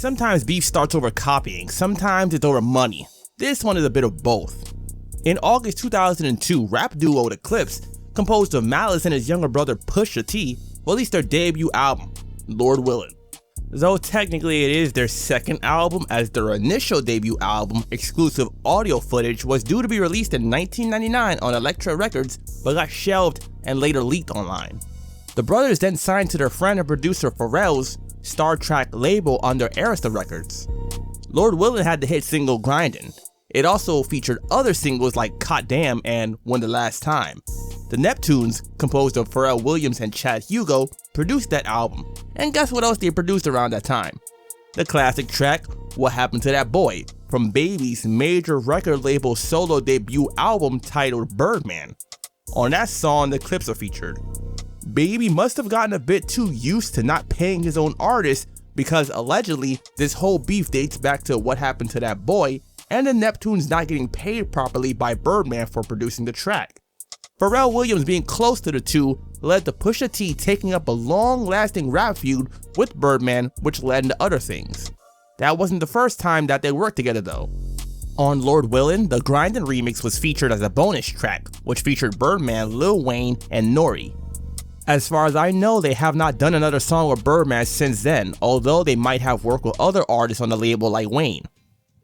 Sometimes beef starts over copying, sometimes it's over money. This one is a bit of both. In August 2002, rap duo The Clips, composed of Malice and his younger brother Pusha T, released their debut album, Lord Willin'. Though technically it is their second album, as their initial debut album, exclusive audio footage, was due to be released in 1999 on Elektra Records, but got shelved and later leaked online. The brothers then signed to their friend and producer Pharrell's Star Trek label under Arista Records. Lord Willin' had the hit single Grindin'. It also featured other singles like Cot Damn and When the Last Time. The Neptunes, composed of Pharrell Williams and Chad Hugo, produced that album. And guess what else they produced around that time? The classic track, What Happened to That Boy, from Baby's major record label solo debut album titled Birdman. On that song, the Clips are featured. Baby must have gotten a bit too used to not paying his own artists, because allegedly, this whole beef dates back to What Happened to That Boy and the Neptunes not getting paid properly by Birdman for producing the track. Pharrell Williams being close to the two led to Pusha T taking up a long-lasting rap feud with Birdman, which led into other things. That wasn't the first time that they worked together though. On Lord Willin', the Grindin' remix was featured as a bonus track, which featured Birdman, Lil Wayne, and Nori. As far as I know, they have not done another song with Birdman since then, although they might have worked with other artists on the label like Wayne.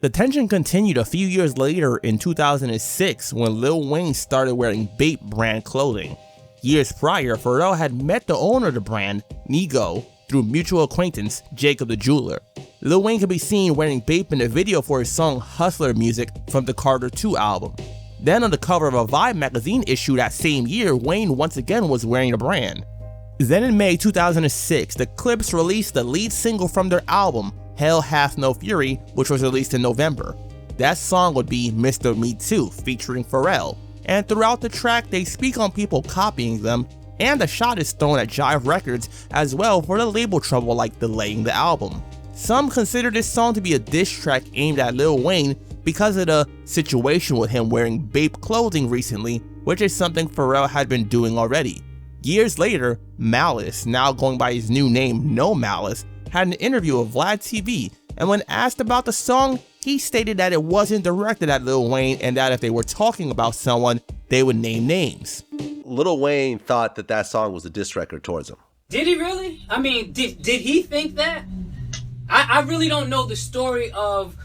The tension continued a few years later in 2006 when Lil Wayne started wearing Bape brand clothing. Years prior, Pharrell had met the owner of the brand, Nigo, through mutual acquaintance Jacob the Jeweler. Lil Wayne could be seen wearing Bape in the video for his song Hustler Music from the Carter II album. Then on the cover of a Vibe magazine issue that same year, Wayne once again was wearing the brand. Then in May 2006, the Clips released the lead single from their album, Hell Hath No Fury, which was released in November. That song would be Mr. Me Too, featuring Pharrell, and throughout the track they speak on people copying them, and a shot is thrown at Jive Records as well for the label trouble like delaying the album. Some consider this song to be a diss track aimed at Lil Wayne because of the situation with him wearing Bape clothing recently, which is something Pharrell had been doing already. Years later, Malice, now going by his new name No Malice, had an interview with Vlad TV, and when asked about the song, he stated that it wasn't directed at Lil Wayne and that if they were talking about someone, they would name names. Lil Wayne thought that that song was a diss record towards him. Did he really? I mean, did he think that? I really don't know the story of,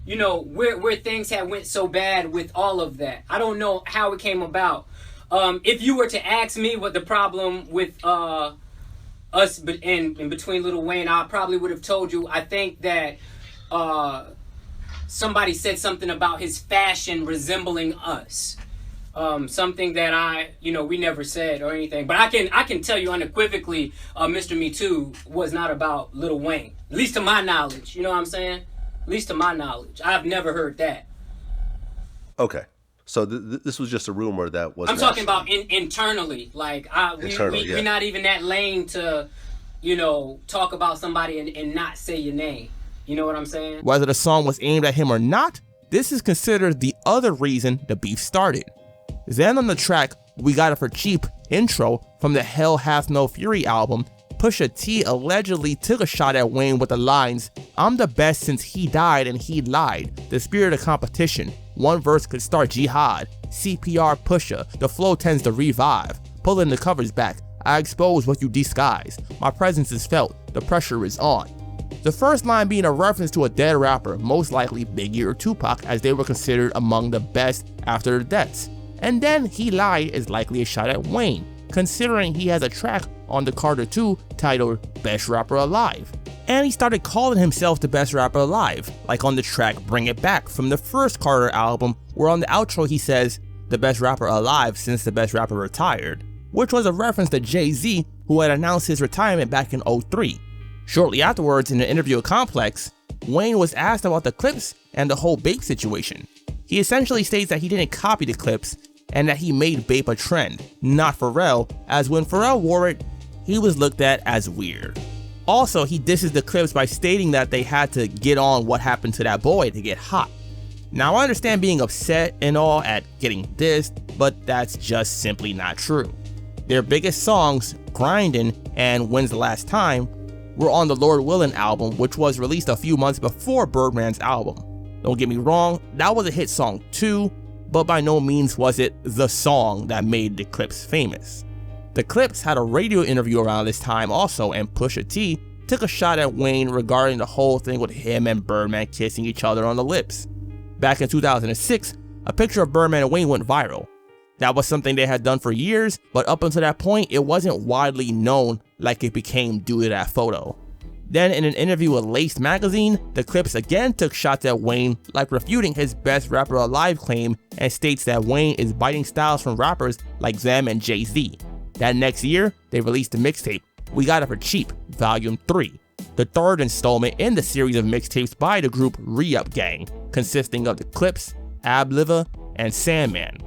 you know, where things had went so bad with all of that. I don't know how it came about. If you were to ask me what the problem with us in between Lil Wayne, I probably would have told you. I think that somebody said something about his fashion resembling us. Something that we never said or anything. But I can tell you unequivocally, Mr. Me Too was not about Lil Wayne. At least to my knowledge. You know what I'm saying? At least to my knowledge. I've never heard that. Okay. So this was just a rumor that was. I'm talking about internally. Like, we're not even that lame to, talk about somebody and not say your name. You know what I'm saying? Whether the song was aimed at him or not, this is considered the other reason the beef started. Then on the track, We Got It For Cheap intro from the Hell Hath No Fury album, Pusha T allegedly took a shot at Wayne with the lines, "I'm the best since he died and he lied. The spirit of competition. One verse could start jihad. CPR Pusha. The flow tends to revive. Pulling the covers back. I expose what you disguise. My presence is felt. The pressure is on." The first line being a reference to a dead rapper, most likely Biggie or Tupac, as they were considered among the best after their deaths. And then he lied is likely a shot at Wayne, considering he has a track on the Carter II titled Best Rapper Alive. And he started calling himself the best rapper alive, like on the track Bring It Back from the first Carter album, where on the outro he says, "The best rapper alive since the best rapper retired," which was a reference to Jay-Z, who had announced his retirement back in 2003. Shortly afterwards, in an interview with Complex, Wayne was asked about the Clips and the whole Bape situation. He essentially states that he didn't copy the Clips and that he made Bape a trend, not Pharrell, as when Pharrell wore it, he was looked at as weird. Also, he disses the Clips by stating that they had to get on What Happened to That Boy to get hot. Now, I understand being upset and all at getting dissed, but that's just simply not true. Their biggest songs, Grindin' and When's the Last Time, were on the Lord Willin' album, which was released a few months before Birdman's album. Don't get me wrong, that was a hit song too, but by no means was it the song that made the Clips famous. The Clips had a radio interview around this time also, and Pusha T took a shot at Wayne regarding the whole thing with him and Birdman kissing each other on the lips. Back in 2006, a picture of Birdman and Wayne went viral. That was something they had done for years, but up until that point, it wasn't widely known like it became due to that photo. Then in an interview with Lace magazine, the Clips again took shots at Wayne, like refuting his best rapper alive claim, and states that Wayne is biting styles from rappers like them and Jay-Z. That next year, they released the mixtape, We Got It For Cheap, Volume 3, the third installment in the series of mixtapes by the group Re-Up Gang, consisting of the Clips, Ab-Liva, and Sandman.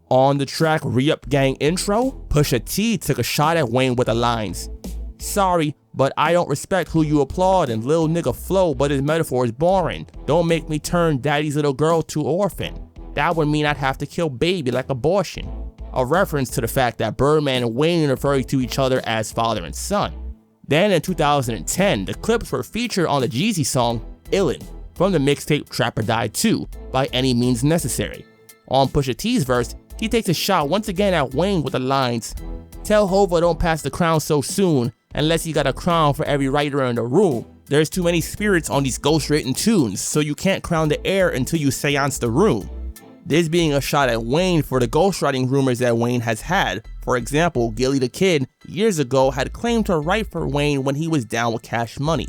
On the track Re-Up Gang intro, Pusha T took a shot at Wayne with the lines, "Sorry, but I don't respect who you applaud and lil nigga flow, but his metaphor is boring. Don't make me turn daddy's little girl to orphan. That would mean I'd have to kill baby like abortion." A reference to the fact that Birdman and Wayne referring to each other as father and son. Then in 2010, the Clips were featured on the Jeezy song Illin from the mixtape Trap or Die 2, By Any Means Necessary. On Pusha T's verse, he takes a shot once again at Wayne with the lines, "Tell Hova don't pass the crown so soon, unless you got a crown for every writer in the room. There's too many spirits on these ghost-written tunes, so you can't crown the air until you seance the room." This being a shot at Wayne for the ghostwriting rumors that Wayne has had. For example, Gilly the Kid years ago had claimed to write for Wayne when he was down with Cash Money.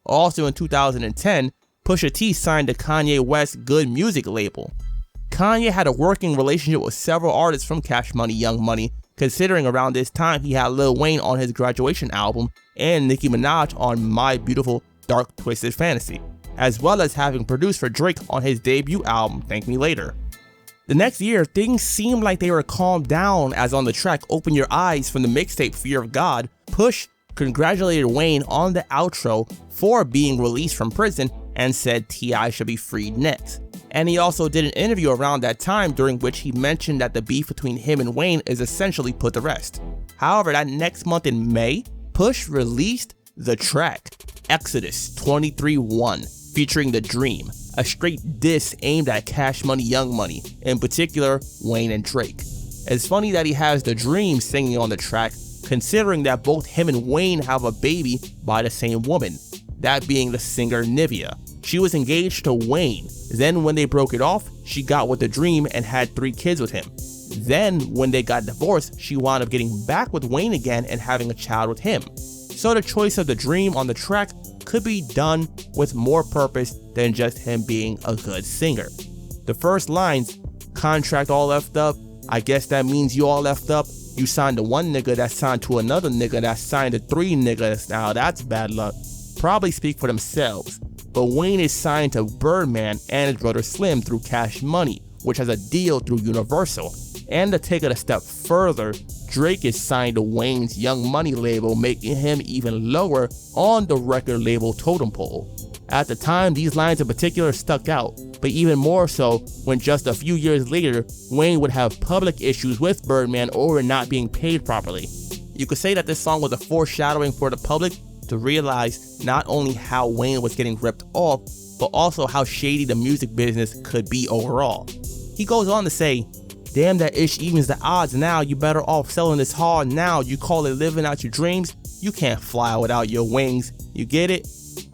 Also in 2010, Pusha T signed to Kanye West's Good Music label. Kanye had a working relationship with several artists from Cash Money, Young Money, considering around this time he had Lil Wayne on his Graduation album and Nicki Minaj on My Beautiful Dark Twisted Fantasy, as well as having produced for Drake on his debut album Thank Me Later. The next year, things seemed like they were calmed down, as on the track Open Your Eyes from the mixtape Fear of God, Push congratulated Wayne on the outro for being released from prison and said T.I. should be freed next. And he also did an interview around that time during which he mentioned that the beef between him and Wayne is essentially put to rest. However, that next month in May, Push released the track Exodus 23-1 featuring The Dream, a straight diss aimed at Cash Money, Young Money, in particular Wayne and Drake. It's funny that he has The Dream singing on the track, considering that both him and Wayne have a baby by the same woman, that being the singer Nivea. She was engaged to Wayne. Then when they broke it off, she got with The Dream and had 3 kids with him. Then when they got divorced, she wound up getting back with Wayne again and having a child with him. So the choice of The Dream on the track could be done with more purpose than just him being a good singer. The first lines, "Contract all left up, I guess that means you all left up. You signed to one nigga that signed to another nigga that signed to 3 niggas, now that's bad luck," probably speak for themselves. But Wayne is signed to Birdman and his brother Slim through Cash Money, which has a deal through Universal. And to take it a step further, Drake is signed to Wayne's Young Money label, making him even lower on the record label totem pole. At the time, these lines in particular stuck out, but even more so when just a few years later, Wayne would have public issues with Birdman over not being paid properly. You could say that this song was a foreshadowing for the public to realize not only how Wayne was getting ripped off, but also how shady the music business could be overall. He goes on to say, "Damn, that ish evens the odds now, you better off selling this hard now, you call it living out your dreams, you can't fly without your wings, you get it?"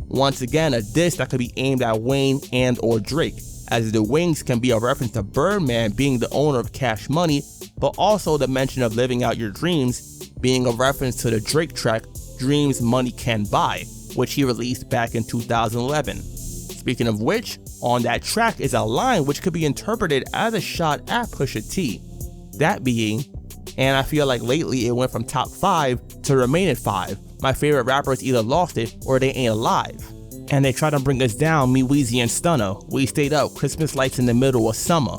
Once again, a diss that could be aimed at Wayne and or Drake, as the wings can be a reference to Birdman being the owner of Cash Money, but also the mention of living out your dreams being a reference to the Drake track Dreams Money Can Buy, which he released back in 2011. Speaking of which, on that track is a line which could be interpreted as a shot at Pusha T. That being, "And I feel like lately it went from top 5 to remain at 5. My favorite rappers either lost it or they ain't alive. And they try to bring us down, me, Weezy, and Stunner. We stayed up, Christmas lights in the middle of summer."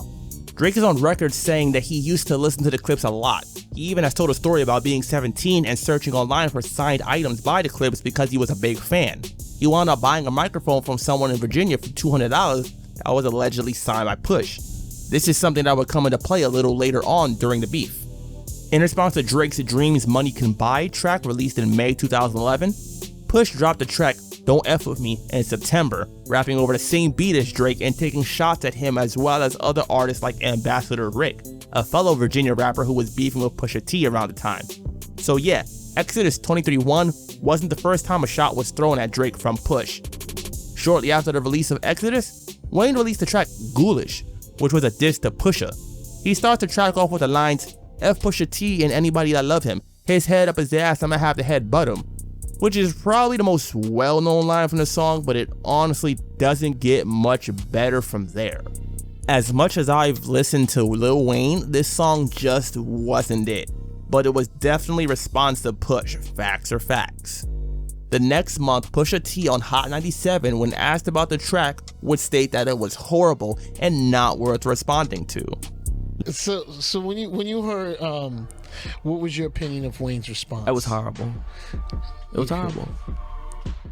Drake is on record saying that he used to listen to the Clips a lot. He even has told a story about being 17 and searching online for signed items by the Clips because he was a big fan. He wound up buying a microphone from someone in Virginia for $200 that was allegedly signed by Push. This is something that would come into play a little later on during the beef. In response to Drake's Dreams Money Can Buy track released in May 2011, Push dropped the track Don't F With Me in September, rapping over the same beat as Drake and taking shots at him as well as other artists like Ambassador Rick, a fellow Virginia rapper who was beefing with Pusha T around the time. So yeah, Exodus 23-1 wasn't the first time a shot was thrown at Drake from Push. Shortly after the release of Exodus, Wayne released the track Ghoulish, which was a diss to Pusha. He starts the track off with the lines, F Pusha T and anybody that love him, his head up his ass, I'ma have to headbutt him, which is probably the most well-known line from the song, but it honestly doesn't get much better from there. As much as I've listened to Lil Wayne, this song just wasn't it, but it was definitely response to Push, facts are facts. The next month, Pusha T on Hot 97, when asked about the track, would state that it was horrible and not worth responding to. So when you heard, what was your opinion of Wayne's response? It was horrible. It was horrible.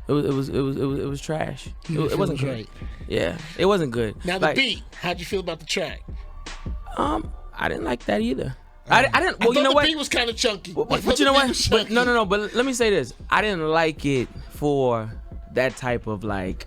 It was trash. It wasn't good. Right. Yeah, it wasn't good. Now the beat, how'd you feel about the track? I didn't like that either. I didn't. Well, I you know the what? beat was kind of chunky. But you know what? But no. But let me say this. I didn't like it for that type of record.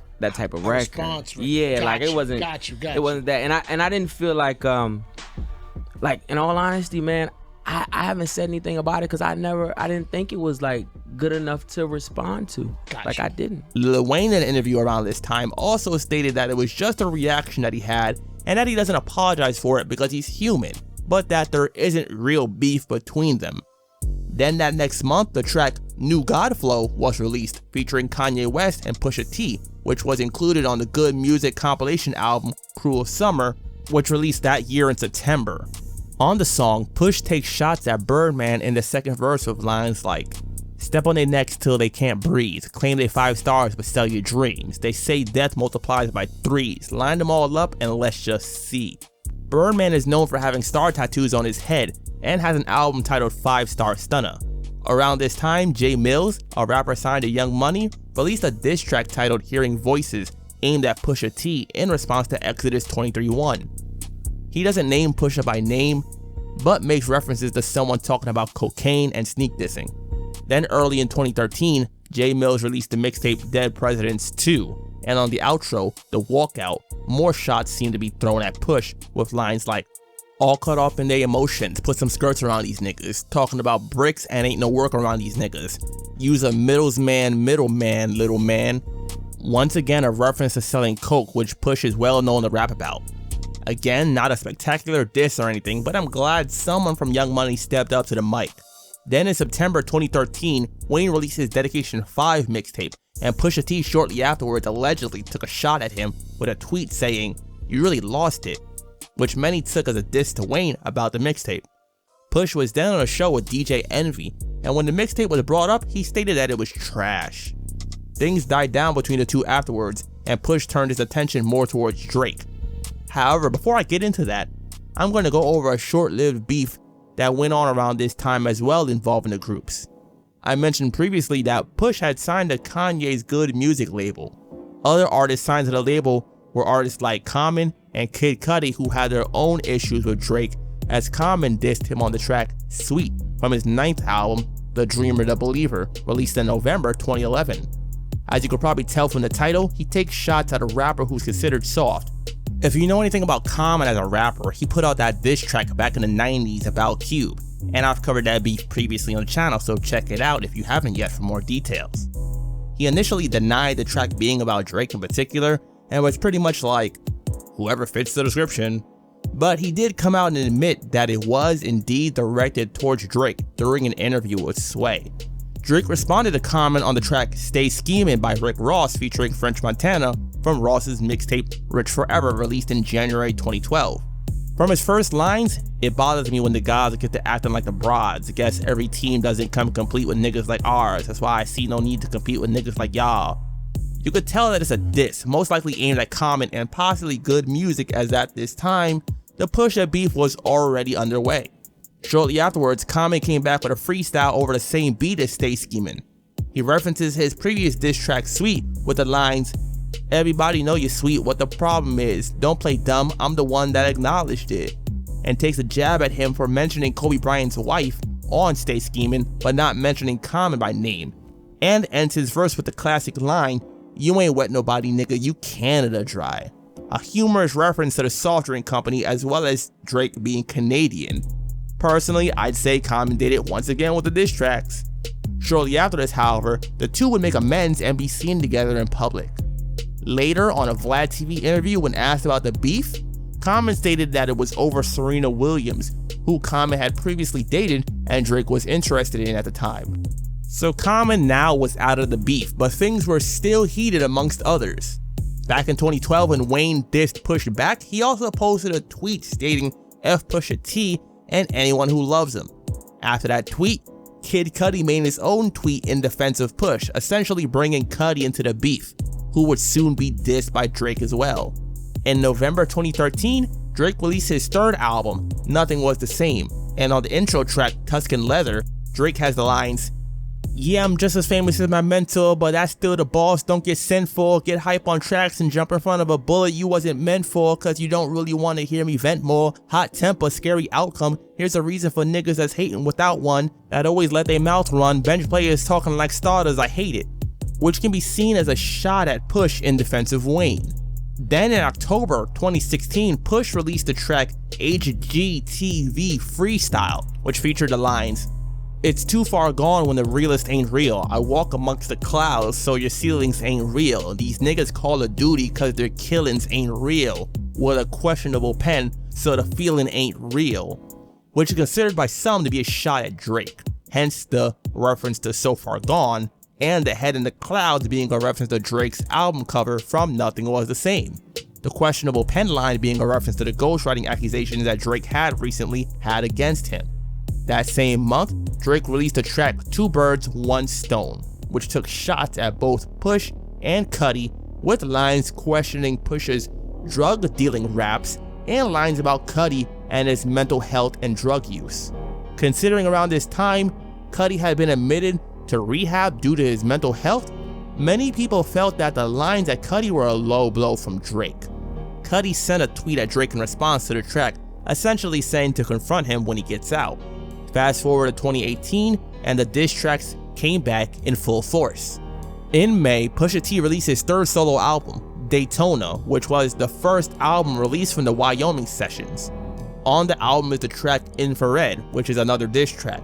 Response, right? Yeah, Got like you, it wasn't. Got you. It wasn't that. And I didn't feel like in all honesty, man, I haven't said anything about it because I didn't think it was like good enough to respond to. I didn't. Lil Wayne in an interview around this time also stated that it was just a reaction that he had and that he doesn't apologize for it because he's human, but that there isn't real beef between them. Then that next month, the track New God Flow was released, featuring Kanye West and Pusha T, which was included on the Good Music compilation album Cruel Summer, which released that year in September. On the song, Push takes shots at Birdman in the second verse with lines like, step on their necks till they can't breathe, claim they 5 stars but sell your dreams, they say death multiplies by 3s, line them all up and let's just see. Birdman is known for having star tattoos on his head and has an album titled 5 Star Stunner. Around this time, Jay Mills, a rapper signed to Young Money, released a diss track titled Hearing Voices aimed at Pusha T in response to Exodus 23-1. He doesn't name Pusha by name, but makes references to someone talking about cocaine and sneak dissing. Then early in 2013, Jay Mills released the mixtape Dead Presidents 2, and on the outro, The Walkout, more shots seem to be thrown at Push with lines like, all caught up in their emotions, put some skirts around these niggas, talking about bricks and ain't no work around these niggas. Use a middleman, little man. Once again, a reference to selling coke, which Push is well known to rap about. Again, not a spectacular diss or anything, but I'm glad someone from Young Money stepped up to the mic. Then in September 2013, Wayne released his Dedication 5 mixtape, and Pusha T shortly afterwards allegedly took a shot at him with a tweet saying, "You really lost it," which many took as a diss to Wayne about the mixtape. Push was then on a show with DJ Envy, and when the mixtape was brought up, he stated that it was trash. Things died down between the two afterwards, and Push turned his attention more towards Drake. However, before I get into that, I'm going to go over a short-lived beef that went on around this time as well involving the groups. I mentioned previously that Push had signed to Kanye's Good Music label. Other artists signed to the label were artists like Common and Kid Cudi, who had their own issues with Drake, as Common dissed him on the track Sweet from his 9th album, The Dreamer the Believer, released in November 2011. As you could probably tell from the title, he takes shots at a rapper who's considered soft. If you know anything about Common as a rapper, he put out that diss track back in the 90s about Cube, and I've covered that beef previously on the channel, so check it out if you haven't yet for more details. He initially denied the track being about Drake in particular, and was pretty much like, whoever fits the description, but he did come out and admit that it was indeed directed towards Drake during an interview with Sway. Drake responded to Common on the track Stay Schemin' by Rick Ross featuring French Montana from Ross's mixtape Rich Forever, released in January 2012. From his first lines, "It bothers me when the guys get to acting like the broads. I guess every team doesn't come complete with niggas like ours. That's why I see no need to compete with niggas like y'all." You could tell that it's a diss, most likely aimed at Common and possibly Good Music, as at this time, the Pusha beef was already underway. Shortly afterwards, Common came back with a freestyle over the same beat as Stay Schemin'. He references his previous diss track Sweet with the lines, "Everybody know you're sweet, what the problem is? Don't play dumb, I'm the one that acknowledged it," and takes a jab at him for mentioning Kobe Bryant's wife on Stay Schemin', but not mentioning Common by name. and ends his verse with the classic line, "You ain't wet nobody nigga, you Canada dry." A humorous reference to the soft drink company as well as Drake being Canadian. Personally, I'd say Common did it once again with the diss tracks. Shortly after this, however, the two would make amends and be seen together in public. Later, on a Vlad TV interview when asked about the beef, Common stated that it was over Serena Williams, who Common had previously dated and Drake was interested in at the time. So Common now was out of the beef, but things were still heated amongst others. Back in 2012 when Wayne dissed Pusha back, he also posted a tweet stating F Pusha T and anyone who loves him. After that tweet, Kid Cudi made his own tweet in defense of Push, essentially bringing Cudi into the beef, who would soon be dissed by Drake as well. In November 2013, Drake released his third album, Nothing Was the Same, and on the intro track, Tuscan Leather, Drake has the lines, "Yeah, I'm just as famous as my mentor, but that's still the boss, don't get sinful, get hype on tracks and jump in front of a bullet you wasn't meant for, cause you don't really want to hear me vent more, hot temper, scary outcome, here's a reason for niggas that's hating without one, that always let their mouth run, bench players talking like starters, I hate it," which can be seen as a shot at Push in defense of Wayne. Then in October 2016, Push released the track HGTV Freestyle, which featured the lines, "It's too far gone when the realist ain't real. I walk amongst the clouds so your ceilings ain't real. These niggas call of duty cause their killings ain't real. With a questionable pen so the feeling ain't real," which is considered by some to be a shot at Drake. Hence the reference to So Far Gone, and the head in the clouds being a reference to Drake's album cover from Nothing Was the Same. The questionable pen line being a reference to the ghostwriting accusations that Drake had recently had against him. That same month, Drake released the track Two Birds, One Stone, which took shots at both Push and Cudi, with lines questioning Push's drug dealing raps and lines about Cudi and his mental health and drug use. Considering around this time, Cudi had been admitted to rehab due to his mental health, many people felt that the lines at Cudi were a low blow from Drake. Cudi sent a tweet at Drake in response to the track, essentially saying to confront him when he gets out. Fast forward to 2018, and the diss tracks came back in full force. In May, Pusha T released his third solo album, Daytona, which was the first album released from the Wyoming sessions. On the album is the track Infrared, which is another diss track,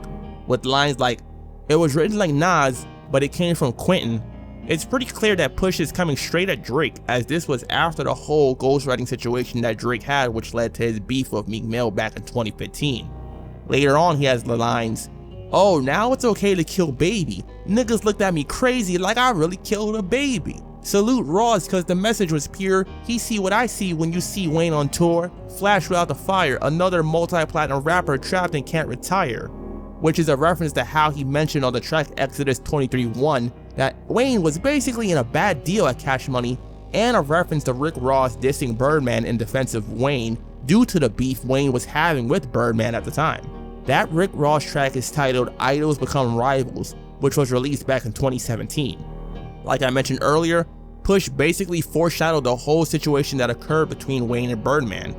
with lines like, "It was written like Nas, but it came from Quentin." It's pretty clear that Push is coming straight at Drake, as this was after the whole ghostwriting situation that Drake had, which led to his beef with Meek Mill back in 2015. Later on, he has the lines, "Oh, now it's okay to kill baby. Niggas looked at me crazy like I really killed a baby. Salute Ross cause the message was pure. He see what I see when you see Wayne on tour. Flash without the fire, another multi-platinum rapper trapped and can't retire," which is a reference to how he mentioned on the track Exodus 23:1 that Wayne was basically in a bad deal at Cash Money, and a reference to Rick Ross dissing Birdman in defense of Wayne due to the beef Wayne was having with Birdman at the time. That Rick Ross track is titled Idols Become Rivals, which was released back in 2017. Like I mentioned earlier, Push basically foreshadowed the whole situation that occurred between Wayne and Birdman.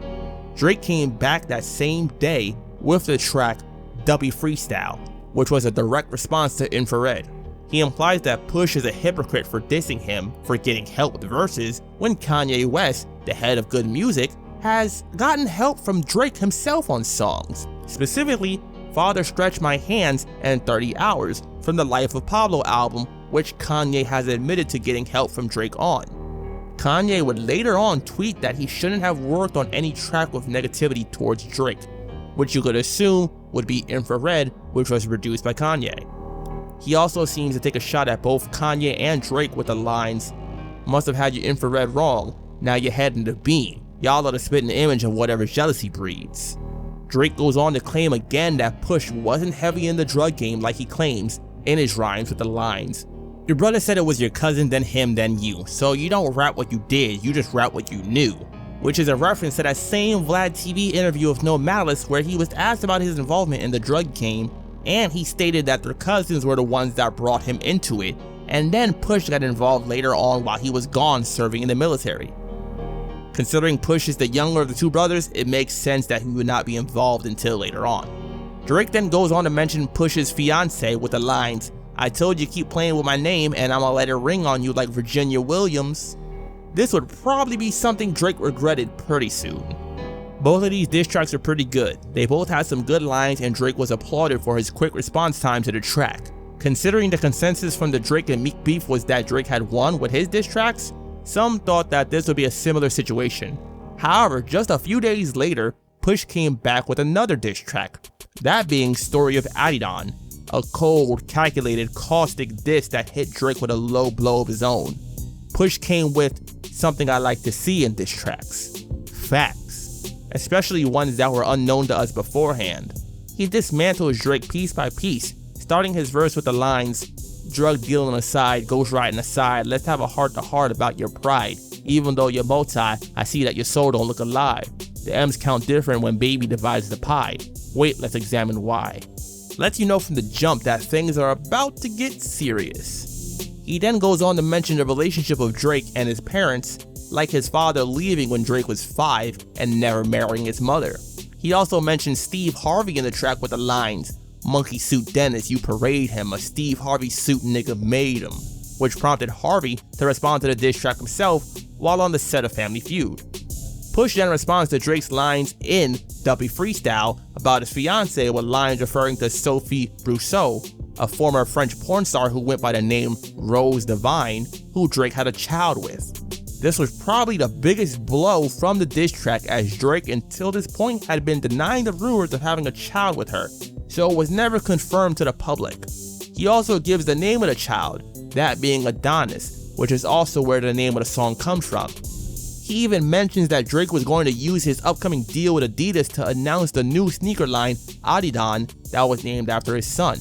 Drake came back that same day with the track Dubby Freestyle, which was a direct response to Infrared. He implies that Push is a hypocrite for dissing him for getting help with verses when Kanye West, the head of good music, has gotten help from Drake himself on songs, specifically Father Stretch My Hands and 30 Hours from the Life of Pablo album, which Kanye has admitted to getting help from Drake on. Kanye would later on tweet that he shouldn't have worked on any track with negativity towards Drake, which you could assume would be Infrared, which was produced by Kanye. He also seems to take a shot at both Kanye and Drake with the lines, "Must have had your infrared wrong, now you're heading to beam. Y'all are the spitting image of whatever jealousy breeds." Drake goes on to claim again that Push wasn't heavy in the drug game like he claims in his rhymes with the lines, "Your brother said it was your cousin, then him, then you. So you don't rap what you did, you just rap what you knew," which is a reference to that same Vlad TV interview with No Malice where he was asked about his involvement in the drug game, and he stated that their cousins were the ones that brought him into it, and then Push got involved later on while he was gone serving in the military. Considering Push is the younger of the two brothers, it makes sense that he would not be involved until later on. Drake then goes on to mention Push's fiancée with the lines, I told you keep playing with my name and I'ma let it ring on you like Virginia Williams. This would probably be something Drake regretted pretty soon. Both of these diss tracks are pretty good. They both had some good lines and Drake was applauded for his quick response time to the track. Considering the consensus from the Drake and Meek beef was that Drake had won with his diss tracks, some thought that this would be a similar situation. However, just a few days later, Push came back with another diss track, that being Story of Adidon, a cold, calculated, caustic diss that hit Drake with a low blow of his own. Push came with something I like to see in diss tracks: facts, especially ones that were unknown to us beforehand. He dismantles Drake piece by piece, starting his verse with the lines, "Drug dealing aside, ghost riding aside, let's have a heart-to-heart about your pride. Even though you're multi, I see that your soul don't look alive. The M's count different when baby divides the pie. Wait, let's examine why." Lets you know from the jump that things are about to get serious. He then goes on to mention the relationship of Drake and his parents, like his father leaving when Drake was 5 and never marrying his mother. He also mentions Steve Harvey in the track with the lines, "Monkey suit Dennis, you parade him, a Steve Harvey suit nigga made him," which prompted Harvey to respond to the diss track himself while on the set of Family Feud. Push then responds to Drake's lines in Duppy Freestyle about his fiancée with lines referring to Sophie Brousseau, a former French porn star who went by the name Rose Divine, who Drake had a child with. This was probably the biggest blow from the diss track, as Drake until this point had been denying the rumors of having a child with her, so it was never confirmed to the public. He also gives the name of the child, that being Adonis, which is also where the name of the song comes from. He even mentions that Drake was going to use his upcoming deal with Adidas to announce the new sneaker line, Adidon, that was named after his son.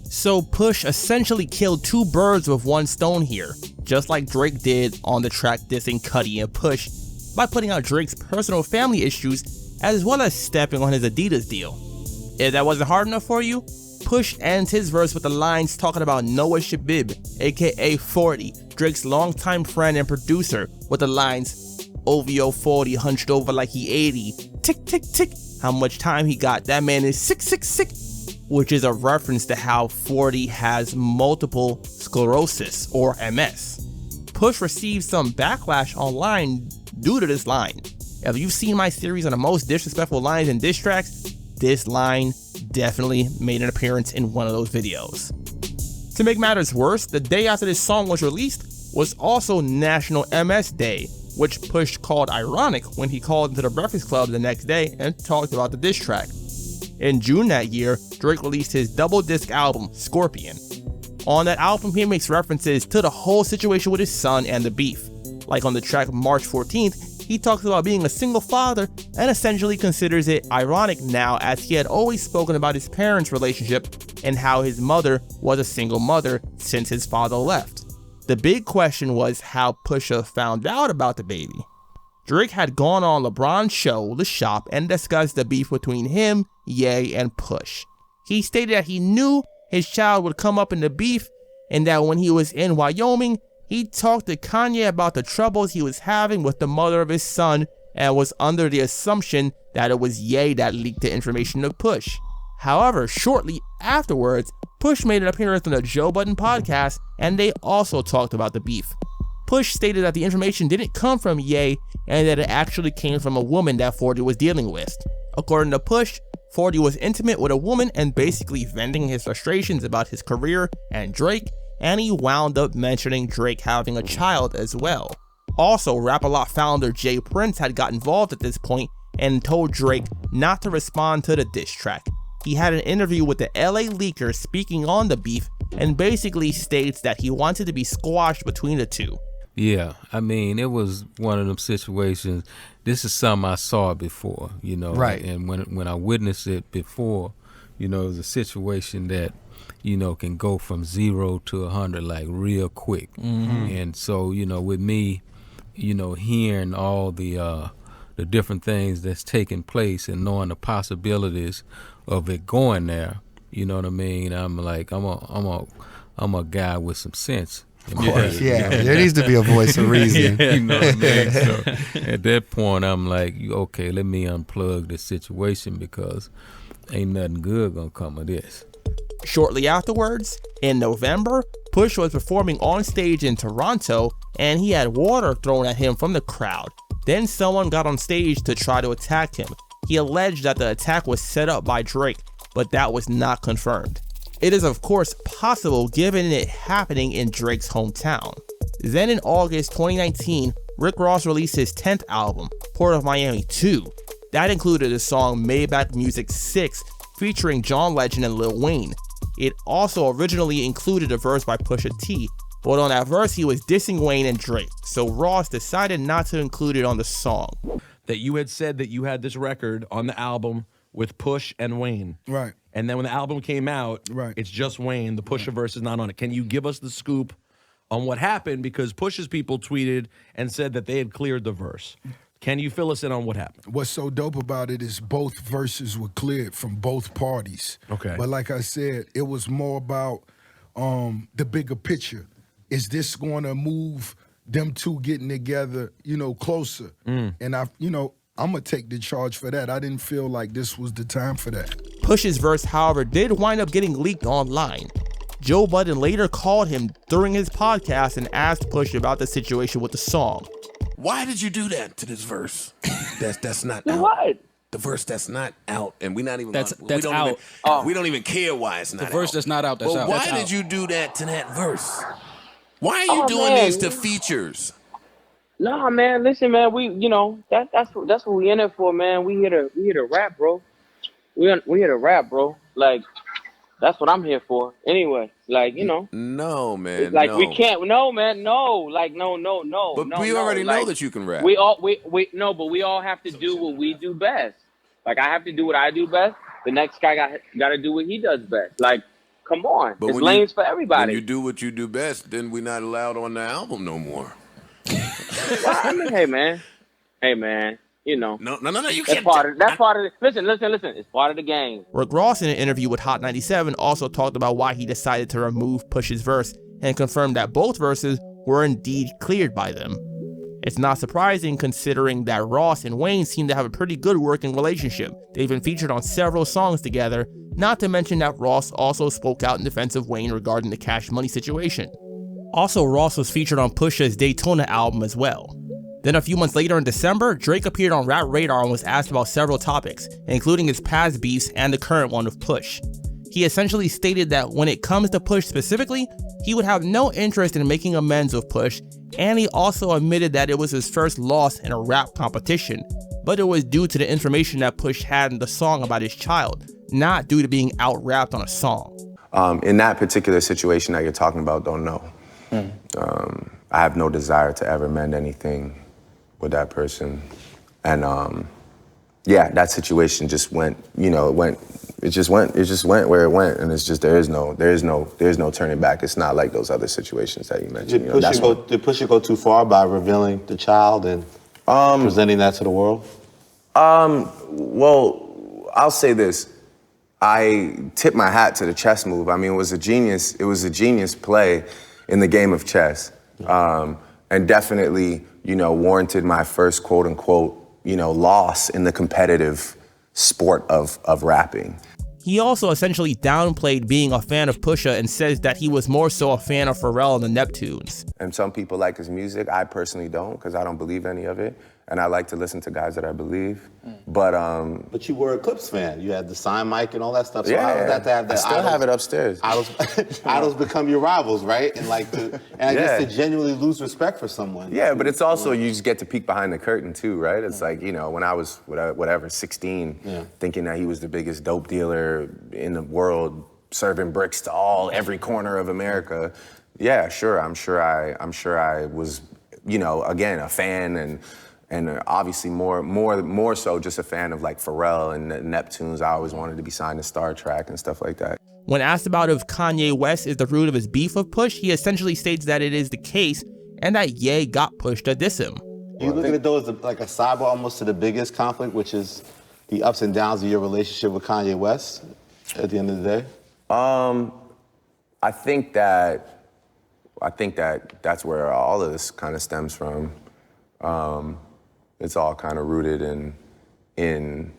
So Push essentially killed two birds with one stone here, just like Drake did on the track dissing Cudi and Push, by putting out Drake's personal family issues as well as stepping on his Adidas deal. If that wasn't hard enough for you, Push ends his verse with the lines talking about Noah Shabib, aka 40, Drake's longtime friend and producer, with the lines, "OVO 40 hunched over like he 80, tick tick tick, how much time he got, that man is sick sick sick," which is a reference to how 40 has multiple sclerosis or MS. Push received some backlash online due to this line. If you've seen my series on the most disrespectful lines in diss tracks, this line definitely made an appearance in one of those videos. To make matters worse, the day after this song was released was also National MS Day, which Push called ironic when he called into the Breakfast Club the next day and talked about the diss track. In June that year, Drake released his double disc album, Scorpion. On that album, he makes references to the whole situation with his son and the beef. Like on the track March 14th, he talks about being a single father and essentially considers it ironic now, as he had always spoken about his parents' relationship and how his mother was a single mother since his father left. The big question was how Pusha found out about the baby. Drake had gone on LeBron's show, The Shop, and discussed the beef between him, Ye, and Push. He stated that he knew his child would come up in the beef, and that when he was in Wyoming, he talked to Kanye about the troubles he was having with the mother of his son, and was under the assumption that it was Ye that leaked the information to Push. However, shortly afterwards, Push made an appearance on the Joe Budden podcast, and they also talked about the beef. Push stated that the information didn't come from Ye, and that it actually came from a woman that 40 was dealing with. According to Push, 40 was intimate with a woman and basically venting his frustrations about his career and Drake, and he wound up mentioning Drake having a child as well. Also, Rap-A-Lot founder Jay Prince had got involved at this point and told Drake not to respond to the diss track. He had an interview with the LA Leaker speaking on the beef and basically states that he wanted to be squashed between the two. Yeah, I mean, it was one of them situations. This is something I saw before, you know. Right. And when I witnessed it before, you know, it was a situation that, you know, can go from 0 to 100 like real quick. Mm-hmm. And so, you know, with me, you know, hearing all the different things that's taking place and knowing the possibilities of it going there, you know what I mean? I'm like, I'm a guy with some sense. Of course, yeah. There needs to be a voice of reason. You know what I mean? So at that point, I'm like, okay, let me unplug this situation because ain't nothing good gonna come of this. Shortly afterwards, in November, Push was performing on stage in Toronto and he had water thrown at him from the crowd. Then someone got on stage to try to attack him. He alleged that the attack was set up by Drake, but that was not confirmed. It is of course possible given it happening in Drake's hometown. Then in August 2019, Rick Ross released his 10th album, Port of Miami 2. That included the song Maybach Music 6 featuring John Legend and Lil Wayne. It also originally included a verse by Pusha T, but on that verse he was dissing Wayne and Drake, so Ross decided not to include it on the song. That you had said that you had this record on the album with Push and Wayne. Right. And then when the album came out, it's just Wayne. The Pusha verse is not on it. Can you give us the scoop on what happened? Because Push's people tweeted and said that they had cleared the verse. Can you fill us in on what happened? What's so dope about it is both verses were cleared from both parties. Okay. But like I said, it was more about the bigger picture. Is this going to move them two getting together, closer? And I'm going to take the charge for that. I didn't feel like this was the time for that. Push's verse, however, did wind up getting leaked online. Joe Budden later called him during his podcast and asked Push about the situation with the song. Why did you do that to this verse? That's not out. What? The verse that's not out, and we're not even. That's we don't out. Even, we don't even care why it's not out. The verse that's not out. That's out. Why did you do that to that verse? Why are you doing these to features? Nah, man. Listen, man. We, that's what we in it for, man. We here to rap, bro. We here to rap, bro. Like, that's what I'm here for. Anyway, like, No, man. Like no. we can't. No, man. No. Like no. But we already know that you can rap. We but we all have to do what we do best. Like I have to do what I do best. The next guy got to do what he does best. Like, come on. But it's lanes for When everybody. you do what you do best, then we're not allowed on the album no more. Well, I mean, hey, man. No, you can't. That's part of it. Listen. It's part of the game. Rick Ross, in an interview with Hot 97, also talked about why he decided to remove Push's verse and confirmed that both verses were indeed cleared by them. It's not surprising considering that Ross and Wayne seem to have a pretty good working relationship. They've been featured on several songs together, not to mention that Ross also spoke out in defense of Wayne regarding the Cash Money situation. Also, Ross was featured on Pusha's Daytona album as well. Then a few months later in December, Drake appeared on Rap Radar and was asked about several topics, including his past beefs and the current one with Push. He essentially stated that when it comes to Push specifically, he would have no interest in making amends with Push, and he also admitted that it was his first loss in a rap competition, but it was due to the information that Push had in the song about his child, not due to being out-rapped on a song. In that particular situation that you're talking about, don't know. I have no desire to ever mend anything with that person. And that situation just went, it just went where it went, and it's just there's no turning back. It's not like those other situations that you mentioned. Did Pusha go too far by revealing the child and presenting that to the world? Well, I'll say this. I tip my hat to the chess move. I mean, it was a genius play in the game of chess. And definitely, warranted my first quote unquote, loss in the competitive sport of rapping. He also essentially downplayed being a fan of Pusha and says that he was more so a fan of Pharrell and the Neptunes. And some people like his music. I personally don't, because I don't believe any of it. And I like to listen to guys that I believe. But you were a Clips fan. You had the sign mic and all that stuff. So how was that to have that? I still have it upstairs. Idols become your rivals, right? And I guess to genuinely lose respect for someone. Yeah, but it's also, you just get to peek behind the curtain too, right? It's like, when I was, 16, thinking that he was the biggest dope dealer in the world, serving bricks to every corner of America. Yeah, sure, I'm sure I was, again, a fan and obviously more so just a fan of like Pharrell and the Neptunes. I always wanted to be signed to Star Trek and stuff like that. When asked about if Kanye West is the root of his beef with Push, he essentially states that it is the case and that Ye got Push to diss him. You look at it though as like a sidebar almost to the biggest conflict, which is the ups and downs of your relationship with Kanye West at the end of the day? I think that that's where all of this kind of stems from. It's all kind of rooted in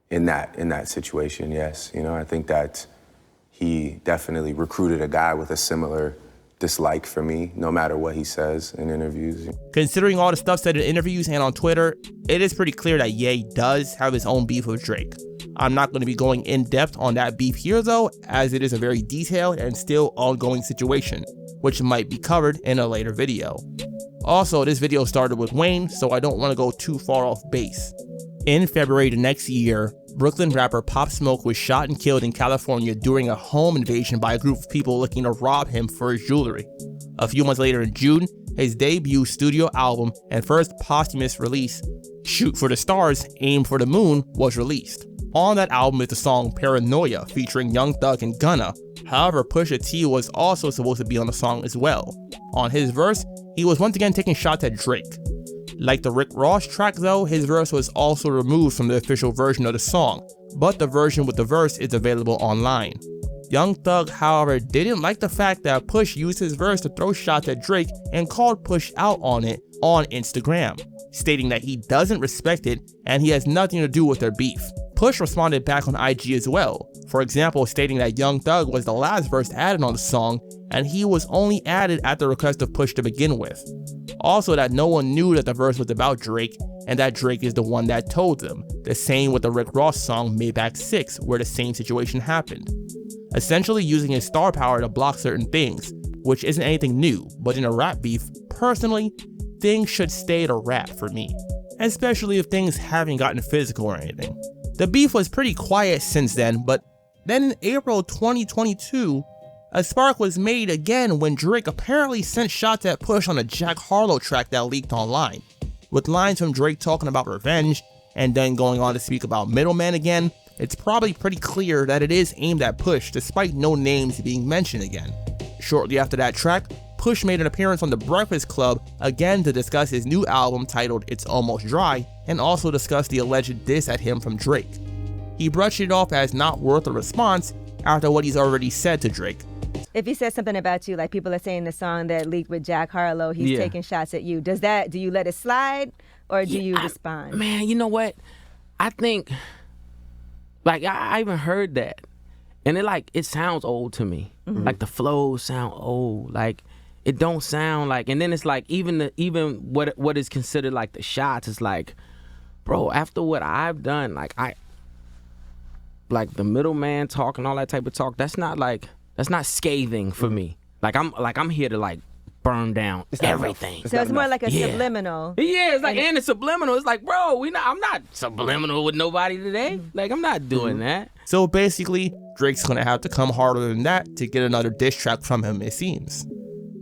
that situation, yes. I think that he definitely recruited a guy with a similar dislike for me, no matter what he says in interviews. Considering all the stuff said in interviews and on Twitter, it is pretty clear that Ye does have his own beef with Drake. I'm not going to be going in depth on that beef here though, as it is a very detailed and still ongoing situation, which might be covered in a later video. Also, this video started with Wayne, so I don't want to go too far off base. In February the next year, Brooklyn rapper Pop Smoke was shot and killed in California during a home invasion by a group of people looking to rob him for his jewelry. A few months later in June, his debut studio album and first posthumous release, Shoot for the Stars, Aim for the Moon, was released. On that album is the song Paranoia featuring Young Thug and Gunna. However, Pusha T was also supposed to be on the song as well. On his verse, he was once again taking shots at Drake. Like the Rick Ross track though, his verse was also removed from the official version of the song, but the version with the verse is available online. Young Thug, however, didn't like the fact that Push used his verse to throw shots at Drake and called Push out on it on Instagram, stating that he doesn't respect it and he has nothing to do with their beef. Push responded back on IG as well, for example stating that Young Thug was the last verse added on the song and he was only added at the request of Push to begin with. Also that no one knew that the verse was about Drake and that Drake is the one that told them, the same with the Rick Ross song Maybach 6 where the same situation happened. Essentially using his star power to block certain things, which isn't anything new, but in a rap beef, personally, things should stay at a rap for me, especially if things haven't gotten physical or anything. The beef was pretty quiet since then, but then in April 2022, a spark was made again when Drake apparently sent shots at Push on a Jack Harlow track that leaked online, with lines from Drake talking about revenge and then going on to speak about middlemen again. It's probably pretty clear that it is aimed at Push despite no names being mentioned again. Shortly after that track, Push made an appearance on The Breakfast Club again to discuss his new album titled It's Almost Dry and also discuss the alleged diss at him from Drake. He brushed it off as not worth a response after what he's already said to Drake. If he says something about you, like people are saying the song that leaked with Jack Harlow, he's taking shots at you. Do you let it slide or do you respond? Man, you know what? I think, like, I even heard that. And it sounds old to me. Mm-hmm. Like the flows sound old. Like it don't sound like, and then it's like even what is considered like the shots is like, bro, after what I've done, like the middleman talk and all that type of talk, that's not scathing for me. I'm here to like burn down everything. So it's more like a subliminal. Yeah, it's like, and it's subliminal. It's like, bro, I'm not subliminal with nobody today. Like, I'm not doing that. So basically, Drake's gonna have to come harder than that to get another diss track from him, it seems.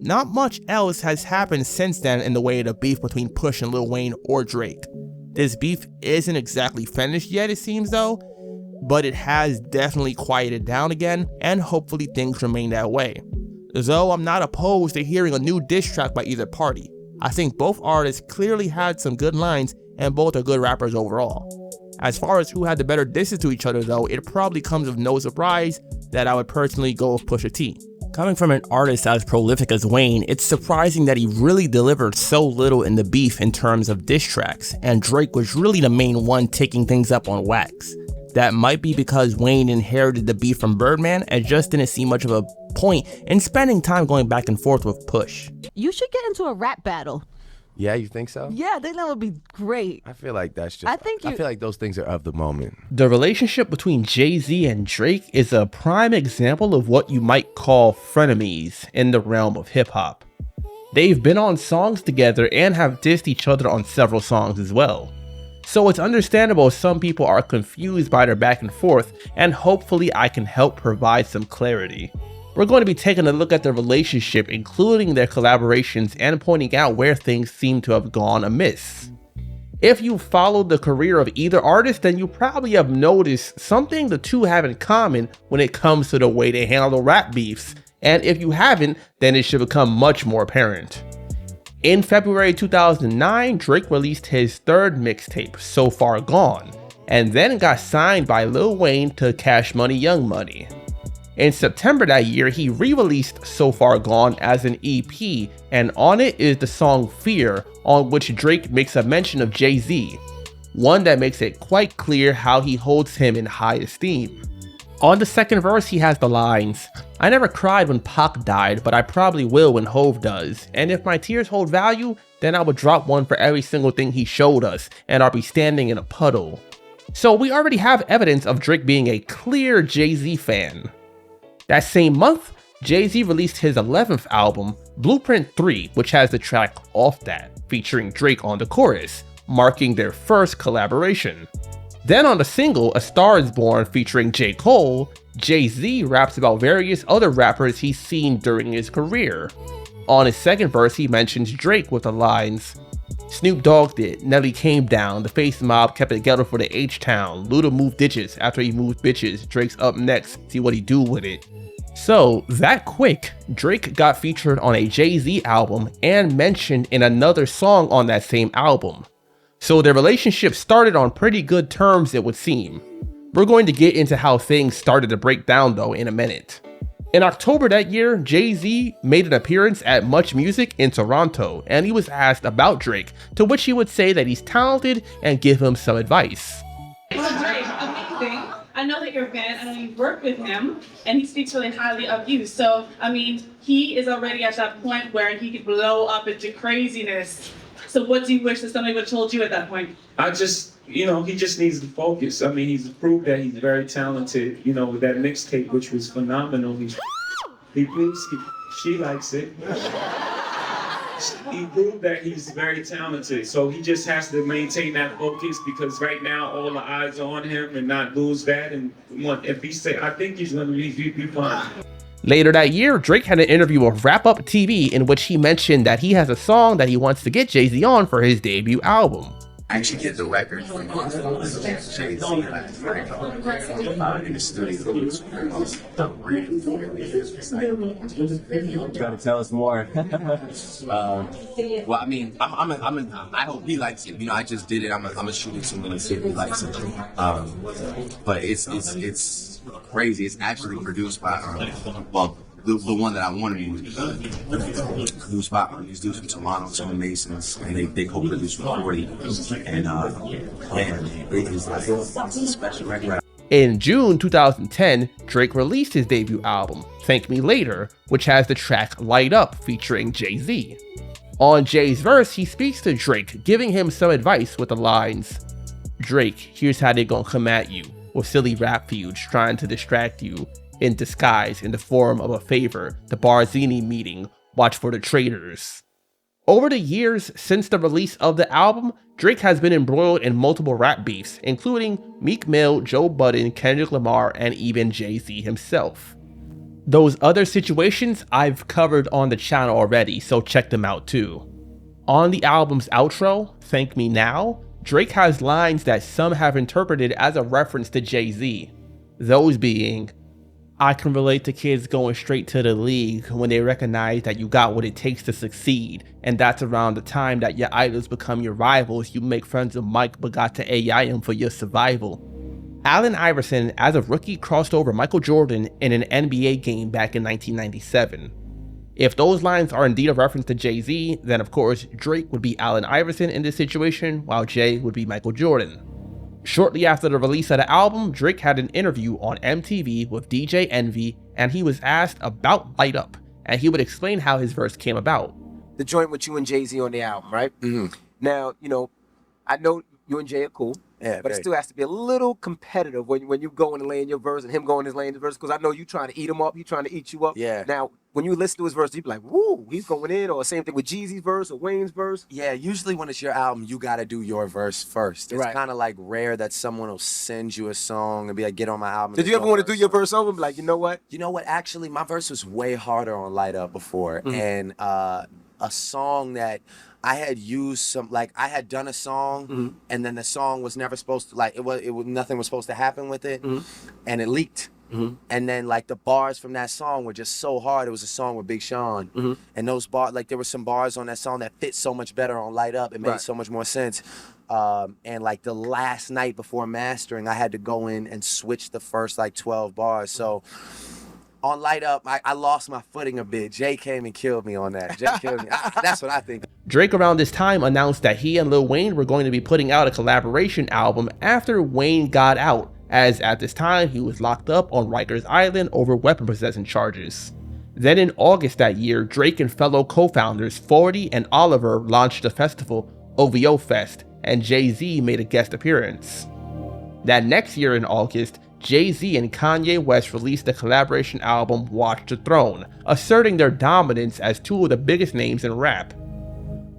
Not much else has happened since then in the way of the beef between Push and Lil Wayne or Drake. This beef isn't exactly finished yet, it seems though, but it has definitely quieted down again, and hopefully things remain that way. Though I'm not opposed to hearing a new diss track by either party. I think both artists clearly had some good lines and both are good rappers overall. As far as who had the better disses to each other though, it probably comes with no surprise that I would personally go with Pusha T. Coming from an artist as prolific as Wayne, it's surprising that he really delivered so little in the beef in terms of diss tracks, and Drake was really the main one taking things up on wax. That might be because Wayne inherited the beef from Birdman and just didn't see much of a point in spending time going back and forth with Push. You should get into a rap battle. Yeah, you think so? Yeah, I think that would be great. I feel like that's just, I feel like those things are of the moment. The relationship between Jay-Z and Drake is a prime example of what you might call frenemies in the realm of hip-hop. They've been on songs together and have dissed each other on several songs as well. So it's understandable some people are confused by their back and forth, and hopefully I can help provide some clarity. We're going to be taking a look at their relationship, including their collaborations, and pointing out where things seem to have gone amiss. If you followed the career of either artist, then you probably have noticed something the two have in common when it comes to the way they handle rap beefs, and if you haven't, then it should become much more apparent. In February 2009, Drake released his third mixtape, So Far Gone, and then got signed by Lil Wayne to Cash Money Young Money. In September that year, he re-released So Far Gone as an EP, and on it is the song Fear, on which Drake makes a mention of Jay-Z, one that makes it quite clear how he holds him in high esteem. On the second verse, he has the lines, "I never cried when Pac died, but I probably will when Hove does. And if my tears hold value, then I would drop one for every single thing he showed us, and I'll be standing in a puddle." So we already have evidence of Drake being a clear Jay-Z fan. That same month, Jay-Z released his 11th album, Blueprint 3, which has the track Off That, featuring Drake on the chorus, marking their first collaboration. Then on the single, A Star Is Born featuring J. Cole, Jay-Z raps about various other rappers he's seen during his career. On his second verse, he mentions Drake with the lines, "Snoop Dogg did, Nelly came down, the Face Mob kept it ghetto for the H-Town, Luda moved ditches after he moved bitches, Drake's up next, see what he do with it." So, that quick, Drake got featured on a Jay-Z album and mentioned in another song on that same album. So their relationship started on pretty good terms, it would seem. We're going to get into how things started to break down though in a minute. In October that year, Jay-Z made an appearance at Much Music in Toronto, and he was asked about Drake, to which he would say that he's talented and give him some advice. Well, Drake, amazing. I know that you're a fan, I know you've worked with him, and he speaks really highly of you. So, I mean, he is already at that point where he could blow up into craziness. So what do you wish that somebody would have told you at that point? I just, he just needs to focus. I mean, he's proved that he's very talented, with that mixtape, which was phenomenal. He proves she likes it. He proved that he's very talented. So he just has to maintain that focus, because right now all the eyes are on him, and not lose that. And if he say, I think he's going to be fine. Later that year, Drake had an interview with Wrap Up TV in which he mentioned that he has a song that he wants to get Jay-Z on for his debut album. I actually get the record from Jay-Z in the studio. You gotta tell us more. Well, I mean, I hope he likes it. I just did it. I'm gonna shoot it to him and see if he likes it. But it's crazy. It's actually produced by the one that I wanted to use, produced by these dudes from Toronto, Tony Masons, and they co-produced with 40. And man, it is like a special record. In June 2010, Drake released his debut album, Thank Me Later, which has the track Light Up featuring Jay-Z. On Jay's verse, he speaks to Drake, giving him some advice with the lines, "Drake, here's how they gonna come at you, with silly rap feuds trying to distract you, in disguise in the form of a favor, the Barzini meeting, watch for the traitors." Over the years since the release of the album, Drake has been embroiled in multiple rap beefs, including Meek Mill, Joe Budden, Kendrick Lamar, and even Jay-Z himself. Those other situations I've covered on the channel already, so check them out too. On the album's outro, Thank Me Now, Drake has lines that some have interpreted as a reference to Jay-Z. Those being, "I can relate to kids going straight to the league when they recognize that you got what it takes to succeed, and that's around the time that your idols become your rivals. You make friends with Mike but got to AI him for your survival." Allen Iverson, as a rookie, crossed over Michael Jordan in an NBA game back in 1997. If those lines are indeed a reference to Jay-Z, then of course Drake would be Allen Iverson in this situation, while Jay would be Michael Jordan. Shortly after the release of the album, Drake had an interview on MTV with DJ Envy, and he was asked about Light Up, and he would explain how his verse came about. The joint with you and Jay-Z on the album, right? Mm-hmm. Now, I know you and Jay are cool, but it still has to be a little competitive when you go in and lay in your verse and him going and laying his verse, because I know you trying to eat him up, you trying to eat you up. Yeah. Now, when you listen to his verse, you be like, woo, he's going in, or same thing with Jeezy's verse or Wayne's verse. Yeah, usually when it's your album, you got to do your verse first. It's kind of like rare that someone will send you a song and be like, get on my album. Did you ever want to do your verse over and be like, you know what? You know what? Actually, my verse was way harder on Light Up before. Mm-hmm. And a song that I had used I had done a song, and then the song was never supposed to, nothing was supposed to happen with it, and it leaked. Mm-hmm. And then the bars from that song were just so hard. It was a song with Big Sean, and those bars, there were some bars on that song that fit so much better on Light Up. It made so much more sense. And the last night before mastering, I had to go in and switch the first 12 bars. So on Light Up, I lost my footing a bit. Jay came and killed me on that. Jay killed me. That's what I think. Drake around this time announced that he and Lil Wayne were going to be putting out a collaboration album after Wayne got out, as at this time he was locked up on Rikers Island over weapon possession charges. Then in August that year, Drake and fellow co-founders 40 and Oliver launched the festival OVO Fest, and Jay-Z made a guest appearance. That next year in August, Jay-Z and Kanye West released the collaboration album Watch the Throne, asserting their dominance as two of the biggest names in rap.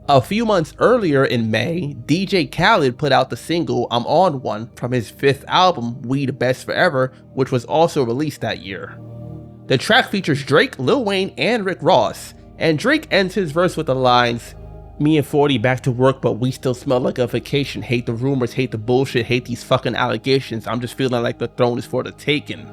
A few months earlier in May, DJ Khaled put out the single I'm On One from his 5th album We the Best Forever, which was also released that year. The track features Drake, Lil Wayne, and Rick Ross, and Drake ends his verse with the lines, "Me and 40 back to work, but we still smell like a vacation. Hate the rumors, hate the bullshit, hate these fucking allegations. I'm just feeling like the throne is for the taking."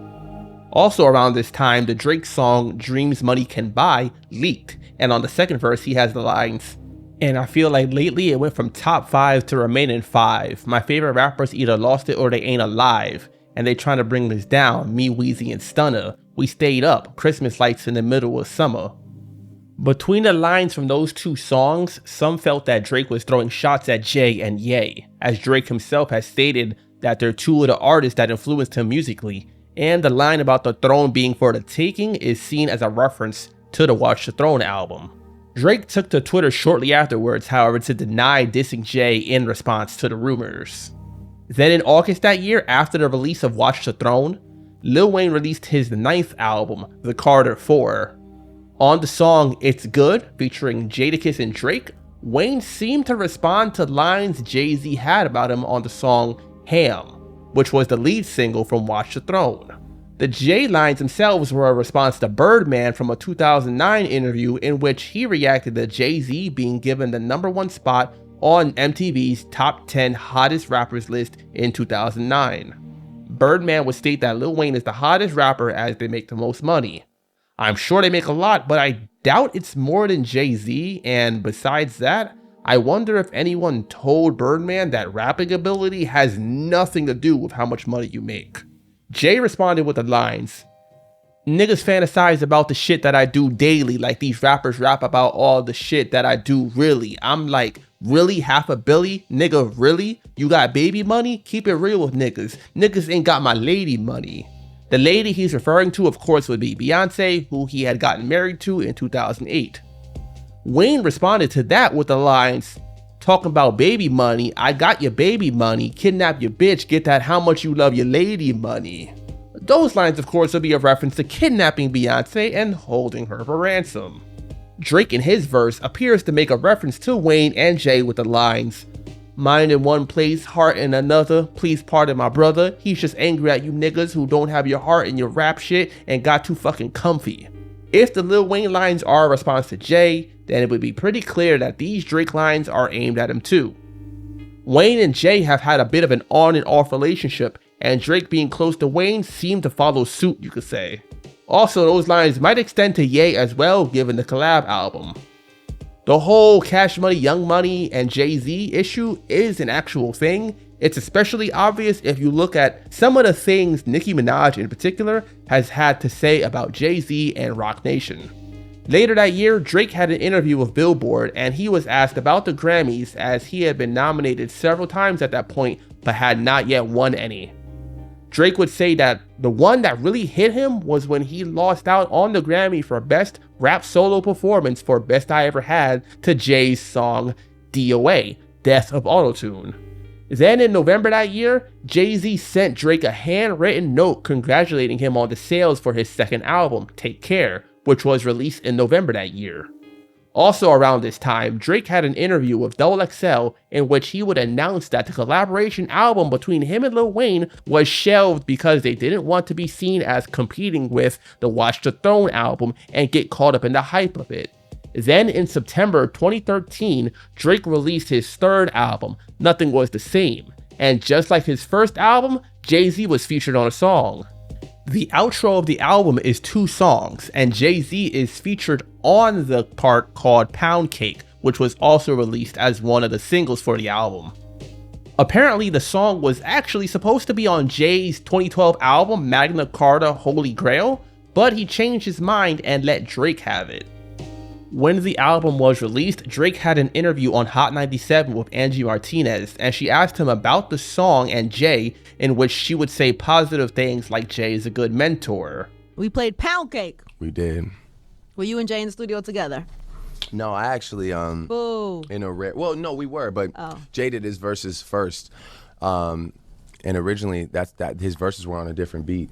Also around this time, the Drake song Dreams Money Can Buy leaked, and on the second verse he has the lines, "And I feel like lately it went from top 5 to remaining 5. My favorite rappers either lost it or they ain't alive. And they trying to bring us down, me, Weezy, and Stunner. We stayed up, Christmas lights in the middle of summer." Between the lines from those two songs, some felt that Drake was throwing shots at Jay and Ye, as Drake himself has stated that they're two of the artists that influenced him musically, and the line about the throne being for the taking is seen as a reference to the Watch the Throne album. Drake took to Twitter shortly afterwards, however, to deny dissing Jay in response to the rumors. Then in August that year, after the release of Watch the Throne, Lil Wayne released his 9th album, The Carter 4. On the song It's Good, featuring Jadakiss and Drake, Wayne seemed to respond to lines Jay-Z had about him on the song Ham, which was the lead single from Watch the Throne. The Jay lines themselves were a response to Birdman from a 2009 interview in which he reacted to Jay-Z being given the #1 spot on MTV's Top 10 Hottest Rappers list in 2009. Birdman would state that Lil Wayne is the hottest rapper as they make the most money. I'm sure they make a lot, but I doubt it's more than Jay-Z, and besides that, I wonder if anyone told Birdman that rapping ability has nothing to do with how much money you make. Jay responded with the lines, "Niggas fantasize about the shit that I do daily, like these rappers rap about all the shit that I do really. I'm like, really? $500 million? Nigga, really? You got baby money? Keep it real with niggas. Niggas ain't got my lady money." The lady he's referring to, of course, would be Beyonce, who he had gotten married to in 2008. Wayne responded to that with the lines, "Talking about baby money, I got your baby money, kidnap your bitch, get that how much you love your lady money." Those lines, of course, would be a reference to kidnapping Beyonce and holding her for ransom. Drake in his verse appears to make a reference to Wayne and Jay with the lines, "Mind in one place, heart in another, please pardon my brother, he's just angry at you niggas who don't have your heart in your rap shit and got too fucking comfy." If the Lil Wayne lines are a response to Jay, then it would be pretty clear that these Drake lines are aimed at him too. Wayne and Jay have had a bit of an on and off relationship, and Drake being close to Wayne seemed to follow suit, you could say. Also, those lines might extend to Ye as well, given the collab album. The whole Cash Money, Young Money, and Jay-Z issue is an actual thing. It's especially obvious if you look at some of the things Nicki Minaj in particular has had to say about Jay-Z and Roc Nation. Later that year, Drake had an interview with Billboard, and he was asked about the Grammys as he had been nominated several times at that point but had not yet won any. Drake would say that the one that really hit him was when he lost out on the Grammy for Best Rap Solo Performance for Best I Ever Had to Jay's song DOA, Death of Autotune. Then in November that year, Jay-Z sent Drake a handwritten note congratulating him on the sales for his second album, Take Care, which was released in November that year. Also around this time, Drake had an interview with XXL in which he would announce that the collaboration album between him and Lil Wayne was shelved because they didn't want to be seen as competing with the Watch the Throne album and get caught up in the hype of it. Then in September 2013, Drake released his 3rd album, Nothing Was the Same, and just like his first album, Jay-Z was featured on a song. The outro of the album is 2 songs, and Jay-Z is featured on the part called Pound Cake, which was also released as one of the singles for the album. Apparently, the song was actually supposed to be on Jay's 2012 album Magna Carta Holy Grail, but he changed his mind and let Drake have it. When the album was released, Drake had an interview on Hot 97 with Angie Martinez, and she asked him about the song and Jay, in which she would say positive things like Jay is a good mentor. We played Pound Cake. We did. Were you and Jay in the studio together? No, I actually Boo. in a rare. Well, no, we were, but Jay did his verses first, and originally that his verses were on a different beat.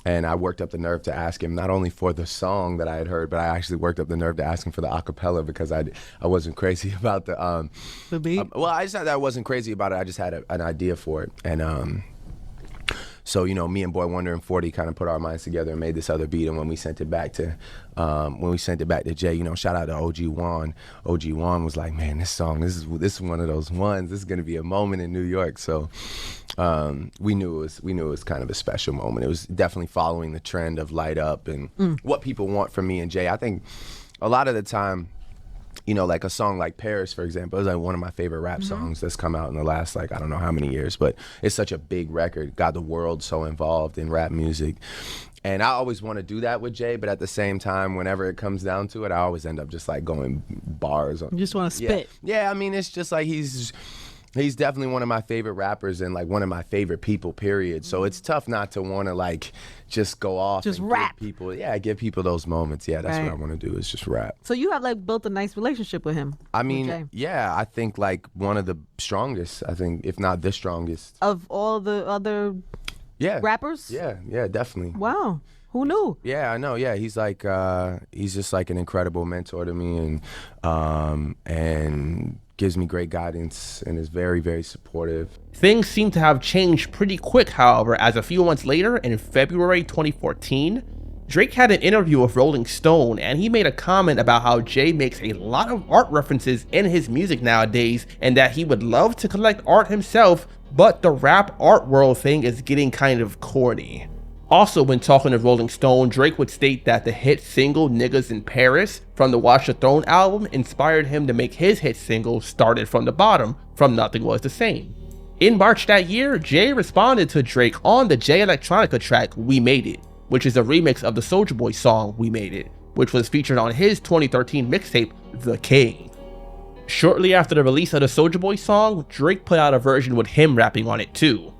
And I worked up the nerve to ask him, not only for the song that I had heard, but I actually worked up the nerve to ask him for the acapella because I wasn't crazy about the beat. Well, I just thought that I wasn't crazy about it. I just had an idea for it, and so me and Boy Wonder and 40 kind of put our minds together and made this other beat. And when we sent it back to Jay, shout out to OG Juan. OG Juan was like, man, this song, this is one of those ones. This is gonna be a moment in New York. So we knew it was kind of a special moment. It was definitely following the trend of Light Up and what people want from me and Jay. I think a lot of the time, like a song like Paris, for example, is like one of my favorite rap songs that's come out in the last, I don't know how many years, but it's such a big record, got the world so involved in rap music. And I always want to do that with Jay, but at the same time, whenever it comes down to it, I always end up just going bars. You just want to spit. Yeah, I mean, it's just like he's definitely one of my favorite rappers and one of my favorite people, period. So it's tough not to want to just go off just and rap. Give people those moments. Yeah, that's what I want to do is just rap. So you have built a nice relationship with him. I mean, yeah, I think one of the strongest, I think, if not the strongest. Of all the other rappers? Yeah, definitely. Wow. Who knew? Yeah, I know. Yeah, he's just an incredible mentor to me and gives me great guidance and is very, very supportive. Things seem to have changed pretty quick, however, as a few months later, in February 2014, Drake had an interview with Rolling Stone, and he made a comment about how Jay makes a lot of art references in his music nowadays, and that he would love to collect art himself, but the rap art world thing is getting kind of corny. Also, when talking to Rolling Stone, Drake would state that the hit single Niggas in Paris from the Watch the Throne album inspired him to make his hit single Started from the Bottom from Nothing Was the Same. In March that year, Jay responded to Drake on the Jay Electronica track We Made It, which is a remix of the Soulja Boy song We Made It, which was featured on his 2013 mixtape The King. Shortly after the release of the Soulja Boy song, Drake put out a version with him rapping on it too.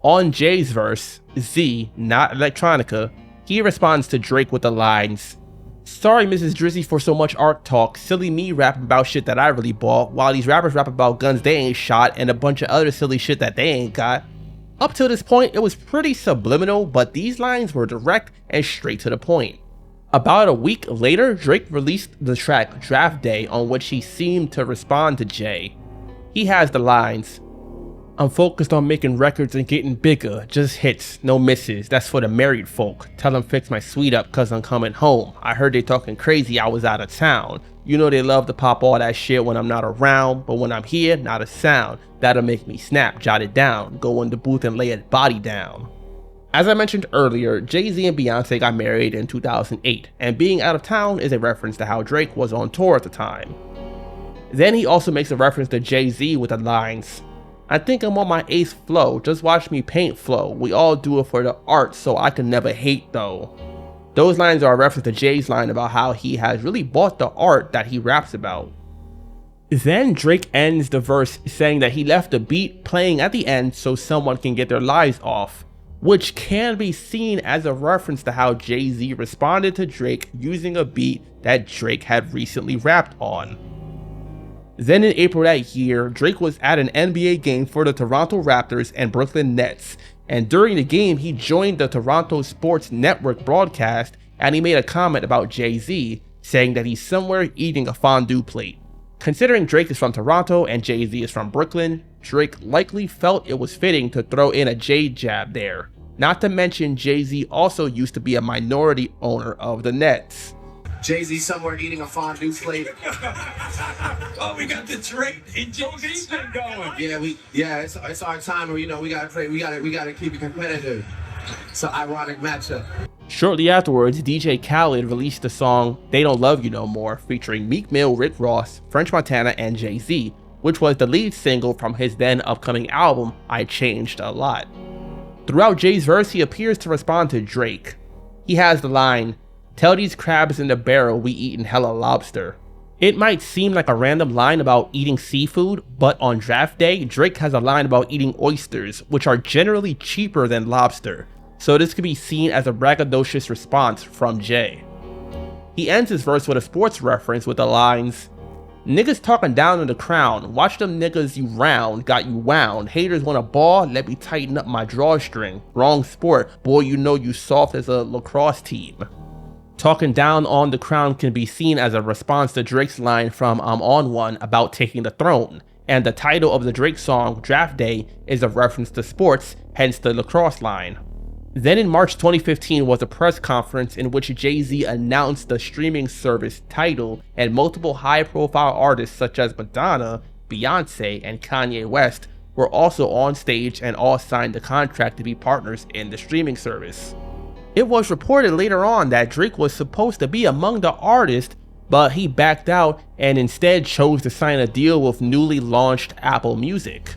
On Jay's verse, Z, not Electronica, he responds to Drake with the lines, "Sorry Mrs. Drizzy for so much art talk, silly me rapping about shit that I really bought, while these rappers rap about guns they ain't shot and a bunch of other silly shit that they ain't got." Up till this point, it was pretty subliminal, but these lines were direct and straight to the point. About a week later, Drake released the track Draft Day, on which he seemed to respond to Jay. He has the lines, "I'm focused on making records and getting bigger, just hits, no misses, that's for the married folk. Tell them fix my suite up cause I'm coming home. I heard they talking crazy I was out of town. You know they love to pop all that shit when I'm not around, but when I'm here, not a sound. That'll make me snap, jot it down, go in the booth and lay it body down." As I mentioned earlier, Jay-Z and Beyonce got married in 2008, and being out of town is a reference to how Drake was on tour at the time. Then he also makes a reference to Jay-Z with the lines, "I think I'm on my 8th flow, just watch me paint flow. We all do it for the art, so I can never hate though." Those lines are a reference to Jay's line about how he has really bought the art that he raps about. Then Drake ends the verse saying that he left the beat playing at the end so someone can get their lives off, which can be seen as a reference to how Jay-Z responded to Drake using a beat that Drake had recently rapped on. Then in April that year, Drake was at an NBA game for the Toronto Raptors and Brooklyn Nets, and during the game he joined the Toronto Sports Network broadcast, and he made a comment about Jay-Z, saying that he's somewhere eating a fondue plate. Considering Drake is from Toronto and Jay-Z is from Brooklyn, Drake likely felt it was fitting to throw in a Jay jab there. Not to mention Jay-Z also used to be a minority owner of the Nets. Jay-Z somewhere eating a fondue plate. Oh, we got the Drake and Jay-Z thing going. Yeah, it's our time where we gotta play. We gotta keep it competitive. It's an ironic matchup. Shortly afterwards, DJ Khaled released the song They Don't Love You No More, featuring Meek Mill, Rick Ross, French Montana, and Jay-Z, which was the lead single from his then upcoming album I Changed a Lot. Throughout Jay's verse, he appears to respond to Drake. He has the line, "Tell these crabs in the barrel we eatin' hella lobster." It might seem like a random line about eating seafood, but on draft day, Drake has a line about eating oysters, which are generally cheaper than lobster, so this could be seen as a braggadocious response from Jay. He ends his verse with a sports reference with the lines, "Niggas talking down on the crown, watch them niggas you round, got you wound, haters want a ball, let me tighten up my drawstring, wrong sport, boy you know you soft as a lacrosse team." Talking down on the crown can be seen as a response to Drake's line from I'm On One about taking the throne, and the title of the Drake song, Draft Day, is a reference to sports, hence the lacrosse line. Then in March 2015 was a press conference in which Jay-Z announced the streaming service Tidal, and multiple high-profile artists such as Madonna, Beyonce, and Kanye West were also on stage and all signed the contract to be partners in the streaming service. It was reported later on that Drake was supposed to be among the artists, but he backed out and instead chose to sign a deal with newly launched Apple Music.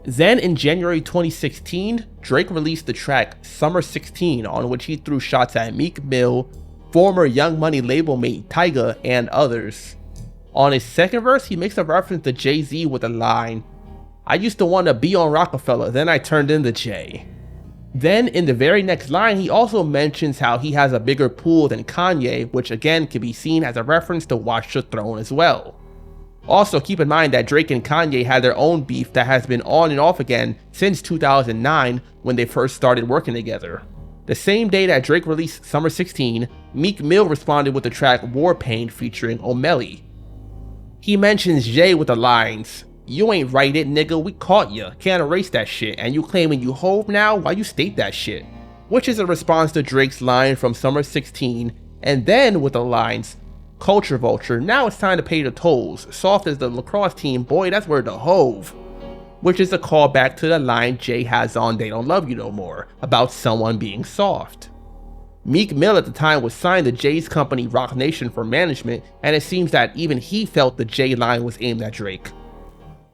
Then in January 2016, Drake released the track Summer 16, on which he threw shots at Meek Mill, former Young Money label mate Tyga, and others. On his second verse, he makes a reference to Jay-Z with the line, "I used to want to be on Rockefeller, then I turned into Jay." Then in the very next line, he also mentions how he has a bigger pool than Kanye, which again can be seen as a reference to Watch the Throne as well. Also keep in mind that Drake and Kanye had their own beef that has been on and off again since 2009 when they first started working together. The same day that Drake released Summer 16, Meek Mill responded with the track War Paint featuring O'Malley. He mentions Jay with the lines, "You ain't write it, nigga, we caught ya, can't erase that shit, and you claiming you Hove now, why you state that shit?" Which is a response to Drake's line from Summer 16, and then with the lines, "Culture vulture, now it's time to pay the tolls, soft as the lacrosse team, boy that's where the Hove." Which is a callback to the line Jay has on They Don't Love You No More, about someone being soft. Meek Mill at the time was signed to Jay's company Roc Nation for management, and it seems that even he felt the Jay line was aimed at Drake.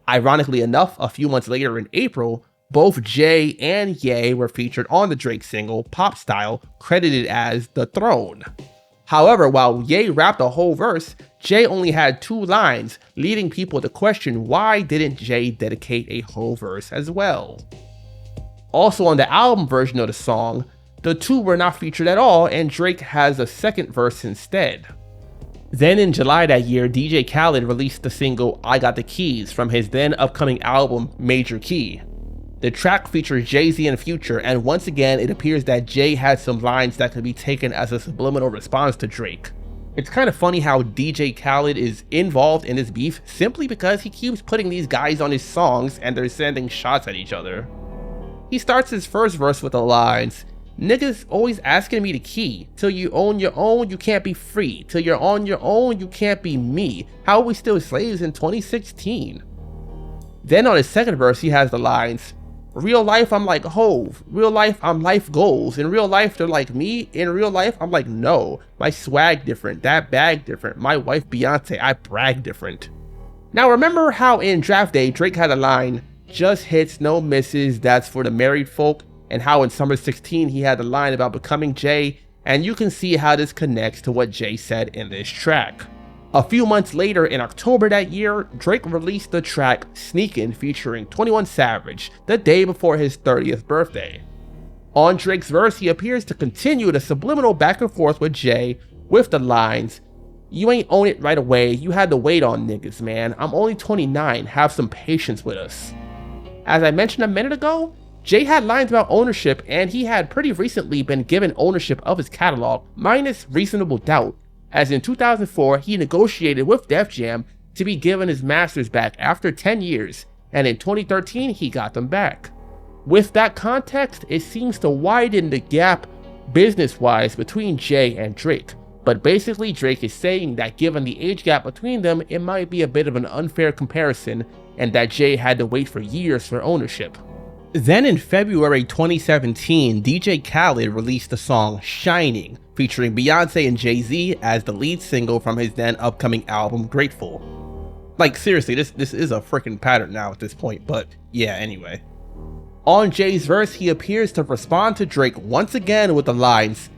Ironically enough, a few months later in April, both Jay and Ye were featured on the Drake single, Pop Style, credited as The Throne. However, while Ye rapped a whole verse, Jay only had 2 lines, leading people to question why didn't Jay dedicate a whole verse as well. Also on the album version of the song, the 2 were not featured at all, and Drake has a second verse instead. Then in July that year, DJ Khaled released the single I Got the Keys from his then upcoming album Major Key. The track features Jay-Z and Future, and once again it appears that Jay had some lines that could be taken as a subliminal response to Drake. It's kind of funny how DJ Khaled is involved in this beef simply because he keeps putting these guys on his songs and they're sending shots at each other. He starts his first verse with the lines, "Niggas always asking me the key. Till you own your own, you can't be free. Till you're on your own, you can't be me. How are we still slaves in 2016? Then on his second verse, he has the lines, "Real life, I'm like Hove. Real life, I'm life goals. In real life, they're like me. In real life, I'm like, no. My swag different. That bag different. My wife Beyonce, I brag different." Now remember how in Draft Day, Drake had a line, "Just hits, no misses, that's for the married folk," and how in Summer 16 he had the line about becoming Jay, and you can see how this connects to what Jay said in this track. A few months later, in October that year, Drake released the track Sneakin' featuring 21 Savage, the day before his 30th birthday. On Drake's verse, he appears to continue the subliminal back and forth with Jay with the lines, "You ain't own it right away, you had to wait on niggas, man. I'm only 29, have some patience with us." As I mentioned a minute ago, Jay had lines about ownership, and he had pretty recently been given ownership of his catalog, minus reasonable doubt, as in 2004 he negotiated with Def Jam to be given his masters back after 10 years, and in 2013 he got them back. With that context, it seems to widen the gap business-wise between Jay and Drake, but basically Drake is saying that given the age gap between them, it might be a bit of an unfair comparison, and that Jay had to wait for years for ownership. Then in February 2017, DJ Khaled released the song Shining, featuring Beyonce and Jay-Z as the lead single from his then upcoming album Grateful. Like seriously, this is a freaking pattern now at this point, but yeah, anyway. On Jay's verse, he appears to respond to Drake once again with the lines,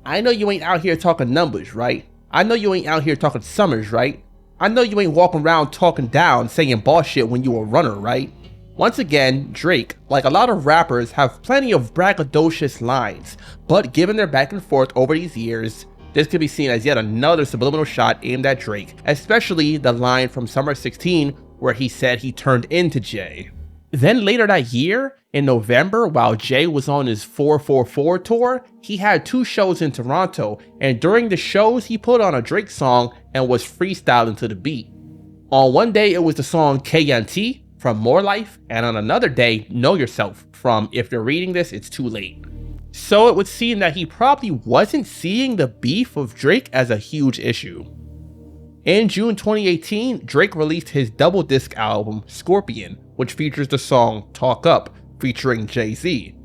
I know you ain't out here talking numbers, right? I know you ain't out here talking summers, right? I know you ain't walking around talking down, saying boss shit when you a runner, right? Once again, Drake, like a lot of rappers, have plenty of braggadocious lines, but given their back and forth over these years, this could be seen as yet another subliminal shot aimed at Drake, especially the line from Summer 16 where he said he turned into Jay. Then later that year, in November, while Jay was on his 444 tour, he had 2 shows in Toronto, and during the shows he put on a Drake song and was freestyling to the beat. On one day it was the song KNT from More Life, and on another day, Know Yourself from If You're Reading This, It's Too Late. So it would seem that he probably wasn't seeing the beef of Drake as a huge issue. In June 2018, Drake released his double disc album, Scorpion, which features the song Talk Up, featuring Jay-Z.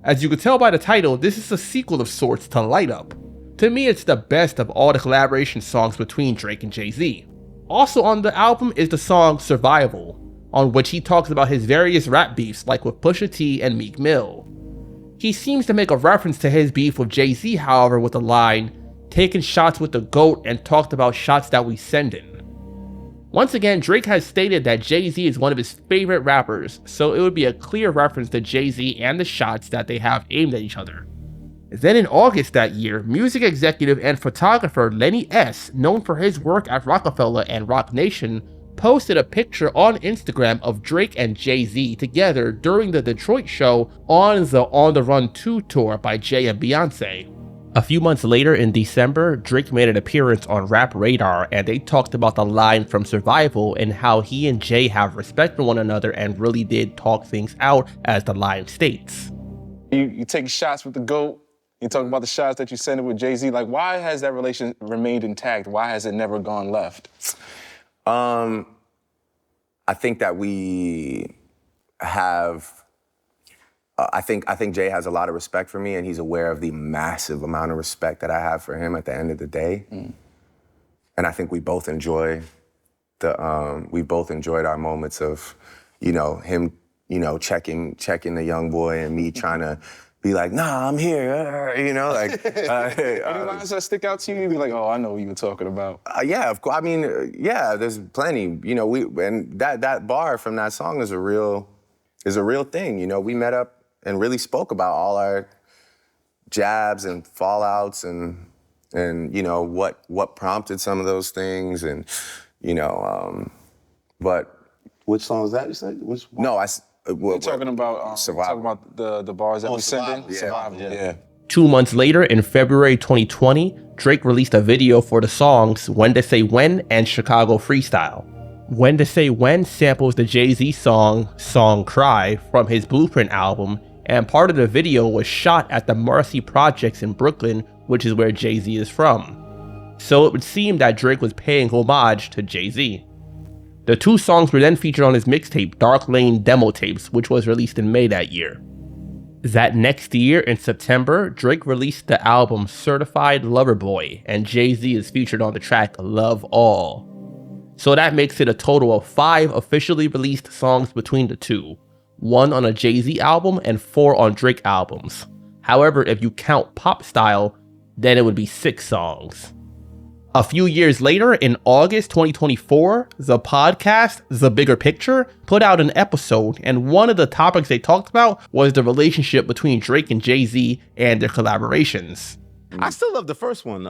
As you can tell by the title, this is a sequel of sorts to Light Up. To me, it's the best of all the collaboration songs between Drake and Jay-Z. Also on the album is the song Survival, on which he talks about his various rap beefs like with Pusha T and Meek Mill. He seems to make a reference to his beef with Jay-Z, however, with the line, taking shots with the GOAT and talked about shots that we sendin'. Once again, Drake has stated that Jay-Z is one of his favorite rappers, so it would be a clear reference to Jay-Z and the shots that they have aimed at each other. Then in August that year, music executive and photographer Lenny S., known for his work at Rockefeller and Roc Nation, posted a picture on Instagram of Drake and Jay-Z together during the Detroit show on the On the Run 2 tour by Jay and Beyonce. A few months later in December, Drake made an appearance on Rap Radar and they talked about the line from Survival and how he and Jay have respect for one another and really did talk things out, as the line states. You take shots with the GOAT, you talk about the shots that you sent with Jay-Z. Like, why has that relation remained intact? Why has it never gone left? I think that we have, I think Jay has a lot of respect for me, and he's aware of the massive amount of respect that I have for him at the end of the day. And I think we both enjoy we both enjoyed our moments of, him, checking the young boy and me trying to be like, nah, I'm here, Any lines that stick out to you? You'd be like, oh, I know what you were talking about. Yeah, of course. I mean, yeah, there's plenty. And that bar from that song is a real thing. We met up and really spoke about all our jabs and fallouts and what prompted some of those things and but which song is that you said? Which one? No, we're talking about Survival. talking about the bars that we send in? Yeah. Survival, yeah. 2 months later, in February 2020, Drake released a video for the songs When to Say When and Chicago Freestyle. When to Say When samples the Jay-Z song Cry from his Blueprint album, and part of the video was shot at the Marcy Projects in Brooklyn, which is where Jay-Z is from. So it would seem that Drake was paying homage to Jay-Z. The 2 songs were then featured on his mixtape Dark Lane Demo Tapes, which was released in May that year. That next year, in September, Drake released the album Certified Lover Boy, and Jay-Z is featured on the track Love All. So that makes it a total of 5 officially released songs between the two, 1 on a Jay-Z album and 4 on Drake albums. However, if you count Pop Style, then it would be 6 songs. A few years later, in August 2024, the podcast, The Bigger Picture, put out an episode, and one of the topics they talked about was the relationship between Drake and Jay-Z and their collaborations. I still love the first one.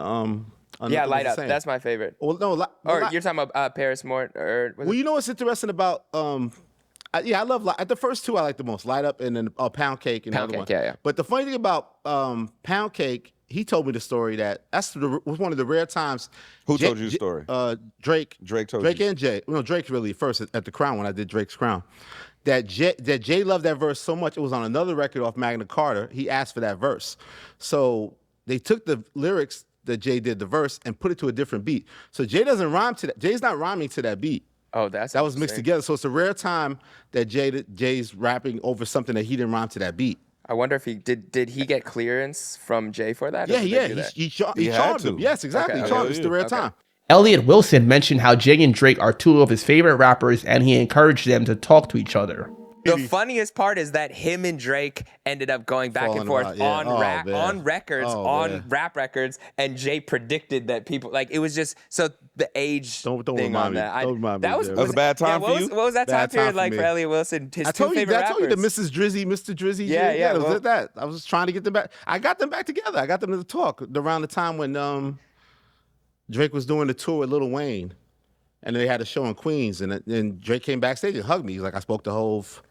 Yeah, Light Up. That's my favorite. Well, no, you're talking about Paris Mort, or well, you know what's interesting about I love at the first 2 I like the most, Light Up and then Pound Cake and Pound the other Cake, one. yeah. But the funny thing about Pound Cake, he told me the story that was one of the rare times. Who told you the story? Drake. Drake told Drake you. and Jay. No, Drake really first at the Crown when I did Drake's Crown. That Jay loved that verse so much, it was on another record off Magna Carta. He asked for that verse. So they took the lyrics that Jay did, the verse, and put it to a different beat. So Jay doesn't rhyme to that. Jay's not rhyming to that beat. Oh, that was mixed together. So it's a rare time that Jay's rapping over something that he didn't rhyme to that beat. I wonder if he did he get clearance from Jay for that? Yeah, he charged him. Yes, exactly. Okay, he charged him. It's the rare time. Elliot Wilson mentioned how Jay and Drake are 2 of his favorite rappers and he encouraged them to talk to each other. The funniest part is that him and Drake ended up going back and forth on records, rap records, and Jay predicted that people like it was just so the age don't thing on that. That was a bad time for you. What was that time period like for Elliott Wilson? His I told you favorite that. I told you the rappers. Mrs. Drizzy, Mr. Drizzy. Yeah. It was Well, that. I was just trying to get them back. I got them back together. I got them to talk around the time when Drake was doing the tour with Lil Wayne, and they had a show in Queens, and then Drake came backstage and hugged me. He's like, I spoke to Hov.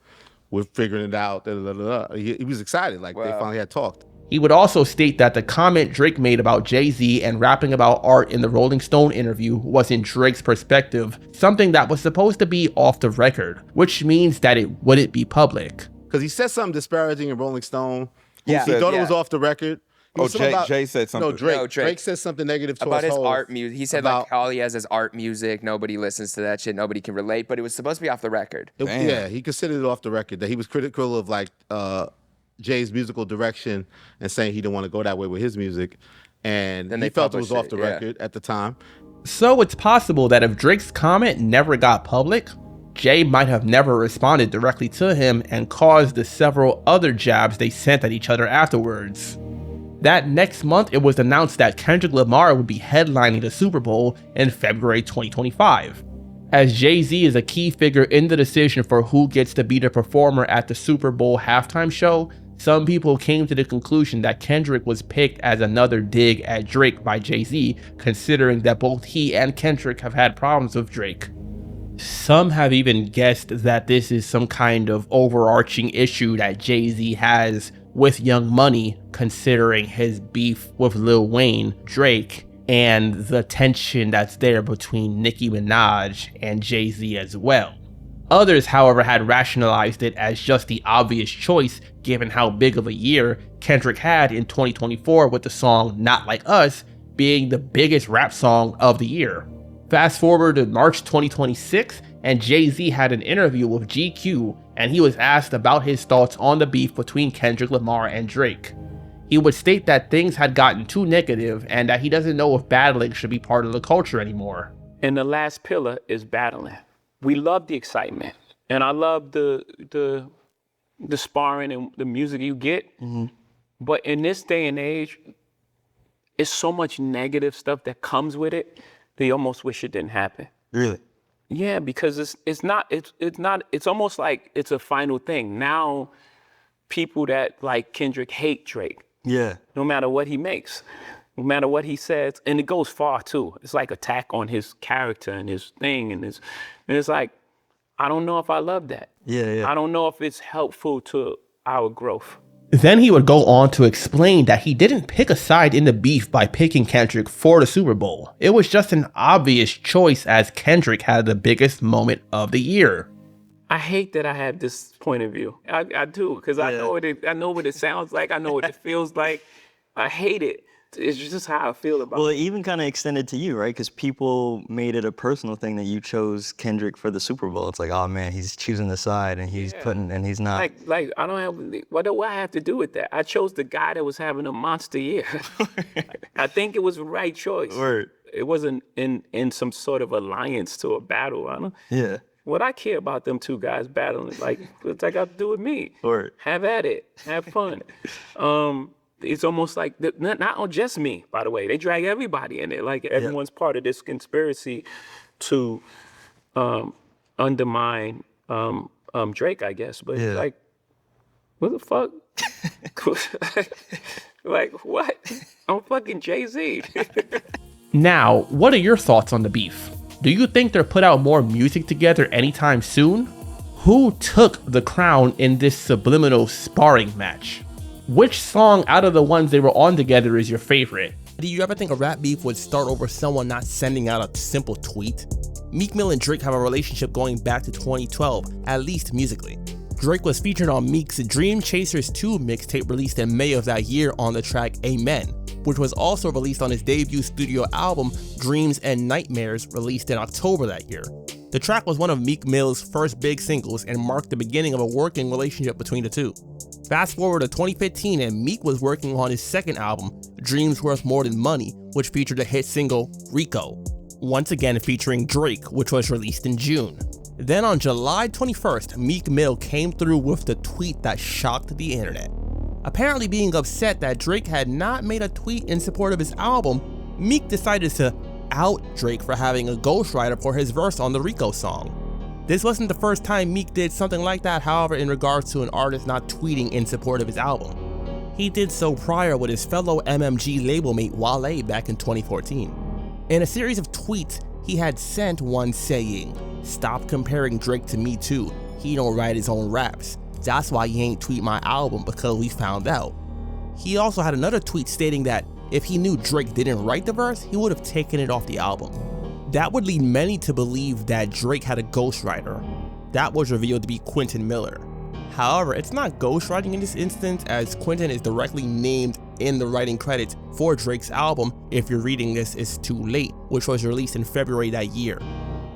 We're figuring it out. He was excited. Like they finally had talked. He would also state that the comment Drake made about Jay-Z and rapping about art in the Rolling Stone interview was in Drake's perspective, something that was supposed to be off the record, which means that it wouldn't be public. Because he said something disparaging in Rolling Stone. Yeah. He thought it was off the record. Jay said something. No, Drake. Drake said something negative about his Hov. art music. He said like all he has is art music. Nobody listens to that shit. Nobody can relate. But it was supposed to be off the record. Yeah, he considered it off the record. That he was critical of like Jay's musical direction and saying he didn't want to go that way with his music, and he felt it was off the record at the time. So it's possible that if Drake's comment never got public, Jay might have never responded directly to him and caused the several other jabs they sent at each other afterwards. That next month, it was announced that Kendrick Lamar would be headlining the Super Bowl in February 2025. As Jay-Z is a key figure in the decision for who gets to be the performer at the Super Bowl halftime show, some people came to the conclusion that Kendrick was picked as another dig at Drake by Jay-Z, considering that both he and Kendrick have had problems with Drake. Some have even guessed that this is some kind of overarching issue that Jay-Z has with Young Money, considering his beef with Lil Wayne, Drake, and the tension that's there between Nicki Minaj and Jay-Z as well. Others, however, had rationalized it as just the obvious choice given how big of a year Kendrick had in 2024 with the song Not Like Us being the biggest rap song of the year. Fast forward to March 2026, and Jay-Z had an interview with GQ, and he was asked about his thoughts on the beef between Kendrick Lamar and Drake. He would state that things had gotten too negative and that he doesn't know if battling should be part of the culture anymore. And the last pillar is battling. We love the excitement, and I love the sparring and the music you get. But in this day and age, it's so much negative stuff that comes with it. They almost wish it didn't happen. Really? Yeah, because it's almost like it's a final thing. Now, people that like Kendrick hate Drake. Yeah. No matter what he makes, no matter what he says, and it goes far too. It's like attack on his character and his thing, and it's like, I don't know if I love that. Yeah. I don't know if it's helpful to our growth. Then he would go on to explain that he didn't pick a side in the beef by picking Kendrick for the Super Bowl. It was just an obvious choice as Kendrick had the know moment of the year. I hate that I have this point of view. I do, because I know what it sounds like. I know what it feels like. I hate it. It's just how I feel about it. Well, it even kind of extended to you, right? Because people made it a personal thing that you chose Kendrick for the Super Bowl. It's like, oh man, he's choosing the side and he's he's not. Like I don't have, what do I have to do with that? I chose the guy that was having a monster year. I think it was the right choice. Word. It wasn't in some sort of alliance to a battle. I don't. Yeah. What I care about them two guys battling, like, what's that got to do with me? Word. Have at it. Have fun. It's almost like, not just me, by the way. They drag everybody in it. Like, everyone's part of this conspiracy to undermine Drake, I guess. But like, what the fuck? Like, what? I'm fucking Jay-Z. Now, what are your thoughts on the beef? Do you think they'll put out more music together anytime soon? Who took the crown in this subliminal sparring match? Which song out of the ones they were on together is your favorite? Do you ever think a rap beef would start over someone not sending out a simple tweet? Meek Mill and Drake have a relationship going back to 2012, at least musically. Drake was featured on Meek's Dream Chasers 2 mixtape released in May of that year on the track Amen, which was also released on his debut studio album Dreams and Nightmares, released in October that year. The track was one of Meek Mill's first big singles and marked the beginning of a working relationship between the two. Fast forward to 2015 and Meek was working on his second album, Dreams Worth More Than Money, which featured the hit single Rico, once again featuring Drake, which was released in June. Then on July 21st, Meek Mill came through with the tweet that shocked the internet. Apparently being upset that Drake had not made a tweet in support of his album, Meek decided to out Drake for having a ghostwriter for his verse on the Rico song. This wasn't the first time Meek did something like that, however, in regards to an artist not tweeting in support of his album. He did so prior with his fellow MMG label mate Wale back in 2014. In a series of tweets, he had sent one saying, "Stop comparing Drake to Me Too. He don't write his own raps. That's why he ain't tweet my album, because we found out." He also had another tweet stating that if he knew Drake didn't write the verse, he would have taken it off the album. That would lead many to believe that Drake had a ghostwriter. That was revealed to be Quentin Miller. However, it's not ghostwriting in this instance, as Quentin is directly named in the writing credits for Drake's album If You're Reading This It's Too Late, which was released in February that year.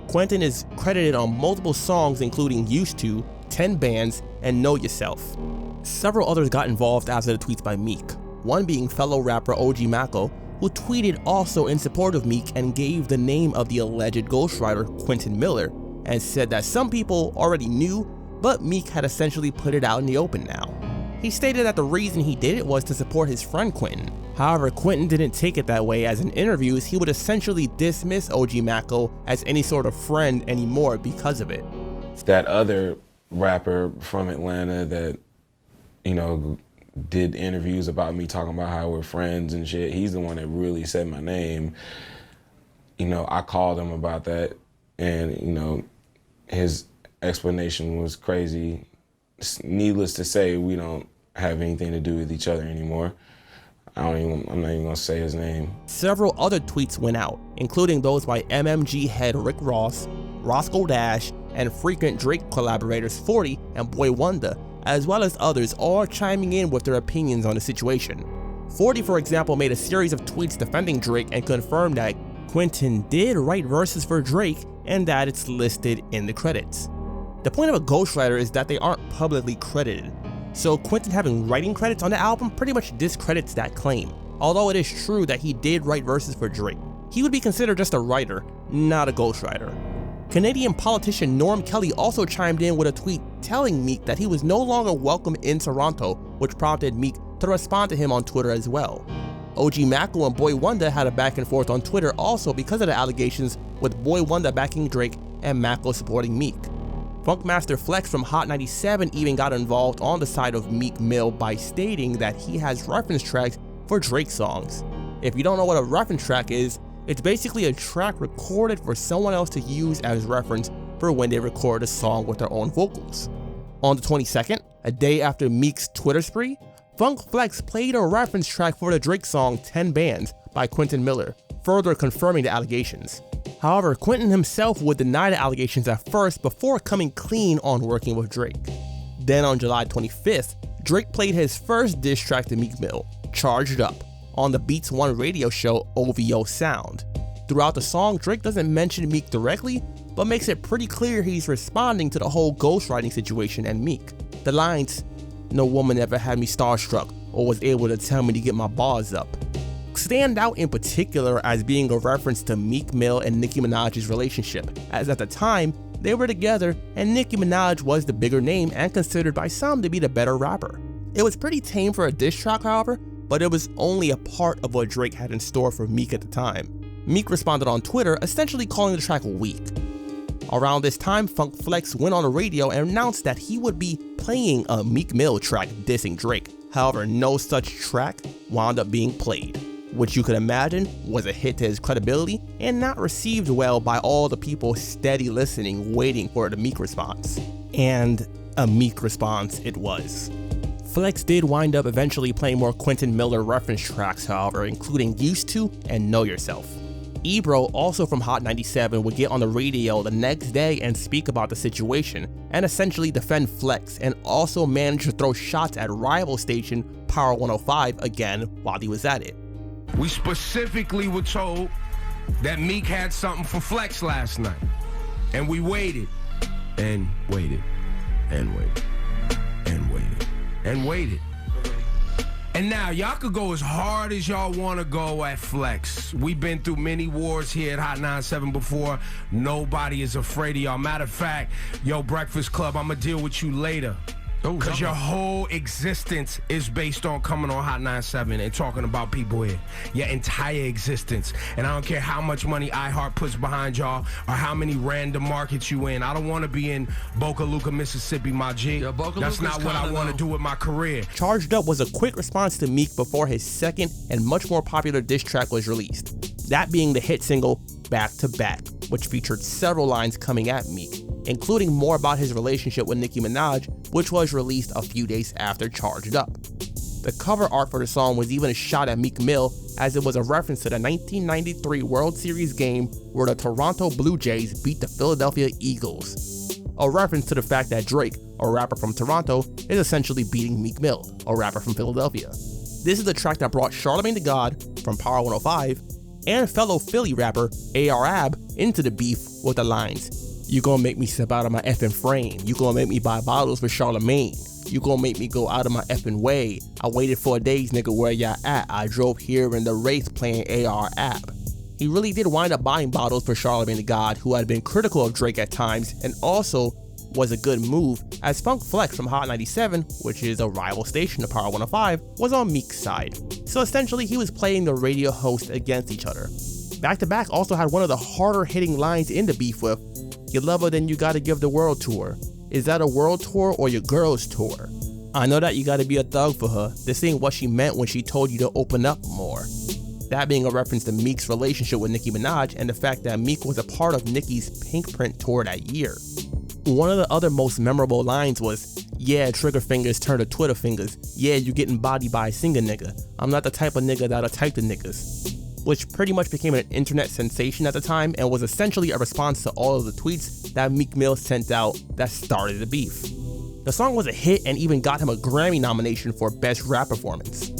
Quentin is credited on multiple songs including Used To, 10 Bands, and Know Yourself. Several others got involved after the tweets by Meek, one being fellow rapper OG Mako, who tweeted also in support of Meek and gave the name of the alleged ghostwriter Quentin Miller, and said that some people already knew, but Meek had essentially put it out in the open now. He stated that the reason he did it was to support his friend Quentin. However, Quentin didn't take it that way, as in interviews he would essentially dismiss OG Mako as any sort of friend anymore because of it. That other rapper from Atlanta that, you know, did interviews about me talking about how we're friends and shit, he's the one that really said my name. You know, I called him about that, and, you know, his explanation was crazy. Needless to say, we don't have anything to do with each other anymore. I'm not even gonna say his name. Several other tweets went out, including those by MMG head Rick Ross, Roscoe Dash, and frequent Drake collaborators 40 and Boy Wonder, as well as others, all chiming in with their opinions on the situation. 40, for example, made a series of tweets defending Drake and confirmed that Quentin did write verses for Drake and that it's listed in the credits. The point of a ghostwriter is that they aren't publicly credited, so Quentin having writing credits on the album pretty much discredits that claim, although it is true that he did write verses for Drake. He would be considered just a writer, not a ghostwriter. Canadian politician Norm Kelly also chimed in with a tweet telling Meek that he was no longer welcome in Toronto, which prompted Meek to respond to him on Twitter as well. OG Mako and Boy Wonder had a back and forth on Twitter also because of the allegations, with Boy Wonder backing Drake and Mako supporting Meek. Funkmaster Flex from Hot 97 even got involved on the side of Meek Mill by stating that he has reference tracks for Drake songs. If you don't know what a reference track is, it's basically a track recorded for someone else to use as reference for when they record a song with their own vocals. On the 22nd, a day after Meek's Twitter spree, Funk Flex played a reference track for the Drake song 10 Bands by Quentin Miller, further confirming the allegations. However, Quentin himself would deny the allegations at first before coming clean on working with Drake. Then on July 25th, Drake played his first diss track to Meek Mill, Charged Up, on the Beats One radio show OVO Sound. Throughout the song, Drake doesn't mention Meek directly, but makes it pretty clear he's responding to the whole ghostwriting situation and Meek. The lines, "No woman ever had me starstruck or was able to tell me to get my bars up," stand out in particular as being a reference to Meek Mill and Nicki Minaj's relationship, as at the time, they were together and Nicki Minaj was the bigger name and considered by some to be the better rapper. It was pretty tame for a diss track, however, but it was only a part of what Drake had in store for Meek at the time. Meek responded on Twitter, essentially calling the track weak. Around this time, Funk Flex went on the radio and announced that he would be playing a Meek Mill track dissing Drake. However, no such track wound up being played, which you could imagine was a hit to his credibility and not received well by all the people steady listening, waiting for the Meek response. And a Meek response it was. Flex did wind up eventually playing more Quentin Miller reference tracks, however, including Used To and Know Yourself. Ebro, also from Hot 97, would get on the radio the next day and speak about the situation and essentially defend Flex, and also manage to throw shots at rival station Power 105 again while he was at it. We specifically were told that Meek had something for Flex last night. And we waited and waited and waited and waited and waited. And now y'all could go as hard as y'all want to go at Flex. We've been through many wars here at Hot 97 before. Nobody is afraid of y'all. Matter of fact, yo, Breakfast Club, I'm gonna deal with you later. Because your whole existence is based on coming on Hot 97 and talking about people here. Your entire existence. And I don't care how much money iHeart puts behind y'all or how many random markets you in. I don't want to be in Boca Luca, Mississippi, my G. That's not what I want to do with my career. Charged Up was a quick response to Meek before his second and much more popular diss track was released. That being the hit single Back to Back, which featured several lines coming at Meek, including more about his relationship with Nicki Minaj, which was released a few days after Charged Up. The cover art for the song was even a shot at Meek Mill, as it was a reference to the 1993 World Series game where the Toronto Blue Jays beat the Philadelphia Eagles. A reference to the fact that Drake, a rapper from Toronto, is essentially beating Meek Mill, a rapper from Philadelphia. This is the track that brought Charlamagne Tha God from Power 105 and fellow Philly rapper A.R.Ab into the beef with the lines, "You gonna make me step out of my effing frame. You gonna make me buy bottles for Charlamagne. You gonna make me go out of my effing way. I waited 4 days, nigga, where y'all at? I drove here in the race playing A.R.Ab." He really did wind up buying bottles for Charlamagne Tha God, who had been critical of Drake at times, and also was a good move, as Funk Flex from Hot 97, which is a rival station to Power 105, was on Meek's side. So essentially, he was playing the radio host against each other. Back to Back also had one of the harder hitting lines in the beef with, "You love her, then you gotta give the world tour. Is that a world tour or your girl's tour? I know that you gotta be a thug for her. This ain't what she meant when she told you to open up more." That being a reference to Meek's relationship with Nicki Minaj and the fact that Meek was a part of Nicki's Pink Print tour that year. One of the other most memorable lines was, "Yeah, trigger fingers turn to Twitter fingers. Yeah, you getting bodied by a singer nigga. I'm not the type of nigga that'll type to niggas." Which pretty much became an internet sensation at the time and was essentially a response to all of the tweets that Meek Mill sent out that started the beef. The song was a hit and even got him a Grammy nomination for Best Rap Performance.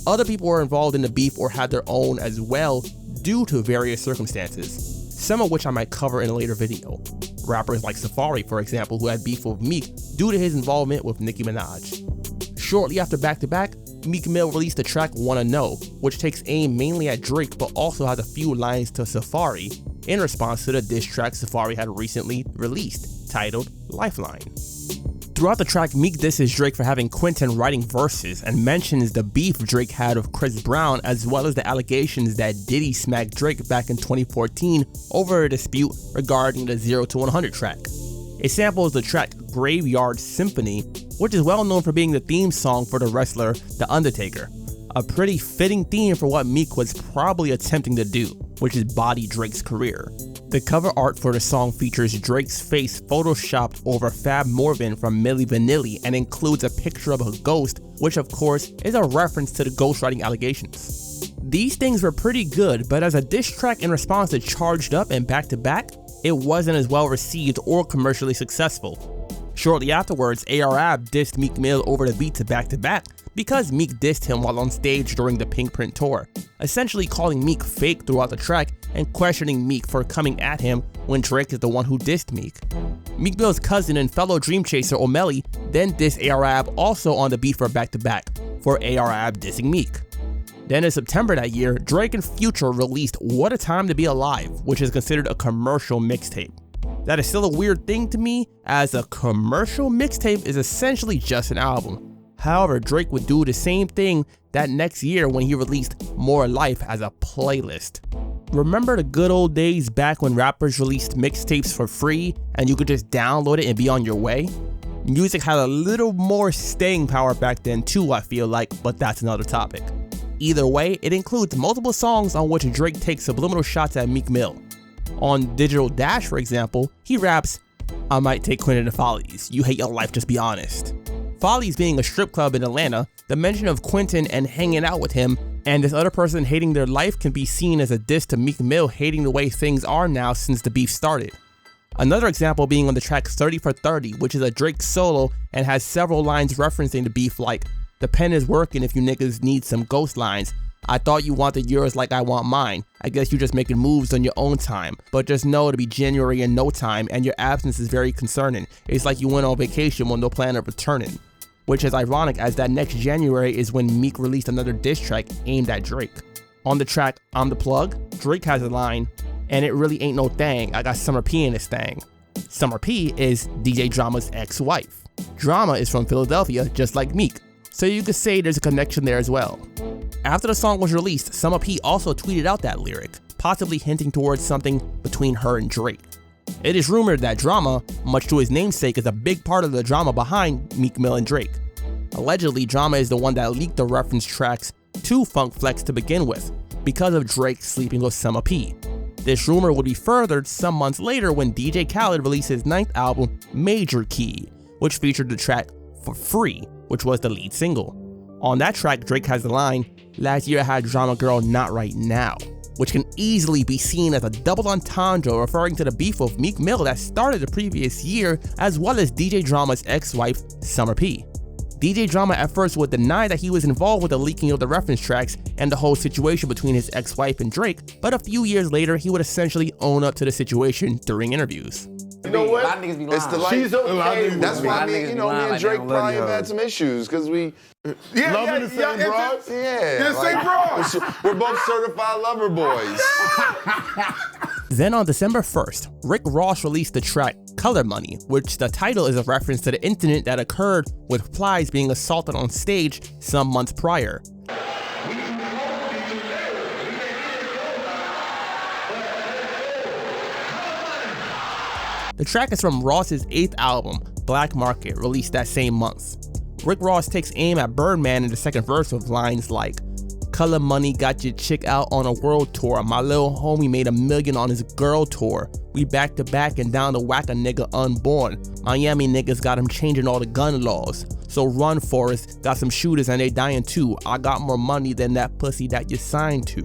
Other people were involved in the beef or had their own as well due to various circumstances, some of which I might cover in a later video. Rappers like Safari, for example, who had beef with Meek due to his involvement with Nicki Minaj. Shortly after Back to Back, Meek Mill released the track Wanna Know, which takes aim mainly at Drake but also has a few lines to Safari in response to the diss track Safari had recently released, titled Lifeline. Throughout the track, Meek disses Drake for having Quentin writing verses and mentions the beef Drake had with Chris Brown, as well as the allegations that Diddy smacked Drake back in 2014 over a dispute regarding the 0 to 100 track. It samples the track Graveyard Symphony, which is well known for being the theme song for the wrestler The Undertaker. A pretty fitting theme for what Meek was probably attempting to do, which is body Drake's career. The cover art for the song features Drake's face photoshopped over Fab Morvan from Milli Vanilli and includes a picture of a ghost, which of course is a reference to the ghostwriting allegations. These things were pretty good, but as a diss track in response to Charged Up and Back to Back, it wasn't as well received or commercially successful. Shortly afterwards, A.R.Ab dissed Meek Mill over the beat to Back because Meek dissed him while on stage during the Pink Print tour, essentially calling Meek fake throughout the track and questioning Meek for coming at him when Drake is the one who dissed Meek. Meek Mill's cousin and fellow Dream Chaser O'Malley then dissed A.R.Ab also on the beat for Back to Back for A.R.Ab dissing Meek. Then in September that year, Drake and Future released What a Time to Be Alive, which is considered a commercial mixtape. That is still a weird thing to me, as a commercial mixtape is essentially just an album. However, Drake would do the same thing that next year when he released More Life as a playlist. Remember the good old days back when rappers released mixtapes for free and you could just download it and be on your way? Music had a little more staying power back then too, I feel like, but that's another topic. Either way, it includes multiple songs on which Drake takes subliminal shots at Meek Mill. On Digital Dash, for example, he raps, "I might take Quentin to Follies, you hate your life, just be honest." Follies being a strip club in Atlanta, the mention of Quentin and hanging out with him and this other person hating their life can be seen as a diss to Meek Mill hating the way things are now since the beef started. Another example being on the track 30 for 30, which is a Drake solo and has several lines referencing the beef like, "The pen is working if you niggas need some ghost lines. I thought you wanted yours like I want mine. I guess you just making moves on your own time. But just know it'll be January in no time and your absence is very concerning. It's like you went on vacation with no plan of returning." which is ironic as that next January is when Meek released another diss track aimed at Drake. On the track I'm the Plug, Drake has a line, "And it really ain't no thing, I got Summer P in this thing." Summer P is DJ Drama's ex-wife. Drama is from Philadelphia, just like Meek, so you could say there's a connection there as well. After the song was released, Summer P also tweeted out that lyric, possibly hinting towards something between her and Drake. It is rumored that Drama, much to his namesake, is a big part of the drama behind Meek Mill and Drake. Allegedly, Drama is the one that leaked the reference tracks to Funk Flex to begin with, because of Drake sleeping with Summer P. This rumor would be furthered some months later when DJ Khaled released his 9th album, Major Key, which featured the track For Free, which was the lead single. On that track, Drake has the line, "Last year I had Drama Girl, not right now," which can easily be seen as a double entendre referring to the beef of Meek Mill that started the previous year, as well as DJ Drama's ex-wife, Summer P. DJ Drama at first would deny that he was involved with the leaking of the reference tracks and the whole situation between his ex-wife and Drake, but a few years later he would essentially own up to the situation during interviews. You know what? A lot of niggas be lying. It's the light. She's okay. That's why me and Drake like probably have had some issues because we Loving the same broads? Yeah, same broads. We're both certified lover boys. Then on December 1st, Rick Ross released the track Color Money, which the title is a reference to the incident that occurred with Plies being assaulted on stage some months prior. The track is from Ross's 8th album, Black Market, released that same month. Rick Ross takes aim at Birdman in the second verse with lines like, "Color Money got your chick out on a world tour. My little homie made $1 million on his girl tour. We back to back and down to whack a nigga unborn. Miami niggas got him changing all the gun laws. So run, Forrest, got some shooters and they dying too. I got more money than that pussy that you signed to."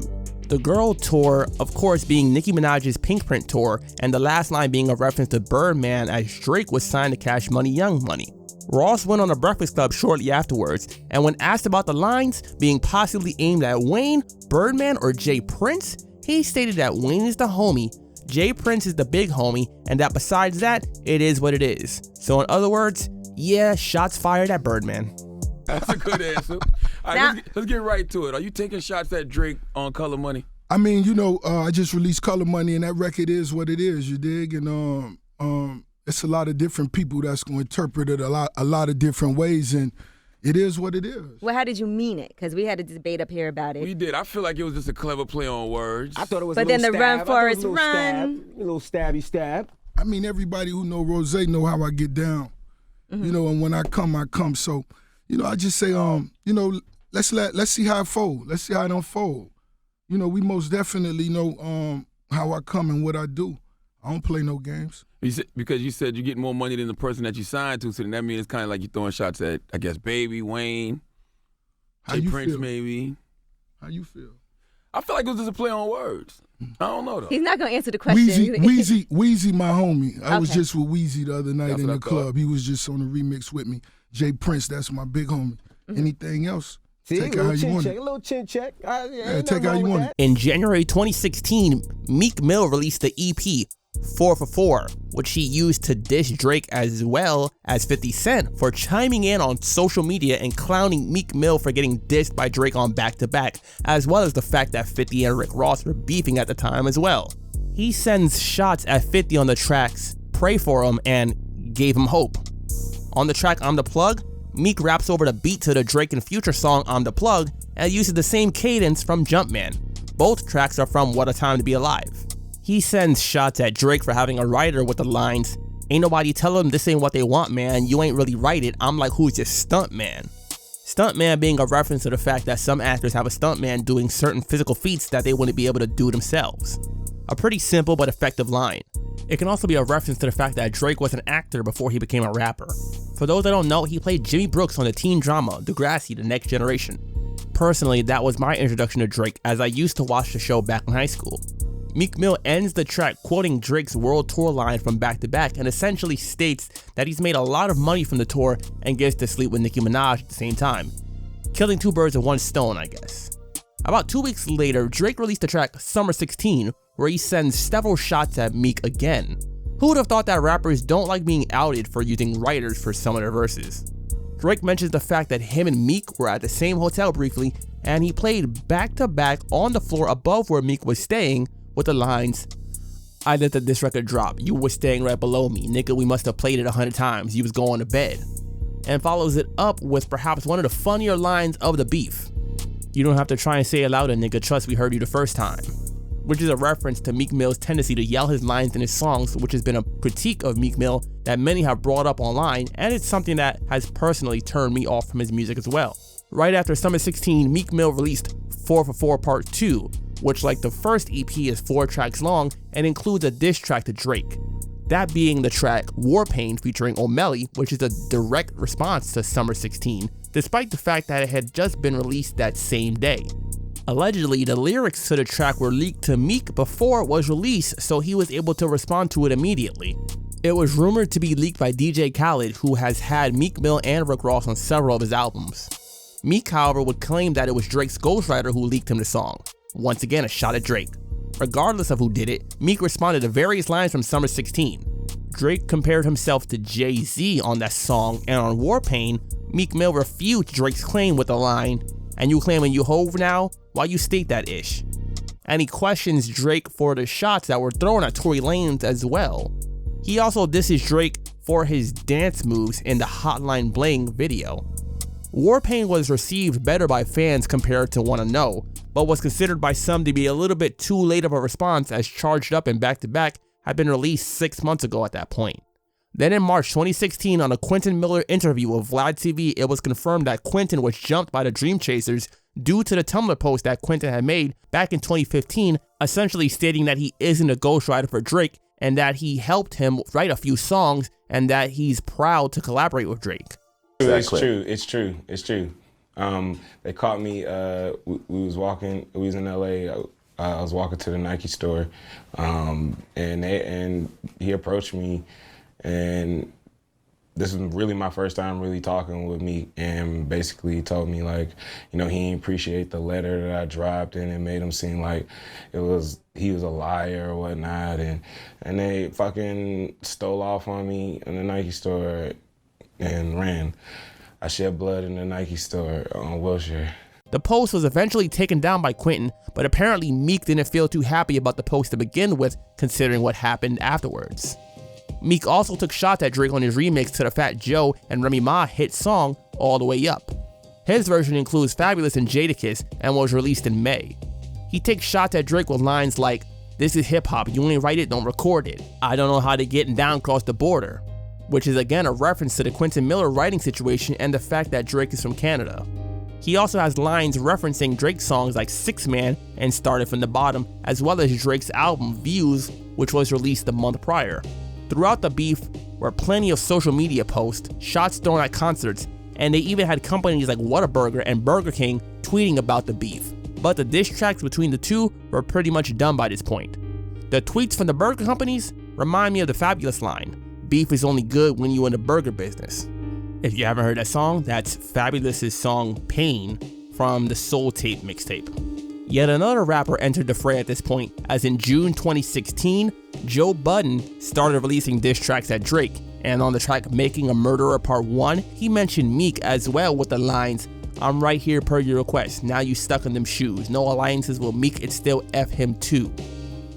The girl tour, of course, being Nicki Minaj's Pink Print tour, and the last line being a reference to Birdman as Drake was signed to Cash Money Young Money. Ross went on the Breakfast Club shortly afterwards, and when asked about the lines being possibly aimed at Wayne, Birdman, or Jay Prince, he stated that Wayne is the homie, Jay Prince is the big homie, and that besides that, it is what it is. So in other words, yeah, shots fired at Birdman. That's a good answer. All right, let's get right to it. Are you taking shots at Drake on Color Money? I mean, I just released Color Money, and that record is what it is, you dig? And it's a lot of different people that's going to interpret it a lot of different ways, and it is what it is. Well, how did you mean it? Because we had a debate up here about it. We did. I feel like it was just a clever play on words. I thought it was but a little then the stab. run, Forrest, run. A little stabby stab. I mean, everybody who know Rose know how I get down, and when I come. So, I just say, let's see how it fold. Let's see how it unfold. We most definitely know how I come and what I do. I don't play no games. Because you said you get more money than the person that you signed to, so then that means it's kind of like you're throwing shots at, I guess, Baby, Wayne, Jay Prince, feel? maybe. How you feel? I feel like it was just a play on words. I don't know, though. He's not going to answer the question. Weezy, my homie. I was Okay. just with Weezy the other night That's in what the I thought. club. He was just on the remix with me. Jay Prince, that's my big homie. Anything else? See, Take it how you want check, it. a little chin check. Yeah, take it how you want it. In January 2016, Meek Mill released the EP 4 for 4, which he used to diss Drake as well as 50 Cent for chiming in on social media and clowning Meek Mill for getting dissed by Drake on Back to Back, as well as the fact that 50 and Rick Ross were beefing at the time as well. He sends shots at 50 on the tracks Pray For Him and Gave Him Hope. On the track I'm the Plug, Meek raps over the beat to the Drake and Future song I'm the Plug and uses the same cadence from Jumpman. Both tracks are from What a Time to Be Alive. He sends shots at Drake for having a writer with the lines, "Ain't nobody tell them this ain't what they want, man. You ain't really write it. I'm like, who's your stuntman?" Stuntman being a reference to the fact that some actors have a stuntman doing certain physical feats that they wouldn't be able to do themselves. A pretty simple but effective line. It can also be a reference to the fact that Drake was an actor before he became a rapper. For those that don't know, he played Jimmy Brooks on the teen drama Degrassi: The Next Generation. Personally, that was my introduction to Drake, as I used to watch the show back in high school. Meek Mill ends the track quoting Drake's world tour line from Back to Back and essentially states that he's made a lot of money from the tour and gets to sleep with Nicki Minaj at the same time. Killing two birds with one stone, I guess. About 2 weeks later, Drake released the track Summer 16, where he sends several shots at Meek again. Who would have thought that rappers don't like being outed for using writers for some of their verses? Drake mentions the fact that him and Meek were at the same hotel briefly, and he played back-to-back on the floor above where Meek was staying with the lines, "I let this record drop, you was staying right below me, nigga, we must have played it 100 times, you was going to bed," and follows it up with perhaps one of the funnier lines of the beef. "You don't have to try and say it louder, nigga, trust we heard you the first time," which is a reference to Meek Mill's tendency to yell his lines in his songs, which has been a critique of Meek Mill that many have brought up online, and it's something that has personally turned me off from his music as well. Right after Summer 16, Meek Mill released 4 for 4 Part 2, which, like the first EP, is 4 tracks long and includes a diss track to Drake. That being the track War Pain featuring O'Malley, which is a direct response to Summer 16, despite the fact that it had just been released that same day. Allegedly, the lyrics to the track were leaked to Meek before it was released, so he was able to respond to it immediately. It was rumored to be leaked by DJ Khaled, who has had Meek Mill and Rick Ross on several of his albums. Meek, however, would claim that it was Drake's ghostwriter who leaked him the song. Once again, a shot at Drake. Regardless of who did it, Meek responded to various lines from Summer 16. Drake compared himself to Jay-Z on that song, and on War Pain, Meek Mill refuted Drake's claim with the line, "And you claiming you Hove now? Why you state that ish?" And he questions Drake for the shots that were thrown at Tory Lanez as well. He also disses Drake for his dance moves in the Hotline Bling video. War Pain was received better by fans compared to Wanna Know, but was considered by some to be a little bit too late of a response, as Charged Up and Back to Back had been released 6 months ago at that point. Then in March 2016, on a Quentin Miller interview with Vlad TV, it was confirmed that Quentin was jumped by the Dream Chasers due to the Tumblr post that Quentin had made back in 2015, essentially stating that he isn't a ghostwriter for Drake and that he helped him write a few songs and that he's proud to collaborate with Drake. It's true. They caught me, we was in LA, I was walking to the Nike store, and he approached me, and this was really my first time really talking with me, and basically told me, like, you know, he didn't appreciate the letter that I dropped, and it made him seem like he was a liar or whatnot, and they fucking stole off on me in the Nike store and ran. I shed blood in the Nike store on Wilshire. The post was eventually taken down by Quentin, but apparently Meek didn't feel too happy about the post to begin with, considering what happened afterwards. Meek also took shots at Drake on his remix to the Fat Joe and Remy Ma hit song All the Way Up. His version includes Fabulous and Jadakiss and was released in May. He takes shots at Drake with lines like, "This is hip hop, you ain't write it, don't record it. I don't know how to get down across the border," which is again a reference to the Quentin Miller writing situation and the fact that Drake is from Canada. He also has lines referencing Drake's songs like 6 Man and Started From the Bottom, as well as Drake's album Views, which was released the month prior. Throughout the beef were plenty of social media posts, shots thrown at concerts, and they even had companies like Whataburger and Burger King tweeting about the beef. But the diss tracks between the two were pretty much done by this point. The tweets from the burger companies remind me of the Fabulous line, "Beef is only good when you in the burger business." If you haven't heard that song, that's Fabulous's song Pain from the Soul Tape mixtape. Yet another rapper entered the fray at this point, as in June 2016, Joe Budden started releasing diss tracks at Drake, and on the track Making a Murderer Part 1, he mentioned Meek as well with the lines, "I'm right here per your request, now you stuck in them shoes, no alliances with Meek, it's still F him too."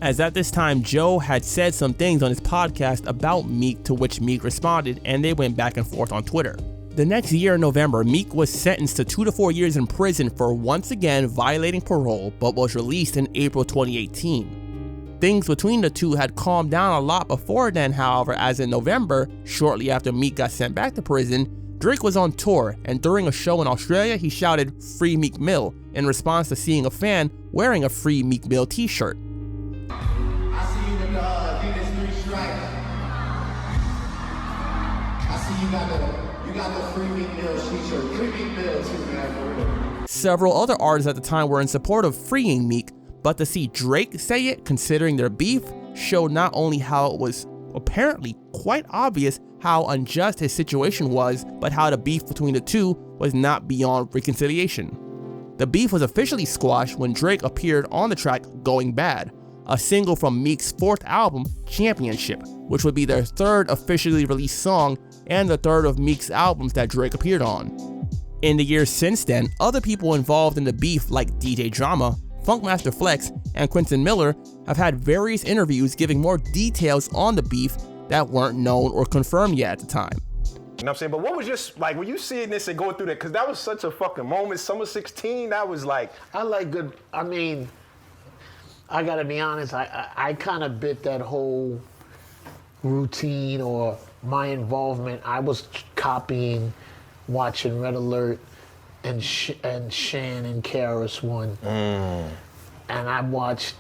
As at this time, Joe had said some things on his podcast about Meek, to which Meek responded, and they went back and forth on Twitter. The next year in November, Meek was sentenced to 2 to 4 years in prison for once again violating parole, but was released in April 2018. Things between the two had calmed down a lot before then, however, as in November, shortly after Meek got sent back to prison, Drake was on tour, and during a show in Australia, he shouted "Free Meek Mill" in response to seeing a fan wearing a Free Meek Mill t-shirt. I see you with the Venus 3 stripes. I see you got the Free Meek Mill t-shirt. Free Meek Mill too, man, for real. Several other artists at the time were in support of freeing Meek, but to see Drake say it, considering their beef, showed not only how it was apparently quite obvious how unjust his situation was, but how the beef between the two was not beyond reconciliation. The beef was officially squashed when Drake appeared on the track Going Bad, a single from Meek's 4th album, Championship, which would be their 3rd officially released song and the third of Meek's albums that Drake appeared on. In the years since then, other people involved in the beef like DJ Drama, Funkmaster Flex, and Quentin Miller have had various interviews giving more details on the beef that weren't known or confirmed yet at the time. You know what I'm saying? But what was just like when you seeing this and going through that, because that was such a fucking moment. Summer 16, that was like. I like good, I mean, I gotta be honest, I kind of bit that whole routine or my involvement. I was copying, watching Red Alert and Shan and KRS-One. And I watched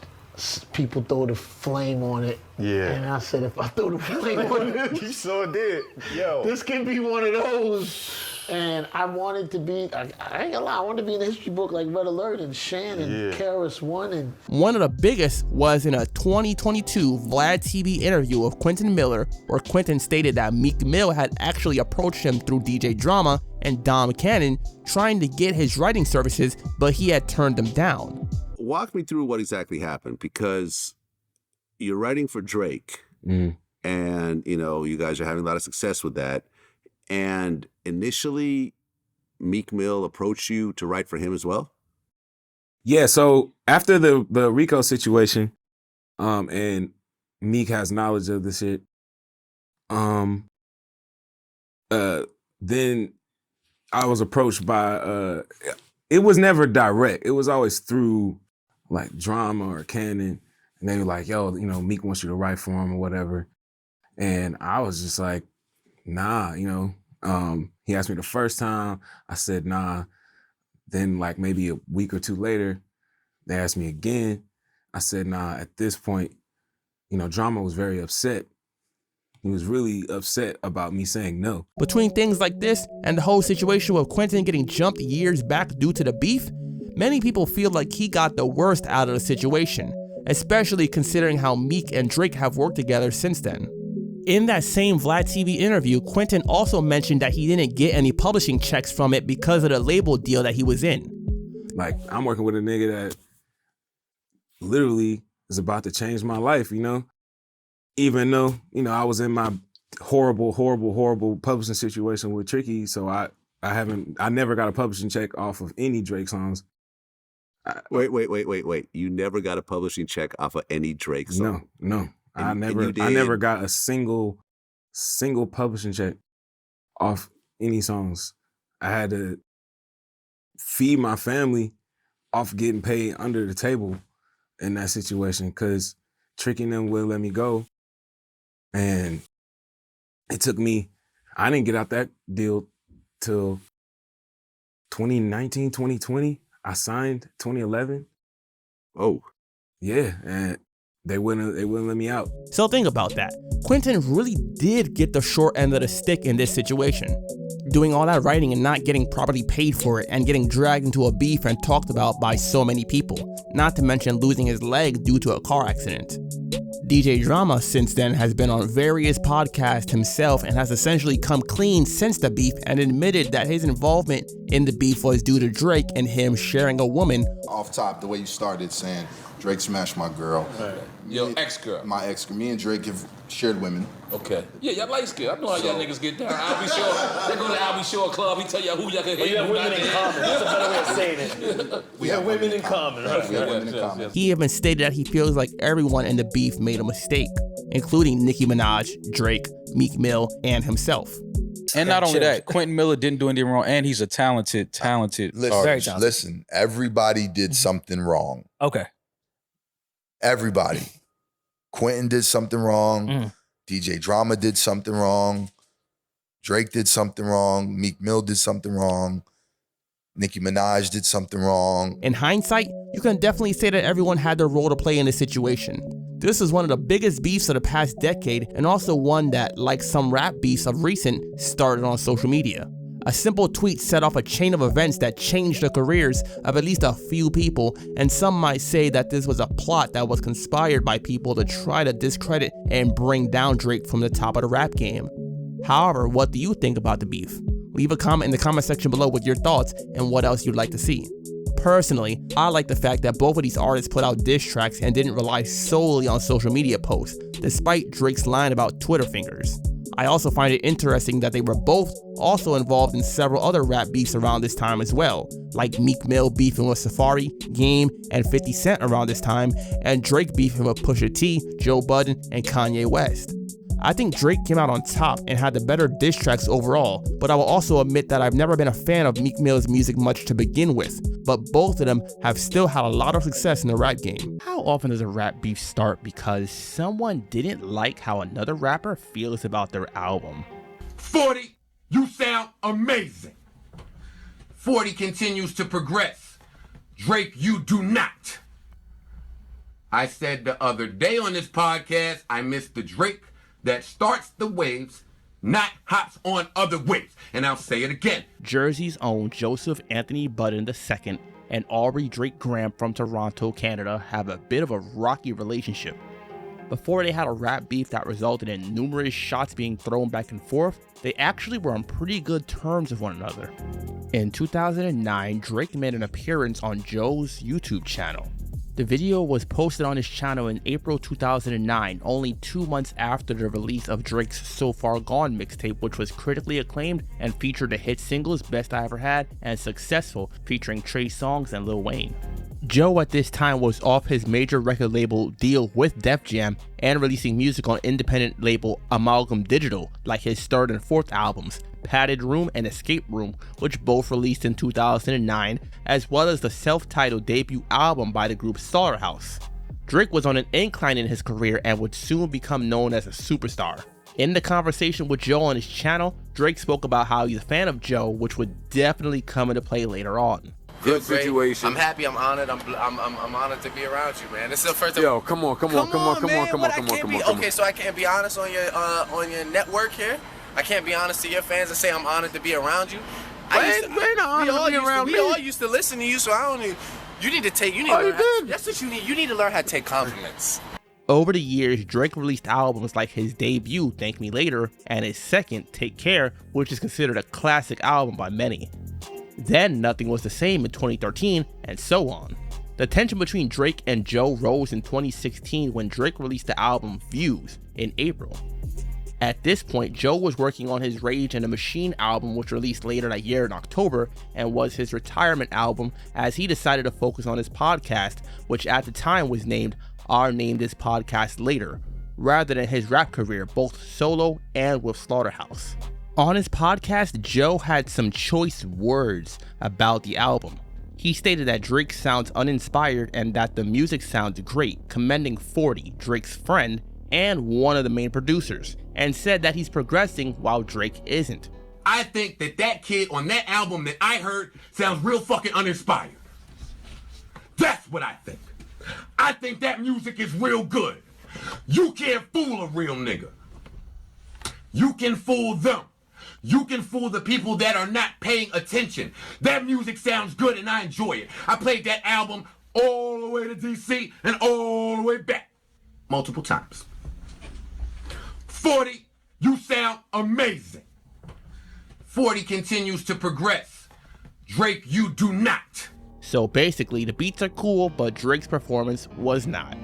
people throw the flame on it. Yeah. And I said, if I throw the flame on it, you sure did. Yo. This can be one of those. And I wanted to be, I ain't gonna lie, I wanted to be in the history book like Red Alert and Shan and KRS-One. And one of the biggest was in a 2022 Vlad TV interview of Quentin Miller, where Quentin stated that Meek Mill had actually approached him through DJ Drama and Dom Cannon trying to get his writing services, but he had turned them down. Walk me through what exactly happened, because you're writing for Drake, and you guys are having a lot of success with that. And initially, Meek Mill approached you to write for him as well? Yeah, so after the Rico situation, and Meek has knowledge of the shit, then I was approached by, it was never direct. It was always through like Drama or Cannon, and they were like, yo, Meek wants you to write for him or whatever. And I was just like, nah, he asked me the first time, I said, nah. Then like maybe a week or two later, they asked me again. I said, nah. At this point, Drama was very upset. He was really upset about me saying no. Between things like this and the whole situation with Quentin getting jumped years back due to the beef, many people feel like he got the worst out of the situation, especially considering how Meek and Drake have worked together since then. In that same Vlad TV interview, Quentin also mentioned that he didn't get any publishing checks from it because of the label deal that he was in. Like, I'm working with a nigga that literally is about to change my life, Even though, I was in my horrible publishing situation with Tricky, so I never got a publishing check off of any Drake songs. Wait. You never got a publishing check off of any Drake song? No. I never got a single publishing check off any songs. I had to feed my family off getting paid under the table in that situation because Tricky and them wouldn't let me go. And it took me, I didn't get out that deal till 2019, 2020. I signed 2011. Oh. Yeah, and they wouldn't let me out. So think about that. Quentin really did get the short end of the stick in this situation. Doing all that writing and not getting properly paid for it and getting dragged into a beef and talked about by so many people, not to mention losing his leg due to a car accident. DJ Drama since then has been on various podcasts himself and has essentially come clean since the beef and admitted that his involvement in the beef was due to Drake and him sharing a woman. Off top, the way you started saying Drake smashed my girl. Right. Your ex-girl. My ex-girl. Me and Drake have shared women. Okay. Yeah, y'all light skin. I know how y'all niggas get down. I'll be sure. They go to I'll be sure club. He tell y'all who y'all can hit. You have women in common. That's a better way of saying it. We have women in common. Right? We have women in common. He even stated that he feels like everyone in the beef made a mistake, including Nicki Minaj, Drake, Meek Mill, and himself. And not only that, Quentin Miller didn't do anything wrong, and he's a talented artist. Listen, everybody did something wrong. Okay. Everybody. Quentin did something wrong. DJ Drama did something wrong. Drake did something wrong. Meek Mill did something wrong. Nicki Minaj did something wrong. In hindsight, you can definitely say that everyone had their role to play in this situation. This is one of the biggest beefs of the past decade, and also one that, like some rap beefs of recent, started on social media. A simple tweet set off a chain of events that changed the careers of at least a few people, and some might say that this was a plot that was conspired by people to try to discredit and bring down Drake from the top of the rap game. However, what do you think about the beef? Leave a comment in the comment section below with your thoughts and what else you'd like to see. Personally, I like the fact that both of these artists put out diss tracks and didn't rely solely on social media posts, despite Drake's line about Twitter fingers. I also find it interesting that they were both also involved in several other rap beefs around this time as well, like Meek Mill beefing with Safari, Game, and 50 Cent around this time, and Drake beefing with Pusha T, Joe Budden, and Kanye West. I think Drake came out on top and had the better diss tracks overall, but I will also admit that I've never been a fan of Meek Mill's music much to begin with, but both of them have still had a lot of success in the rap game. How often does a rap beef start because someone didn't like how another rapper feels about their album? 40, you sound amazing. 40 continues to progress. Drake, you do not. I said the other day on this podcast, I miss the Drake that starts the waves, not hops on other waves. And I'll say it again. Jersey's own Joseph Anthony Budden II and Aubrey Drake Graham from Toronto, Canada have a bit of a rocky relationship. Before they had a rap beef that resulted in numerous shots being thrown back and forth, they actually were on pretty good terms with one another. In 2009, Drake made an appearance on Joe's YouTube channel. The video was posted on his channel in April 2009, only 2 months after the release of Drake's So Far Gone mixtape, which was critically acclaimed and featured the hit singles Best I Ever Had and Successful, featuring Trey Songz and Lil Wayne. Joe at this time was off his major record label deal with Def Jam and releasing music on independent label Amalgam Digital, like his third and fourth albums, Padded Room and Escape Room, which both released in 2009, as well as the self-titled debut album by the group Slaughterhouse. Drake was on an incline in his career and would soon become known as a superstar. In the conversation with Joe on his channel, Drake spoke about how he's a fan of Joe, which would definitely come into play later on. Good situation. I'm happy. I'm honored. I'm honored to be around you, man. This is the first time. Yo, come on. Okay, so I can't be honest on your network here. I can't be honest to your fans and say I'm honored to be around you. We all used to listen to you, so I don't need. You need to take. You need. That's what you need. You need to learn how to take compliments. Over the years, Drake released albums like his debut, Thank Me Later, and his second, Take Care, which is considered a classic album by many. Then Nothing Was the Same in 2013, and so on. The tension between Drake and Joe rose in 2016 when Drake released the album Views in April. At this point, Joe was working on his Rage and the Machine album, which released later that year in October, and was his retirement album as he decided to focus on his podcast, which at the time was named Our Name This Podcast Later, rather than his rap career, both solo and with Slaughterhouse. On his podcast, Joe had some choice words about the album. He stated that Drake sounds uninspired and that the music sounds great, commending 40, Drake's friend, and one of the main producers, and said that he's progressing while Drake isn't. I think that kid on that album that I heard sounds real fucking uninspired. That's what I think. I think that music is real good. You can't fool a real nigga. You can fool them. You can fool the people that are not paying attention. That music sounds good and I enjoy it. I played that album all the way to DC and all the way back multiple times. 40, you sound amazing. 40 continues to progress. Drake, you do not. So basically, the beats are cool, but Drake's performance was not.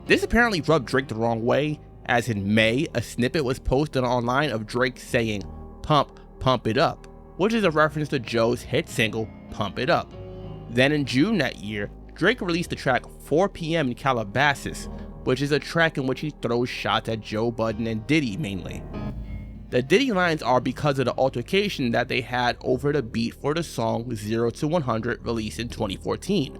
This apparently rubbed Drake the wrong way, as in May, a snippet was posted online of Drake saying, "Pump, pump it up," which is a reference to Joe's hit single, Pump It Up. Then in June that year, Drake released the track 4 PM in Calabasas, which is a track in which he throws shots at Joe Budden and Diddy mainly. The Diddy lines are because of the altercation that they had over the beat for the song 0 to 100 released in 2014.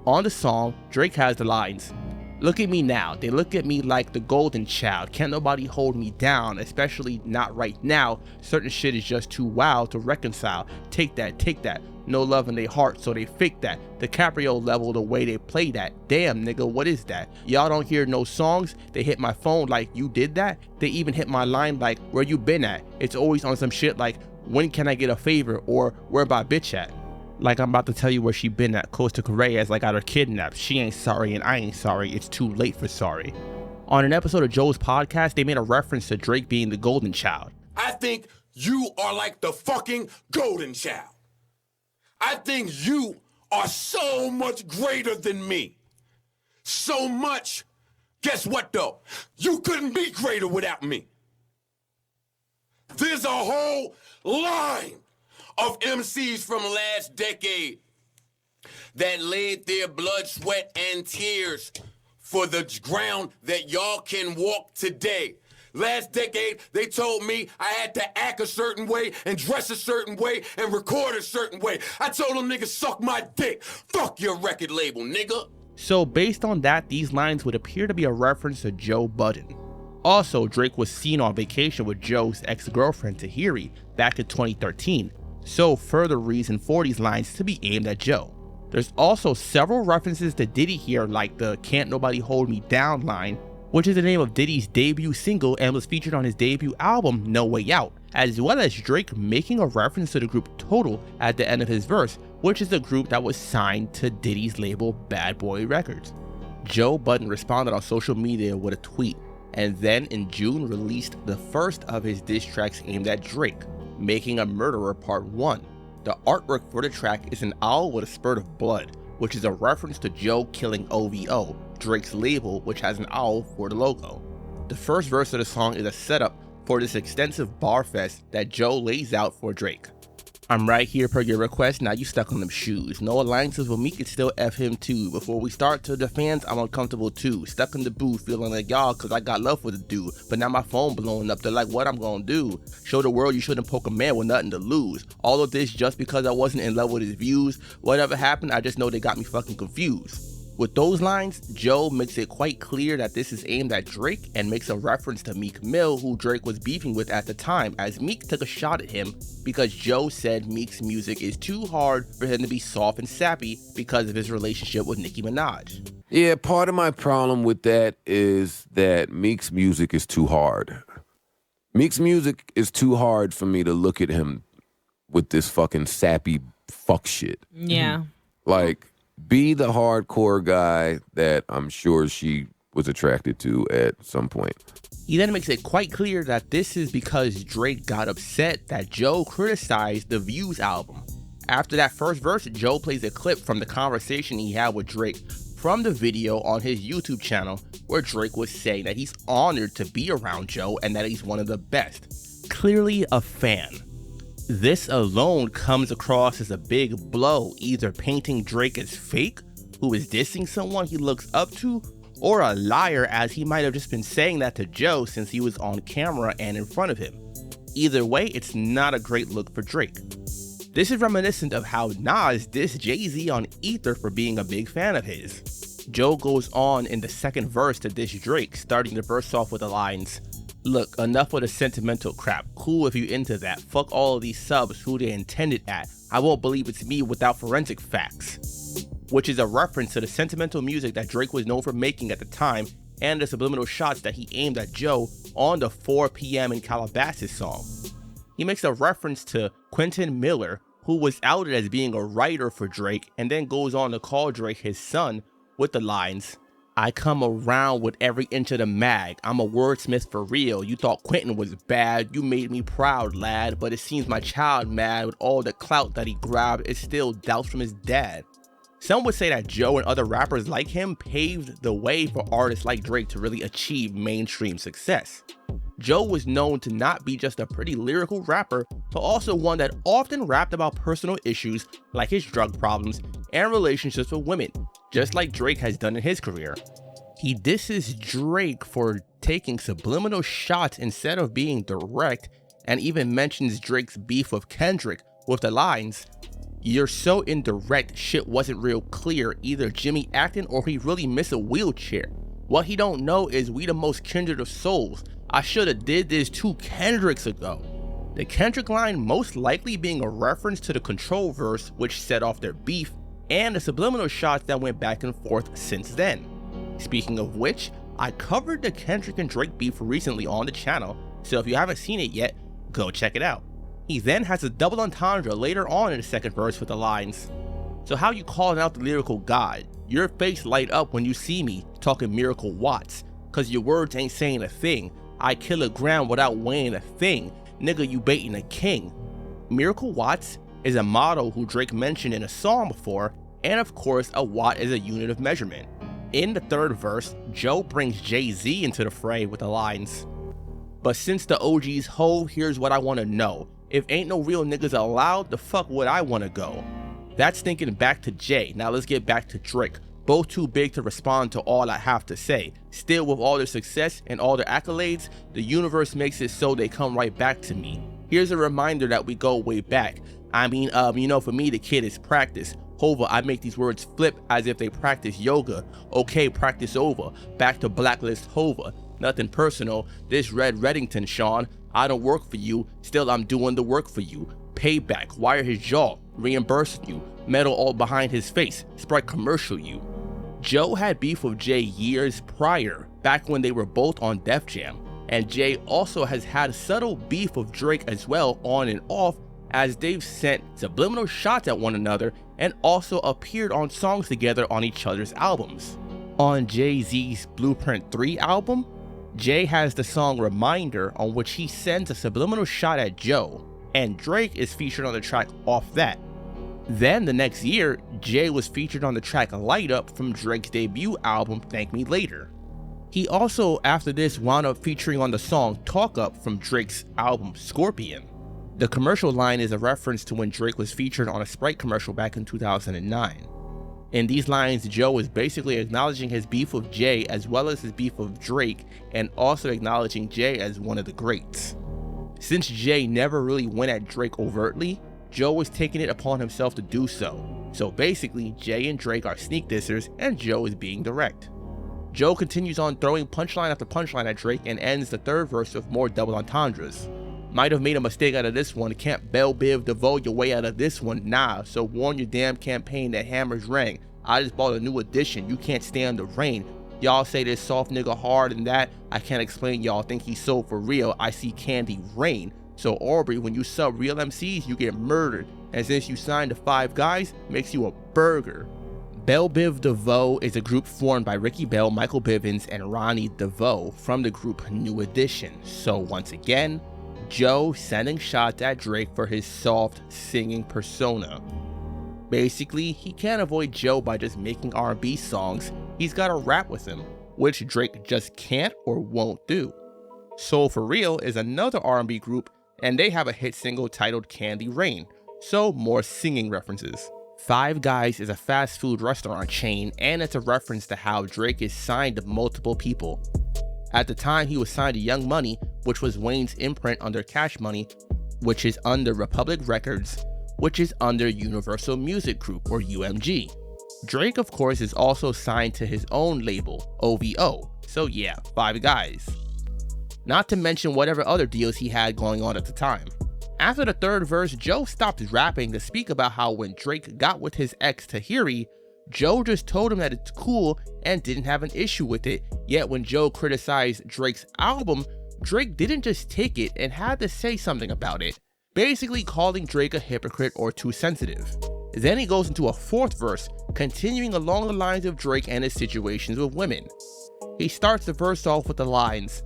On the song, Drake has the lines, "Look at me now, they look at me like the golden child, can't nobody hold me down, especially not right now, certain shit is just too wild to reconcile, take that, no love in their heart so they fake that, DiCaprio level the way they play that, damn nigga what is that, y'all don't hear no songs, they hit my phone like you did that, they even hit my line like where you been at, it's always on some shit like when can I get a favor or where my bitch at. Like I'm about to tell you where she been at, close to Korea as I got her kidnapped. She ain't sorry and I ain't sorry, it's too late for sorry." On an episode of Joe's podcast, they made a reference to Drake being the golden child. I think you are like the fucking golden child. I think you are so much greater than me. So much. Guess what though? You couldn't be greater without me. There's a whole line of MCs from last decade that laid their blood, sweat, and tears for the ground that y'all can walk today. Last decade, they told me I had to act a certain way and dress a certain way and record a certain way. I told them niggas suck my dick. Fuck your record label, nigga. So based on that, these lines would appear to be a reference to Joe Budden. Also, Drake was seen on vacation with Joe's ex-girlfriend Tahiri back in 2013, so further reason for these lines to be aimed at Joe. There's also several references to Diddy here, like the "Can't Nobody Hold Me Down" line, which is the name of Diddy's debut single and was featured on his debut album No Way Out, as well as Drake making a reference to the group Total at the end of his verse, which is the group that was signed to Diddy's label Bad Boy Records. Joe Budden responded on social media with a tweet, and then in June released the first of his diss tracks aimed at Drake, Making a Murderer Part 1. The artwork for the track is an owl with a spurt of blood, which is a reference to Joe killing OVO, Drake's label, which has an owl for the logo. The first verse of the song is a setup for this extensive bar fest that Joe lays out for Drake. I'm right here per your request, now you stuck on them shoes. No alliances with Meek, can still F him too. Before we start, to the fans, I'm uncomfortable too. Stuck in the booth, feeling like y'all cause I got love for the dude. But now my phone blowing up, they're like, what I'm gonna do? Show the world you shouldn't poke a man with nothing to lose. All of this just because I wasn't in love with his views. Whatever happened, I just know they got me fucking confused. With those lines, Joe makes it quite clear that this is aimed at Drake and makes a reference to Meek Mill, who Drake was beefing with at the time, as Meek took a shot at him because Joe said Meek's music is too hard for him to be soft and sappy because of his relationship with Nicki Minaj. Yeah, part of my problem with that is that Meek's music is too hard. Meek's music is too hard for me to look at him with this fucking sappy fuck shit. Yeah. Like, be the hardcore guy that I'm sure she was attracted to at some point. He then makes it quite clear that this is because Drake got upset that Joe criticized the Views album. After that first verse, Joe plays a clip from the conversation he had with Drake from the video on his YouTube channel, where Drake was saying that he's honored to be around Joe and that he's one of the best. Clearly a fan. This alone comes across as a big blow, either painting Drake as fake, who is dissing someone he looks up to, or a liar, as he might have just been saying that to Joe since he was on camera and in front of him. Either way, it's not a great look for Drake. This is reminiscent of how Nas dissed Jay-Z on Ether for being a big fan of his. Joe goes on in the second verse to diss Drake, starting the verse off with the lines, "Look, enough of the sentimental crap. Cool if you into that. Fuck all of these subs, who they intended at. I won't believe it's me without forensic facts." Which is a reference to the sentimental music that Drake was known for making at the time, and the subliminal shots that he aimed at Joe on the 4 p.m. in Calabasas song. He makes a reference to Quentin Miller, who was outed as being a writer for Drake, and then goes on to call Drake his son with the lines, "I come around with every inch of the mag. I'm a wordsmith for real. You thought Quentin was bad. You made me proud, lad. But it seems my child mad with all the clout that he grabbed is still doubts from his dad." Some would say that Joe and other rappers like him paved the way for artists like Drake to really achieve mainstream success. Joe was known to not be just a pretty lyrical rapper, but also one that often rapped about personal issues like his drug problems and relationships with women, just like Drake has done in his career. He disses Drake for taking subliminal shots instead of being direct, and even mentions Drake's beef with Kendrick with the lines, "You're so indirect, shit wasn't real clear, either Jimmy acting or he really missed a wheelchair. What he don't know is we the most kindred of souls. I shoulda did this 2 Kendricks ago." The Kendrick line most likely being a reference to the Control verse, which set off their beef, and the subliminal shots that went back and forth since then. Speaking of which, I covered the Kendrick and Drake beef recently on the channel, so if you haven't seen it yet, go check it out. He then has a double entendre later on in the second verse with the lines, "So how you calling out the lyrical god? Your face light up when you see me talking Miracle Watts, cause your words ain't saying a thing. I kill a gram without weighing a thing. Nigga, you baiting a king." Miracle Watts is a model who Drake mentioned in a song before, and of course a watt is a unit of measurement. In the third verse, Joe brings Jay-Z into the fray with the lines, But since the OG's hoe, here's what I wanna know. If ain't no real niggas allowed, the fuck would I wanna go? That's thinking back to Jay. Now let's get back to Drake. Both too big to respond to all I have to say. Still, with all their success and all their accolades, the universe makes it so they come right back to me. Here's a reminder that we go way back. I mean, for me, the kid is practice. Hova, I make these words flip as if they practice yoga. Okay, practice over. Back to Blacklist Hova. Nothing personal. This Red Reddington, Sean. I don't work for you. Still, I'm doing the work for you. Payback. Wire his jaw. Reimbursing you. Metal all behind his face. Sprite commercial you. Joe had beef with Jay years prior, back when they were both on Def Jam. And Jay also has had subtle beef with Drake as well, on and off, as they've sent subliminal shots at one another and also appeared on songs together on each other's albums. On Jay-Z's Blueprint 3 album, Jay has the song Reminder, on which he sends a subliminal shot at Joe, and Drake is featured on the track off that. Then the next year, Jay was featured on the track Light Up from Drake's debut album Thank Me Later. He also, after this, wound up featuring on the song Talk Up from Drake's album Scorpion. The commercial line is a reference to when Drake was featured on a Sprite commercial back in 2009. In these lines, Joe is basically acknowledging his beef with Jay as well as his beef with Drake, and also acknowledging Jay as one of the greats. Since Jay never really went at Drake overtly, Joe was taking it upon himself to do so. So basically, Jay and Drake are sneak dissers and Joe is being direct. Joe continues on throwing punchline after punchline at Drake and ends the third verse with more double entendres. Might have made a mistake out of this one, can't Bell Biv DeVoe your way out of this one, nah, so warn your damn campaign that hammers rang. I just bought a new edition, you can't stand the rain. Y'all say this soft nigga hard and that, I can't explain, y'all think he's so for real, I see candy rain. So Aubrey, when you sub real MCs, you get murdered, and since you signed to 5 Guys, makes you a burger. Bell Biv DeVoe is a group formed by Ricky Bell, Michael Bivins, and Ronnie DeVoe from the group New Edition. So once again, Joe sending shots at Drake for his soft singing persona. Basically, he can't avoid Joe by just making R&B songs, he's gotta rap with him, which Drake just can't or won't do. Soul For Real is another R&B group, and they have a hit single titled Candy Rain, so more singing references. 5 Guys is a fast food restaurant chain, and it's a reference to how Drake is signed to multiple people. At the time, he was signed to Young Money, which was Wayne's imprint under Cash Money, which is under Republic Records, which is under Universal Music Group, or UMG. Drake, of course, is also signed to his own label, OVO, so yeah, 5 Guys. Not to mention whatever other deals he had going on at the time. After the third verse, Joe stopped rapping to speak about how when Drake got with his ex Tahiri, Joe just told him that it's cool and didn't have an issue with it, yet when Joe criticized Drake's album, Drake didn't just take it and had to say something about it, basically calling Drake a hypocrite or too sensitive. Then he goes into a fourth verse, continuing along the lines of Drake and his situations with women. He starts the verse off with the lines,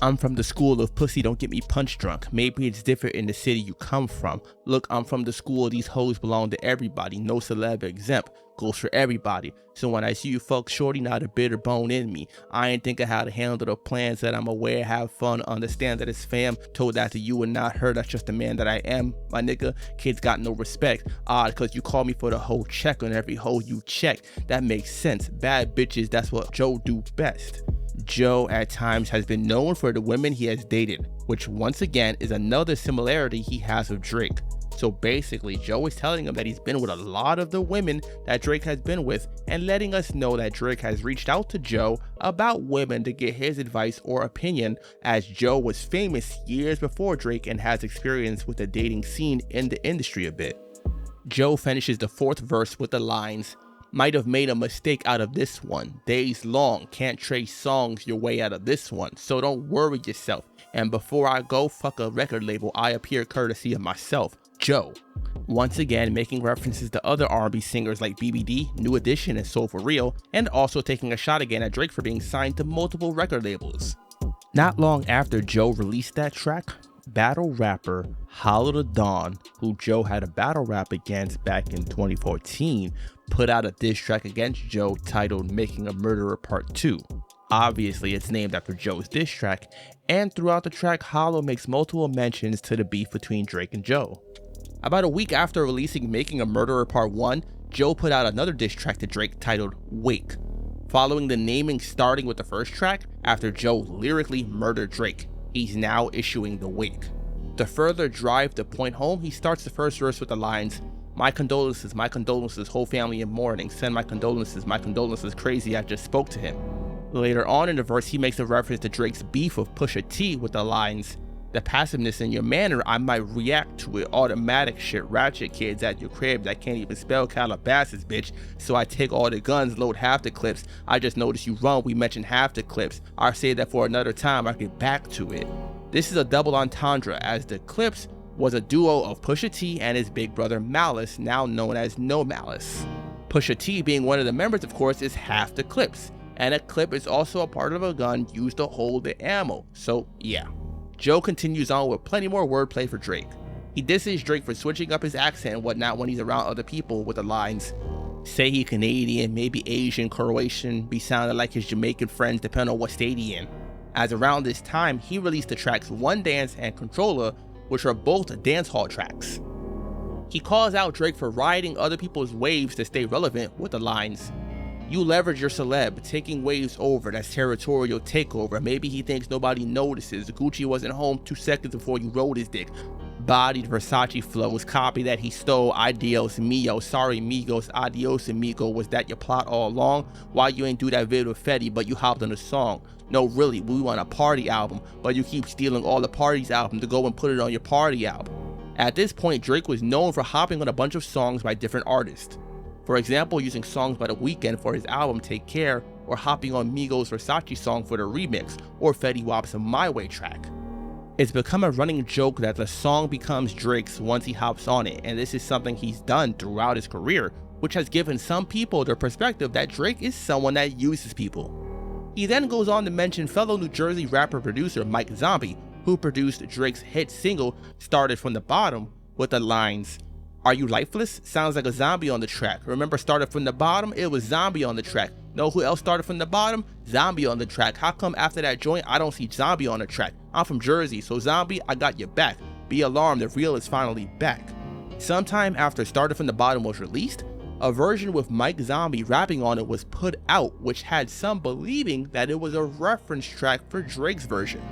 "I'm from the school of pussy don't get me punch drunk. Maybe it's different in the city you come from. Look, I'm from the school of these hoes belong to everybody. No celeb exempt. Goes for everybody. So when I see you fuck shorty, not a bitter bone in me. I ain't think of how to handle the plans that I'm aware, have fun, understand that it's fam. Told that to you and not her, that's just the man that I am. My nigga, kids got no respect. Odd, cause you call me for the whole check on every hoe you check. That makes sense. Bad bitches, that's what Joe do best." Joe at times has been known for the women he has dated, which once again is another similarity he has with Drake. So basically, Joe is telling him that he's been with a lot of the women that Drake has been with, and letting us know that Drake has reached out to Joe about women to get his advice or opinion, as Joe was famous years before Drake and has experience with the dating scene in the industry a bit. Joe finishes the fourth verse with the lines, "Might have made a mistake out of this one. Days long, can't trace songs your way out of this one. So don't worry yourself. And before I go fuck a record label, I appear courtesy of myself, Joe." Once again, making references to other R&B singers like BBD, New Edition, and Soul For Real, and also taking a shot again at Drake for being signed to multiple record labels. Not long after Joe released that track, battle rapper Hollow Da Don, who Joe had a battle rap against back in 2014, put out a diss track against Joe titled Making a Murderer Part 2. Obviously, it's named after Joe's diss track, and throughout the track, Hollow makes multiple mentions to the beef between Drake and Joe. About a week after releasing Making a Murderer Part 1, Joe put out another diss track to Drake titled Wake, following the naming starting with the first track after Joe lyrically murdered Drake. He's now issuing the Wake. To further drive the point home, he starts the first verse with the lines, my condolences, whole family in mourning, send my condolences, crazy, I just spoke to him. Later on in the verse, he makes a reference to Drake's beef with Pusha T with the lines, the passiveness in your manner, I might react to it, automatic shit, ratchet kids at your crib that can't even spell Calabasas, bitch, so I take all the guns, load half the clips, I just noticed you run, we mentioned half the clips, I'll say that for another time, I get back to it. This is a double entendre, as the Clips was a duo of Pusha T and his big brother Malice, now known as No Malice. Pusha T, being one of the members of course, is half the Clips, and a clip is also a part of a gun used to hold the ammo, so yeah. Joe continues on with plenty more wordplay for Drake. He disses Drake for switching up his accent and whatnot when he's around other people with the lines, say he Canadian, maybe Asian, Croatian, be sounding like his Jamaican friends depending on what state he in. As around this time, he released the tracks One Dance and Controller, which are both dancehall tracks. He calls out Drake for riding other people's waves to stay relevant with the lines, you leverage your celeb, taking waves over, that's territorial takeover. Maybe he thinks nobody notices. Gucci wasn't home 2 seconds before you rode his dick. Bodied Versace flows, copy that he stole, adios mio, sorry migos, adios amigo. Was that your plot all along? Why you ain't do that video with Fetty, but you hopped on a song? No, really, we want a party album, but you keep stealing all the parties album to go and put it on your party album. At this point, Drake was known for hopping on a bunch of songs by different artists. For example, using songs by The Weeknd for his album Take Care, or hopping on Migos' Versace song for the remix, or Fetty Wap's My Way track. It's become a running joke that the song becomes Drake's once he hops on it, and this is something he's done throughout his career, which has given some people the perspective that Drake is someone that uses people. He then goes on to mention fellow New Jersey rapper-producer Mike Zombie, who produced Drake's hit single Started From the Bottom with the lines, are you lifeless? Sounds like a zombie on the track. Remember Started From the Bottom? It was Zombie on the track. Know who else started from the bottom? Zombie on the track. How come after that joint I don't see Zombie on the track? I'm from Jersey, so Zombie, I got your back. Be alarmed, the real is finally back. Sometime after Started From the Bottom was released, a version with Mike Zombie rapping on it was put out, which had some believing that it was a reference track for Drake's version.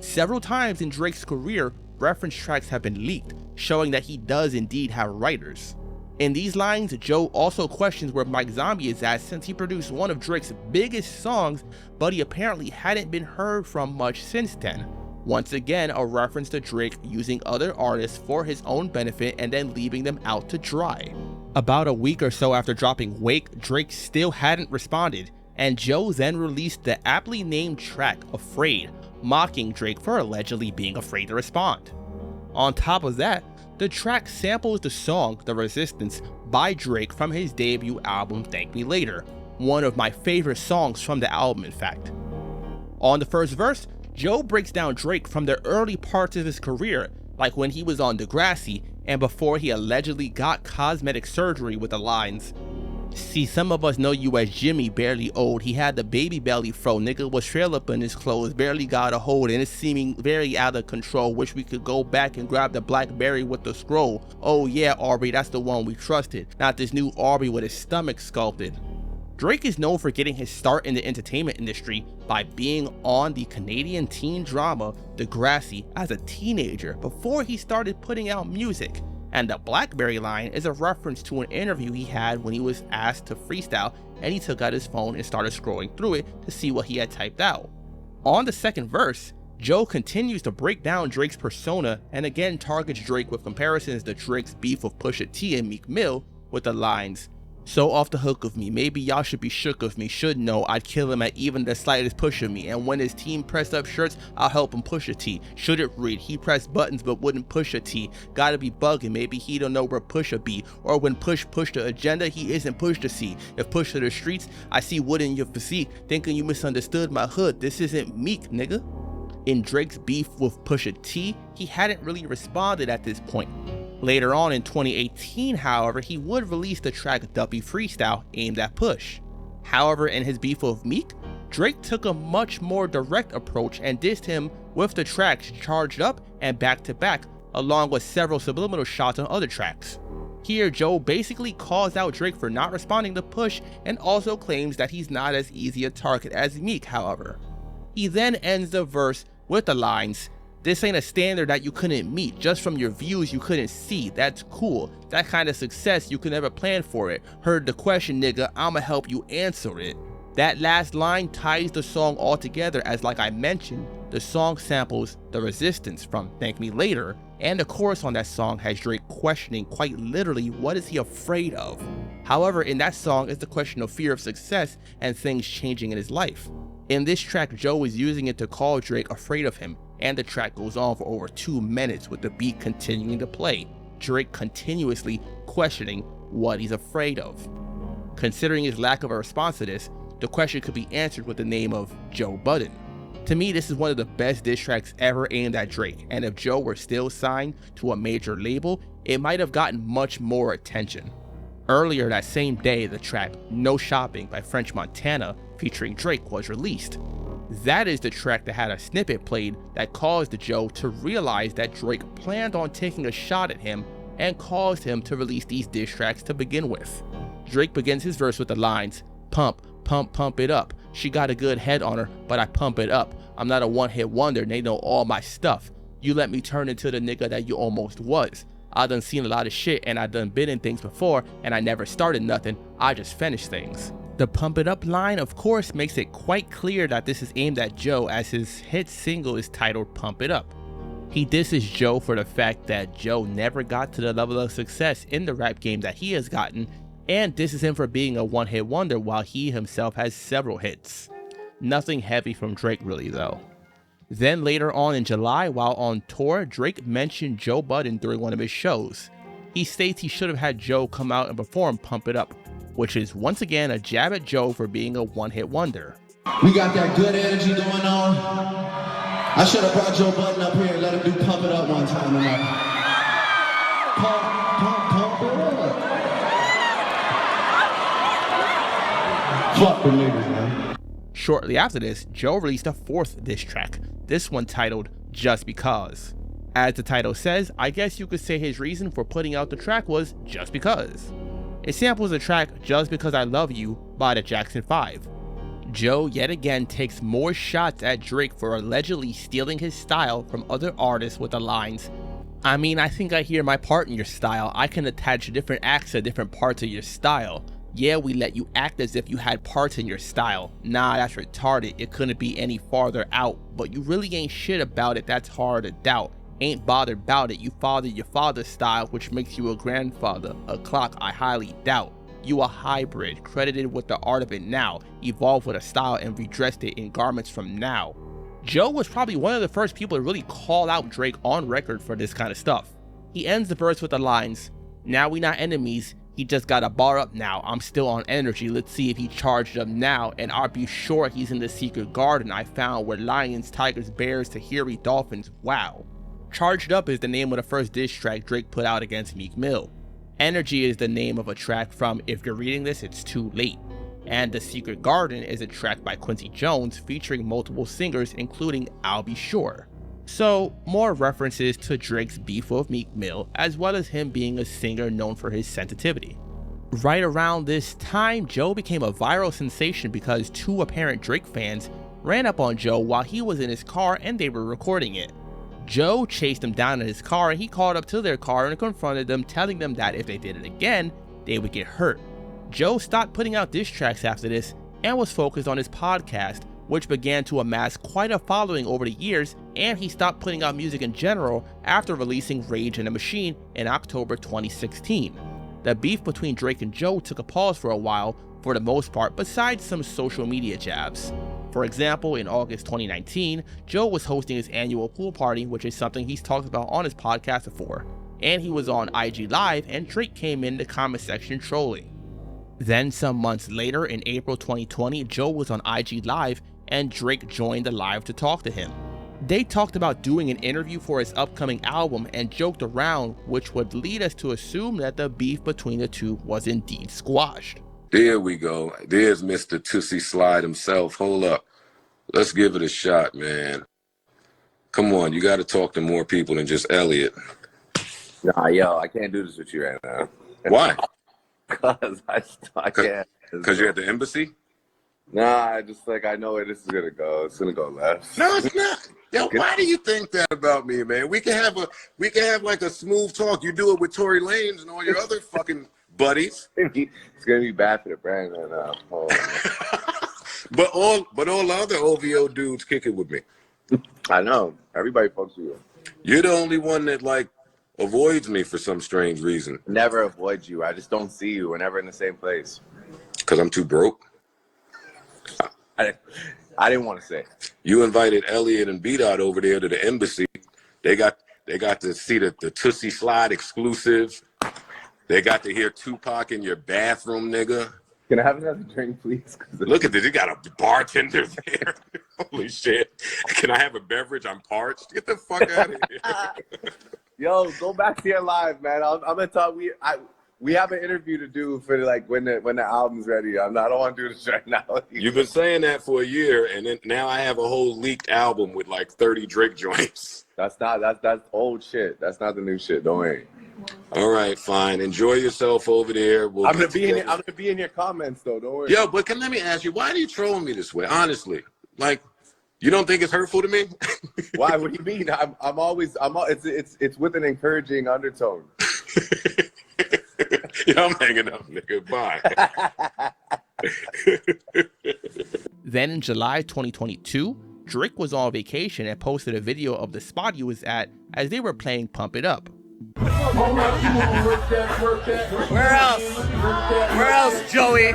Several times in Drake's career, reference tracks have been leaked, showing that he does indeed have writers. In these lines, Joe also questions where Mike Zombie is at since he produced one of Drake's biggest songs, but he apparently hadn't been heard from much since then. Once again, a reference to Drake using other artists for his own benefit and then leaving them out to dry. About a week or so after dropping Wake, Drake still hadn't responded, and Joe then released the aptly named track Afraid, mocking Drake for allegedly being afraid to respond. On top of that, the track samples the song The Resistance by Drake from his debut album Thank Me Later, one of my favorite songs from the album in fact. On the first verse, Joe breaks down Drake from the early parts of his career, like when he was on Degrassi and before he allegedly got cosmetic surgery with the lines, see, some of us know you as Jimmy, barely old. He had the baby belly fro. Nigga was trail up in his clothes. Barely got a hold and it's seeming very out of control. Wish we could go back and grab the Blackberry with the scroll. Oh yeah, Aubrey, that's the one we trusted. Not this new Aubrey with his stomach sculpted. Drake is known for getting his start in the entertainment industry by being on the Canadian teen drama Degrassi as a teenager before he started putting out music. And the Blackberry line is a reference to an interview he had when he was asked to freestyle and he took out his phone and started scrolling through it to see what he had typed out. On the second verse, Joe continues to break down Drake's persona and again targets Drake with comparisons to Drake's beef with Pusha T and Meek Mill with the lines, so off the hook of me, maybe y'all should be shook of me, should know I'd kill him at even the slightest push of me, and when his team pressed up shirts, I'll help him push a T. Should it read, he pressed buttons but wouldn't push a T, gotta be bugging, maybe he don't know where push a be, or when push the agenda, he isn't pushed to see. If push to the streets, I see wood in your physique, thinking you misunderstood my hood, this isn't Meek, nigga. In Drake's beef with Pusha T, he hadn't really responded at this point. Later on in 2018, however, he would release the track Duppy Freestyle aimed at Push. However, in his beef with Meek, Drake took a much more direct approach and dissed him with the tracks Charged Up and Back to Back, along with several subliminal shots on other tracks. Here, Joe basically calls out Drake for not responding to Push and also claims that he's not as easy a target as Meek, however. He then ends the verse with the lines, "This ain't a standard that you couldn't meet, just from your views you couldn't see, that's cool, that kind of success you could never plan for it, heard the question nigga, I'ma help you answer it." That last line ties the song all together as, like I mentioned, the song samples The Resistance from Thank Me Later, and the chorus on that song has Drake questioning quite literally what is he afraid of. However, in that song is the question of fear of success and things changing in his life. In this track, Joe is using it to call Drake afraid of him, and the track goes on for over 2 minutes with the beat continuing to play, Drake continuously questioning what he's afraid of. Considering his lack of a response to this, the question could be answered with the name of Joe Budden. To me, this is one of the best diss tracks ever aimed at Drake, and if Joe were still signed to a major label, it might have gotten much more attention. Earlier that same day, the track No Shopping by French Montana featuring Drake was released. That is the track that had a snippet played that caused Joe to realize that Drake planned on taking a shot at him and caused him to release these diss tracks to begin with. Drake begins his verse with the lines, "Pump, pump, pump it up. She got a good head on her, but I pump it up. I'm not a one-hit wonder, they know all my stuff. You let me turn into the nigga that you almost was. I done seen a lot of shit and I done been in things before and I never started nothing, I just finished things." The Pump It Up line of course makes it quite clear that this is aimed at Joe, as his hit single is titled Pump It Up. He disses Joe for the fact that Joe never got to the level of success in the rap game that he has gotten, and disses him for being a one-hit wonder while he himself has several hits. Nothing heavy from Drake really though. Then later on in July, while on tour, Drake mentioned Joe Budden during one of his shows. He states he should have had Joe come out and perform Pump It Up, which is once again a jab at Joe for being a one-hit wonder. We got that good energy going on. I should have brought Joe Budden up here and let him do Pump It Up one time tonight. Pump it up. Fuck the niggas, man. Shortly after this, Joe released a 4th diss track, this one titled Just Because. As the title says, I guess you could say his reason for putting out the track was just because. It samples the track Just Because I Love You by the Jackson 5. Joe yet again takes more shots at Drake for allegedly stealing his style from other artists with the lines, "I mean, I think I hear my part in your style. I can attach different acts to different parts of your style. Yeah, we let you act as if you had parts in your style. Nah, that's retarded. It couldn't be any farther out. But you really ain't shit about it, that's hard to doubt. Ain't bothered about it. You fathered your father's style, which makes you a grandfather. A clock I highly doubt. You a hybrid, credited with the art of it now. Evolved with a style and redressed it in garments from now." Joe was probably one of the first people to really call out Drake on record for this kind of stuff. He ends the verse with the lines, "Now we not enemies. He just got a bar up now. I'm still on energy. Let's see if he charged up now. And I'll be sure he's in the secret garden I found where lions, tigers, bears, Tahiri dolphins. Wow." Charged Up is the name of the first diss track Drake put out against Meek Mill. Energy is the name of a track from If You're Reading This, It's Too Late. And The Secret Garden is a track by Quincy Jones featuring multiple singers including I'll Be Sure. So, more references to Drake's beef with Meek Mill, as well as him being a singer known for his sensitivity. Right around this time, Joe became a viral sensation because 2 apparent Drake fans ran up on Joe while he was in his car and they were recording it. Joe chased him down in his car and he called up to their car and confronted them, telling them that if they did it again, they would get hurt. Joe stopped putting out diss tracks after this and was focused on his podcast, which began to amass quite a following over the years, and he stopped putting out music in general after releasing Rage in the Machine in October 2016. The beef between Drake and Joe took a pause for a while, for the most part, besides some social media jabs. For example, in August 2019, Joe was hosting his annual pool party, which is something he's talked about on his podcast before, and he was on IG Live and Drake came in the comment section trolling. Then some months later, in April 2020, Joe was on IG Live and Drake joined the live to talk to him. They talked about doing an interview for his upcoming album and joked around, which would lead us to assume that the beef between the two was indeed squashed. There we go. There's Mr. Tootsie Slide himself. Hold up. Let's give it a shot, man. Come on, you got to talk to more people than just Elliot. Nah, yo, I can't do this with you right now. Why? Because I can't. Because you're at the embassy? Nah, I just I know where this is gonna go. It's gonna go left. No, it's not. Yo, why do you think that about me, man? We can have like a smooth talk. You do it with Tory Lanez and all your other fucking buddies. It's gonna be bad for the brand right now. Oh, but all the other OVO dudes kick it with me. I know. Everybody fucks with you. You're the only one that avoids me for some strange reason. Never avoid you. I just don't see you. We're never in the same place. Because I'm too broke. I didn't want to say. You invited Elliot and B-Dot over there to the embassy. They got to see the Tootsie Slide exclusive. They got to hear Tupac in your bathroom, nigga. Can I have another drink, please? Look at this. You got a bartender there. Holy shit. Can I have a beverage? I'm parched. Get the fuck out of here. Yo, go back to your live, man. I'm gonna talk. We have an interview to do for when the album's ready. I don't want to do this right now. You've been saying that for a year, and then now I have a whole leaked album with 30 Drake joints. That's old shit. That's not the new shit. Don't worry. All right, fine. Enjoy yourself over there. I'm gonna be in your comments though. Don't worry. Yo, but let me ask you, why are you trolling me this way? Honestly, you don't think it's hurtful to me? Why? What do you mean? It's with an encouraging undertone. Yeah, I'm hanging up, nigga. Bye. Then in July 2022, Drake was on vacation and posted a video of the spot he was at as they were playing Pump It Up. Where else, Joey,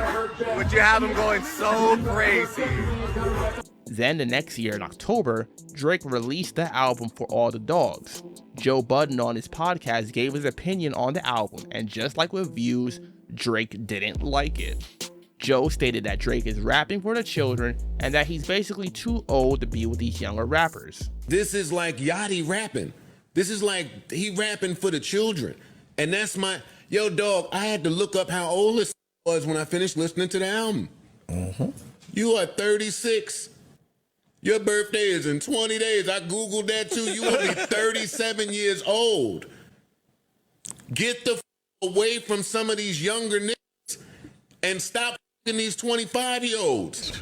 would you have him going so crazy? Then the next year in October, Drake released the album For All the Dogs. Joe Budden on his podcast gave his opinion on the album, and just like with Views, Drake didn't like it. Joe stated that Drake is rapping for the children and that he's basically too old to be with these younger rappers. This is like Yachty rapping. This is like he rapping for the children. And that's yo dog, I had to look up how old this was when I finished listening to the album. You are 36. Your birthday is in 20 days. I Googled that too. You will be 37 years old. Get the away from some of these younger niggas and stop these 25-year-olds.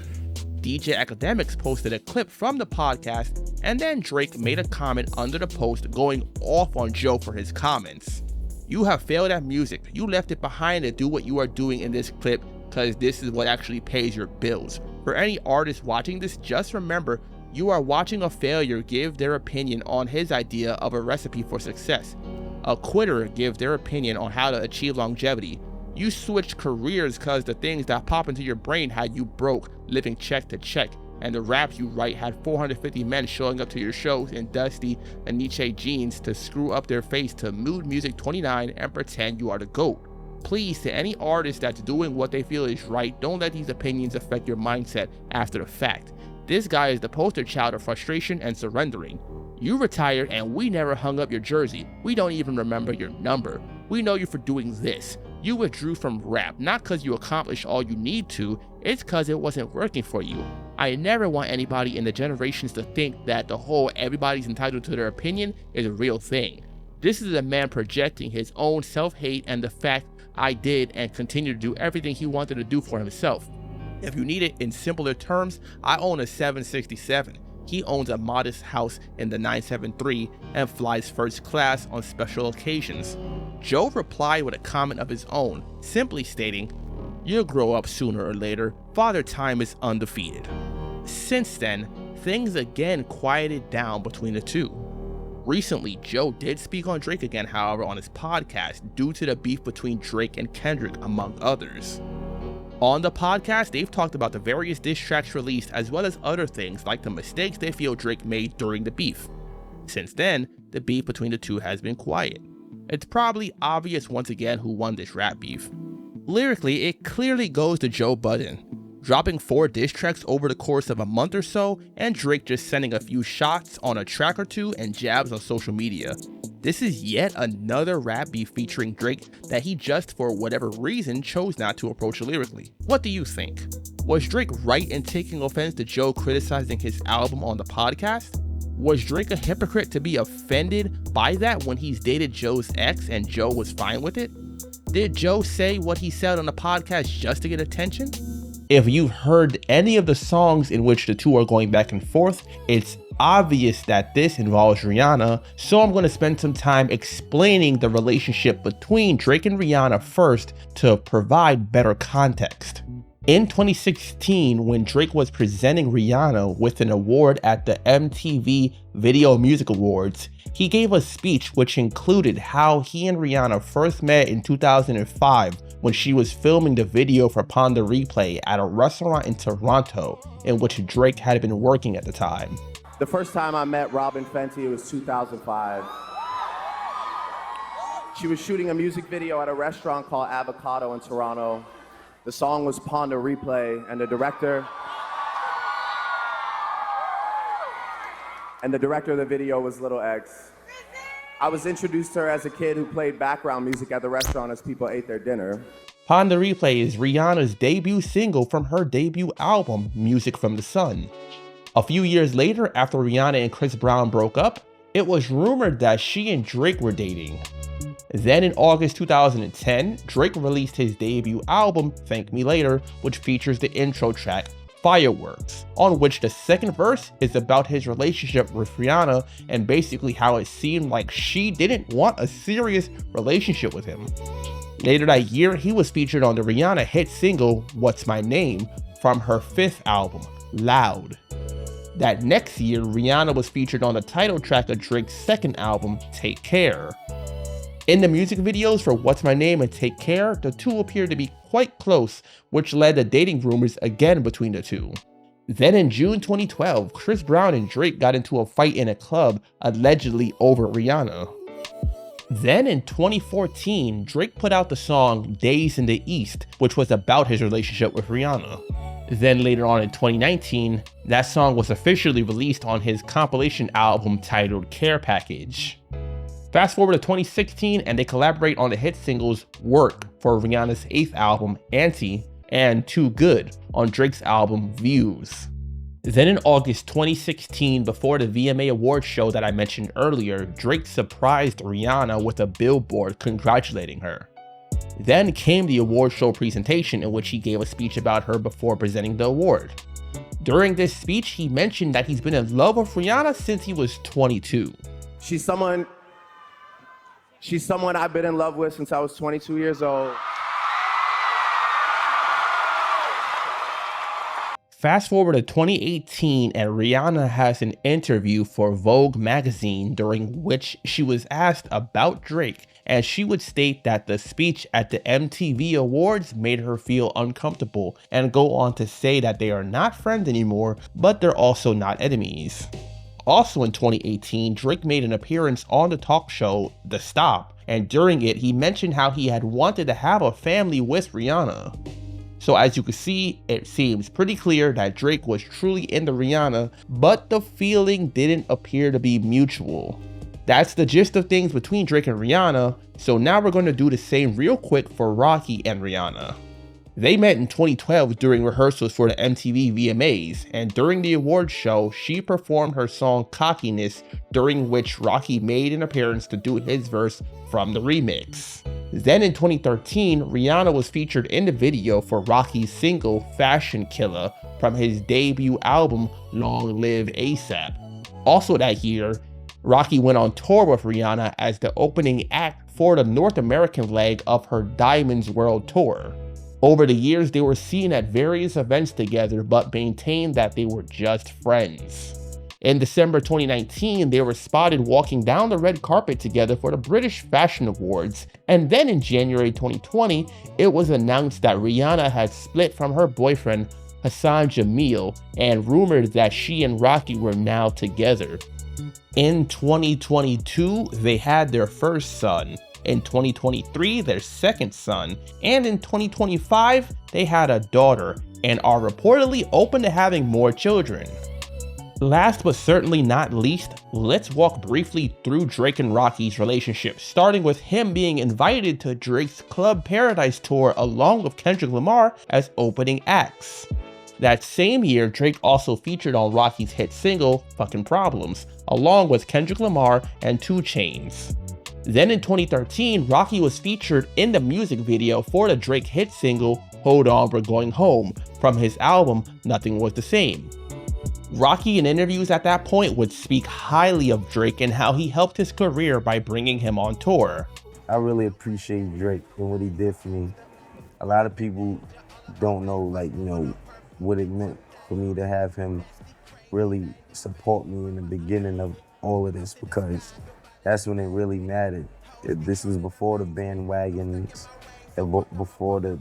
DJ Academics posted a clip from the podcast, and then Drake made a comment under the post going off on Joe for his comments. You have failed at music. You left it behind to do what you are doing in this clip because this is what actually pays your bills. For any artist watching this, just remember, you are watching a failure give their opinion on his idea of a recipe for success. A quitter give their opinion on how to achieve longevity. You switched careers because the things that pop into your brain had you broke, living check to check, and the raps you write had 450 men showing up to your shows in dusty and Nietzsche jeans to screw up their face to Mood Music 29 and pretend you are the GOAT. Please, to any artist that's doing what they feel is right, don't let these opinions affect your mindset after the fact. This guy is the poster child of frustration and surrendering. You retired and we never hung up your jersey. We don't even remember your number. We know you for doing this. You withdrew from rap, not because you accomplished all you need to, it's because it wasn't working for you. I never want anybody in the generations to think that the whole everybody's entitled to their opinion is a real thing. This is a man projecting his own self-hate and the fact I did and continue to do everything he wanted to do for himself. If you need it in simpler terms, I own a 767. He owns a modest house in the 973 and flies first class on special occasions. Joe replied with a comment of his own, simply stating, "You'll grow up sooner or later. Father Time is undefeated." Since then, things again quieted down between the two. Recently, Joe did speak on Drake again, however, on his podcast due to the beef between Drake and Kendrick, among others. On the podcast, they've talked about the various diss tracks released as well as other things like the mistakes they feel Drake made during the beef. Since then, the beef between the two has been quiet. It's probably obvious once again who won this rap beef. Lyrically, it clearly goes to Joe Budden. dropping 4 diss tracks over the course of a month or so, and Drake just sending a few shots on a track or two and jabs on social media. This is yet another rap beef featuring Drake that he just, for whatever reason, chose not to approach lyrically. What do you think? Was Drake right in taking offense to Joe criticizing his album on the podcast? Was Drake a hypocrite to be offended by that when he's dated Joe's ex and Joe was fine with it? Did Joe say what he said on the podcast just to get attention? If you've heard any of the songs in which the two are going back and forth, it's obvious that this involves Rihanna, so I'm going to spend some time explaining the relationship between Drake and Rihanna first to provide better context. In 2016, when Drake was presenting Rihanna with an award at the MTV Video Music Awards, he gave a speech which included how he and Rihanna first met in 2005 when she was filming the video for Pon de Replay at a restaurant in Toronto in which Drake had been working at the time. The first time I met Robin Fenty, it was 2005. She was shooting a music video at a restaurant called Avocado in Toronto. The song was Pon de Replay, and the director of the video was Little X. I was introduced to her as a kid who played background music at the restaurant as people ate their dinner. Pon de Replay is Rihanna's debut single from her debut album, Music from the Sun. A few years later, after Rihanna and Chris Brown broke up, it was rumored that she and Drake were dating. Then in August 2010, Drake released his debut album, Thank Me Later, which features the intro track, Fireworks, on which the second verse is about his relationship with Rihanna and basically how it seemed like she didn't want a serious relationship with him. Later that year, he was featured on the Rihanna hit single, What's My Name, from her 5th album, Loud. That next year, Rihanna was featured on the title track of Drake's 2nd album, Take Care. In the music videos for What's My Name and Take Care, the two appeared to be quite close, which led to dating rumors again between the two. Then in June 2012, Chris Brown and Drake got into a fight in a club, allegedly over Rihanna. Then in 2014, Drake put out the song Days in the East, which was about his relationship with Rihanna. Then later on in 2019, that song was officially released on his compilation album titled Care Package. Fast forward to 2016 and they collaborate on the hit singles Work for Rihanna's 8th album, Anti, and Too Good on Drake's album, Views. Then in August 2016, before the VMA Awards show that I mentioned earlier, Drake surprised Rihanna with a billboard congratulating her. Then came the award show presentation in which he gave a speech about her before presenting the award. During this speech, he mentioned that he's been in love with Rihanna since he was 22. She's someone I've been in love with since I was 22 years old. Fast forward to 2018 and Rihanna has an interview for Vogue magazine during which she was asked about Drake, and she would state that the speech at the MTV Awards made her feel uncomfortable and go on to say that they are not friends anymore, but they're also not enemies. Also in 2018, Drake made an appearance on the talk show The Stop, and during it he mentioned how he had wanted to have a family with Rihanna. So as you can see, it seems pretty clear that Drake was truly into Rihanna, but the feeling didn't appear to be mutual. That's the gist of things between Drake and Rihanna, so now we're going to do the same real quick for Rocky and Rihanna. They met in 2012 during rehearsals for the MTV VMAs, and during the awards show, she performed her song Cockiness, during which Rocky made an appearance to do his verse from the remix. Then in 2013, Rihanna was featured in the video for Rocky's single Fashion Killer from his debut album Long Live ASAP. Also that year, Rocky went on tour with Rihanna as the opening act for the North American leg of her Diamonds World Tour. Over the years, they were seen at various events together, but maintained that they were just friends. In December 2019, they were spotted walking down the red carpet together for the British Fashion Awards, and then in January 2020, it was announced that Rihanna had split from her boyfriend, Hassan Jamil, and rumored that she and Rocky were now together. In 2022, they had their first son. In 2023, their second son, and in 2025, they had a daughter, and are reportedly open to having more children. Last but certainly not least, let's walk briefly through Drake and Rocky's relationship, starting with him being invited to Drake's Club Paradise tour along with Kendrick Lamar as opening acts. That same year, Drake also featured on Rocky's hit single, Fucking Problems, along with Kendrick Lamar and 2 Chainz. Then in 2013, Rocky was featured in the music video for the Drake hit single, Hold On We're Going Home, from his album, Nothing Was the Same. Rocky in interviews at that point would speak highly of Drake and how he helped his career by bringing him on tour. I really appreciate Drake and what he did for me. A lot of people don't know, what it meant for me to have him really support me in the beginning of all of this, because that's when it really mattered. This was before the bandwagons, before the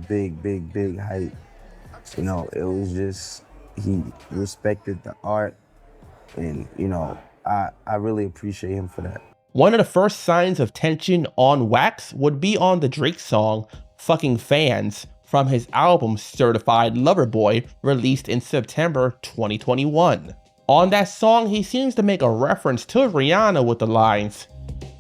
big hype. It was just, he respected the art, and I really appreciate him for that. One of the first signs of tension on Wax would be on the Drake song, Fucking Fans, from his album Certified Lover Boy, released in September 2021. On that song, he seems to make a reference to Rihanna with the lines,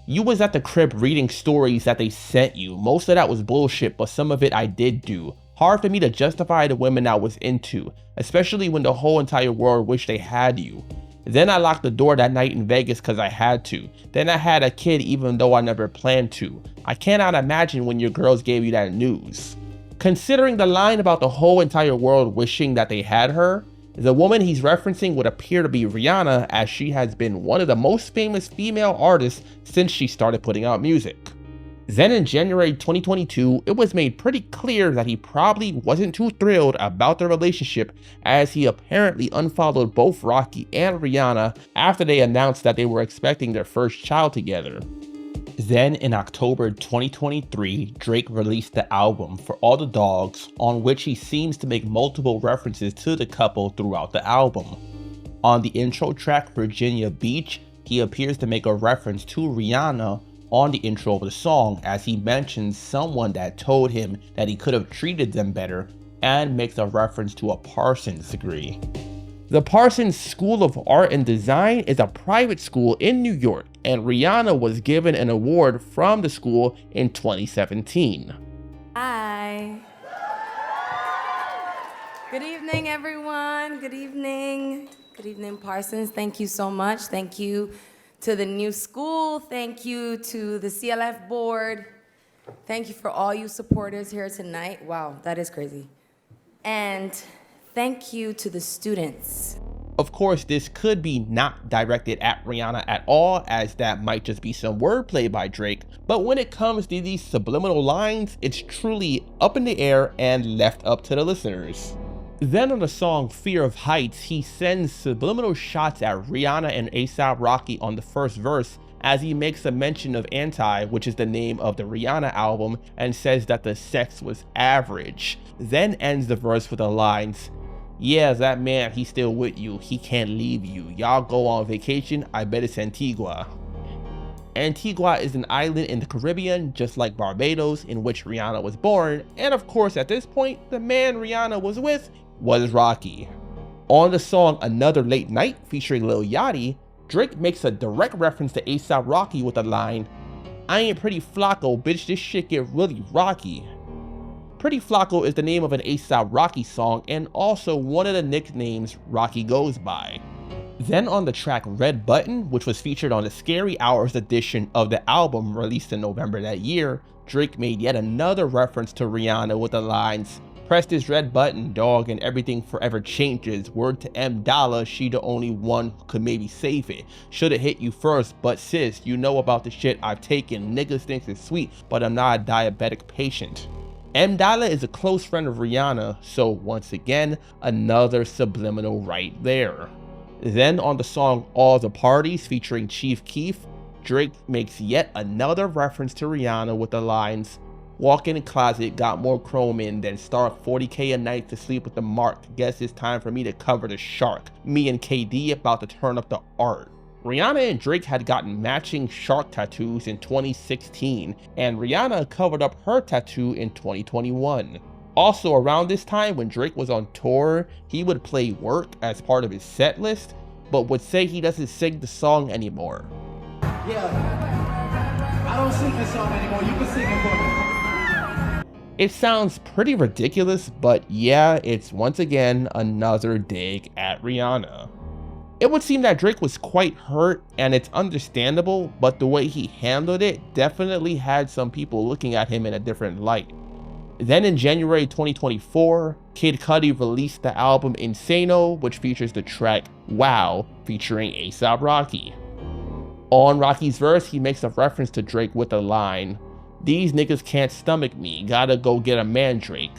"You was at the crib reading stories that they sent you. Most of that was bullshit, but some of it I did do. Hard for me to justify the women I was into, especially when the whole entire world wished they had you. Then I locked the door that night in Vegas cause I had to. Then I had a kid even though I never planned to. I cannot imagine when your girls gave you that news." Considering the line about the whole entire world wishing that they had her, the woman he's referencing would appear to be Rihanna, as she has been one of the most famous female artists since she started putting out music. Then in January 2022, it was made pretty clear that he probably wasn't too thrilled about the relationship, as he apparently unfollowed both Rocky and Rihanna after they announced that they were expecting their first child together. Then in October 2023, Drake released the album For All the Dogs, on which he seems to make multiple references to the couple throughout the album. On the intro track Virginia Beach, he appears to make a reference to Rihanna on the intro of the song, as he mentions someone that told him that he could have treated them better, and makes a reference to a Parsons degree. The Parsons School of Art and Design is a private school in New York, and Rihanna was given an award from the school in 2017. Hi. Good evening, everyone. Good evening. Good evening, Parsons. Thank you so much. Thank you to the new school. Thank you to the CLF board. Thank you for all you supporters here tonight. Wow, that is crazy. And thank you to the students. Of course, this could be not directed at Rihanna at all, as that might just be some wordplay by Drake, but when it comes to these subliminal lines, it's truly up in the air and left up to the listeners. Then on the song Fear of Heights, he sends subliminal shots at Rihanna and A$AP Rocky on the first verse, as he makes a mention of Anti, which is the name of the Rihanna album, and says that the sex was average. Then ends the verse with the lines, "Yeah, that man, he's still with you. He can't leave you. Y'all go on vacation. I bet it's Antigua." Antigua is an island in the Caribbean, just like Barbados, in which Rihanna was born, and of course at this point, the man Rihanna was with was Rocky. On the song Another Late Night featuring Lil Yachty, Drake makes a direct reference to A$AP Rocky with the line, "I ain't Pretty Flacco, bitch, this shit get really rocky." Pretty Flacco is the name of an A$AP Rocky song and also one of the nicknames Rocky goes by. Then on the track Red Button, which was featured on the Scary Hours edition of the album released in November that year, Drake made yet another reference to Rihanna with the lines, "Press this red button, dog, and everything forever changes. Word to M Dollar, she the only one who could maybe save it. Shoulda hit you first, but sis, you know about the shit I've taken. Niggas thinks it's sweet, but I'm not a diabetic patient." M Dollar is a close friend of Rihanna, so once again, another subliminal right there. Then on the song All the Parties featuring Chief Keef, Drake makes yet another reference to Rihanna with the lines, "Walk in the closet, got more chrome in than Stark, 40K a night to sleep with the mark. Guess it's time for me to cover the shark. Me and KD about to turn up the art." Rihanna and Drake had gotten matching shark tattoos in 2016, and Rihanna covered up her tattoo in 2021. Also, around this time when Drake was on tour, he would play Work as part of his set list, but would say he doesn't sing the song anymore. Yeah, I don't sing this song anymore. You can sing it for me. It sounds pretty ridiculous, but yeah, it's once again another dig at Rihanna. It would seem that Drake was quite hurt, and it's understandable, but the way he handled it definitely had some people looking at him in a different light. Then in January 2024, Kid Cudi released the album Insano, which features the track Wow featuring A$AP Rocky. On Rocky's verse, he makes a reference to Drake with the line, "These niggas can't stomach me, gotta go get a mandrake."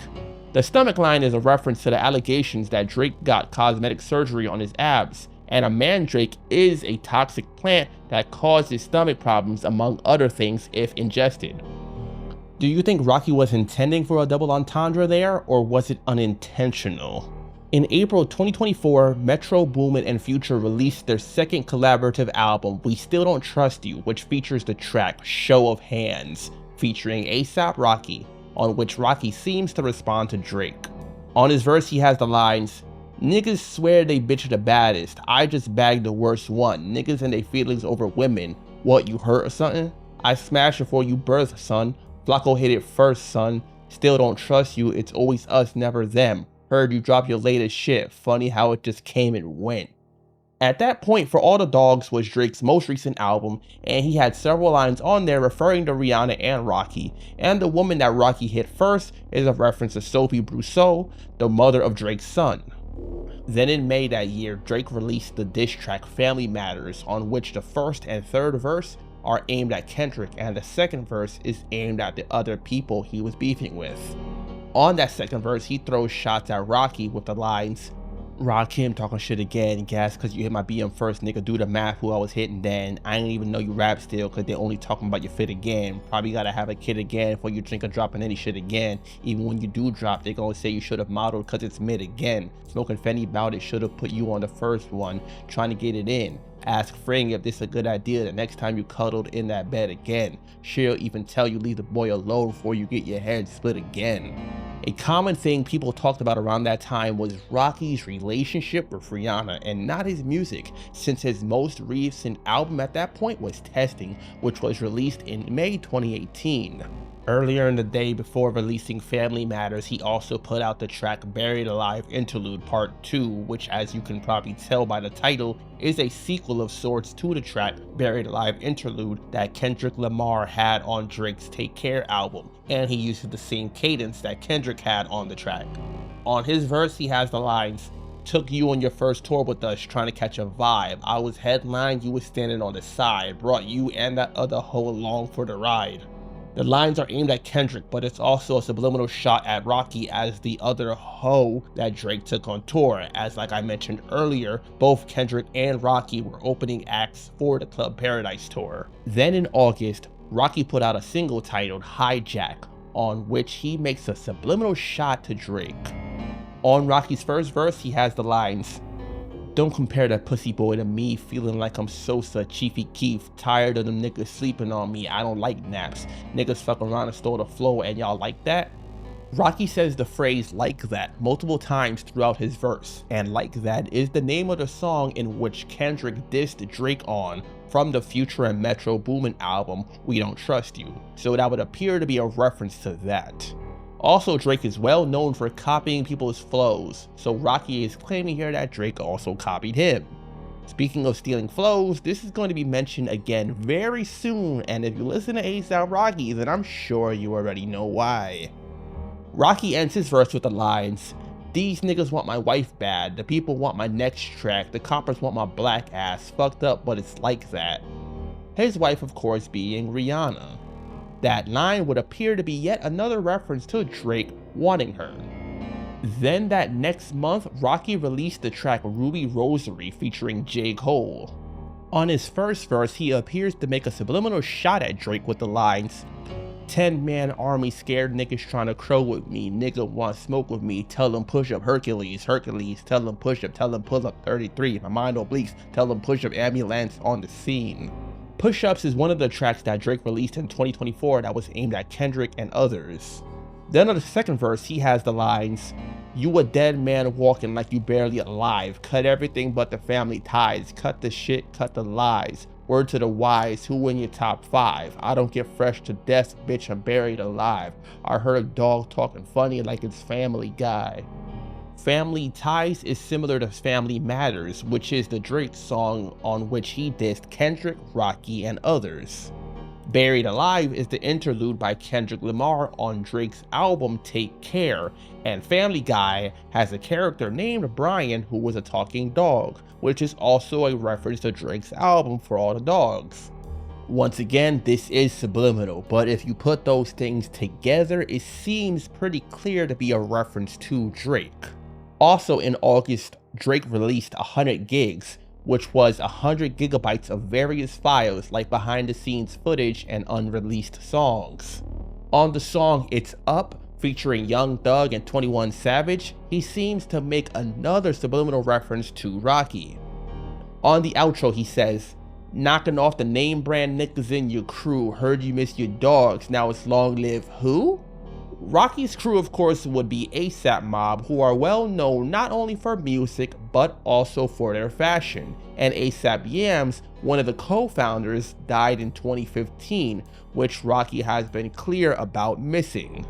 The stomach line is a reference to the allegations that Drake got cosmetic surgery on his abs, and a mandrake is a toxic plant that causes stomach problems among other things if ingested. Do you think Rocky was intending for a double entendre there, or was it unintentional? In April 2024, Metro Boomin and Future released their second collaborative album, We Still Don't Trust You, which features the track Show of Hands, featuring A$AP Rocky, on which Rocky seems to respond to Drake. On his verse, he has the lines, "Niggas swear they bitch the baddest, I just bagged the worst one, niggas and they feelings over women, what you hurt or something? I smashed before you birth, son. Flacco hit it first, son. Still don't trust you, it's always us, never them. Heard you drop your latest shit, funny how it just came and went." At that point, For All the Dogs was Drake's most recent album, and he had several lines on there referring to Rihanna and Rocky, and the woman that Rocky hit first is a reference to Sophie Brousseau, the mother of Drake's son. Then in May that year, Drake released the diss track Family Matters, on which the first and third verse are aimed at Kendrick, and the second verse is aimed at the other people he was beefing with. On that second verse, he throws shots at Rocky with the lines, "Rakim talking shit again, gas cause you hit my BM first, nigga, do the math who I was hitting then. I ain't even know you rap still cause they only talking about your fit again. Probably gotta have a kid again before you drink or dropping any shit again. Even when you do drop, they gonna say you should've modeled cause it's mid again. Smoking Fenny about it, should've put you on the first one, trying to get it in. Ask Fring if this a good idea the next time you cuddled in that bed again. She'll even tell you leave the boy alone before you get your head split again." A common thing people talked about around that time was Rocky's relationship with Rihanna and not his music, since his most recent album at that point was Testing, which was released in May 2018. Earlier in the day before releasing Family Matters, he also put out the track Buried Alive Interlude Part 2, which, as you can probably tell by the title, is a sequel of sorts to the track Buried Alive Interlude that Kendrick Lamar had on Drake's Take Care album, and he uses the same cadence that Kendrick had on the track. On his verse, he has the lines, "Took you on your first tour with us, trying to catch a vibe. I was headlined, you was standing on the side. Brought you and that other hoe along for the ride." The lines are aimed at Kendrick, but it's also a subliminal shot at Rocky as the other hoe that Drake took on tour, as like I mentioned earlier, both Kendrick and Rocky were opening acts for the Club Paradise tour. Then in August, Rocky put out a single titled Hijack, on which he makes a subliminal shot to Drake. On Rocky's first verse, he has the lines, "Don't compare that pussy boy to me, feeling like I'm Sosa, Chiefy Keef, tired of them niggas sleeping on me, I don't like naps, niggas fuck around and stole the flow and y'all like that?" Rocky says the phrase "like that" multiple times throughout his verse, and "Like That" is the name of the song in which Kendrick dissed Drake on from the Future and Metro Boomin album We Don't Trust You, so that would appear to be a reference to that. Also, Drake is well known for copying people's flows, so Rocky is claiming here that Drake also copied him. Speaking of stealing flows, this is going to be mentioned again very soon, and if you listen to A$AP Rocky, then I'm sure you already know why. Rocky ends his verse with the lines, "These niggas want my wife bad, the people want my next track, the coppers want my black ass, fucked up but it's like that." His wife, of course, being Rihanna. That line would appear to be yet another reference to Drake wanting her. Then that next month, Rocky released the track Ruby Rosary featuring J. Cole. On his first verse, he appears to make a subliminal shot at Drake with the lines, 10-man army scared niggas trying to crow with me, nigga want smoke with me, tell them push up Hercules, Hercules, tell them push up, tell them pull up 33, my mind obliques, tell them push up ambulance on the scene. Push Ups is one of the tracks that Drake released in 2024 that was aimed at Kendrick and others. Then on the second verse, he has the lines, "You a dead man walking like you barely alive. Cut everything but the family ties. Cut the shit, cut the lies. Word to the wise, who in your top 5? I don't get fresh to death, bitch, I'm buried alive. I heard a dog talking funny like it's Family Guy." Family Ties is similar to Family Matters, which is the Drake song on which he dissed Kendrick, Rocky, and others. Buried Alive is the interlude by Kendrick Lamar on Drake's album Take Care, and Family Guy has a character named Brian who was a talking dog, which is also a reference to Drake's album For All the Dogs. Once again, this is subliminal, but if you put those things together, it seems pretty clear to be a reference to Drake. Also in August, Drake released 100 gigs, which was 100 gigabytes of various files like behind the scenes footage and unreleased songs. On the song It's Up, featuring Young Thug and 21 Savage, he seems to make another subliminal reference to Rocky. On the outro he says, "Knocking off the name brand niggas in your crew, heard you miss your dogs, now it's long live who?" Rocky's crew, of course, would be ASAP Mob, who are well known not only for music, but also for their fashion. And ASAP Yams, one of the co-founders, died in 2015, which Rocky has been clear about missing.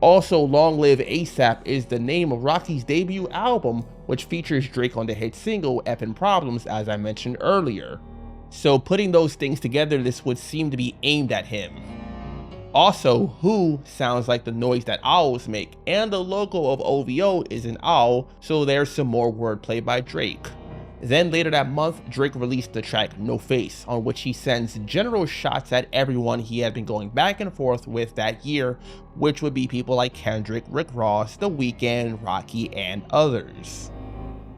Also, Long Live ASAP is the name of Rocky's debut album, which features Drake on the hit single Effin' Problems, as I mentioned earlier. So putting those things together, this would seem to be aimed at him. Also, Who sounds like the noise that owls make, and the logo of OVO is an owl, so there's some more wordplay by Drake. Then later that month, Drake released the track No Face, on which he sends general shots at everyone he had been going back and forth with that year, which would be people like Kendrick, Rick Ross, The Weeknd, Rocky, and others.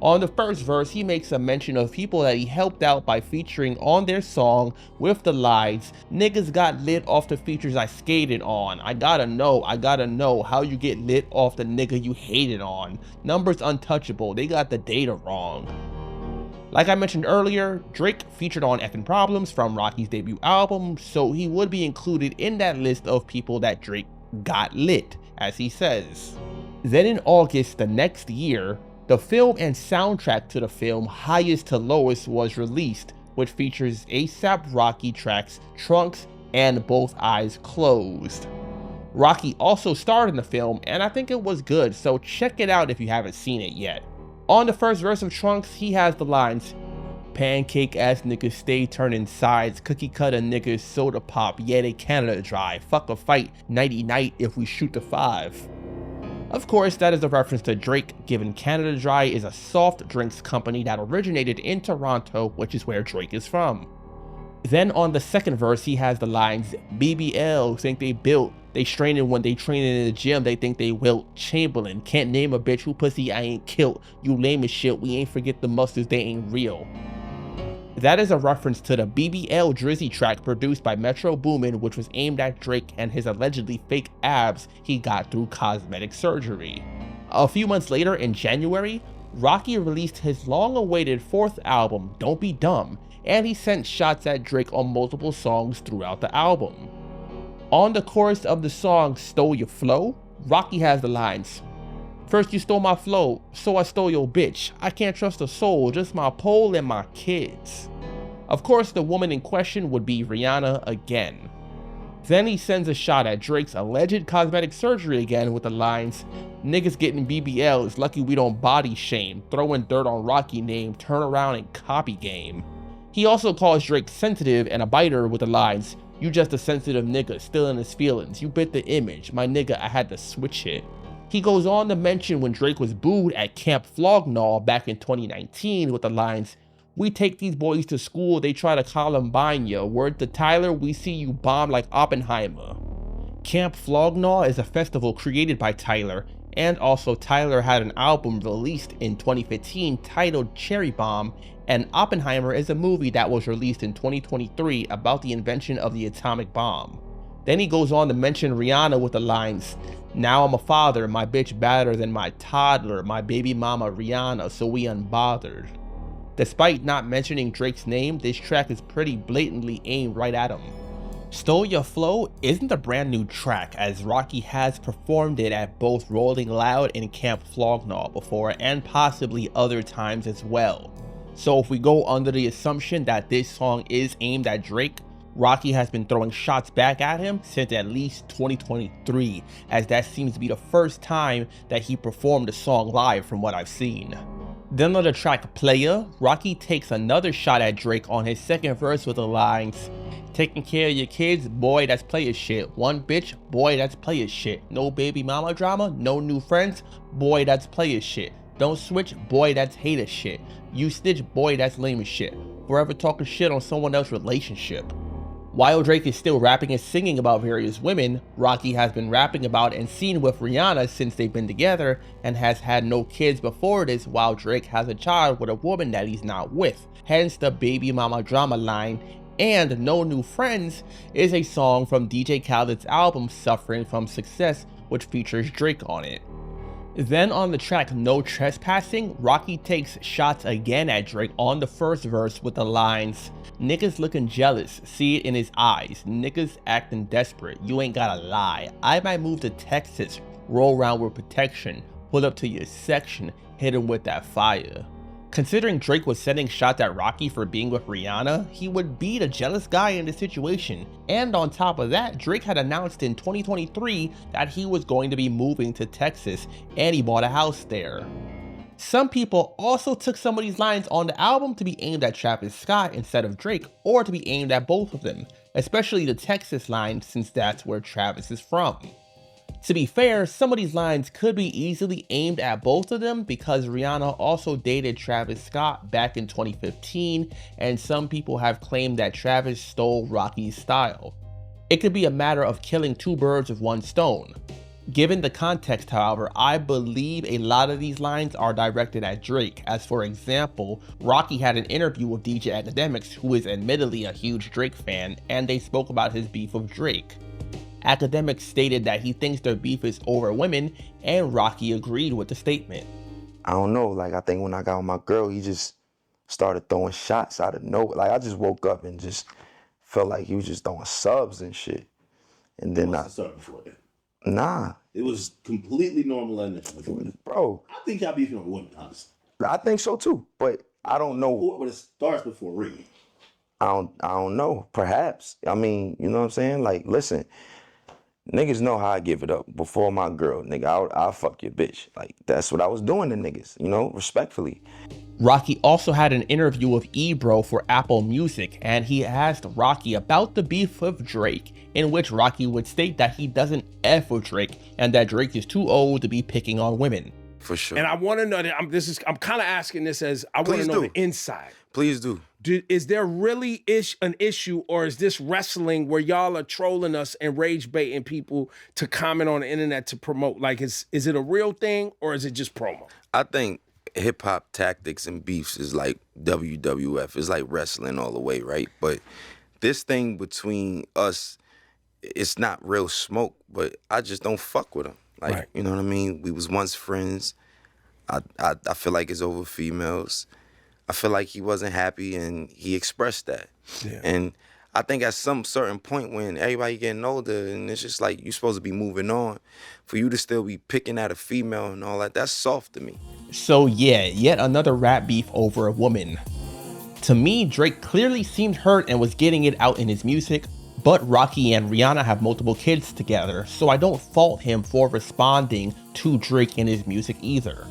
On the first verse, he makes a mention of people that he helped out by featuring on their song with the lines, "Niggas got lit off the features I skated on. I gotta know how you get lit off the nigga you hated on. Numbers untouchable, they got the data wrong." Like I mentioned earlier, Drake featured on Effin' Problems from Rocky's debut album, so he would be included in that list of people that Drake got lit, as he says. Then in August the next year, the film and soundtrack to the film Highest to Lowest was released, which features ASAP Rocky tracks Trunks and Both Eyes Closed. Rocky also starred in the film, and I think it was good, so check it out if you haven't seen it yet. On the first verse of Trunks, he has the lines, "Pancake ass niggas stay turning sides, cookie cutter niggas soda pop, yeah they Canada dry, fuck a fight, nighty night if we shoot the 5. Of course, that is a reference to Drake, given Canada Dry is a soft drinks company that originated in Toronto, which is where Drake is from. Then on the second verse, he has the lines, "BBL think they built, they straining when they training in the gym, they think they wilt. Chamberlain, can't name a bitch who pussy I ain't killed. You lame as shit, we ain't forget the muscles, they ain't real." That is a reference to the BBL Drizzy track produced by Metro Boomin, which was aimed at Drake and his allegedly fake abs he got through cosmetic surgery. A few months later, in January, Rocky released his long-awaited 4th album, Don't Be Dumb, and he sent shots at Drake on multiple songs throughout the album. On the chorus of the song Stole Your Flow, Rocky has the lines, "First you stole my flow, so I stole your bitch. I can't trust a soul, just my pole and my kids." Of course, the woman in question would be Rihanna again. Then he sends a shot at Drake's alleged cosmetic surgery again with the lines, "Niggas getting BBLs, lucky we don't body shame. Throwing dirt on Rocky name, turn around and copy game." He also calls Drake sensitive and a biter with the lines, "You just a sensitive nigga, still in his feelings. You bit the image. My nigga, I had to switch it." He goes on to mention when Drake was booed at Camp Flognaw back in 2019 with the lines, "We take these boys to school, they try to Columbine ya. Word to Tyler, we see you bomb like Oppenheimer." Camp Flognaw is a festival created by Tyler, and also Tyler had an album released in 2015 titled Cherry Bomb, and Oppenheimer is a movie that was released in 2023 about the invention of the atomic bomb. Then he goes on to mention Rihanna with the lines, "Now I'm a father, my bitch badder than my toddler, my baby mama Rihanna, so we unbothered." Despite not mentioning Drake's name, this track is pretty blatantly aimed right at him. Stole Your Flow isn't a brand new track, as Rocky has performed it at both Rolling Loud and Camp Flognaw before, and possibly other times as well. So if we go under the assumption that this song is aimed at Drake, Rocky has been throwing shots back at him since at least 2023, as that seems to be the first time that he performed the song live from what I've seen. Then on the track Player, Rocky takes another shot at Drake on his second verse with the lines, "Taking care of your kids, boy, that's player shit. One bitch, boy, that's player shit. No baby mama drama, no new friends, boy, that's player shit. Don't switch, boy, that's hater shit. You snitch, boy, that's lame as shit. Forever talking shit on someone else's relationship." While Drake is still rapping and singing about various women, Rocky has been rapping about and seen with Rihanna since they've been together, and has had no kids before this, while Drake has a child with a woman that he's not with, hence the baby mama drama line. And No New Friends is a song from DJ Khaled's album Suffering From Success, which features Drake on it. Then on the track No Trespassing, Rocky takes shots again at Drake on the first verse with the lines, "Niggas looking jealous, see it in his eyes. Niggas acting desperate, you ain't gotta lie. I might move to Texas, roll around with protection, pull up to your section, hit him with that fire." Considering Drake was sending shots at Rocky for being with Rihanna, he would be the jealous guy in this situation. And on top of that, Drake had announced in 2023 that he was going to be moving to Texas, and he bought a house there. Some people also took some of these lines on the album to be aimed at Travis Scott instead of Drake, or to be aimed at both of them, especially the Texas line since that's where Travis is from. To be fair, some of these lines could be easily aimed at both of them because Rihanna also dated Travis Scott back in 2015, and some people have claimed that Travis stole Rocky's style. It could be a matter of killing two birds with one stone. Given the context, however, I believe a lot of these lines are directed at Drake, as for example, Rocky had an interview with DJ Academics, who is admittedly a huge Drake fan, and they spoke about his beef with Drake. Academics stated that he thinks their beef is over women, and Rocky agreed with the statement. I don't know, like I think when I got with my girl, he just started throwing shots out of nowhere. Like I just woke up and just felt like he was just throwing subs and shit. And then before that. Nah. It was completely normal before that. Bro. I think y'all beefing with women, honestly. I think so too, but I don't know. But it starts before ring. I don't know. Perhaps. I mean, you know what I'm saying? Like, listen. Niggas know how I give it up before my girl, nigga. I'll fuck your bitch. Like, that's what I was doing to niggas, you know, respectfully. Rocky also had an interview with Ebro for Apple Music, and he asked Rocky about the beef with Drake, in which Rocky would state that he doesn't F with Drake, and that Drake is too old to be picking on women. For sure. And I want to know that I'm kind of asking this as I want to know the inside. Please do. Is there really an issue, or is this wrestling where y'all are trolling us and rage baiting people to comment on the internet to promote? Like, is it a real thing, or is it just promo? I think hip hop tactics and beefs is like WWF. It's like wrestling all the way, right? But this thing between us, it's not real smoke, but I just don't fuck with him. Like, right. You know what I mean? We was once friends. I feel like it's over females. I feel like he wasn't happy, and he expressed that. Yeah. And I think at some certain point when everybody getting older, and it's just like you're supposed to be moving on, for you to still be picking at a female and all that, that's soft to me. So yeah, yet another rap beef over a woman. To me, Drake clearly seemed hurt and was getting it out in his music, but Rocky and Rihanna have multiple kids together, so I don't fault him for responding to Drake in his music either.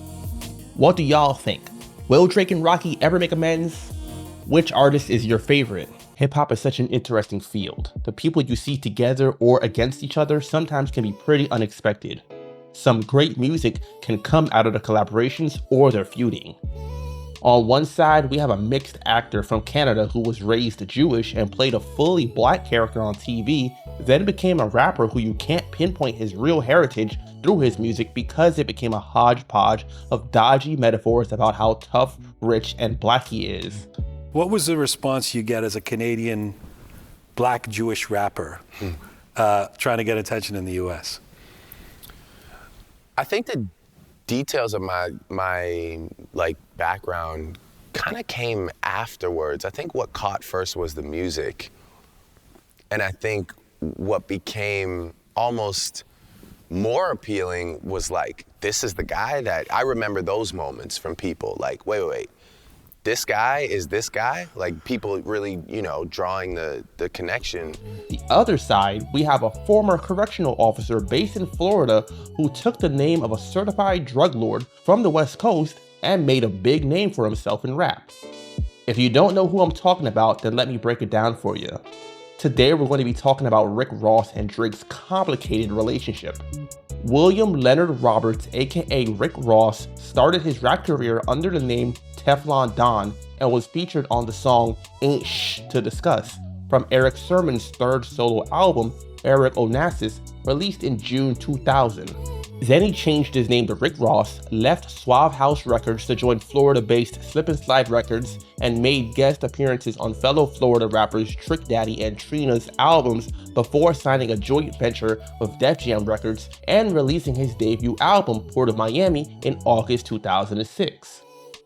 What do y'all think? Will Drake and Rocky ever make amends? Which artist is your favorite? Hip-hop is such an interesting field. The people you see together or against each other sometimes can be pretty unexpected. Some great music can come out of the collaborations or their feuding. On one side, we have a mixed actor from Canada who was raised Jewish and played a fully black character on TV, then became a rapper who you can't pinpoint his real heritage through his music because it became a hodgepodge of dodgy metaphors about how tough, rich, and black he is. What was the response you get as a Canadian black Jewish rapper trying to get attention in the US? I think the details of my like background kind of came afterwards. I think what caught first was the music. And I think what became almost more appealing was like, this is the guy that, I remember those moments from people like, wait, this guy is this guy? Like people really, you know, drawing the connection. The other side, we have a former correctional officer based in Florida who took the name of a certified drug lord from the West Coast and made a big name for himself in rap. If you don't know who I'm talking about, then let me break it down for you. Today we're going to be talking about Rick Ross and Drake's complicated relationship. William Leonard Roberts, aka Rick Ross, started his rap career under the name Teflon Don and was featured on the song Ain't Shh to Discuss from Eric Sermon's third solo album, Eric Onassis, released in June 2000. Then he changed his name to Rick Ross, left Suave House Records to join Florida-based Slip and Slide Records, and made guest appearances on fellow Florida rappers Trick Daddy and Trina's albums before signing a joint venture with Def Jam Records and releasing his debut album, Port of Miami, in August 2006.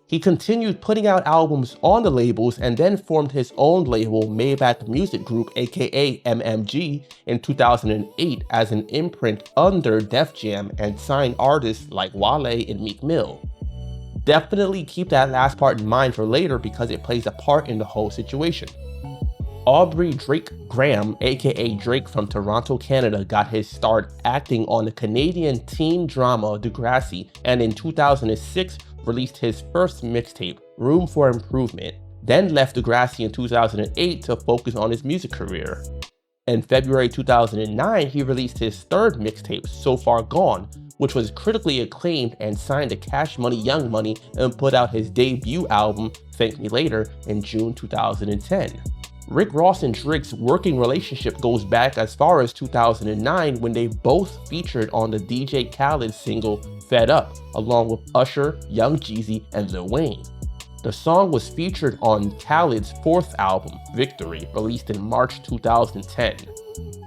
He continued putting out albums on the labels and then formed his own label, Maybach Music Group, aka MMG, in 2008 as an imprint under Def Jam and signed artists like Wale and Meek Mill. Definitely keep that last part in mind for later because it plays a part in the whole situation. Aubrey Drake Graham, aka Drake from Toronto, Canada, got his start acting on the Canadian teen drama Degrassi, and in 2006 released his first mixtape, Room for Improvement, then left Degrassi in 2008 to focus on his music career. In February 2009, he released his third mixtape, So Far Gone, which was critically acclaimed and signed to Cash Money Young Money and put out his debut album, Thank Me Later, in June 2010. Rick Ross and Drake's working relationship goes back as far as 2009 when they both featured on the DJ Khaled single Fed Up, along with Usher, Young Jeezy, and Lil Wayne. The song was featured on Khaled's fourth album, Victory, released in March 2010.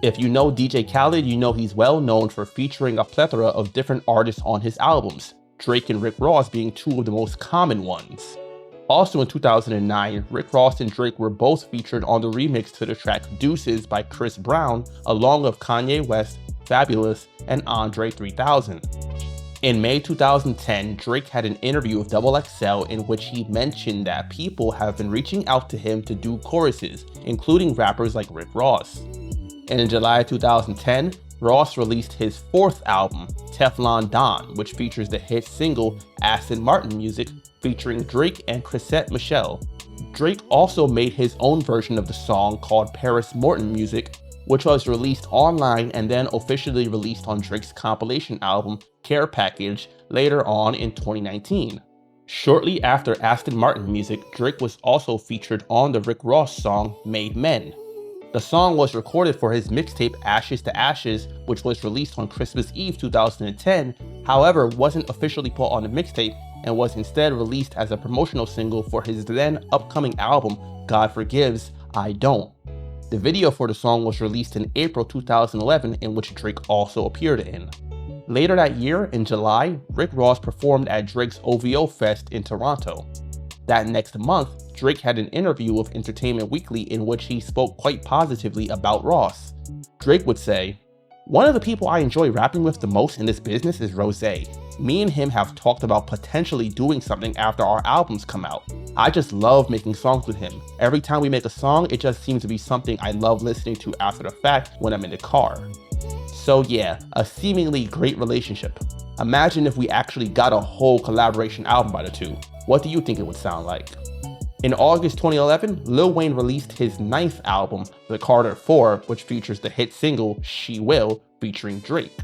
If you know DJ Khaled, you know he's well known for featuring a plethora of different artists on his albums, Drake and Rick Ross being two of the most common ones. Also in 2009, Rick Ross and Drake were both featured on the remix to the track Deuces by Chris Brown, along with Kanye West, Fabulous, and Andre 3000. In May 2010, Drake had an interview with XXL in which he mentioned that people have been reaching out to him to do choruses, including rappers like Rick Ross. And in July 2010, Ross released his fourth album, Teflon Don, which features the hit single Aston Martin Music featuring Drake and Chrisette Michele. Drake also made his own version of the song called Paris Morton Music, which was released online and then officially released on Drake's compilation album, Care Package, later on in 2019. Shortly after Aston Martin Music, Drake was also featured on the Rick Ross song Made Men. The song was recorded for his mixtape Ashes to Ashes, which was released on Christmas Eve 2010, however wasn't officially put on the mixtape and was instead released as a promotional single for his then upcoming album, God Forgives, I Don't. The video for the song was released in April 2011, in which Drake also appeared in. Later that year, in July, Rick Ross performed at Drake's OVO Fest in Toronto. That next month, Drake had an interview with Entertainment Weekly in which he spoke quite positively about Ross. Drake would say, "One of the people I enjoy rapping with the most in this business is Rose. Me and him have talked about potentially doing something after our albums come out. I just love making songs with him. Every time we make a song, it just seems to be something I love listening to after the fact when I'm in the car." So yeah, a seemingly great relationship. Imagine if we actually got a whole collaboration album by the two. What do you think it would sound like? In August 2011, Lil Wayne released his ninth album, The Carter 4, which features the hit single She Will featuring Drake.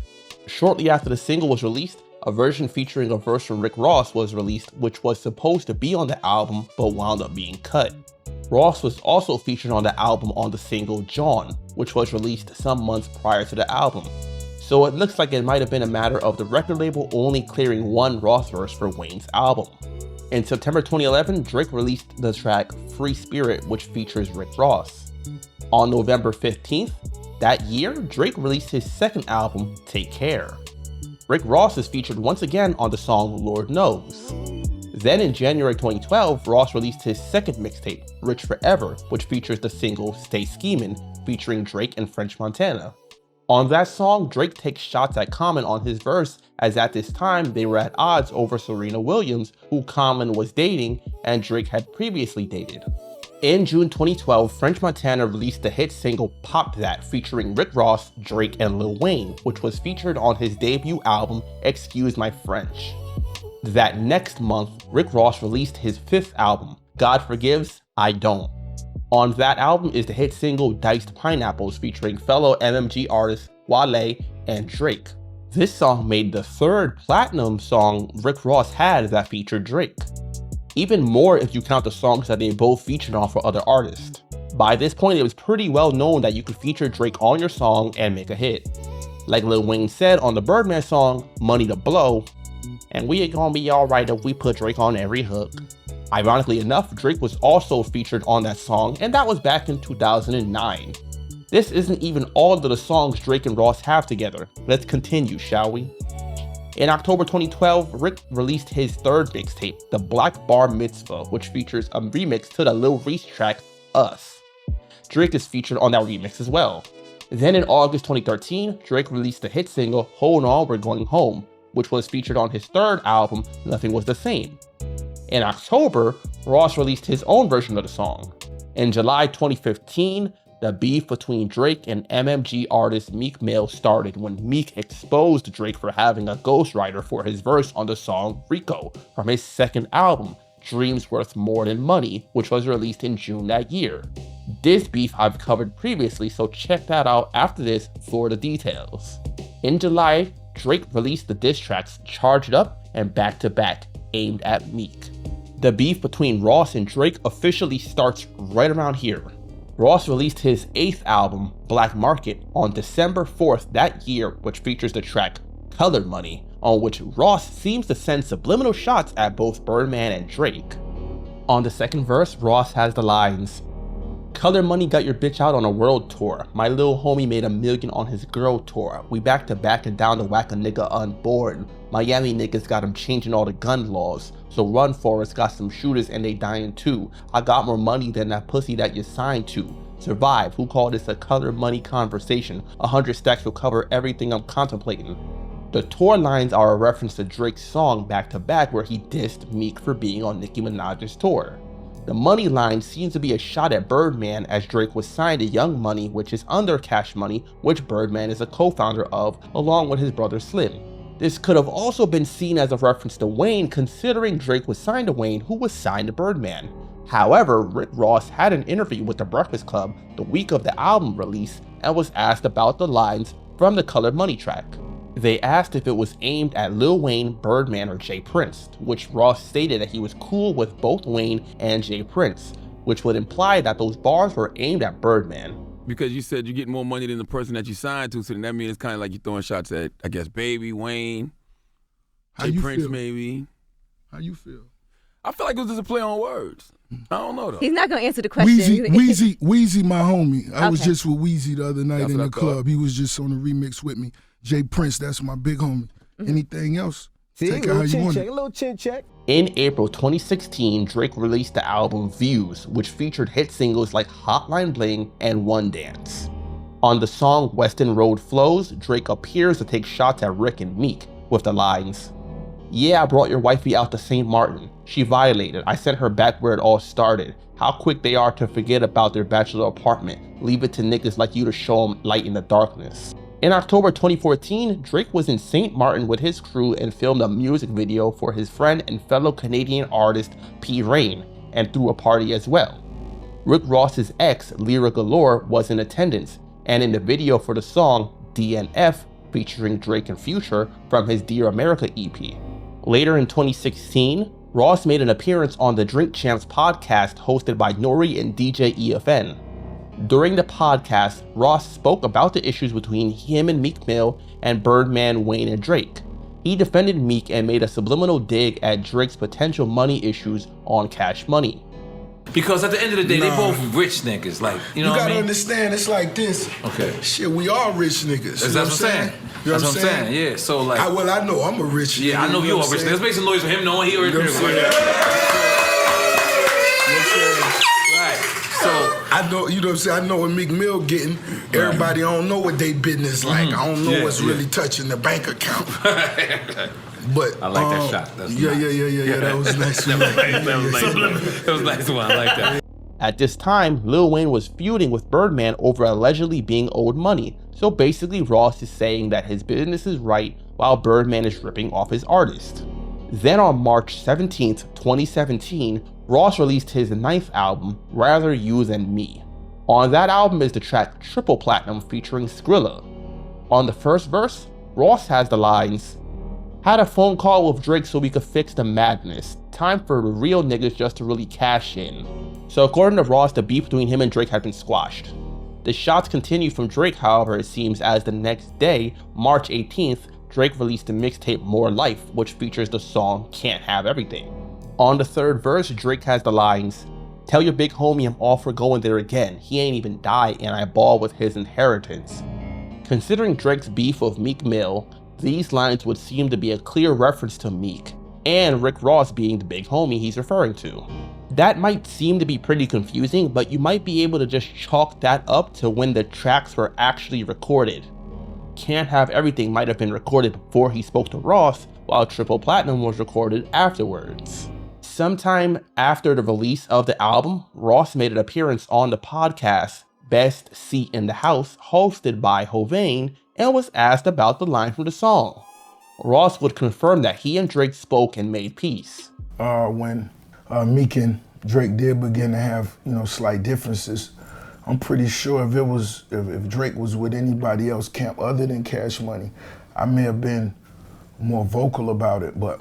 Shortly after the single was released, a version featuring a verse from Rick Ross was released, which was supposed to be on the album but wound up being cut. Ross was also featured on the album on the single John, which was released some months prior to the album. So it looks like it might have been a matter of the record label only clearing one Ross verse for Wayne's album. In September 2011, Drake released the track Free Spirit, which features Rick Ross. On November 15th, that year, Drake released his second album, Take Care. Rick Ross is featured once again on the song Lord Knows. Then in January 2012, Ross released his second mixtape, Rich Forever, which features the single Stay Schemin', featuring Drake and French Montana. On that song, Drake takes shots at Common on his verse, as at this time they were at odds over Serena Williams, who Common was dating and Drake had previously dated. In June 2012, French Montana released the hit single Pop That featuring Rick Ross, Drake, and Lil Wayne, which was featured on his debut album, Excuse My French. That next month, Rick Ross released his 5th album, God Forgives, I Don't. On that album is the hit single Diced Pineapples featuring fellow MMG artists Wale and Drake. This song made the 3rd platinum song Rick Ross had that featured Drake. Even more if you count the songs that they both featured on for other artists. By this point, it was pretty well known that you could feature Drake on your song and make a hit. Like Lil Wayne said on the Birdman song, Money to Blow, and we ain't gonna be alright if we put Drake on every hook. Ironically enough, Drake was also featured on that song, and that was back in 2009. This isn't even all of the songs Drake and Ross have together. Let's continue, shall we? In October 2012, Rick released his 3rd mixtape, The Black Bar Mitzvah, which features a remix to the Lil Reese track, Us. Drake is featured on that remix as well. Then in August 2013, Drake released the hit single, Hold On, We're Going Home, which was featured on his 3rd album, Nothing Was the Same. In October, Ross released his own version of the song. In July 2015, the beef between Drake and MMG artist Meek Mill started when Meek exposed Drake for having a ghostwriter for his verse on the song Rico from his 2nd album, Dreams Worth More Than Money, which was released in June that year. This beef I've covered previously, so check that out after this for the details. In July, Drake released the diss tracks Charged Up and Back to Back, aimed at Meek. The beef between Ross and Drake officially starts right around here. Ross released his 8th album, Black Market, on December 4th that year, which features the track Color Money, on which Ross seems to send subliminal shots at both Birdman and Drake. On the 2nd verse, Ross has the lines, Color Money got your bitch out on a world tour. My little homie made $1 million on his girl tour. We back to back and down to whack a nigga unborn. Miami niggas got him changing all the gun laws. So Run Forest got some shooters and they dying too. I got more money than that pussy that you signed to. Survive, who called this a color money conversation? 100 stacks will cover everything I'm contemplating. The tour lines are a reference to Drake's song Back to Back where he dissed Meek for being on Nicki Minaj's tour. The money line seems to be a shot at Birdman as Drake was signed to Young Money, which is under Cash Money, which Birdman is a co-founder of, along with his brother Slim. This could have also been seen as a reference to Wayne, considering Drake was signed to Wayne, who was signed to Birdman. However, Rick Ross had an interview with The Breakfast Club the week of the album release and was asked about the lines from the Color Money track. They asked if it was aimed at Lil Wayne, Birdman, or Jay Prince, to which Ross stated that he was cool with both Wayne and Jay Prince, which would imply that those bars were aimed at Birdman. Because you said you get more money than the person that you signed to, so then that means it's kind of like you're throwing shots at, I guess, Baby, Wayne, Jay Prince, maybe. How you feel? I feel like it was just a play on words. I don't know though. He's not gonna answer the question. Weezy, my homie. I was Okay. just with Weezy the other night That's in what the I thought. club. He was just on the remix with me. Jay Prince, that's my big homie. Anything else? Take it how you want it. A little chin check. In April 2016, Drake released the album Views, which featured hit singles like Hotline Bling and One Dance. On the song Weston Road Flows, Drake appears to take shots at Rick and Meek with the lines, "Yeah, I brought your wifey out to St. Martin. She violated. I sent her back where it all started. How quick they are to forget about their bachelor apartment. Leave it to niggas like you to show them light in the darkness." In October 2014, Drake was in St. Martin with his crew and filmed a music video for his friend and fellow Canadian artist P. Rain, and threw a party as well. Rick Ross's ex, Lyra Galore, was in attendance, and in the video for the song DNF, featuring Drake and Future from his Dear America EP. Later in 2016, Ross made an appearance on the Drink Champs podcast hosted by Nori and DJ EFN. During the podcast, Ross spoke about the issues between him and Meek Mill and Birdman, Wayne, and Drake. He defended Meek and made a subliminal dig at Drake's potential money issues on Cash Money. Because at the end of the day, they both rich niggas. Like, you know You what I gotta mean? understand, it's like this. Okay. Shit, we are rich niggas. That's what I'm saying. You know That's what I'm saying. Yeah, so like. I know I'm a rich nigga. Yeah, I know you what are I'm rich. saying? Let's make some noise for him knowing he already You know what I'm saying? Right. So I know, you know what I'm saying? I know what Meek Mill getting. Everybody don't know what they business like. I don't know what's really touching the bank account. But I like that shot. That's yeah. That was nice. That was a nice one. I like that. At this time, Lil Wayne was feuding with Birdman over allegedly being owed money, so basically Ross is saying that his business is right while Birdman is ripping off his artist. Then on March 17th, 2017, Ross released his 9th album, Rather You Than Me. On that album is the track Triple Platinum featuring Skrilla. On the first verse, Ross has the lines, "Had a phone call with Drake so we could fix the madness. Time for the real niggas just to really cash in." So according to Ross, the beef between him and Drake had been squashed. The shots continue from Drake, however, it seems, as the next day, March 18th, Drake released the mixtape More Life, which features the song Can't Have Everything. On the third verse, Drake has the lines, "Tell your big homie I'm all for going there again. He ain't even die and I ball with his inheritance." Considering Drake's beef with Meek Mill, these lines would seem to be a clear reference to Meek, and Rick Ross being the big homie he's referring to. That might seem to be pretty confusing, but you might be able to just chalk that up to when the tracks were actually recorded. Can't Have Everything might have been recorded before he spoke to Ross, while Triple Platinum was recorded afterwards. Sometime after the release of the album, Ross made an appearance on the podcast Best Seat in the House, hosted by Hovain, and was asked about the line from the song. Ross would confirm that he and Drake spoke and made peace. When Meek and Drake did begin to have, slight differences, I'm pretty sure if Drake was with anybody else camp other than Cash Money, I may have been more vocal about it, but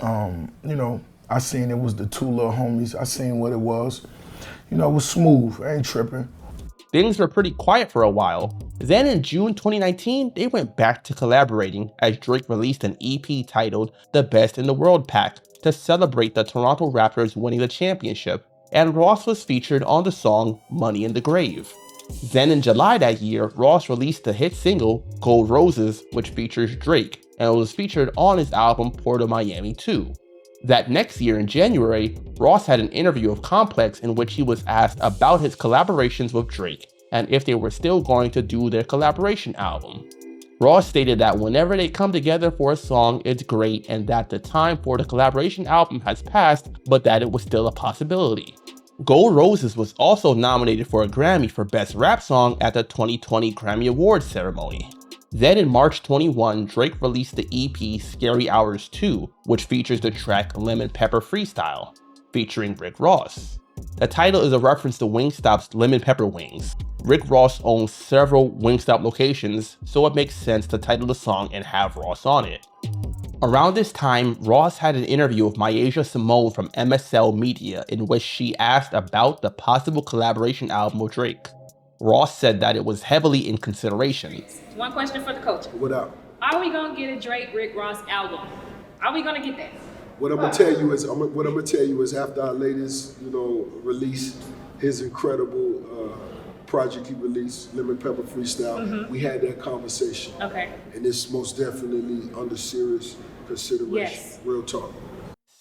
I seen it was the two little homies. I seen what it was. It was smooth. I ain't tripping. Things were pretty quiet for a while. Then in June 2019, they went back to collaborating as Drake released an EP titled The Best in the World Pack to celebrate the Toronto Raptors winning the championship, and Ross was featured on the song Money in the Grave. Then in July that year, Ross released the hit single Gold Roses, which features Drake, and was featured on his album Port of Miami 2. That next year in January, Ross had an interview of Complex in which he was asked about his collaborations with Drake and if they were still going to do their collaboration album. Ross stated that whenever they come together for a song, it's great and that the time for the collaboration album has passed, but that it was still a possibility. Gold Roses was also nominated for a Grammy for Best Rap Song at the 2020 Grammy Awards ceremony. Then in March 21, Drake released the EP Scary Hours 2, which features the track Lemon Pepper Freestyle, featuring Rick Ross. The title is a reference to Wingstop's Lemon Pepper Wings. Rick Ross owns several Wingstop locations, so it makes sense to title the song and have Ross on it. Around this time, Ross had an interview with Myasia Simone from MSL Media in which she asked about the possible collaboration album with Drake. Ross said that it was heavily in consideration. One question for the coach. What up? Are we gonna get a Drake Rick Ross album? Are we gonna get that? What I'm gonna tell you is after our latest, release, his incredible project he released, Lemon Pepper Freestyle, we had that conversation. Okay. And it's most definitely under serious consideration. Yes. Real talk.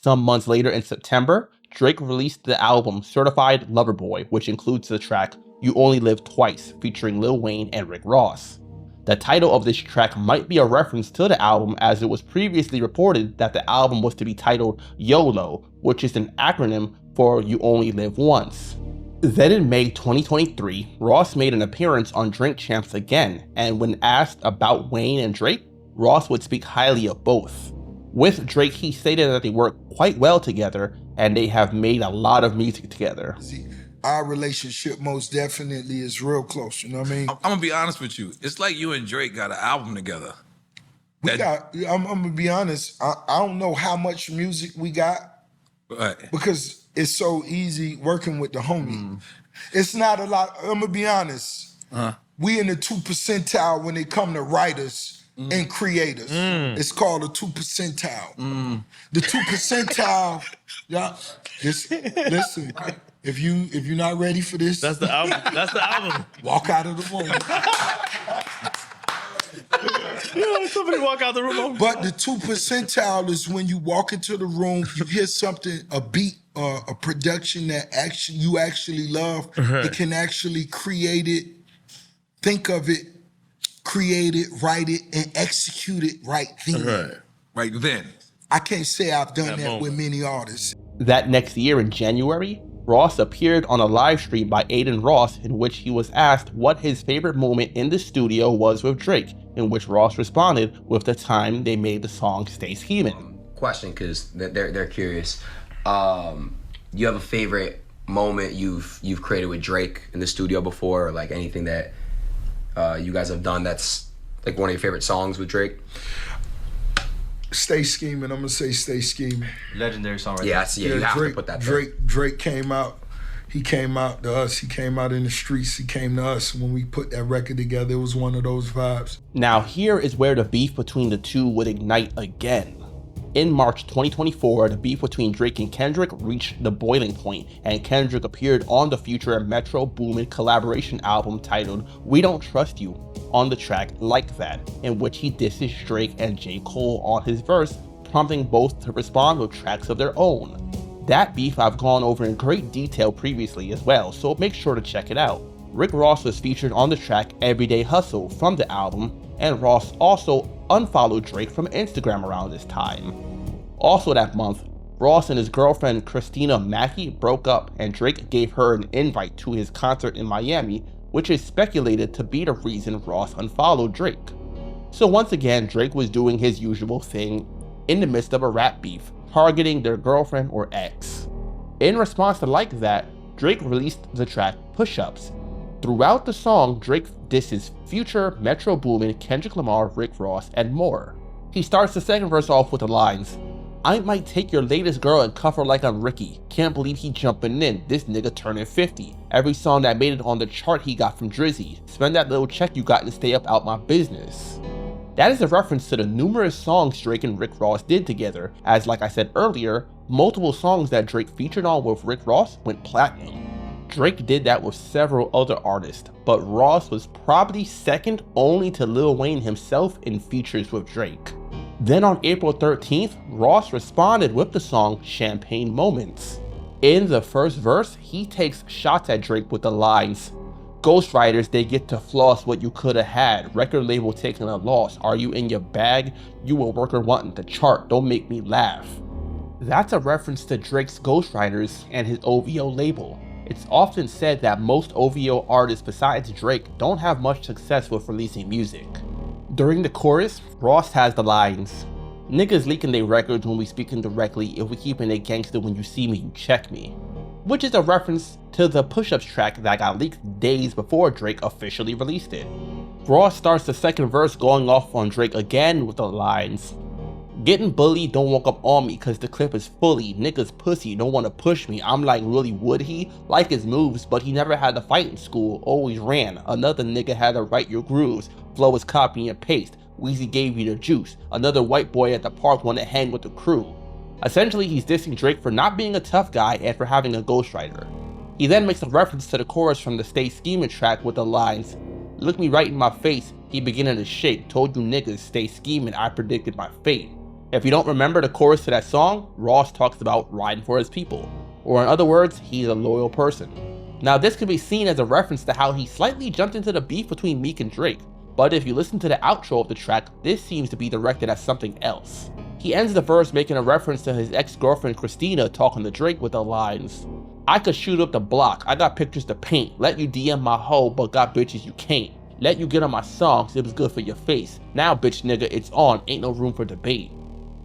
Some months later in September, Drake released the album Certified Lover Boy, which includes the track You Only Live Twice, featuring Lil Wayne and Rick Ross. The title of this track might be a reference to the album, as it was previously reported that the album was to be titled YOLO, which is an acronym for You Only Live Once. Then in May 2023, Ross made an appearance on Drink Champs again, and when asked about Wayne and Drake, Ross would speak highly of both. With Drake, he stated that they work quite well together, and they have made a lot of music together. Our relationship most definitely is real close, you know what I mean? I'm gonna be honest with you. It's like you and Drake got an album together. I'm gonna be honest, I don't know how much music we got, because it's so easy working with the homie. It's not a lot, I'm gonna be honest. We in the 2 percentile when it come to writers and creators. It's called a 2 percentile. The 2 percentile, y'all, listen. If you're not ready for this, that's the album. That's the album. Walk out of the room. Somebody walk out the room. But the 2 percentile is when you walk into the room, you hear something, a beat or a production that you actually love. It can actually create it, think of it, create it, write it, and execute it right then. Right then. I can't say I've done that with many artists. That next year in January, Ross appeared on a live stream by Aiden Ross in which he was asked what his favorite moment in the studio was with Drake, in which Ross responded with the time they made the song Stay Schemin'. Question, because they're curious. You have a favorite moment you've created with Drake in the studio before, or like anything that you guys have done that's like one of your favorite songs with Drake? Stay Scheming. I'm gonna say Stay Scheming. Legendary song, right? Yeah, you have to put that there. Drake came out. He came out to us. He came out in the streets. He came to us when we put that record together. It was one of those vibes. Now here is where the beef between the two would ignite again. In March 2024, the beef between Drake and Kendrick reached the boiling point, and Kendrick appeared on the Future and Metro Boomin collaboration album titled We Don't Trust You on the track Like That, in which he disses Drake and J. Cole on his verse, prompting both to respond with tracks of their own. That beef I've gone over in great detail previously as well, so make sure to check it out. Rick Ross was featured on the track Everyday Hustle from the album, and Ross also unfollowed Drake from Instagram around this time. Also that month, Ross and his girlfriend Christina Mackey broke up, and Drake gave her an invite to his concert in Miami, which is speculated to be the reason Ross unfollowed Drake. So once again, Drake was doing his usual thing in the midst of a rap beef, targeting their girlfriend or ex. In response to Like That, Drake released the track Push-Ups. Throughout the song, Drake disses Future, Metro Boomin, Kendrick Lamar, Rick Ross, and more. He starts the second verse off with the lines, I might take your latest girl and cuff her like I'm Ricky. Can't believe he jumping in, this nigga turning 50. Every song that made it on the chart he got from Drizzy. Spend that little check you got and stay up out my business. That is a reference to the numerous songs Drake and Rick Ross did together, as like I said earlier, multiple songs that Drake featured on with Rick Ross went platinum. Drake did that with several other artists, but Ross was probably second only to Lil Wayne himself in features with Drake. Then on April 13th, Ross responded with the song Champagne Moments. In the first verse, he takes shots at Drake with the lines, Ghostwriters, they get to floss what you coulda had, record label taking a loss, are you in your bag? You a worker wanting to chart, don't make me laugh. That's a reference to Drake's Ghostwriters and his OVO label. It's often said that most OVO artists besides Drake don't have much success with releasing music. During the chorus, Ross has the lines, niggas leaking their records when we speaking directly, if we keeping it gangster when you see me, you check me. Which is a reference to the Push-Ups track that got leaked days before Drake officially released it. Ross starts the second verse going off on Drake again with the lines, getting bullied, don't walk up on me cause the clip is fully, niggas pussy, don't wanna push me, I'm like really would he? Like his moves, but he never had to fight in school, always ran, another nigga had to write your grooves, flow is copy and paste, Weezy gave you the juice, another white boy at the park wanna hang with the crew. Essentially, he's dissing Drake for not being a tough guy and for having a ghostwriter. He then makes a reference to the chorus from the Stay Schemin' track with the lines, look me right in my face, he beginning to shake, told you niggas stay scheming, I predicted my fate. If you don't remember the chorus to that song, Ross talks about riding for his people, or in other words, he's a loyal person. Now this could be seen as a reference to how he slightly jumped into the beef between Meek and Drake, but if you listen to the outro of the track, this seems to be directed at something else. He ends the verse making a reference to his ex-girlfriend Christina talking to Drake with the lines, I could shoot up the block, I got pictures to paint, let you DM my hoe but got bitches you can't. Let you get on my songs, it was good for your face. Now bitch nigga, it's on, ain't no room for debate.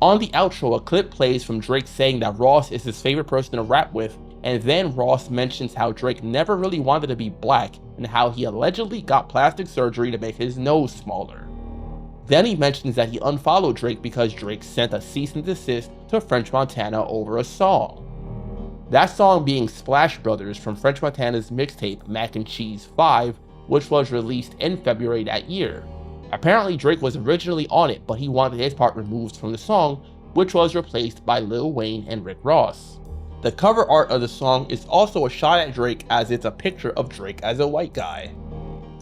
On the outro, a clip plays from Drake saying that Ross is his favorite person to rap with, and then Ross mentions how Drake never really wanted to be black and how he allegedly got plastic surgery to make his nose smaller. Then he mentions that he unfollowed Drake because Drake sent a cease and desist to French Montana over a song. That song being Splash Brothers from French Montana's mixtape Mac and Cheese 5, which was released in February that year. Apparently Drake was originally on it, but he wanted his part removed from the song, which was replaced by Lil Wayne and Rick Ross. The cover art of the song is also a shot at Drake as it's a picture of Drake as a white guy.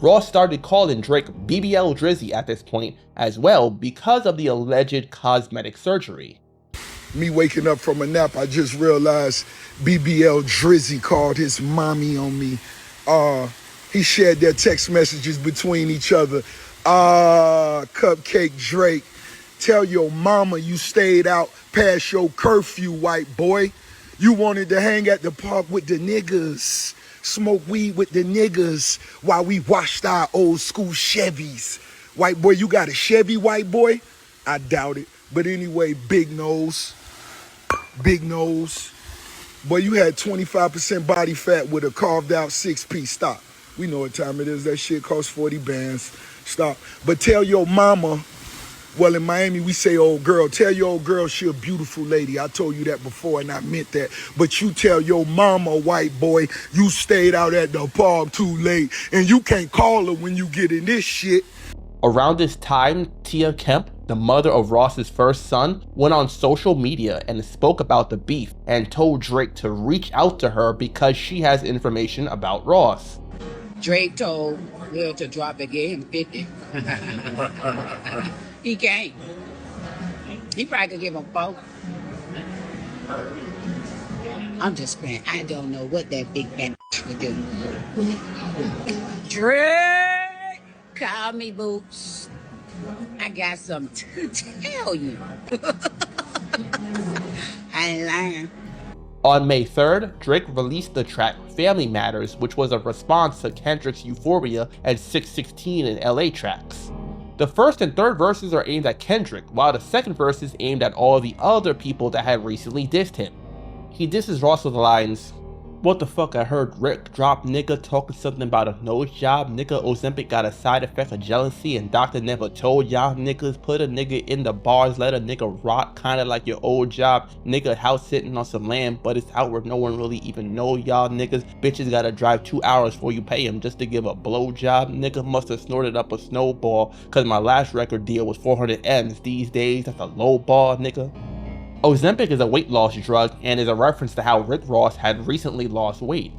Ross started calling Drake BBL Drizzy at this point as well because of the alleged cosmetic surgery. Me waking up from a nap, I just realized BBL Drizzy called his mommy on me. He shared their text messages between each other. Cupcake Drake, tell your mama you stayed out past your curfew, white boy. You wanted to hang at the park with the niggas, smoke weed with the niggas while we washed our old school Chevys. White boy, you got a Chevy, white boy? I doubt it. But anyway, big nose. Big nose. Boy, you had 25% body fat with a carved out 6-piece. Stop. We know what time it is. That shit costs 40 bands. Stop. But tell your mama, well, in Miami, we say old girl. Tell your old girl she a beautiful lady. I told you that before, and I meant that. But you tell your mama, white boy, you stayed out at the park too late, and you can't call her when you get in this shit. Around this time, Tia Kemp, the mother of Ross's first son, went on social media and spoke about the beef and told Drake to reach out to her because she has information about Ross. Drake told Will to drop it, get him 50. He can't. He probably could give him 4. I'm just saying, I don't know what that big fat would do. Drake, call me, Boots. I got something to tell you. I ain't lying. On May 3rd, Drake released the track Family Matters, which was a response to Kendrick's Euphoria and 616 in LA tracks. The first and third verses are aimed at Kendrick, while the second verse is aimed at all of the other people that had recently dissed him. He disses Ross with the lines, "What the fuck, I heard Rick drop nigga talking something about a nose job, nigga Ozempic got a side effect of jealousy and doctor never told y'all niggas, put a nigga in the bars, let a nigga rot kinda like your old job, nigga house sitting on some land but it's out where no one really even know y'all niggas, bitches gotta drive 2 hours before you pay him just to give a blow job, nigga musta snorted up a snowball cause my last record deal was 400 M's, these days that's a low ball nigga." Ozempic is a weight loss drug and is a reference to how Rick Ross had recently lost weight.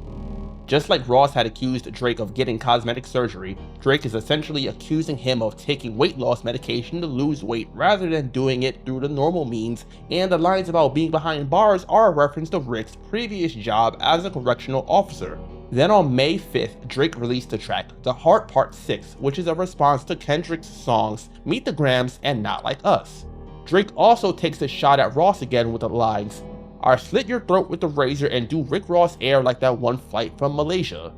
Just like Ross had accused Drake of getting cosmetic surgery, Drake is essentially accusing him of taking weight loss medication to lose weight rather than doing it through the normal means, and the lines about being behind bars are a reference to Rick's previous job as a correctional officer. Then on May 5th, Drake released the track The Heart Part 6, which is a response to Kendrick's songs Meet the Grams and Not Like Us. Drake also takes a shot at Ross again with the lines, "I slit your throat with the razor and do Rick Ross air like that one flight from Malaysia."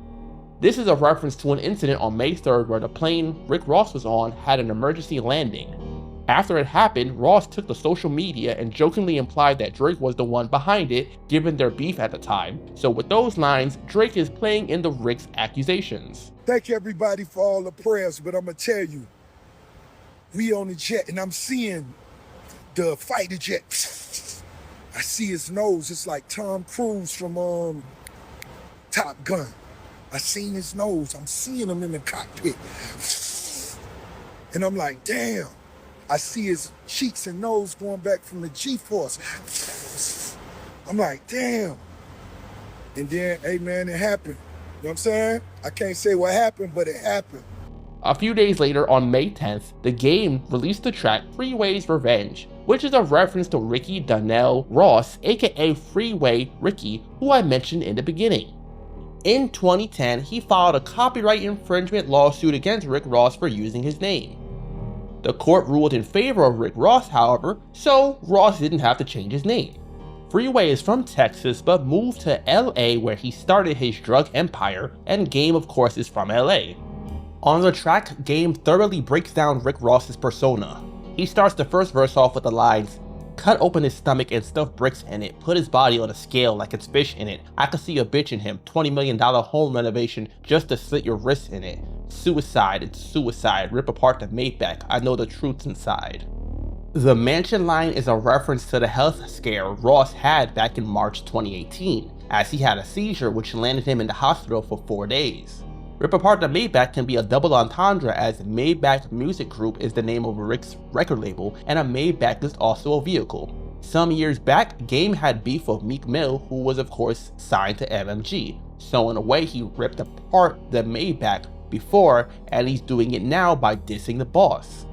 This is a reference to an incident on May 3rd where the plane Rick Ross was on had an emergency landing. After it happened, Ross took to social media and jokingly implied that Drake was the one behind it, given their beef at the time. So with those lines, Drake is playing into Rick's accusations. Thank everybody for all the prayers, but I'm gonna tell you, we on the jet and I'm seeing the fighter jet. I see his nose. It's like Tom Cruise from Top Gun. I seen his nose. I'm seeing him in the cockpit. And I'm like, damn. I see his cheeks and nose going back from the G-force. I'm like, damn. And then, hey man, it happened. You know what I'm saying? I can't say what happened, but it happened. A few days later, on May 10th, The Game released the track Freeway's Revenge, which is a reference to Ricky Donnell Ross, aka Freeway Ricky, who I mentioned in the beginning. In 2010, he filed a copyright infringement lawsuit against Rick Ross for using his name. The court ruled in favor of Rick Ross, however, so Ross didn't have to change his name. Freeway is from Texas but moved to LA where he started his drug empire, and Game of course is from LA. On the track, Game thoroughly breaks down Rick Ross's persona. He starts the first verse off with the lines, "Cut open his stomach and stuff bricks in it, put his body on a scale like it's fish in it. I could see a bitch in him, $20 million home renovation just to slit your wrists in it. Suicide, it's suicide, rip apart the Maybach, I know the truth's inside." The mansion line is a reference to the health scare Ross had back in March 2018, as he had a seizure which landed him in the hospital for 4 days. Rip Apart the Maybach can be a double entendre as Maybach Music Group is the name of Rick's record label and a Maybach is also a vehicle. Some years back, Game had beef with Meek Mill, who was of course signed to MMG, so in a way he ripped apart the Maybach before, and he's doing it now by dissing the boss.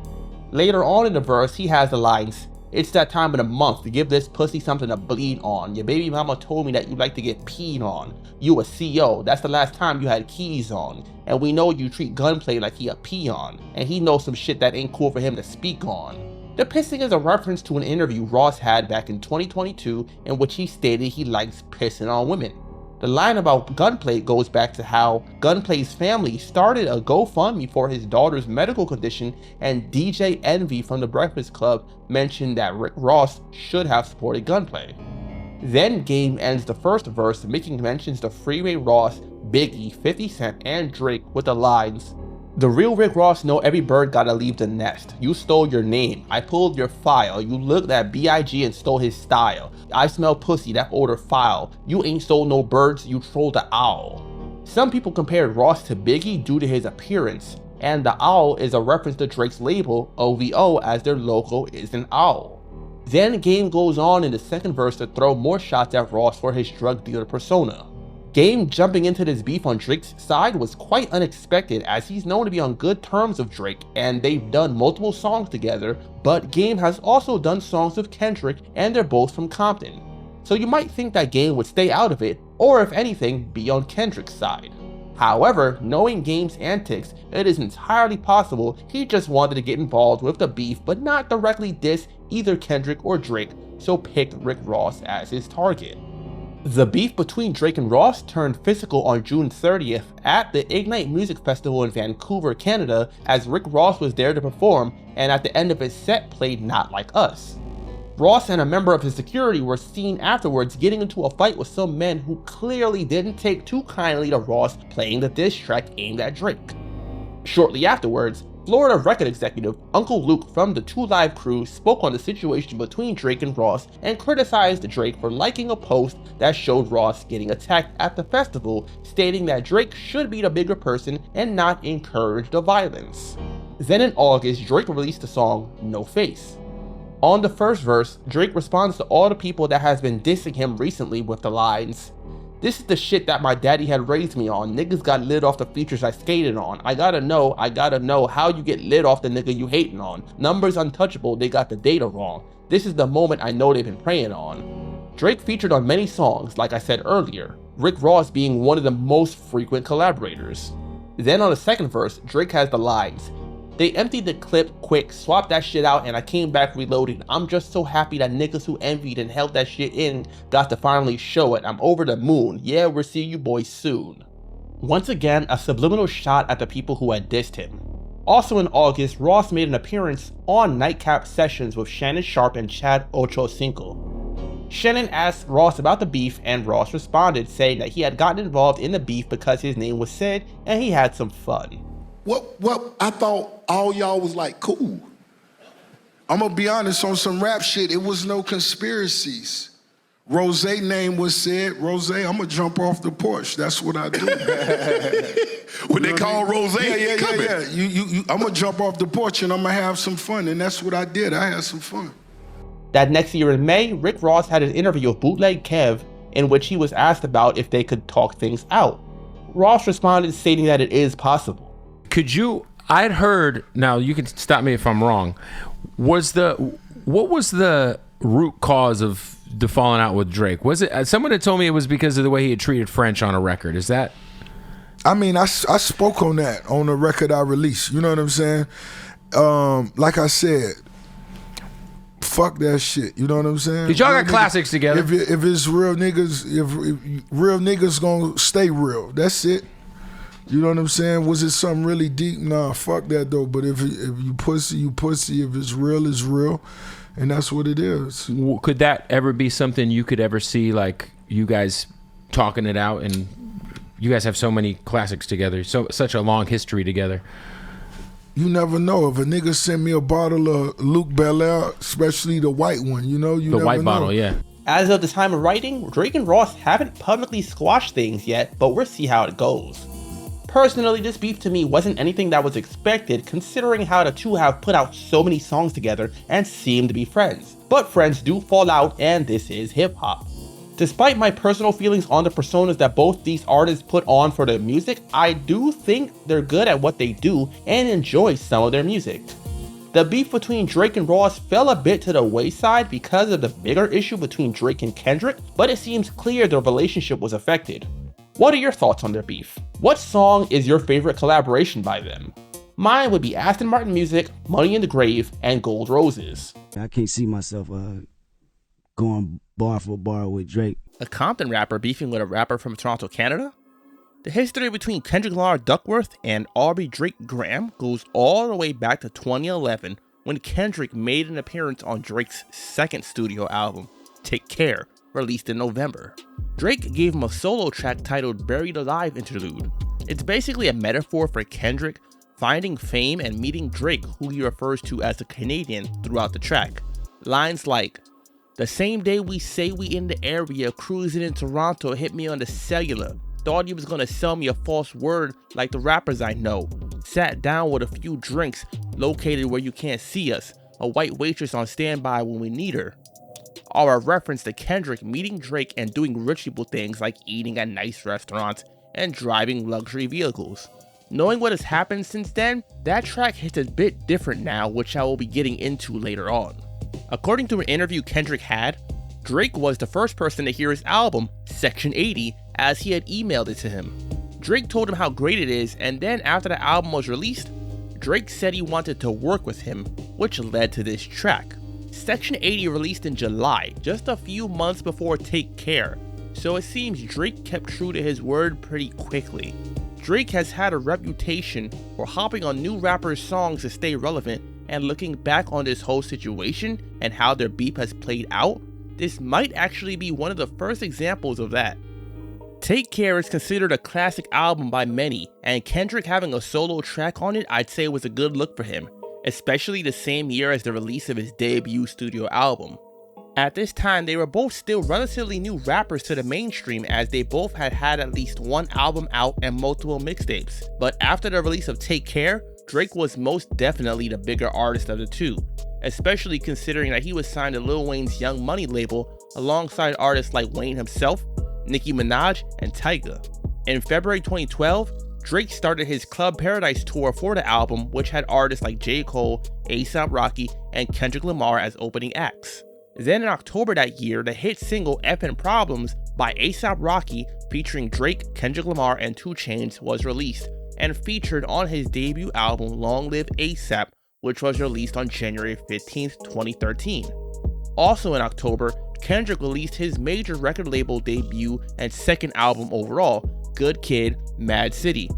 Later on in the verse, he has the lines, "It's that time of the month to give this pussy something to bleed on. Your baby mama told me that you like to get peed on. You a CO, that's the last time you had keys on. And we know you treat Gunplay like he a peon, and he knows some shit that ain't cool for him to speak on." The pissing is a reference to an interview Ross had back in 2022 in which he stated he likes pissing on women. The line about Gunplay goes back to how Gunplay's family started a GoFundMe for his daughter's medical condition, and DJ Envy from the Breakfast Club mentioned that Rick Ross should have supported Gunplay. Then Game ends the first verse making mentions to Freeway Ross, Biggie, 50 Cent, and Drake with the lines, "The real Rick Ross know every bird gotta leave the nest. You stole your name, I pulled your file. You looked at B.I.G. and stole his style. I smell pussy, that odor foul. You ain't stole no birds, you trolled the owl." Some people compared Ross to Biggie due to his appearance, and the owl is a reference to Drake's label, OVO, as their logo is an owl. Then Game goes on in the second verse to throw more shots at Ross for his drug dealer persona. Game jumping into this beef on Drake's side was quite unexpected, as he's known to be on good terms with Drake and they've done multiple songs together, but Game has also done songs with Kendrick and they're both from Compton. So you might think that Game would stay out of it, or if anything, be on Kendrick's side. However, knowing Game's antics, it is entirely possible he just wanted to get involved with the beef but not directly diss either Kendrick or Drake, so picked Rick Ross as his target. The beef between Drake and Ross turned physical on June 30th at the Ignite Music Festival in Vancouver, Canada, as Rick Ross was there to perform and at the end of his set played Not Like Us. Ross and a member of his security were seen afterwards getting into a fight with some men who clearly didn't take too kindly to Ross playing the diss track aimed at Drake. Shortly afterwards, Florida record executive Uncle Luke from the 2 Live crew spoke on the situation between Drake and Ross and criticized Drake for liking a post that showed Ross getting attacked at the festival, stating that Drake should be the bigger person and not encourage the violence. Then in August, Drake released the song No Face. On the first verse, Drake responds to all the people that has been dissing him recently with the lines, "This is the shit that my daddy had raised me on. Niggas got lit off the features I skated on. I gotta know how you get lit off the nigga you hating on. Numbers untouchable, they got the data wrong. This is the moment I know they've been praying on." Drake featured on many songs, like I said earlier, Rick Ross being one of the most frequent collaborators. Then on the second verse, Drake has the lines, "They emptied the clip quick, swapped that shit out, and I came back reloaded. I'm just so happy that niggas who envied and held that shit in got to finally show it. I'm over the moon. Yeah, we'll see you boys soon." Once again, a subliminal shot at the people who had dissed him. Also in August, Ross made an appearance on Nightcap Sessions with Shannon Sharp and Chad Ochocinco. Shannon asked Ross about the beef, and Ross responded saying that he had gotten involved in the beef because his name was said and he had some fun. What I thought all y'all was like, cool. I'm gonna be honest, on some rap shit, it was no conspiracies. Rose name was said, Rose, I'm gonna jump off the porch. That's what I do. When they call Rose, yeah. I'm gonna jump off the porch and I'm gonna have some fun, and that's what I did. I had some fun. That next year in May, Rick Ross had an interview with Bootleg Kev in which he was asked about if they could talk things out. Ross responded stating that it is possible. I'd heard, now you can stop me if I'm wrong, what was the root cause of the falling out with Drake? Was it, someone had told me it was because of the way he had treated French on a record, is that? I mean, I spoke on that on the record I released, you know what I'm saying? Like I said, fuck that shit, you know what I'm saying? Did y'all got classics together? If it's real niggas, if real niggas gonna stay real, that's it. You know what I'm saying? Was it something really deep? Nah, fuck that though. But if you pussy, you pussy. If it's real, it's real. And that's what it is. Could that ever be something you could ever see, like you guys talking it out? And you guys have so many classics together, such a long history together. You never know. If a nigga send me a bottle of Luke Belaire, especially the white one, you know? You the never white know. Bottle, yeah. As of the time of writing, Drake and Ross haven't publicly squashed things yet, but we'll see how it goes. Personally, this beef to me wasn't anything that was expected considering how the two have put out so many songs together and seem to be friends. But friends do fall out, and this is hip hop. Despite my personal feelings on the personas that both these artists put on for their music, I do think they're good at what they do and enjoy some of their music. The beef between Drake and Ross fell a bit to the wayside because of the bigger issue between Drake and Kendrick, but it seems clear their relationship was affected. What are your thoughts on their beef? What song is your favorite collaboration by them? Mine would be Aston Martin Music, Money in the Grave, and Gold Roses. I can't see myself going bar for bar with Drake. A Compton rapper beefing with a rapper from Toronto, Canada? The history between Kendrick Lamar Duckworth and Aubrey Drake Graham goes all the way back to 2011 when Kendrick made an appearance on Drake's second studio album, Take Care, released in November. Drake gave him a solo track titled Buried Alive Interlude. It's basically a metaphor for Kendrick finding fame and meeting Drake, who he refers to as a Canadian, throughout the track. Lines like, "The same day we say we in the area, cruising in Toronto, hit me on the cellular. Thought you was gonna sell me a false word like the rappers I know. Sat down with a few drinks, located where you can't see us. A white waitress on standby when we need her." Are a reference to Kendrick meeting Drake and doing rich people things like eating at nice restaurants and driving luxury vehicles. Knowing what has happened since then, that track hits a bit different now, which I will be getting into later on. According to an interview Kendrick had, Drake was the first person to hear his album, Section 80, as he had emailed it to him. Drake told him how great it is, and then after the album was released, Drake said he wanted to work with him, which led to this track. Section 80 released in July, just a few months before Take Care, so it seems Drake kept true to his word pretty quickly. Drake has had a reputation for hopping on new rappers' songs to stay relevant, and looking back on this whole situation and how their beef has played out, this might actually be one of the first examples of that. Take Care is considered a classic album by many, and Kendrick having a solo track on it I'd say was a good look for him, especially the same year as the release of his debut studio album. At this time, they were both still relatively new rappers to the mainstream, as they both had had at least one album out and multiple mixtapes. But after the release of Take Care, Drake was most definitely the bigger artist of the two, especially considering that he was signed to Lil Wayne's Young Money label alongside artists like Wayne himself, Nicki Minaj, and Tyga. In February 2012, Drake started his Club Paradise tour for the album, which had artists like J. Cole, A$AP Rocky, and Kendrick Lamar as opening acts. Then in October that year, the hit single Effin' Problems by A$AP Rocky featuring Drake, Kendrick Lamar, and 2 Chainz was released and featured on his debut album Long Live A$AP, which was released on January 15, 2013. Also in October, Kendrick released his major record label debut and second album overall, Good Kid, Mad City,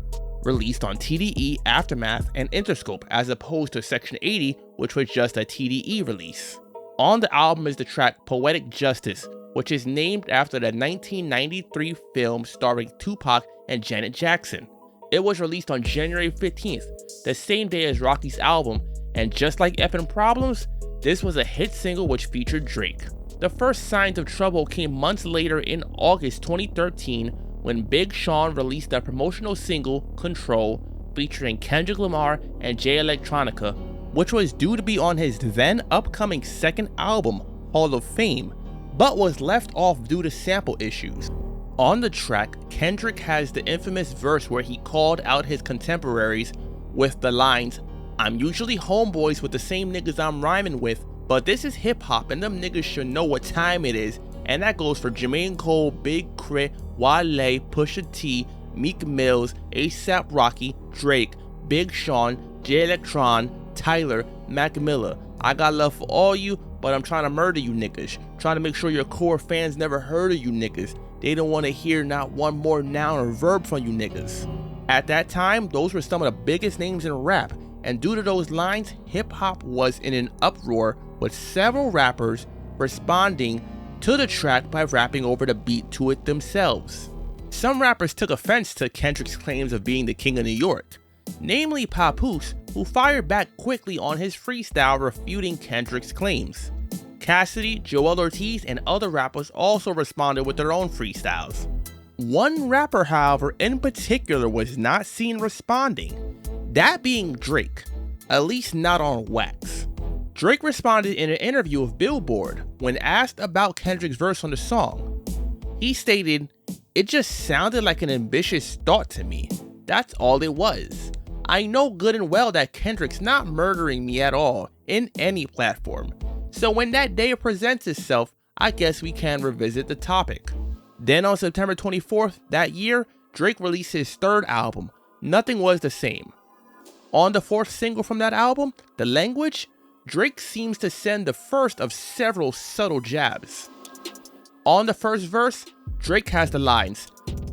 released on TDE, Aftermath, and Interscope, as opposed to Section 80, which was just a TDE release. On the album is the track Poetic Justice, which is named after the 1993 film starring Tupac and Janet Jackson. It was released on January 15th, the same day as Rocky's album, and just like Effin' Problems, this was a hit single which featured Drake. The first signs of trouble came months later in August 2013 when Big Sean released the promotional single Control featuring Kendrick Lamar and Jay Electronica, which was due to be on his then upcoming second album, Hall of Fame, but was left off due to sample issues. On the track, Kendrick has the infamous verse where he called out his contemporaries with the lines, "I'm usually homeboys with the same niggas I'm rhyming with, but this is hip hop and them niggas should know what time it is," and that goes for Jermaine Cole, Big Crit, Wale, Pusha T, Meek Mills, A$AP Rocky, Drake, Big Sean, Jay Electron, Tyler, Mac Miller. I got love for all you, but I'm trying to murder you niggas. Trying to make sure your core fans never heard of you niggas. They don't want to hear not one more noun or verb from you niggas. At that time, those were some of the biggest names in rap, and due to those lines, hip hop was in an uproar with several rappers responding to the track by rapping over the beat to it themselves. Some rappers took offense to Kendrick's claims of being the king of New York, namely Papoose, who fired back quickly on his freestyle refuting Kendrick's claims. Cassidy, Joel Ortiz, and other rappers also responded with their own freestyles. One rapper, however, in particular was not seen responding, that being Drake, at least not on wax. Drake responded in an interview with Billboard when asked about Kendrick's verse on the song. He stated, "It just sounded like an ambitious thought to me. That's all it was. I know good and well that Kendrick's not murdering me at all in any platform. So when that day presents itself, I guess we can revisit the topic." Then on September 24th that year, Drake released his third album, Nothing Was the Same. On the fourth single from that album, The Language, Drake seems to send the first of several subtle jabs. On the first verse, Drake has the lines,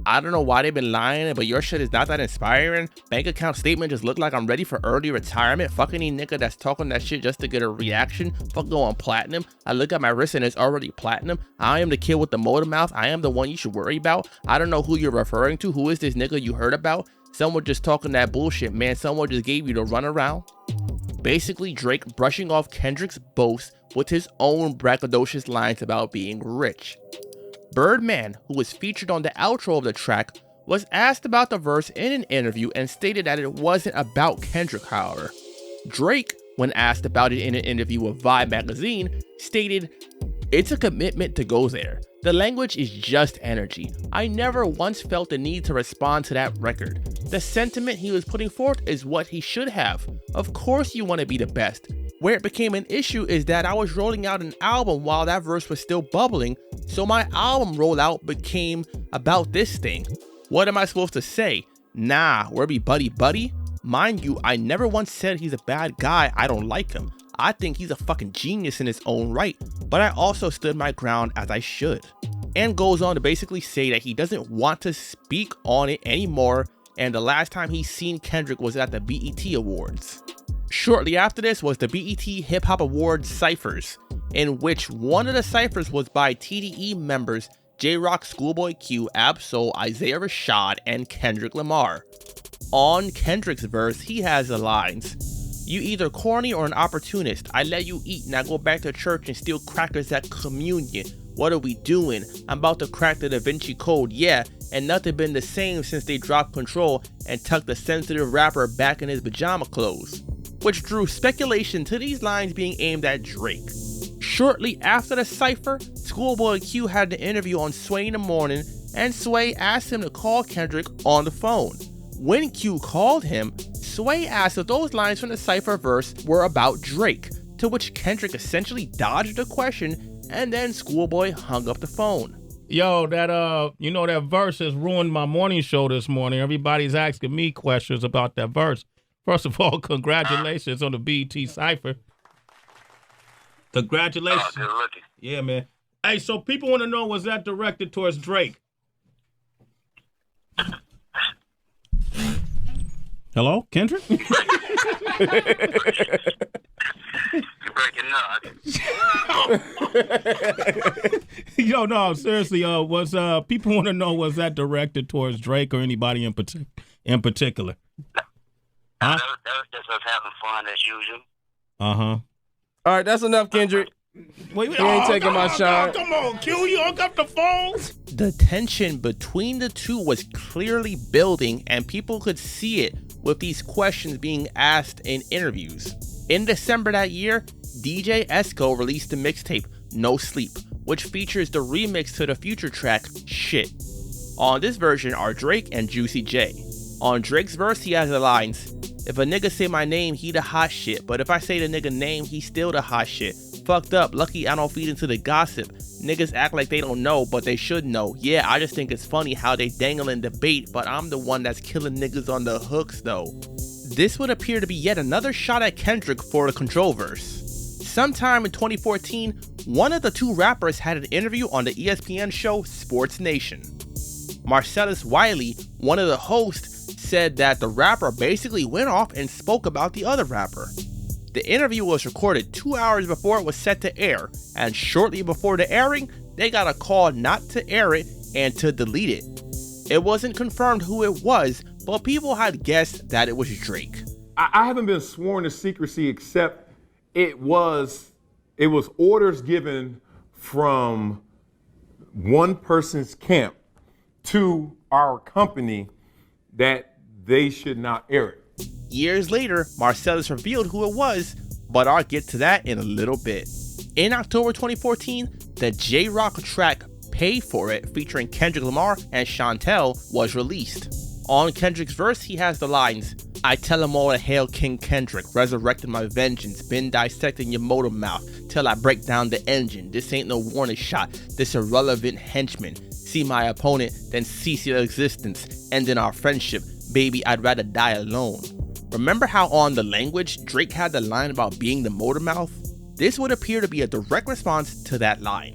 "I don't know why they've been lying, but your shit is not that inspiring. Bank account statement just look like I'm ready for early retirement. Fuck any nigga that's talking that shit just to get a reaction. Fuck going platinum. I look at my wrist and it's already platinum. I am the kid with the motor mouth. I am the one you should worry about. I don't know who you're referring to. Who is this nigga you heard about? Someone just talking that bullshit, man. Someone just gave you the run around." Basically, Drake brushing off Kendrick's boast with his own braggadocious lines about being rich. Birdman, who was featured on the outro of the track, was asked about the verse in an interview and stated that it wasn't about Kendrick, however. Drake, when asked about it in an interview with Vibe magazine, stated, "It's a commitment to go there. The language is just energy. I never once felt the need to respond to that record. The sentiment he was putting forth is what he should have. Of course you want to be the best. Where it became an issue is that I was rolling out an album while that verse was still bubbling, so my album rollout became about this thing. What am I supposed to say? Nah, we're be buddy. Mind you, I never once said he's a bad guy. I don't like him. I think he's a fucking genius in his own right, but I also stood my ground as I should." And goes on to basically say that he doesn't want to speak on it anymore, and the last time he's seen Kendrick was at the BET Awards. Shortly after this was the BET Hip Hop Awards Cyphers, in which one of the cyphers was by TDE members J-Rock, Schoolboy Q, Ab-Soul, Isaiah Rashad, and Kendrick Lamar. On Kendrick's verse, he has the lines, "You either corny or an opportunist. I let you eat, now go back to church and steal crackers at communion. What are we doing? I'm about to crack the Da Vinci Code, yeah, and nothing been the same since they dropped Control and tucked the sensitive rapper back in his pajama clothes," which drew speculation to these lines being aimed at Drake. Shortly after the cypher, Schoolboy Q had an interview on Sway in the Morning, and Sway asked him to call Kendrick on the phone. When Q called him, Sway asked if those lines from the cypher verse were about Drake, to which Kendrick essentially dodged the question, and then Schoolboy hung up the phone. Yo, that verse has ruined my morning show this morning. Everybody's asking me questions about that verse. First of all, congratulations on the BET Cypher. Congratulations. Oh, good looking. Yeah, man. Hey, so people want to know, was that directed towards Drake? Hello, Kendrick? You're breaking up. Yo, no, seriously, was people want to know, was that directed towards Drake or anybody in particular? That was just us having fun as usual. Uh-huh. All right, that's enough, Kendrick. Wait, you ain't taking my shot. Come on, Q, you hung up the phone. The tension between the two was clearly building, and people could see it with these questions being asked in interviews. In December that year, DJ Esco released the mixtape No Sleep, which features the remix to the Future track Shit. On this version are Drake and Juicy J. On Drake's verse, he has the lines, "If a nigga say my name, he the hot shit, but if I say the nigga name, he still the hot shit. Fucked up, lucky I don't feed into the gossip. Niggas act like they don't know, but they should know. Yeah, I just think it's funny how they dangle and debate, but I'm the one that's killing niggas on the hooks though." This would appear to be yet another shot at Kendrick for the Control verse. Sometime in 2014, one of the two rappers had an interview on the ESPN show Sports Nation. Marcellus Wiley, one of the hosts, said that the rapper basically went off and spoke about the other rapper. The interview was recorded 2 hours before it was set to air, and shortly before the airing, they got a call not to air it and to delete it. It wasn't confirmed who it was, but people had guessed that it was Drake. I haven't been sworn to secrecy, except it was orders given from one person's camp to our company that they should not air it. Years later, Marcellus revealed who it was, but I'll get to that in a little bit. In October 2014, the J-Rock track Pay For It, featuring Kendrick Lamar and Chantel, was released. On Kendrick's verse, he has the lines, I tell them all to hail King Kendrick, resurrected my vengeance, been dissecting your motor mouth till I break down the engine. This ain't no warning shot, this irrelevant henchman. See my opponent, then cease your existence, ending our friendship. Baby, I'd rather die alone. Remember how on the language, Drake had the line about being the motor mouth? This would appear to be a direct response to that line.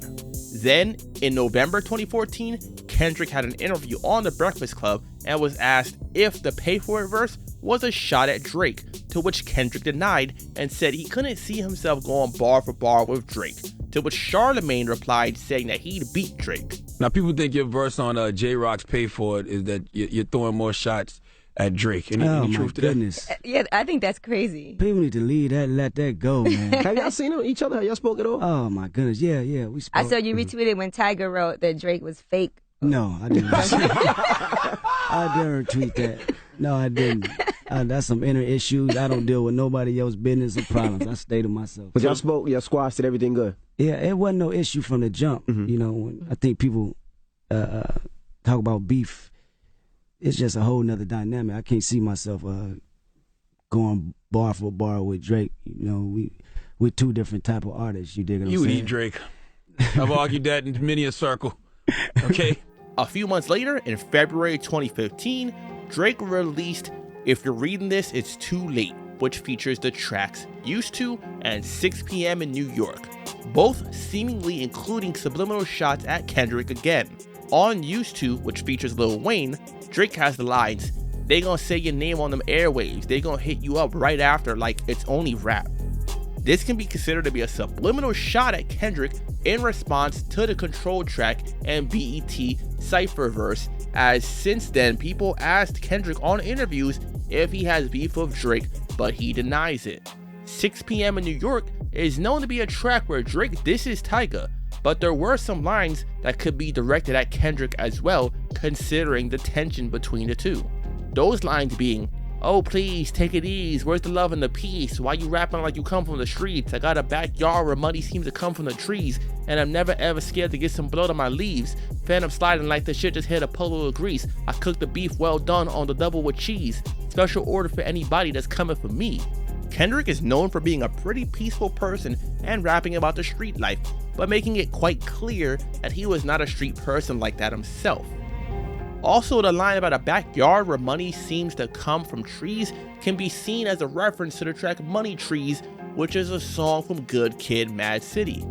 Then, in November 2014, Kendrick had an interview on The Breakfast Club and was asked if the Pay For It verse was a shot at Drake, to which Kendrick denied and said he couldn't see himself going bar for bar with Drake, to which Charlemagne replied saying that he'd beat Drake. Now, people think your verse on J-Rock's Pay For It is that you're throwing more shots at Drake. Any truth to that? Yeah, I think that's crazy. People need to leave that, let that go, man. Have y'all seen each other? Have y'all spoke at all? Oh my goodness, yeah, we spoke. I saw you retweeted when Tiger wrote that Drake was fake. No, I didn't. I didn't retweet that. No, I didn't. That's some inner issues. I don't deal with nobody else's business or problems. I stay to myself. But y'all spoke, y'all squashed it, everything good? Yeah, it wasn't no issue from the jump. You know, I think people talk about beef. It's just a whole nother dynamic. I can't see myself going bar for bar with Drake. You know, we're two different type of artists. You dig what I'm saying? You would eat Drake. I've argued that in many a circle. Okay. A few months later, in February 2015, Drake released If You're Reading This, It's Too Late, which features the tracks Used To and 6 p.m. in New York, both seemingly including subliminal shots at Kendrick again. On Used To, which features Lil Wayne, Drake has the lines, they gonna say your name on them airwaves, they gonna hit you up right after like it's only rap. This can be considered to be a subliminal shot at Kendrick in response to the Control track and BET Cypher verse, as since then people asked Kendrick on interviews if he has beef with Drake, but he denies it. 6 p.m. in New York is known to be a track where Drake disses Tyga, but there were some lines that could be directed at Kendrick as well, considering the tension between the two. Those lines being, oh please, take it easy, where's the love and the peace, why you rapping like you come from the streets, I got a backyard where money seems to come from the trees, and I'm never ever scared to get some blood on my leaves, phantom sliding like the shit just hit a puddle of grease, I cook the beef well done on the double with cheese, special order for anybody that's coming for me. Kendrick is known for being a pretty peaceful person and rapping about the street life, but making it quite clear that he was not a street person like that himself. Also, the line about a backyard where money seems to come from trees can be seen as a reference to the track Money Trees, which is a song from Good Kid, Mad City.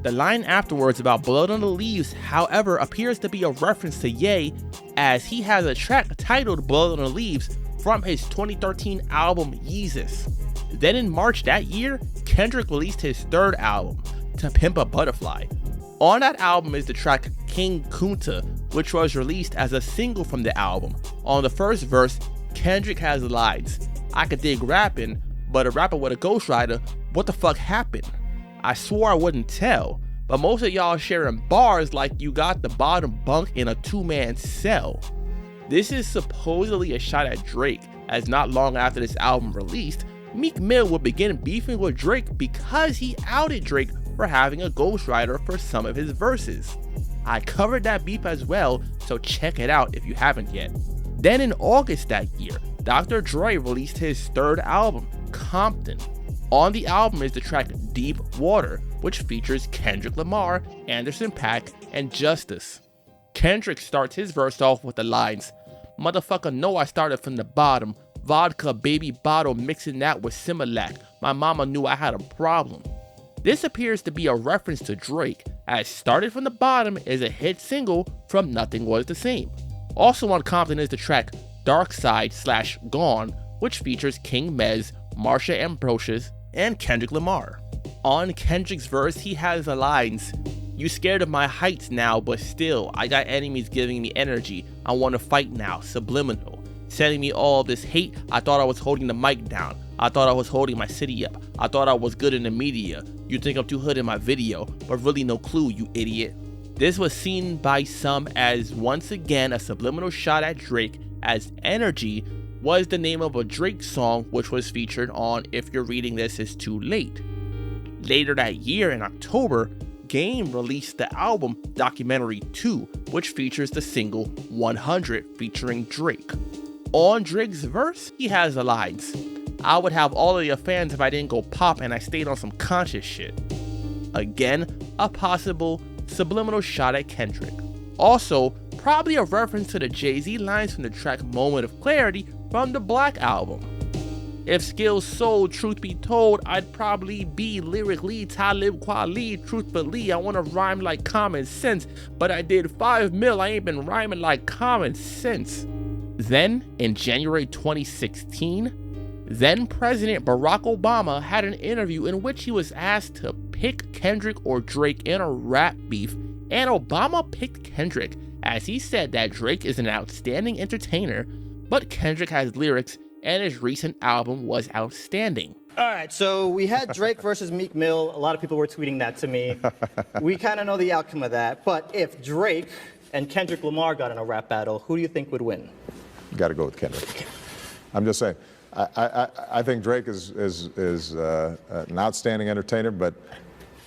The line afterwards about blood on the leaves, however, appears to be a reference to Ye, as he has a track titled Blood on the Leaves from his 2013 album Yeezus. Then in March that year, Kendrick released his third album, To Pimp a Butterfly. On that album is the track King Kunta, which was released as a single from the album. On the first verse, Kendrick has the lines, I could dig rapping, but a rapper with a ghostwriter, what the fuck happened? I swore I wouldn't tell, but most of y'all sharing bars like you got the bottom bunk in a two-man cell. This is supposedly a shot at Drake, as not long after this album released, Meek Mill would begin beefing with Drake because he outed Drake for having a ghostwriter for some of his verses. I covered that beef as well, so check it out if you haven't yet. Then in August that year, Dr. Dre released his third album, Compton. On the album is the track Deep Water, which features Kendrick Lamar, Anderson .Paak, and Justice. Kendrick starts his verse off with the lines, motherfucker know I started from the bottom, vodka baby bottle mixing that with Similac, my mama knew I had a problem. This appears to be a reference to Drake, as Started From the Bottom is a hit single from Nothing Was the Same. Also on Compton is the track Dark Side / Gone, which features King Mez, Marsha Ambrosius, and Kendrick Lamar. On Kendrick's verse, he has the lines, you scared of my heights now, but still, I got enemies giving me energy, I wanna fight now, subliminal. Sending me all this hate, I thought I was holding the mic down. I thought I was holding my city up. I thought I was good in the media. You think I'm too hood in my video, but really no clue, you idiot. This was seen by some as once again a subliminal shot at Drake, as Energy was the name of a Drake song which was featured on If You're Reading This, It's Too Late. Later that year in October, Game released the album Documentary 2, which features the single 100 featuring Drake. On Drake's verse, he has the lines, "I would have all of your fans if I didn't go pop and I stayed on some conscious shit." Again, a possible subliminal shot at Kendrick. Also, probably a reference to the Jay-Z lines from the track Moment of Clarity from the Black album. If skills sold, truth be told, I'd probably be lyrically Talib Kweli. Truthfully, I wanna rhyme like common sense, but I did 5 mil, I ain't been rhyming like common sense. Then, in January 2016, then President Barack Obama had an interview in which he was asked to pick Kendrick or Drake in a rap beef, and Obama picked Kendrick, as he said that Drake is an outstanding entertainer, but Kendrick has lyrics and his recent album was outstanding. All right, so we had Drake versus Meek Mill. A lot of people were tweeting that to me. We kind of know the outcome of that, but if Drake and Kendrick Lamar got in a rap battle, who do you think would win? You got to go with Kendrick. I'm just saying, I think Drake is an outstanding entertainer, but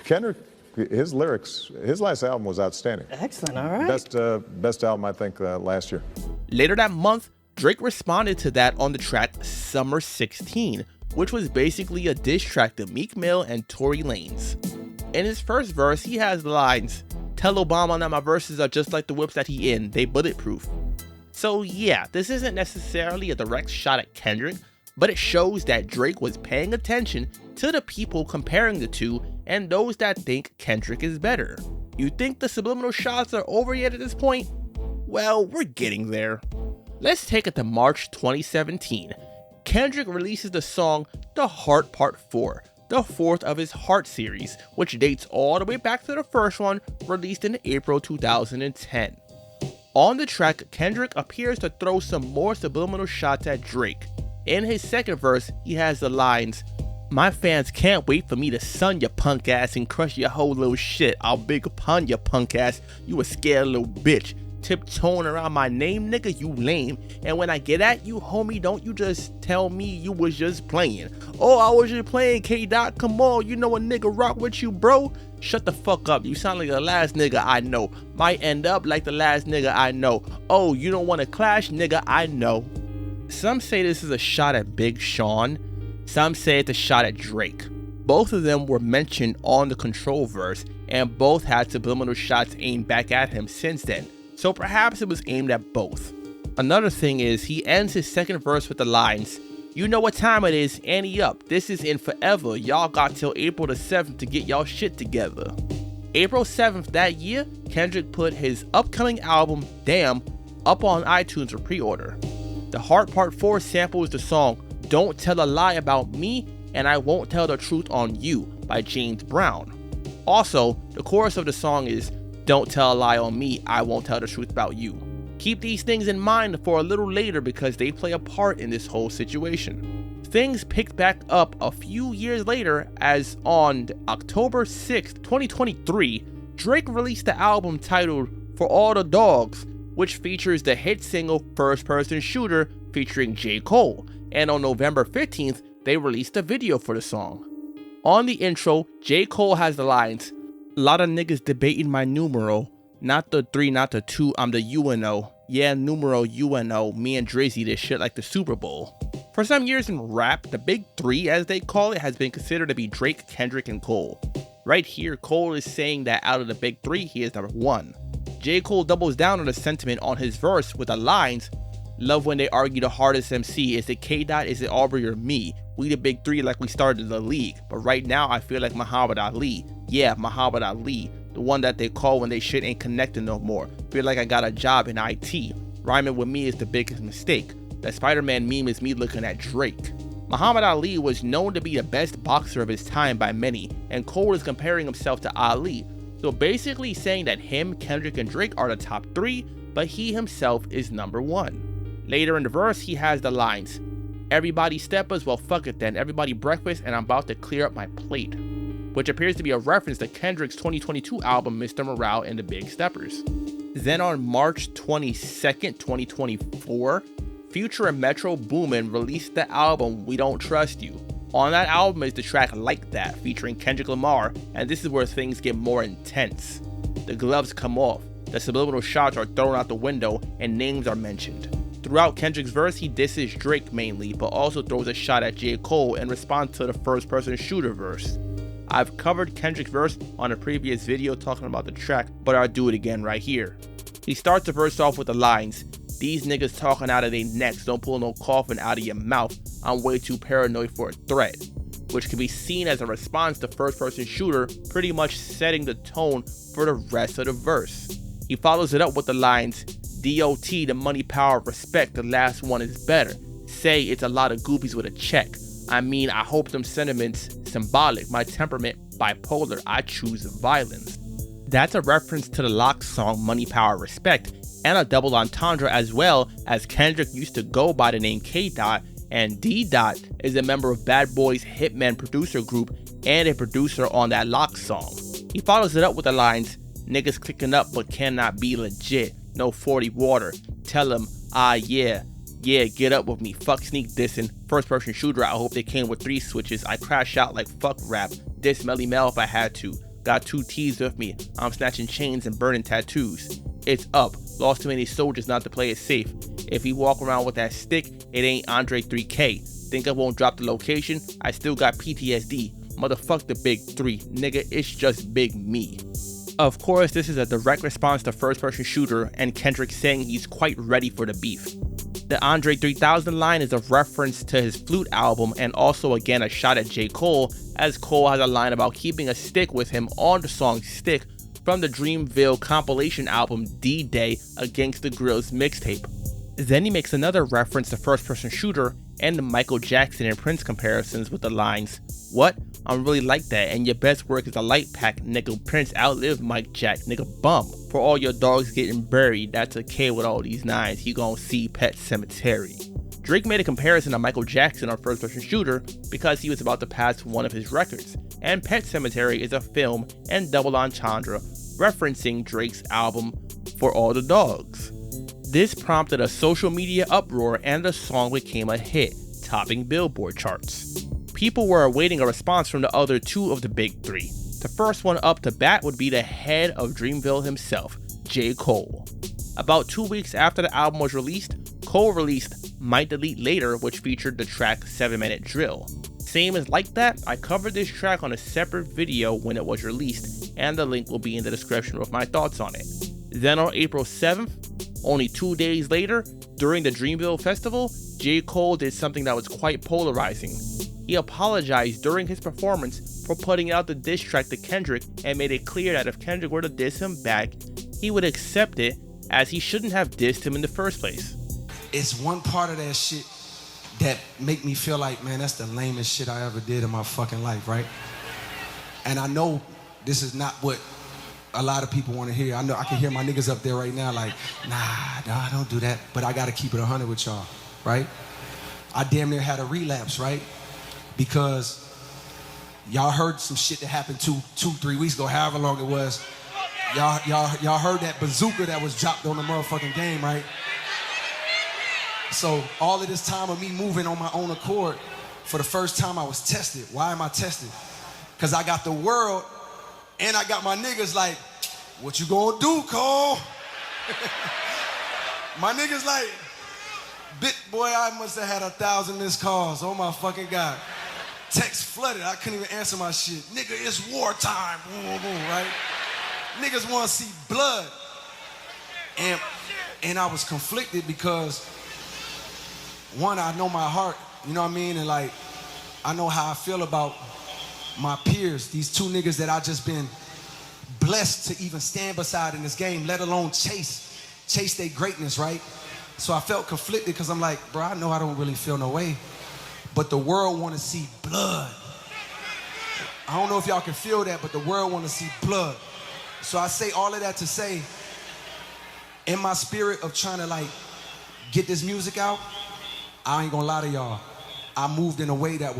Kendrick, his lyrics, his last album was outstanding. Excellent, all right. Best album, I think, last year. Later that month, Drake responded to that on the track Summer 16, which was basically a diss track to Meek Mill and Tory Lanez. In his first verse, he has the lines, "Tell Obama that my verses are just like the whips that he in, they bulletproof." So yeah, this isn't necessarily a direct shot at Kendrick, but it shows that Drake was paying attention to the people comparing the two and those that think Kendrick is better. You think the subliminal shots are over yet at this point? Well, we're getting there. Let's take it to March 2017. Kendrick releases the song The Heart Part 4, the fourth of his Heart series, which dates all the way back to the first one, released in April 2010. On the track, Kendrick appears to throw some more subliminal shots at Drake. In his second verse, he has the lines, "My fans can't wait for me to sun your punk ass and crush your whole little shit. I'll big upon your punk ass, you a scared little bitch. Tiptoeing around my name, nigga, you lame. And when I get at you, homie, don't you just tell me you was just playing. Oh, I was just playing, K-Dot, come on, you know a nigga rock with you, bro? Shut the fuck up, you sound like the last nigga I know. Might end up like the last nigga I know. Oh, you don't want to clash, nigga, I know." Some say this is a shot at Big Sean. Some say it's a shot at Drake. Both of them were mentioned on the Control verse, and both had subliminal shots aimed back at him since then. So perhaps it was aimed at both. Another thing is, he ends his second verse with the lines, "You know what time it is, ante up, this is in forever, y'all got till April the 7th to get y'all shit together." April 7th that year, Kendrick put his upcoming album, Damn, up on iTunes for pre-order. The Heart Part 4 samples the song Don't Tell a Lie About Me and I Won't Tell the Truth on You by James Brown. Also, the chorus of the song is "Don't tell a lie on me, I won't tell the truth about you." Keep these things in mind for a little later because they play a part in this whole situation. Things picked back up a few years later as on October 6th, 2023, Drake released the album titled For All the Dogs, which features the hit single First Person Shooter featuring J. Cole, and on November 15th, they released a video for the song. On the intro, J. Cole has the lines, "Lot of niggas debating my numeral. Not the 3, not the 2, I'm the UNO. Yeah, numero UNO. Me and Drizzy this shit like the Super Bowl." For some years in rap, the big three, as they call it, has been considered to be Drake, Kendrick, and Cole. Right here, Cole is saying that out of the big three, he is number one. J. Cole doubles down on the sentiment on his verse with the lines, "Love when they argue the hardest MC. Is it K-Dot, is it Aubrey, or me? We the big three like we started the league. But right now, I feel like Muhammad Ali. Yeah, Muhammad Ali. The one that they call when they shit ain't connecting no more. Feel like I got a job in IT. Rhyming with me is the biggest mistake. That Spider-Man meme is me looking at Drake." Muhammad Ali was known to be the best boxer of his time by many, and Cole is comparing himself to Ali. So basically saying that him, Kendrick, and Drake are the top three, but he himself is number one. Later in the verse, he has the lines, "Everybody steppers, well fuck it then, everybody breakfast and I'm about to clear up my plate," which appears to be a reference to Kendrick's 2022 album Mr. Morale and the Big Steppers. Then on March 22nd, 2024, Future and Metro Boomin released the album We Don't Trust You. On that album is the track Like That featuring Kendrick Lamar, and this is where things get more intense. The gloves come off, the subliminal shots are thrown out the window, and names are mentioned. Throughout Kendrick's verse, he disses Drake mainly, but also throws a shot at J. Cole in response to the first-person shooter verse. I've covered Kendrick's verse on a previous video talking about the track, but I'll do it again right here. He starts the verse off with the lines, "These niggas talking out of their necks, don't pull no coffin out of your mouth, I'm way too paranoid for a threat," which can be seen as a response to first-person shooter, pretty much setting the tone for the rest of the verse. He follows it up with the lines, "DOT, the money, power, respect, the last one is better. Say it's a lot of goofies with a check. I mean, I hope them sentiments symbolic. My temperament, bipolar, I choose violence." That's a reference to the Lox song Money, Power, Respect, and a double entendre as well, as Kendrick used to go by the name K-Dot, and D-Dot is a member of Bad Boy's Hitman producer group and a producer on that Lox song. He follows it up with the lines, "Niggas clicking up but cannot be legit. No 40 water. Tell him, yeah, get up with me. Fuck sneak dissing. First person shooter, I hope they came with 3 switches. I crash out like fuck rap. Diss Melly Mel if I had to. Got 2 T's with me. I'm snatching chains and burning tattoos. It's up. Lost too many soldiers not to play it safe. If he walk around with that stick, it ain't Andre 3K. Think I won't drop the location? I still got PTSD. Motherfuck the big 3. Nigga, it's just big me." Of course, this is a direct response to first person shooter and Kendrick saying he's quite ready for the beef. The Andre 3000 line is a reference to his Flute album and also again a shot at J. Cole, as Cole has a line about keeping a stick with him on the song Stick from the Dreamville compilation album D-Day Against the Grill's mixtape. Then he makes another reference to first person shooter and the Michael Jackson and Prince comparisons with the lines, "What? I'm really like that, and your best work is a light pack, nigga. Prince outlived Mike Jack, nigga bum. For all your dogs getting buried, that's okay with all these nines, you gon' see Pet Cemetery." Drake made a comparison to Michael Jackson on First Person Shooter because he was about to pass one of his records, and Pet Cemetery is a film and double entendre referencing Drake's album For All the Dogs. This prompted a social media uproar and the song became a hit, topping Billboard charts. People were awaiting a response from the other 2 of the big 3. The first one up to bat would be the head of Dreamville himself, J. Cole. About 2 weeks after the album was released, Cole released Might Delete Later, which featured the track 7-Minute Drill. Same as Like That, I covered this track on a separate video when it was released, and the link will be in the description with my thoughts on it. Then on April 7th, only 2 days later, during the Dreamville Festival, J. Cole did something that was quite polarizing. He apologized during his performance for putting out the diss track to Kendrick and made it clear that if Kendrick were to diss him back, he would accept it, as he shouldn't have dissed him in the first place. It's one part of that shit that make me feel like, man, that's the lamest shit I ever did in my fucking life, right? And I know this is not what a lot of people want to hear. I know I can hear my niggas up there right now like, nah, don't do that. But I got to keep it 100 with y'all, right? I damn near had a relapse, right? Because y'all heard some shit that happened 2-3 weeks ago, however long it was. Y'all heard that bazooka that was dropped on the motherfucking game, right? So all of this time of me moving on my own accord, for the first time I was tested. Why am I tested? Because I got the world and I got my niggas like, what you gonna do, Cole? My niggas like, boy, I must have had 1,000 missed calls. Oh my fucking God. Text flooded, I couldn't even answer my shit. Nigga, it's wartime, boom, boom, boom, right? Niggas wanna see blood. And I was conflicted because, one, I know my heart, you know what I mean? And like, I know how I feel about my peers, these 2 niggas that I just been blessed to even stand beside in this game, let alone chase their greatness, right? So I felt conflicted because I'm like, bro, I know I don't really feel no way, but the world want to see blood. I don't know if y'all can feel that, but the world want to see blood. So I say all of that to say, in my spirit of trying to like get this music out, I ain't gonna lie to y'all, I moved in a way that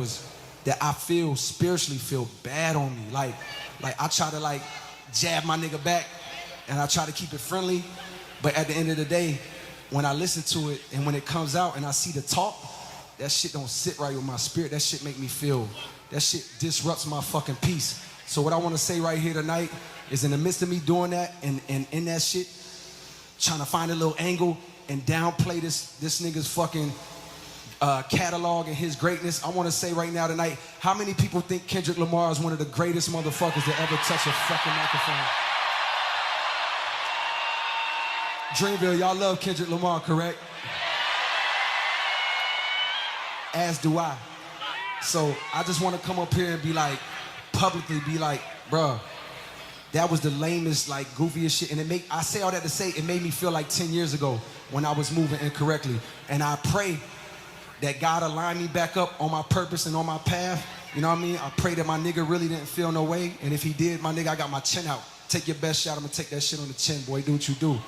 I feel spiritually feel bad on me. Like I try to like jab my nigga back and I try to keep it friendly, but at the end of the day, when I listen to it and when it comes out and I see the talk, that shit don't sit right with my spirit. That shit make me feel, that shit disrupts my fucking peace. So what I want to say right here tonight is in the midst of me doing that and in that shit, trying to find a little angle and downplay this nigga's fucking catalog and his greatness, I want to say right now tonight, how many people think Kendrick Lamar is one of the greatest motherfuckers to ever touch a fucking microphone? Dreamville, y'all love Kendrick Lamar, correct? As do I. So I just want to come up here and be like, publicly be like, bruh, that was the lamest, like, goofiest shit. And I say all that to say, it made me feel like 10 years ago when I was moving incorrectly. And I pray that God align me back up on my purpose and on my path. You know what I mean? I pray that my nigga really didn't feel no way. And if he did, my nigga, I got my chin out. Take your best shot. I'm gonna take that shit on the chin, boy. Do what you do.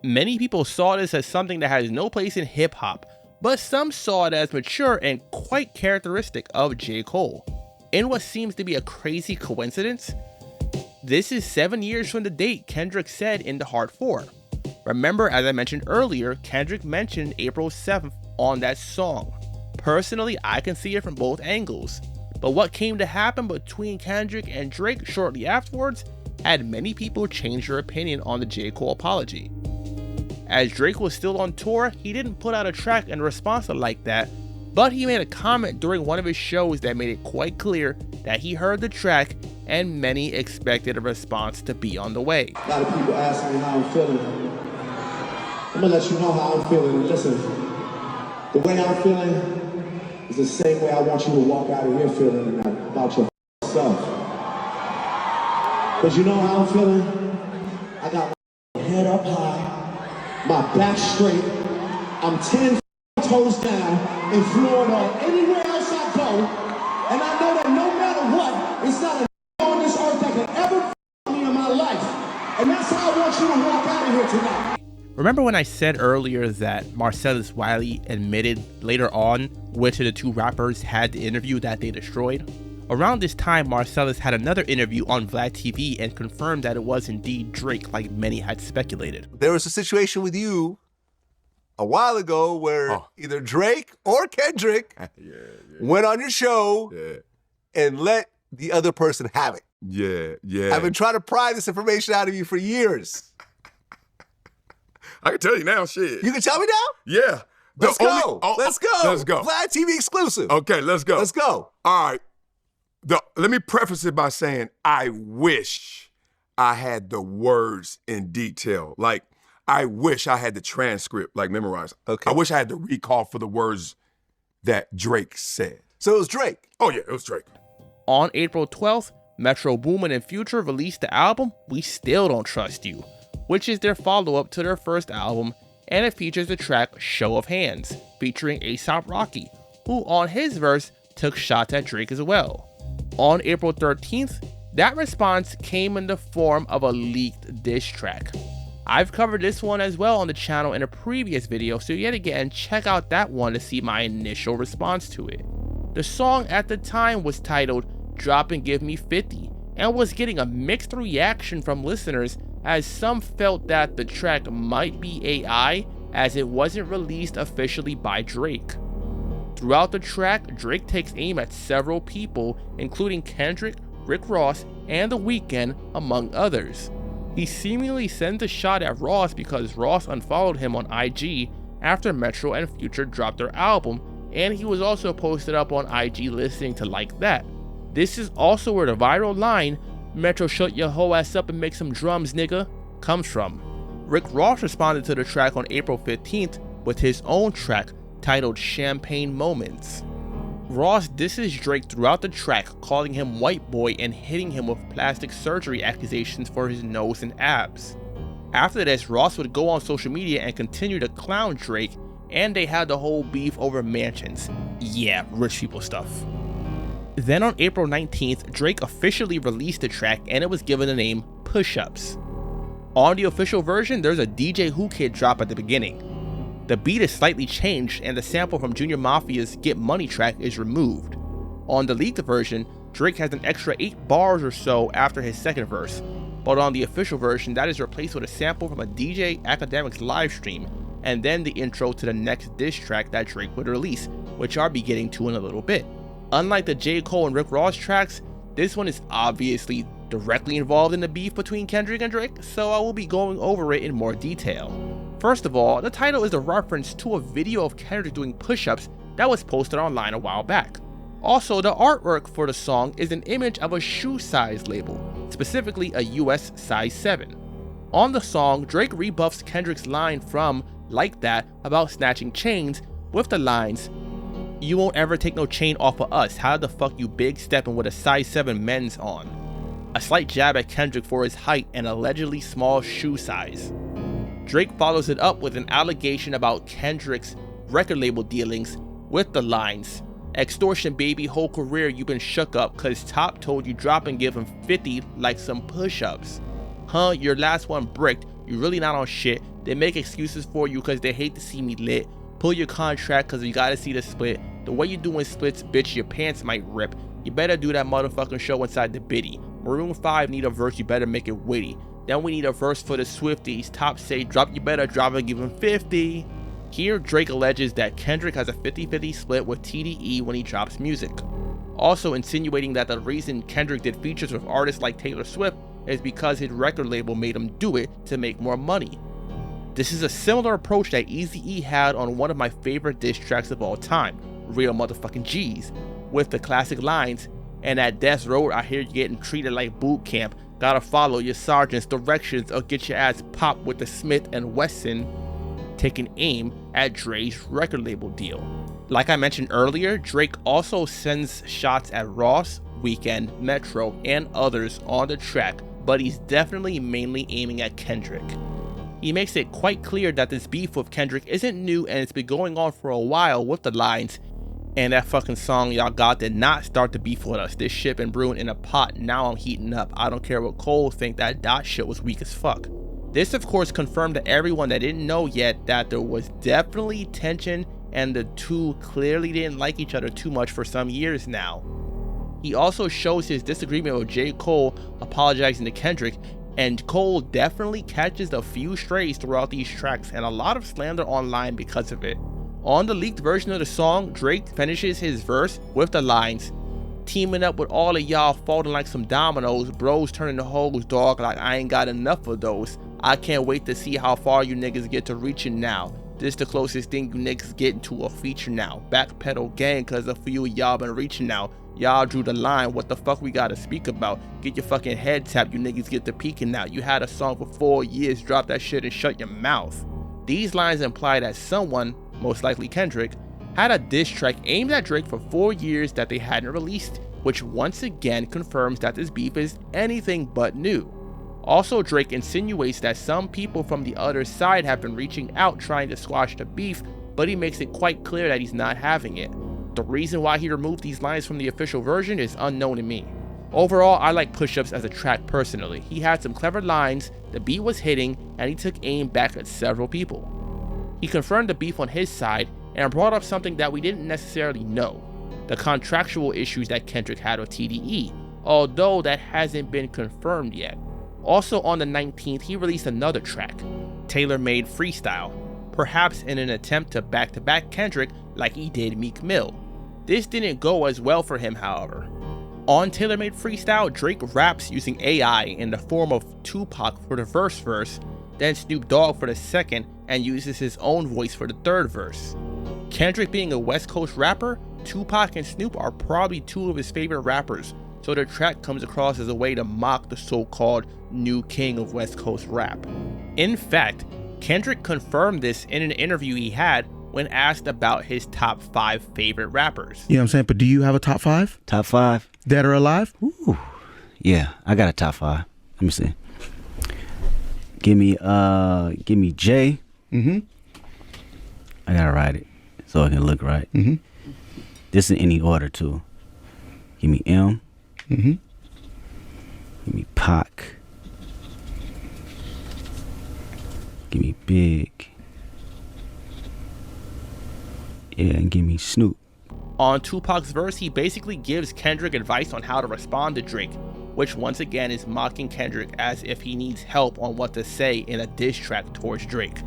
Many people saw this as something that has no place in hip hop, but some saw it as mature and quite characteristic of J. Cole. In what seems to be a crazy coincidence, this is 7 years from the date Kendrick said in the Hard 4. Remember, as I mentioned earlier, Kendrick mentioned April 7th on that song. Personally, I can see it from both angles, but what came to happen between Kendrick and Drake shortly afterwards had many people change their opinion on the J. Cole apology. As Drake was still on tour, he didn't put out a track in response to Like That, but he made a comment during one of his shows that made it quite clear that he heard the track and many expected a response to be on the way. A lot of people ask me how I'm feeling. I'm gonna let you know how I'm feeling. And listen, the way I'm feeling is the same way I want you to walk out of here feeling about your self. Because you know how I'm feeling? I got my head up high, my back straight, I'm 10 toes down in Florida or anywhere else I go, and I know that no matter what, it's not a on this earth that can ever me in my life. And that's how I want you to walk out of here tonight. Remember when I said earlier that Marcellus Wiley admitted later on which of the two rappers had the interview that they destroyed? Around this time, Marcellus had another interview on Vlad TV and confirmed that it was indeed Drake, like many had speculated. There was a situation with you a while ago where either Drake or Kendrick went on your show and let the other person have it. Yeah. I've been trying to pry this information out of you for years. I can tell you now, shit. You can tell me now? Yeah. Let's go. Let's go. Let's go. Vlad TV exclusive. Okay, let's go. Let's go. All right. Let me preface it by saying I wish I had the words in detail. Like, I wish I had the transcript, like, memorized. Okay. I wish I had the recall for the words that Drake said. So it was Drake? Oh, yeah, it was Drake. On April 12th, Metro Boomin and Future released the album We Still Don't Trust You, which is their follow-up to their first album, and it features the track Show of Hands, featuring A$AP Rocky, who on his verse took shots at Drake as well. On April 13th, that response came in the form of a leaked diss track. I've covered this one as well on the channel in a previous video, so yet again, check out that one to see my initial response to it. The song at the time was titled Drop and Give Me 50, and was getting a mixed reaction from listeners, as some felt that the track might be AI as it wasn't released officially by Drake. Throughout the track, Drake takes aim at several people, including Kendrick, Rick Ross, and The Weeknd, among others. He seemingly sends a shot at Ross because Ross unfollowed him on IG after Metro and Future dropped their album, and he was also posted up on IG listening to Like That. This is also where the viral line, "Metro shut your hoe ass up and make some drums, nigga," comes from. Rick Ross responded to the track on April 15th with his own track titled Champagne Moments. Ross disses Drake throughout the track, calling him white boy and hitting him with plastic surgery accusations for his nose and abs. After this, Ross would go on social media and continue to clown Drake, and they had the whole beef over mansions. Yeah, rich people stuff. Then on April 19th, Drake officially released the track and it was given the name Push Ups. On the official version, there's a DJ Who Kid drop at the beginning. The beat is slightly changed and the sample from Junior Mafia's Get Money track is removed. On the leaked version, Drake has an extra 8 bars or so after his second verse, but on the official version that is replaced with a sample from a DJ Academics live stream, and then the intro to the next diss track that Drake would release, which I'll be getting to in a little bit. Unlike the J. Cole and Rick Ross tracks, this one is obviously directly involved in the beef between Kendrick and Drake, so I will be going over it in more detail. First of all, the title is a reference to a video of Kendrick doing push-ups that was posted online a while back. Also, the artwork for the song is an image of a shoe size label, specifically a US size 7. On the song, Drake rebuffs Kendrick's line from Like That about snatching chains with the lines, "You won't ever take no chain off of us, how the fuck you big stepping with a size 7 men's on?" A slight jab at Kendrick for his height and allegedly small shoe size. Drake follows it up with an allegation about Kendrick's record label dealings with the lines, "Extortion baby, whole career you been shook up cause Top told you drop and give him 50 like some push-ups. Huh, your last one bricked, you really not on shit. They make excuses for you cause they hate to see me lit. Pull your contract cause you gotta see the split. The way you doing splits, bitch, your pants might rip. You better do that motherfucking show inside the biddy. Maroon 5 need a verse, you better make it witty. Then we need a verse for the Swifties. Top say drop, you better drop and give him 50. Here, Drake alleges that Kendrick has a 50-50 split with TDE when he drops music. Also insinuating that the reason Kendrick did features with artists like Taylor Swift is because his record label made him do it to make more money. This is a similar approach that Eazy-E had on one of my favorite diss tracks of all time, Real Motherfucking G's, with the classic lines, "And at Death Row I hear you getting treated like boot camp, gotta follow your sergeant's directions or get your ass popped with the Smith & Wesson," taking aim at Dre's record label deal. Like I mentioned earlier, Drake also sends shots at Ross, Weeknd, Metro, and others on the track, but he's definitely mainly aiming at Kendrick. He makes it quite clear that this beef with Kendrick isn't new and it's been going on for a while with the lines, "And that fucking song y'all got did not start the beef with us. This shit been brewing in a pot, now I'm heating up. I don't care what Cole think, that dot shit was weak as fuck." This of course confirmed to everyone that didn't know yet that there was definitely tension and the two clearly didn't like each other too much for some years now. He also shows his disagreement with J. Cole apologizing to Kendrick, and Cole definitely catches a few strays throughout these tracks and a lot of slander online because of it. On the leaked version of the song, Drake finishes his verse with the lines, "Teaming up with all of y'all folding like some dominoes, bros turning to hoes, dog, like I ain't got enough of those. I can't wait to see how far you niggas get to reaching now. This the closest thing you niggas getting to a feature now. Backpedal gang cause a few of y'all been reaching now. Y'all drew the line, what the fuck we gotta speak about? Get your fucking head tapped, you niggas get to peeking now. You had a song for 4 years, drop that shit and shut your mouth." These lines imply that someone, most likely Kendrick, had a diss track aimed at Drake for 4 years that they hadn't released, which once again confirms that this beef is anything but new. Also, Drake insinuates that some people from the other side have been reaching out trying to squash the beef, but he makes it quite clear that he's not having it. The reason why he removed these lines from the official version is unknown to me. Overall, I like Push-Ups as a track personally. He had some clever lines, the beat was hitting, and he took aim back at several people. He confirmed the beef on his side and brought up something that we didn't necessarily know, the contractual issues that Kendrick had with TDE, although that hasn't been confirmed yet. Also on the 19th, he released another track, Tailor-Made Freestyle, perhaps in an attempt to back-to-back Kendrick like he did Meek Mill. This didn't go as well for him, however. On Tailor-Made Freestyle, Drake raps using AI in the form of Tupac for the first verse, then Snoop Dogg for the second, and uses his own voice for the third verse. Kendrick being a West Coast rapper, Tupac and Snoop are probably two of his favorite rappers, so the track comes across as a way to mock the so-called new king of West Coast rap. In fact, Kendrick confirmed this in an interview he had when asked about his top 5 favorite rappers. You know what I'm saying? But do you have a top 5? Top 5? Dead or alive? Ooh. Yeah, I got a top 5. Let me see. Give me J. Mm-hmm. I gotta write it so it can look right. Mm-hmm. This in any order too. Give me M. Mm-hmm. Give me Pac. Give me Big. Yeah, and give me Snoop. On Tupac's verse, he basically gives Kendrick advice on how to respond to Drake, which once again is mocking Kendrick as if he needs help on what to say in a diss track towards Drake.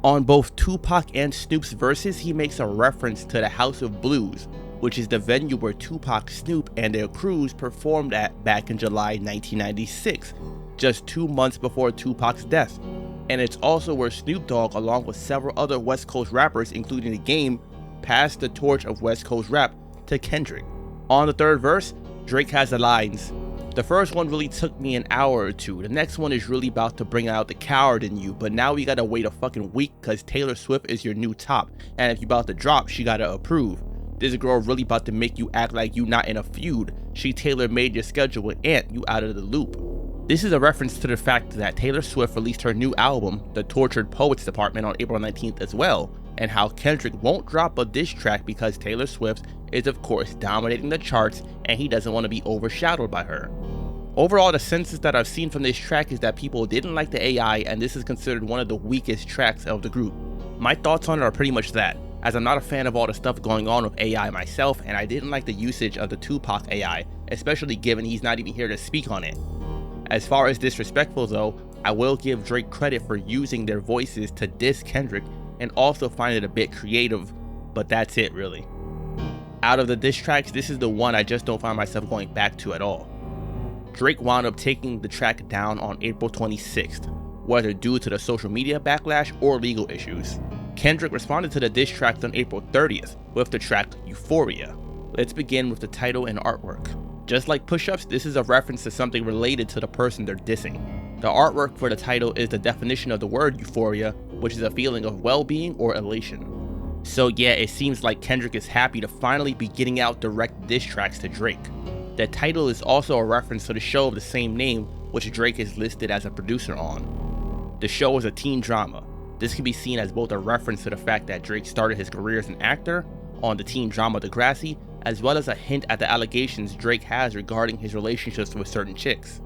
On both Tupac and Snoop's verses, he makes a reference to the House of Blues, which is the venue where Tupac, Snoop, and their crews performed at back in July 1996, just 2 months before Tupac's death. And it's also where Snoop Dogg, along with several other West Coast rappers, including The Game, passed the torch of West Coast rap to Kendrick. On the third verse, Drake has the lines. The first one really took me an hour or two. The next one is really about to bring out the coward in you, but now we gotta wait a fucking week cause Taylor Swift is your new top, and if you about to drop, she gotta approve. This girl really about to make you act like you not in a feud. She tailor-made your schedule with Ant, you out of the loop. This is a reference to the fact that Taylor Swift released her new album, The Tortured Poets Department, on April 19th as well, and how Kendrick won't drop a diss track because Taylor Swift is of course dominating the charts and he doesn't want to be overshadowed by her. Overall, the census that I've seen from this track is that people didn't like the AI, and this is considered one of the weakest tracks of the group. My thoughts on it are pretty much that, as I'm not a fan of all the stuff going on with AI myself, and I didn't like the usage of the Tupac AI, especially given he's not even here to speak on it. As far as disrespectful though, I will give Drake credit for using their voices to diss Kendrick and also find it a bit creative, but that's it really. Out of the diss tracks, this is the one I just don't find myself going back to at all. Drake wound up taking the track down on April 26th, whether due to the social media backlash or legal issues. Kendrick responded to the diss tracks on April 30th with the track Euphoria. Let's begin with the title and artwork. Just like push-ups, this is a reference to something related to the person they're dissing. The artwork for the title is the definition of the word euphoria, which is a feeling of well-being or elation. So yeah, it seems like Kendrick is happy to finally be getting out direct diss tracks to Drake. The title is also a reference to the show of the same name, which Drake is listed as a producer on. The show is a teen drama. This can be seen as both a reference to the fact that Drake started his career as an actor on the teen drama Degrassi, as well as a hint at the allegations Drake has regarding his relationships with certain chicks.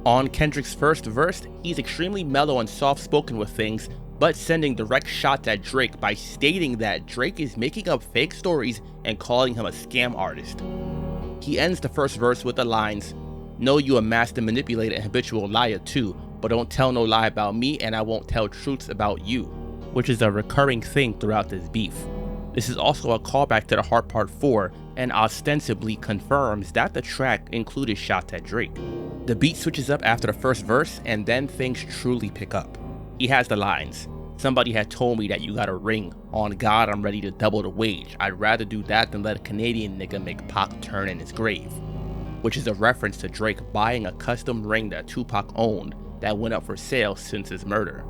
On Kendrick's first verse, he's extremely mellow and soft-spoken with things, but sending direct shots at Drake by stating that Drake is making up fake stories and calling him a scam artist. He ends the first verse with the lines, "Know you a master manipulator and habitual liar too, but don't tell no lie about me and I won't tell truths about you," which is a recurring thing throughout this beef. This is also a callback to the Heart Part 4 and ostensibly confirms that the track included shots at Drake. The beat switches up after the first verse and then things truly pick up. He has the lines, "Somebody had told me that you got a ring. On God, I'm ready to double the wage. I'd rather do that than let a Canadian nigga make Pac turn in his grave," which is a reference to Drake buying a custom ring that Tupac owned that went up for sale since his murder.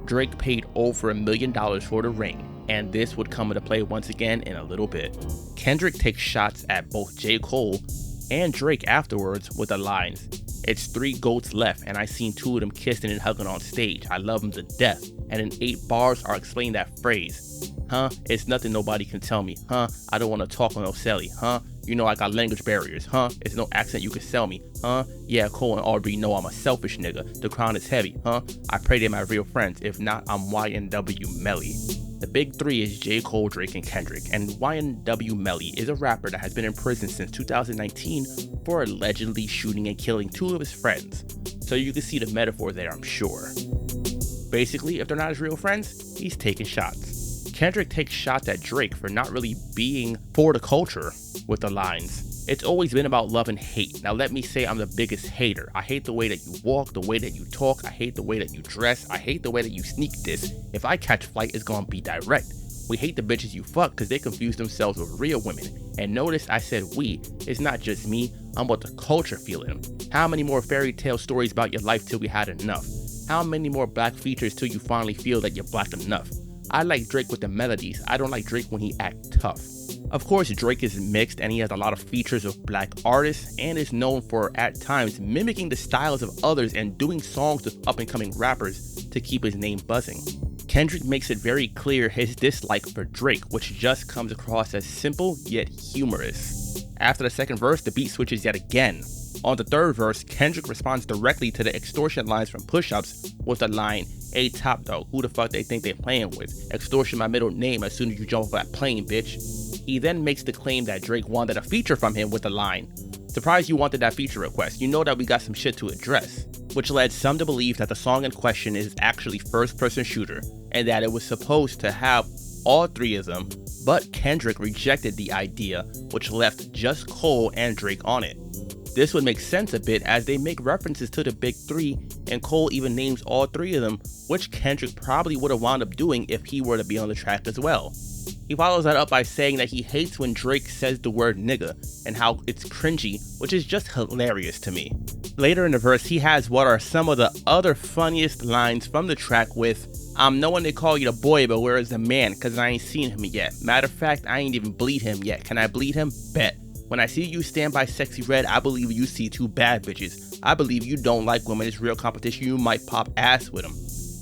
Drake paid over $1 million for the ring, and this would come into play once again in a little bit. Kendrick takes shots at both J. Cole and Drake afterwards with the lines, "It's 3 goats left and I seen 2 of them kissing and hugging on stage. I love them to death." And in 8 bars are explaining that phrase. Huh? It's nothing nobody can tell me. Huh? I don't want to talk on no celly. Huh? You know I got language barriers. Huh? It's no accent you can sell me. Huh? Yeah, Cole and Aubrey know I'm a selfish nigga. The crown is heavy. Huh? I pray they're my real friends. If not, I'm YNW Melly. The big 3 is J. Cole, Drake, and Kendrick, and YNW Melly is a rapper that has been in prison since 2019 for allegedly shooting and killing 2 of his friends. So you can see the metaphor there, I'm sure. Basically, if they're not his real friends, he's taking shots. Kendrick takes shots at Drake for not really being for the culture with the lines, "It's always been about love and hate. Now let me say I'm the biggest hater. I hate the way that you walk, the way that you talk. I hate the way that you dress. I hate the way that you sneak this. If I catch flight, it's gonna be direct. We hate the bitches you fuck because they confuse themselves with real women. And notice I said we. It's not just me. I'm about the culture feeling. How many more fairy tale stories about your life till we had enough? How many more black features till you finally feel that you're black enough? I like Drake with the melodies. I don't like Drake when he act tough." Of course, Drake is mixed and he has a lot of features of black artists and is known for, at times, mimicking the styles of others and doing songs with up-and-coming rappers to keep his name buzzing. Kendrick makes it very clear his dislike for Drake, which just comes across as simple yet humorous. After the second verse, the beat switches yet again. On the third verse, Kendrick responds directly to the extortion lines from Push-Ups with the line, "Hey top dog, who the fuck they think they playing with? Extortion my middle name as soon as you jump off that plane, bitch." He then makes the claim that Drake wanted a feature from him with the line, Surprised you wanted that feature request. You know that we got some shit to address. Which led some to believe that the song in question is actually first-person shooter, and that it was supposed to have all three of them, but Kendrick rejected the idea, which left just Cole and Drake on it. This would make sense a bit as they make references to the big three, and Cole even names all three of them, which Kendrick probably would have wound up doing if he were to be on the track as well. He follows that up by saying that he hates when Drake says the word nigga and how it's cringy, which is just hilarious to me. Later in the verse, he has what are some of the other funniest lines from the track with, I'm knowing they call you the boy, but where is the man? Cause I ain't seen him yet. Matter of fact, I ain't even bleed him yet. Can I bleed him? Bet. When I see you stand by Sexy Red, I believe you see two bad bitches. I believe you don't like women. It's real competition. You might pop ass with them.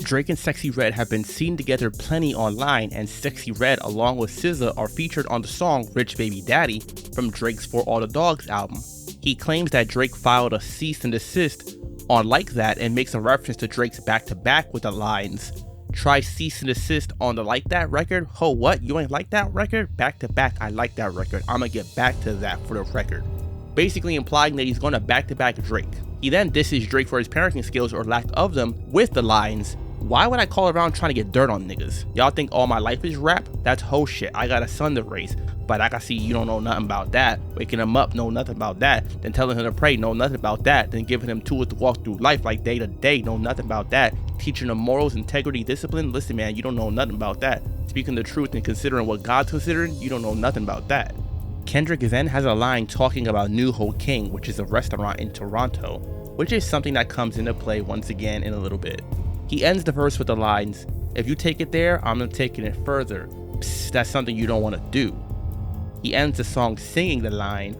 Drake and Sexy Red have been seen together plenty online, and Sexy Red along with SZA are featured on the song Rich Baby Daddy from Drake's For All the Dogs album. He claims that Drake filed a cease and desist on Like That and makes a reference to Drake's back-to-back with the lines, try cease and desist on the Like That record? Ho, what? You ain't like that record? Back-to-back, I like that record. I'ma get back to that for the record. Basically implying that he's gonna back-to-back Drake. He then disses Drake for his parenting skills or lack of them with the lines, why would I call around trying to get dirt on niggas? Y'all think all my life is rap? That's whole shit. I got a son to raise. But I can see you don't know nothing about that. Waking him up, know nothing about that. Then telling him to pray, know nothing about that. Then giving him tools to walk through life like day to day, know nothing about that. Teaching him morals, integrity, discipline. Listen, man, you don't know nothing about that. Speaking the truth and considering what God's considering, you don't know nothing about that. Kendrick then has a line talking about New Ho King, which is a restaurant in Toronto, which is something that comes into play once again in a little bit. He ends the verse with the lines, if you take it there, I'm taking it further. Psst, that's something you don't want to do. He ends the song singing the line,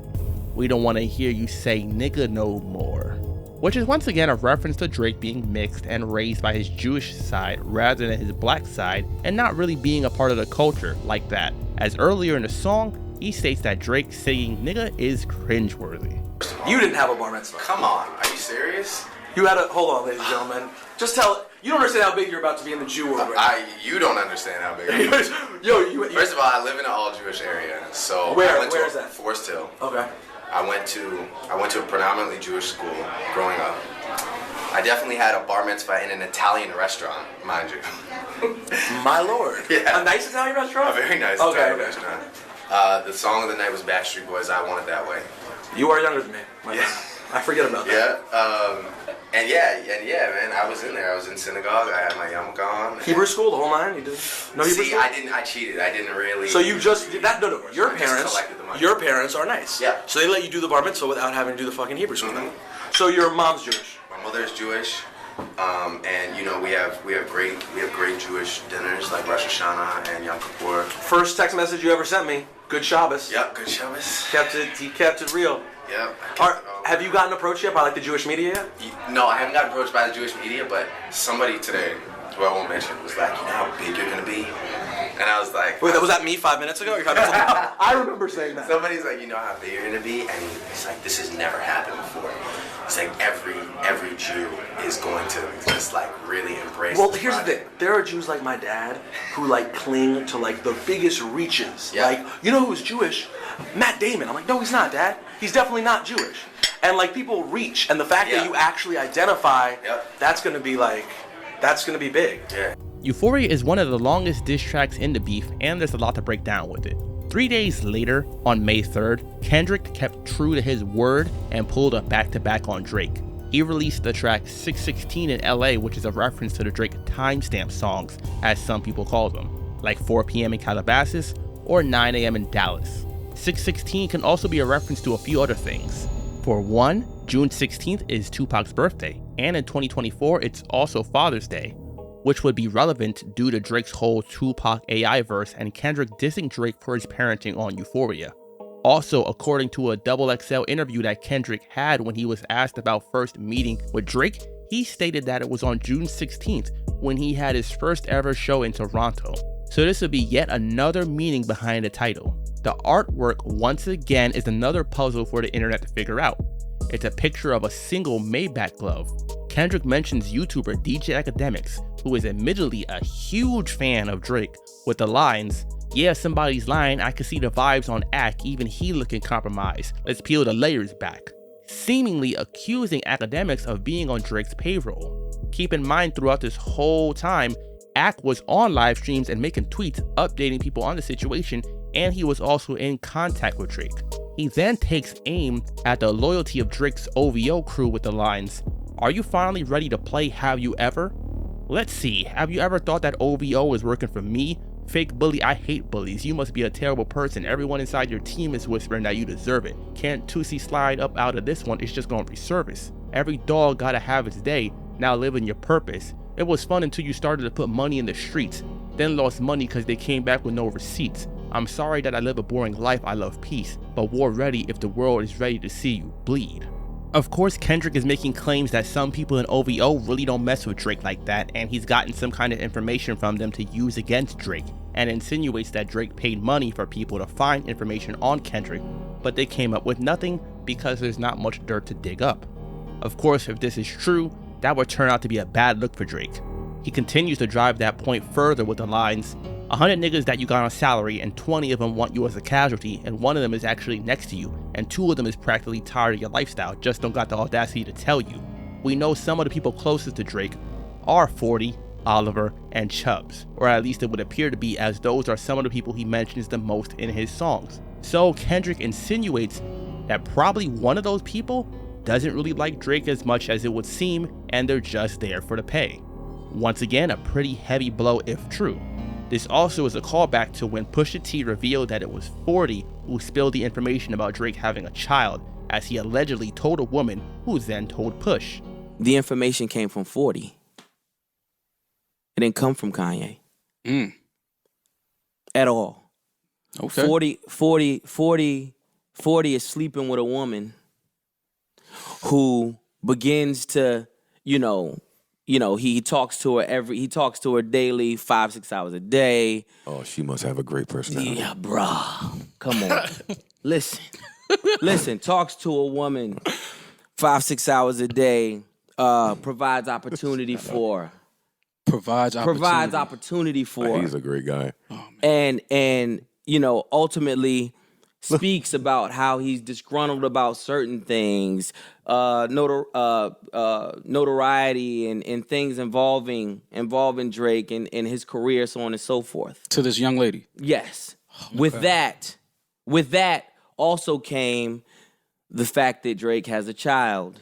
we don't want to hear you say nigga no more. Which is once again a reference to Drake being mixed and raised by his Jewish side rather than his black side and not really being a part of the culture like that, as earlier in the song, he states that Drake saying nigga is cringeworthy. You didn't have a bar mitzvah. Come on, are you serious? You had a, hold on ladies and gentlemen, just tell, you don't understand how big you're about to be in the Jew world right now. You don't understand how big it is. First of all, I live in an all-Jewish area, so where is that? Forest Hill. Okay. I went to a predominantly Jewish school growing up. I definitely had a bar mitzvah in an Italian restaurant, mind you. My lord. Yeah. A nice Italian restaurant? A very nice Italian restaurant. The song of the night was Backstreet Boys, I Want It That Way. You are younger than me, my friend. I forget about that. Yeah, man. I was in there. I was in synagogue. I had my yarmulke on. Hebrew school, the whole nine. You did no Hebrew school? I cheated. I didn't really. So you just did that? No. Your parents are nice. Yeah. So they let you do the bar mitzvah without having to do the fucking Hebrew school. Mm-hmm. So your mom's Jewish. My mother is Jewish, and you know we have great Jewish dinners like Rosh Hashanah and Yom Kippur. First text message you ever sent me. Good Shabbos. Yep. Good Shabbos. He kept it real. Yep. Have you gotten approached yet by like the Jewish media yet? No, I haven't gotten approached by the Jewish media, but somebody today, who I won't mention, was like, you know how big you're gonna be? And I was like, wait, was that me 5 minutes ago? I remember saying that. Somebody's like, you know how big you're gonna be? And it's like, this has never happened before. It's like every Jew is going to just like really embrace. Well, here's the thing. There are Jews like my dad who like cling to like the biggest reaches. Yeah. Like, you know who's Jewish? Matt Damon. I'm like, no, he's not, Dad. He's definitely not Jewish. And like people reach, and the fact that you actually identify, that's gonna be big. Yeah. Euphoria is one of the longest diss tracks in the beef, and there's a lot to break down with it. 3 days later, on May 3rd, Kendrick kept true to his word and pulled a back-to-back on Drake. He released the track 616 in LA, which is a reference to the Drake timestamp songs, as some people call them, like 4 p.m. in Calabasas or 9 a.m. in Dallas. 616 can also be a reference to a few other things. For one, June 16th is Tupac's birthday, and in 2024 it's also Father's Day, which would be relevant due to Drake's whole Tupac AI verse and Kendrick dissing Drake for his parenting on Euphoria. Also, according to a XXL interview that Kendrick had when he was asked about first meeting with Drake, he stated that it was on June 16th when he had his first ever show in Toronto. So this would be yet another meaning behind the title. The artwork, once again, is another puzzle for the internet to figure out. It's a picture of a single Maybach glove. Kendrick mentions YouTuber DJ Academics, who is admittedly a huge fan of Drake, with the lines, Yeah, somebody's lying. I can see the vibes on Ak, even he looking compromised. Let's peel the layers back. Seemingly accusing academics of being on Drake's payroll. Keep in mind, throughout this whole time, Ak was on live streams and making tweets updating people on the situation, and he was also in contact with Drake. He then takes aim at the loyalty of Drake's OVO crew with the lines, "Are you finally ready to play Have You Ever? Let's see, have you ever thought that OVO is working for me? Fake bully, I hate bullies. You must be a terrible person. Everyone inside your team is whispering that you deserve it. Can't Tusi slide up out of this one? It's just gonna resurface. Every dog gotta have its day. Now live in your purpose. It was fun until you started to put money in the streets, then lost money because they came back with no receipts. I'm sorry that I live a boring life, I love peace, but war ready if the world is ready to see you bleed." Of course, Kendrick is making claims that some people in OVO really don't mess with Drake like that, and he's gotten some kind of information from them to use against Drake, and insinuates that Drake paid money for people to find information on Kendrick, but they came up with nothing because there's not much dirt to dig up. Of course, if this is true, that would turn out to be a bad look for Drake. He continues to drive that point further with the lines, 100 niggas that you got on salary and 20 of them want you as a casualty, and one of them is actually next to you, and 2 of them is practically tired of your lifestyle, just don't got the audacity to tell you. We know some of the people closest to Drake are 40, Oliver, and Chubbs, or at least it would appear to be, as those are some of the people he mentions the most in his songs. So Kendrick insinuates that probably one of those people doesn't really like Drake as much as it would seem, and they're just there for the pay. Once again, a pretty heavy blow if true. This also is a callback to when Pusha T revealed that it was 40 who spilled the information about Drake having a child, as he allegedly told a woman who then told Push. The information came from 40. It didn't come from Kanye. At all. Okay. 40 is sleeping with a woman who begins to, he talks to her daily, 5-6 hours a day. Oh, she must have a great personality. Yeah, bruh. Come on. Listen, talks to a woman 5-6 hours a day, provides opportunity for her. Provides opportunity for her. He's a great guy. And ultimately speaks about how he's disgruntled about certain things, notoriety and things involving Drake and his career, so on and so forth. To this young lady. Yes. With that also came the fact that Drake has a child.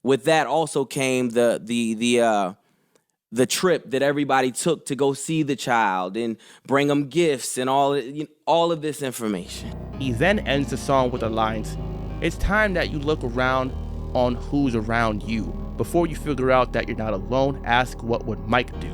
With that also came the trip that everybody took to go see the child and bring them gifts and all of this information. He then ends the song with the lines, "It's time that you look around on who's around you. Before you figure out that you're not alone, ask what would Mike do?"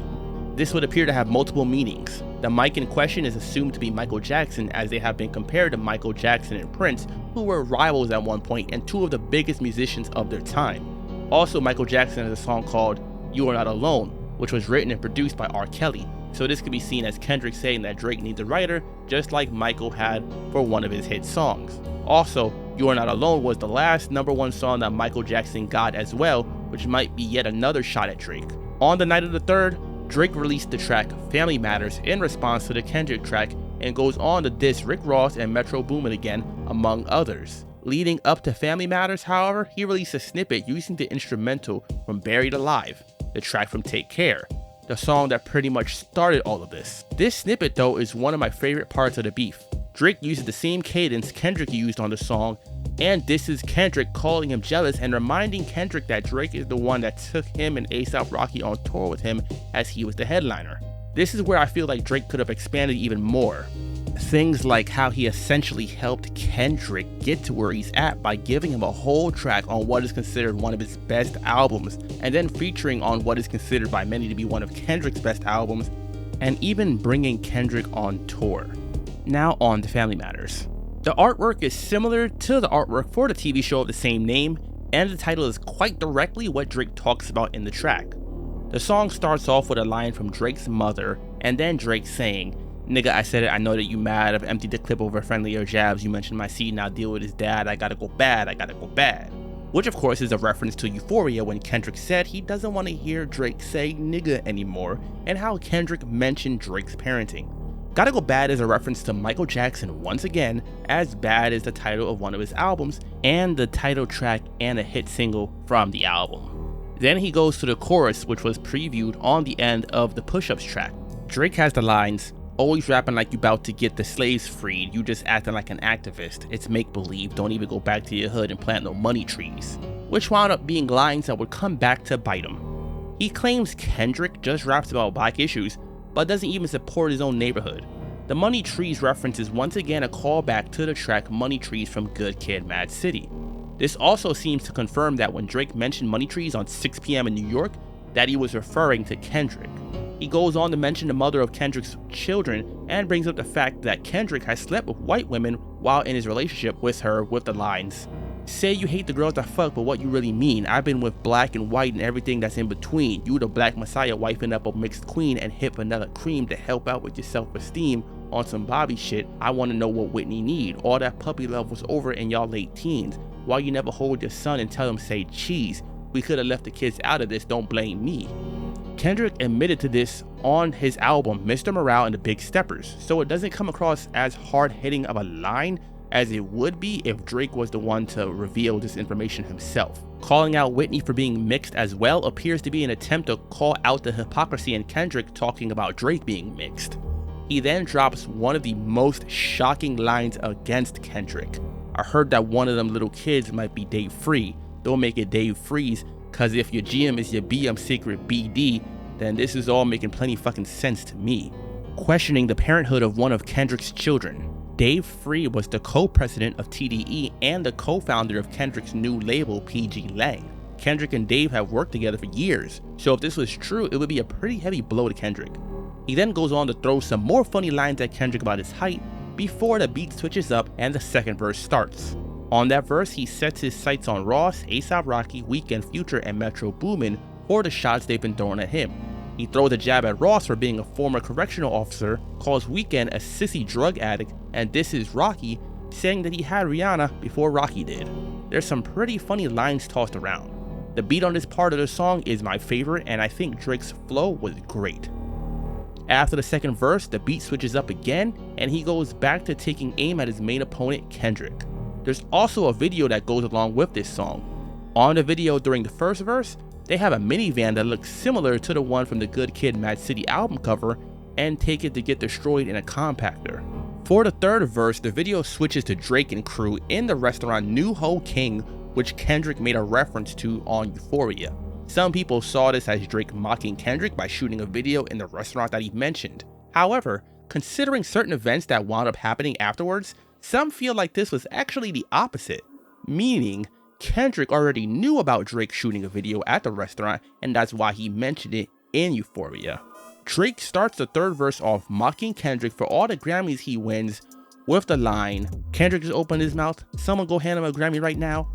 This would appear to have multiple meanings. The Mike in question is assumed to be Michael Jackson, as they have been compared to Michael Jackson and Prince, who were rivals at one point and 2 of the biggest musicians of their time. Also, Michael Jackson has a song called "You Are Not Alone," which was written and produced by R. Kelly. So this could be seen as Kendrick saying that Drake needs a writer, just like Michael had for one of his hit songs. Also, "You Are Not Alone" was the last #1 song that Michael Jackson got as well, which might be yet another shot at Drake. On the night of the 3rd, Drake released the track Family Matters in response to the Kendrick track, and goes on to diss Rick Ross and Metro Boomin again, among others. Leading up to Family Matters, however, he released a snippet using the instrumental from Buried Alive, the track from Take Care, the song that pretty much started all of this. This snippet though is one of my favorite parts of the beef. Drake uses the same cadence Kendrick used on the song, and this is Kendrick calling him jealous and reminding Kendrick that Drake is the one that took him and A$AP Rocky on tour with him as he was the headliner. This is where I feel like Drake could have expanded even more. Things like how he essentially helped Kendrick get to where he's at by giving him a whole track on what is considered one of his best albums, and then featuring on what is considered by many to be one of Kendrick's best albums, and even bringing Kendrick on tour. Now on to Family Matters. The artwork is similar to the artwork for the TV show of the same name, and the title is quite directly what Drake talks about in the track. The song starts off with a line from Drake's mother, and then Drake saying, "Nigga, I said it, I know that you mad. I've emptied the clip over friendlier jabs. You mentioned my seed, now deal with his dad. I gotta go bad, I gotta go bad." Which of course is a reference to Euphoria, when Kendrick said he doesn't want to hear Drake say nigga anymore, and how Kendrick mentioned Drake's parenting. Gotta Go Bad is a reference to Michael Jackson once again, as Bad is the title of one of his albums and the title track and a hit single from the album. Then he goes to the chorus, which was previewed on the end of the Push-Ups track. Drake has the lines, "Always rapping like you about to get the slaves freed, you just acting like an activist. It's make-believe, don't even go back to your hood and plant no money trees," which wound up being lines that would come back to bite him. He claims Kendrick just raps about black issues, but doesn't even support his own neighborhood. The Money Trees reference is once again a callback to the track Money Trees from Good Kid, Mad City. This also seems to confirm that when Drake mentioned Money Trees on 6 p.m. in New York, that he was referring to Kendrick. He goes on to mention the mother of Kendrick's children and brings up the fact that Kendrick has slept with white women while in his relationship with her with the lines, "Say you hate the girls I fuck, but what you really mean? I've been with black and white and everything that's in between. You the black messiah wifing up a mixed queen and hit vanilla cream to help out with your self-esteem on some Bobby shit. I want to know what Whitney need. All that puppy love was over in y'all late teens. Why you never hold your son and tell him say cheese? We could have left the kids out of this, don't blame me." Kendrick admitted to this on his album Mr. Morale and the Big Steppers, so it doesn't come across as hard-hitting of a line as it would be if Drake was the one to reveal this information himself. Calling out Whitney for being mixed as well appears to be an attempt to call out the hypocrisy in Kendrick talking about Drake being mixed. He then drops one of the most shocking lines against Kendrick. "I heard that one of them little kids might be Dave Free. Don't make it Dave Freeze, cause if your GM is your BM secret BD, then this is all making plenty fucking sense to me." Questioning the parenthood of one of Kendrick's children. Dave Free was the co-president of TDE and the co-founder of Kendrick's new label PG Lang. Kendrick and Dave have worked together for years, so if this was true, it would be a pretty heavy blow to Kendrick. He then goes on to throw some more funny lines at Kendrick about his height before the beat switches up and the second verse starts. On that verse, he sets his sights on Ross, A$AP Rocky, Weeknd, Future, and Metro Boomin for the shots they've been throwing at him. He throws a jab at Ross for being a former correctional officer, calls Weeknd a sissy drug addict, and disses Rocky, saying that he had Rihanna before Rocky did. There's some pretty funny lines tossed around. The beat on this part of the song is my favorite, and I think Drake's flow was great. After the second verse, the beat switches up again, and he goes back to taking aim at his main opponent, Kendrick. There's also a video that goes along with this song. On the video during the first verse, they have a minivan that looks similar to the one from the Good Kid, Mad City album cover and take it to get destroyed in a compactor. For the third verse, the video switches to Drake and crew in the restaurant New Ho King, which Kendrick made a reference to on Euphoria. Some people saw this as Drake mocking Kendrick by shooting a video in the restaurant that he mentioned. However, considering certain events that wound up happening afterwards, some feel like this was actually the opposite, meaning Kendrick already knew about Drake shooting a video at the restaurant, and that's why he mentioned it in Euphoria. Drake starts the third verse off mocking Kendrick for all the Grammys he wins with the line, "Kendrick just opened his mouth, someone go hand him a Grammy right now."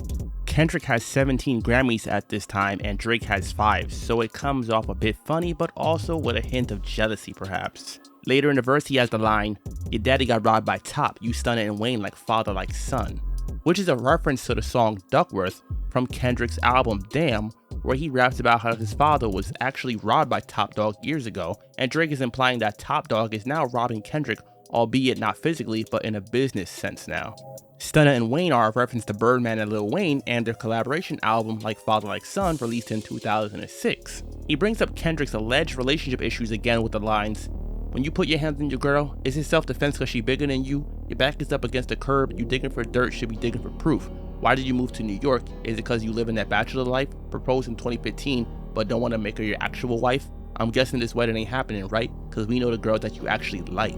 Kendrick has 17 Grammys at this time and Drake has 5, so it comes off a bit funny but also with a hint of jealousy perhaps. Later in the verse he has the line, "Your daddy got robbed by Top, you Stunna and Wayne like father like son," which is a reference to the song Duckworth from Kendrick's album Damn, where he raps about how his father was actually robbed by Top Dog years ago, and Drake is implying that Top Dog is now robbing Kendrick, albeit not physically but in a business sense now. Stunna and Wayne are a reference to Birdman and Lil Wayne and their collaboration album Like Father Like Son released in 2006. He brings up Kendrick's alleged relationship issues again with the lines, "When you put your hands on your girl, is it self-defense cause she bigger than you? Your back is up against the curb, you digging for dirt, should be digging for proof. Why did you move to New York? Is it cause you live in that bachelor life? Proposed in 2015, but don't want to make her your actual wife? I'm guessing this wedding ain't happening, right? Cause we know the girl that you actually like."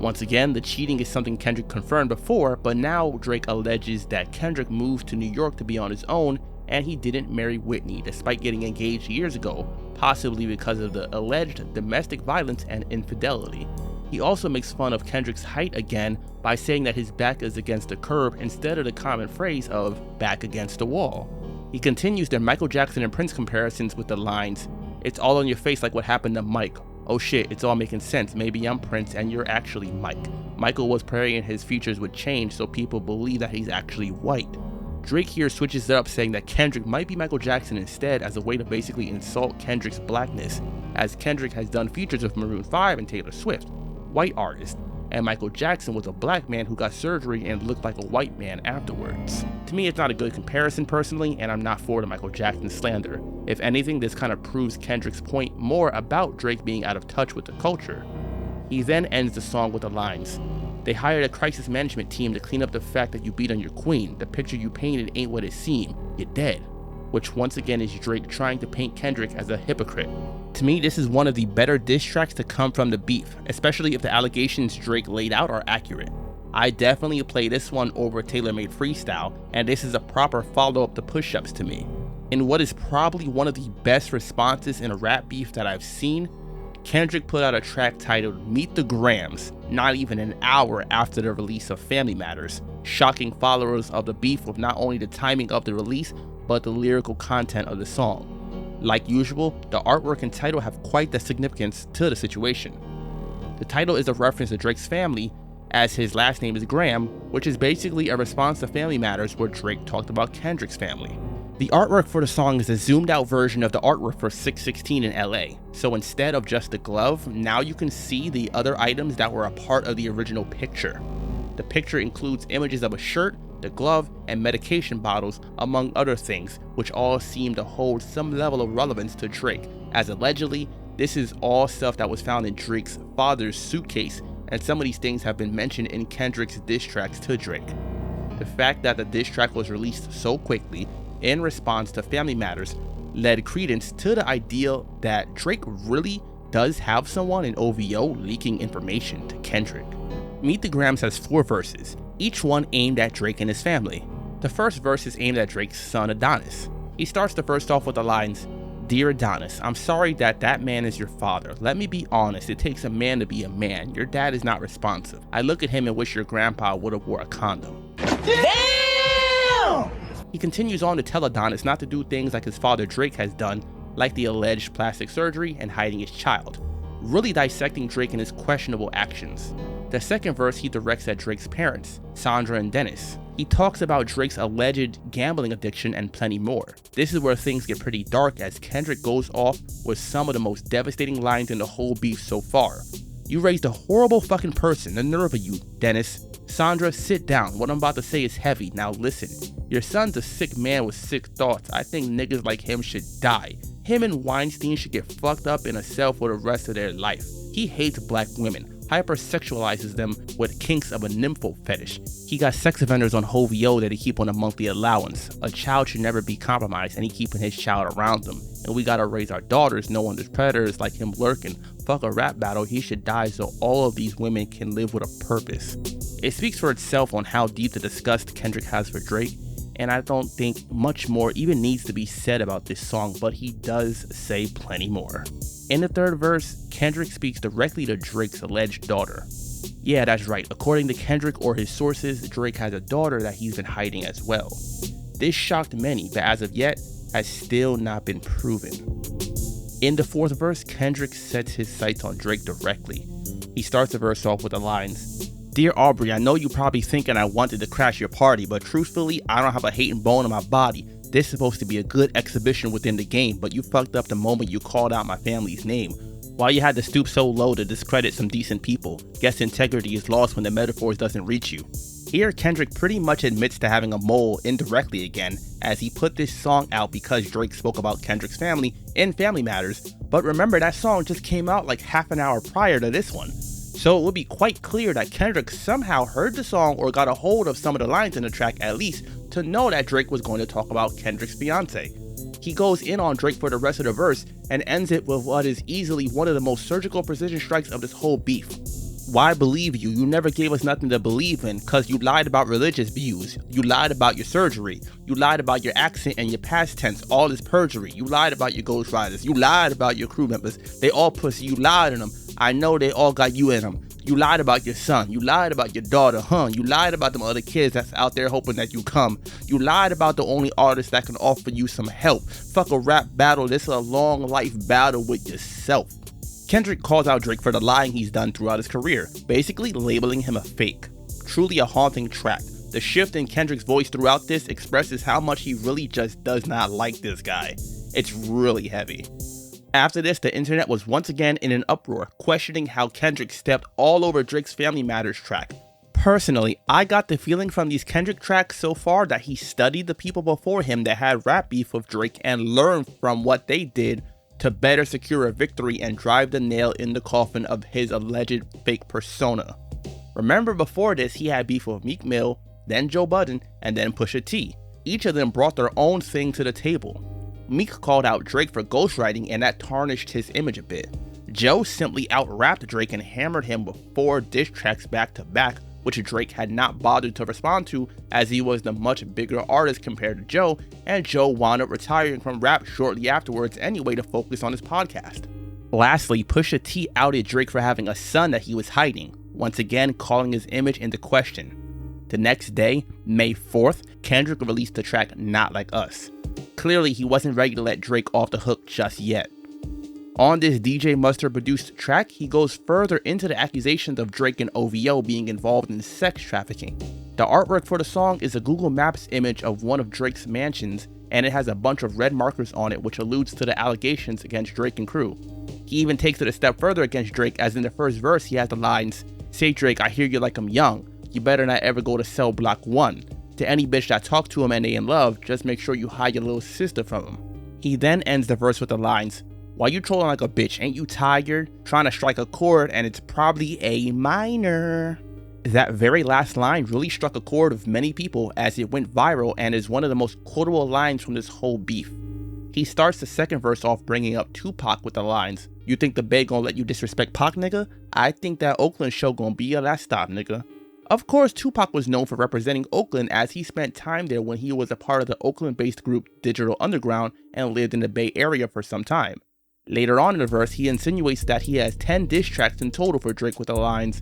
Once again, the cheating is something Kendrick confirmed before, but now Drake alleges that Kendrick moved to New York to be on his own, and he didn't marry Whitney despite getting engaged years ago, possibly because of the alleged domestic violence and infidelity. He also makes fun of Kendrick's height again by saying that his back is against the curb instead of the common phrase of back against the wall. He continues their Michael Jackson and Prince comparisons with the lines, "It's all on your face like what happened to Mike. Oh shit, it's all making sense. Maybe I'm Prince and you're actually Mike. Michael was praying his features would change so people believe that he's actually white." Drake here switches it up saying that Kendrick might be Michael Jackson instead as a way to basically insult Kendrick's blackness, as Kendrick has done features with Maroon 5 and Taylor Swift. white artist, and Michael Jackson was a black man who got surgery and looked like a white man afterwards. To me, it's not a good comparison personally, and I'm not for the Michael Jackson slander. If anything, this kind of proves Kendrick's point more about Drake being out of touch with the culture. He then ends the song with the lines, "They hired a crisis management team to clean up the fact that you beat on your queen. The picture you painted ain't what it seemed. You're dead." Which once again is Drake trying to paint Kendrick as a hypocrite. To me, this is one of the better diss tracks to come from the beef, especially if the allegations Drake laid out are accurate. I definitely play this one over Taylor Made Freestyle, and this is a proper follow-up to Push-Ups to me. In what is probably one of the best responses in a rap beef that I've seen, Kendrick put out a track titled Meet the Grams not even an hour after the release of Family Matters, shocking followers of the beef with not only the timing of the release, but the lyrical content of the song. Like usual, the artwork and title have quite the significance to the situation. The title is a reference to Drake's family, as his last name is Graham, which is basically a response to Family Matters where Drake talked about Kendrick's family. The artwork for the song is a zoomed out version of the artwork for 616 in LA, so instead of just the glove, now you can see the other items that were a part of the original picture. The picture includes images of a shirt, the glove, and medication bottles, among other things, which all seem to hold some level of relevance to Drake, as allegedly, this is all stuff that was found in Drake's father's suitcase, and some of these things have been mentioned in Kendrick's diss tracks to Drake. The fact that the diss track was released so quickly, in response to Family Matters, led credence to the idea that Drake really does have someone in OVO leaking information to Kendrick. Meet the Grams has 4 verses, each one aimed at Drake and his family. The first verse is aimed at Drake's son Adonis. He starts the verse off with the lines, "Dear Adonis, I'm sorry that man is your father. Let me be honest, it takes a man to be a man. Your dad is not responsive. I look at him and wish your grandpa would have wore a condom." Damn! He continues on to tell Adonis not to do things like his father Drake has done, like the alleged plastic surgery and hiding his child, really dissecting Drake and his questionable actions. The second verse he directs at Drake's parents, Sandra and Dennis. He talks about Drake's alleged gambling addiction and plenty more. This is where things get pretty dark as Kendrick goes off with some of the most devastating lines in the whole beef so far. "You raised a horrible fucking person, the nerve of you, Dennis. Sandra, sit down. What I'm about to say is heavy. Now listen. Your son's a sick man with sick thoughts. I think niggas like him should die. Him and Weinstein should get fucked up in a cell for the rest of their life. He hates black women, hypersexualizes them with kinks of a nympho fetish. He got sex offenders on HOVO that he keep on a monthly allowance. A child should never be compromised and he keeping his child around them. And we gotta raise our daughters knowing there's predators like him lurking. Fuck a rap battle, he should die so all of these women can live with a purpose." It speaks for itself on how deep the disgust Kendrick has for Drake, and I don't think much more even needs to be said about this song, but he does say plenty more. In the third verse, Kendrick speaks directly to Drake's alleged daughter. Yeah, that's right. According to Kendrick or his sources, Drake has a daughter that he's been hiding as well. This shocked many, but as of yet, has still not been proven. In the fourth verse, Kendrick sets his sights on Drake directly. He starts the verse off with the lines, "Dear Aubrey, I know you probably thinking I wanted to crash your party, but truthfully, I don't have a hating bone in my body. This is supposed to be a good exhibition within the game, but you fucked up the moment you called out my family's name. Why you had to stoop so low to discredit some decent people? Guess integrity is lost when the metaphors doesn't reach you." Here, Kendrick pretty much admits to having a mole indirectly again, as he put this song out because Drake spoke about Kendrick's family in Family Matters, but remember that song just came out like half an hour prior to this one. So it would be quite clear that Kendrick somehow heard the song or got a hold of some of the lines in the track at least to know that Drake was going to talk about Kendrick's fiance. He goes in on Drake for the rest of the verse and ends it with what is easily one of the most surgical precision strikes of this whole beef. "Why believe you? You never gave us nothing to believe in cause you lied about religious views. You lied about your surgery. You lied about your accent and your past tense. All is perjury. You lied about your ghost riders. You lied about your crew members. They all pussy. You lied on them. I know they all got you in them. You lied about your son. You lied about your daughter, You lied about them other kids that's out there hoping that you come. You lied about the only artist that can offer you some help. Fuck a rap battle. This is a long life battle with yourself." Kendrick calls out Drake for the lying he's done throughout his career, basically labeling him a fake. Truly a haunting track. The shift in Kendrick's voice throughout this expresses how much he really just does not like this guy. It's really heavy. After this, the internet was once again in an uproar, questioning how Kendrick stepped all over Drake's Family Matters track. Personally, I got the feeling from these Kendrick tracks so far that he studied the people before him that had rap beef with Drake and learned from what they did to better secure a victory and drive the nail in the coffin of his alleged fake persona. Remember, before this, he had beef with Meek Mill, then Joe Budden, and then Pusha T. Each of them brought their own thing to the table. Meek called out Drake for ghostwriting, and that tarnished his image a bit. Joe simply out-rapped Drake and hammered him with 4 diss tracks back to back, which Drake had not bothered to respond to as he was the much bigger artist compared to Joe, and Joe wound up retiring from rap shortly afterwards anyway to focus on his podcast. Lastly, Pusha T outed Drake for having a son that he was hiding, once again calling his image into question. The next day, May 4th, Kendrick released the track Not Like Us. Clearly, he wasn't ready to let Drake off the hook just yet. On this DJ Mustard produced track, he goes further into the accusations of Drake and OVO being involved in sex trafficking. The artwork for the song is a Google Maps image of one of Drake's mansions, and it has a bunch of red markers on it which alludes to the allegations against Drake and crew. He even takes it a step further against Drake, as in the first verse he has the lines, "Say Drake, I hear you like I'm young. You better not ever go to cell block 1. To any bitch that talk to him and they in love, just make sure you hide your little sister from him." He then ends the verse with the lines, "Why you trolling like a bitch? Ain't you tired? Trying to strike a chord and it's probably A minor." That very last line really struck a chord with many people as it went viral and is one of the most quotable lines from this whole beef. He starts the second verse off bringing up Tupac with the lines, "You think the Bay gon' let you disrespect Pac, nigga? I think that Oakland show gon' be your last stop, nigga." Of course, Tupac was known for representing Oakland as he spent time there when he was a part of the Oakland-based group Digital Underground and lived in the Bay Area for some time. Later on in the verse, he insinuates that he has 10 diss tracks in total for Drake with the lines,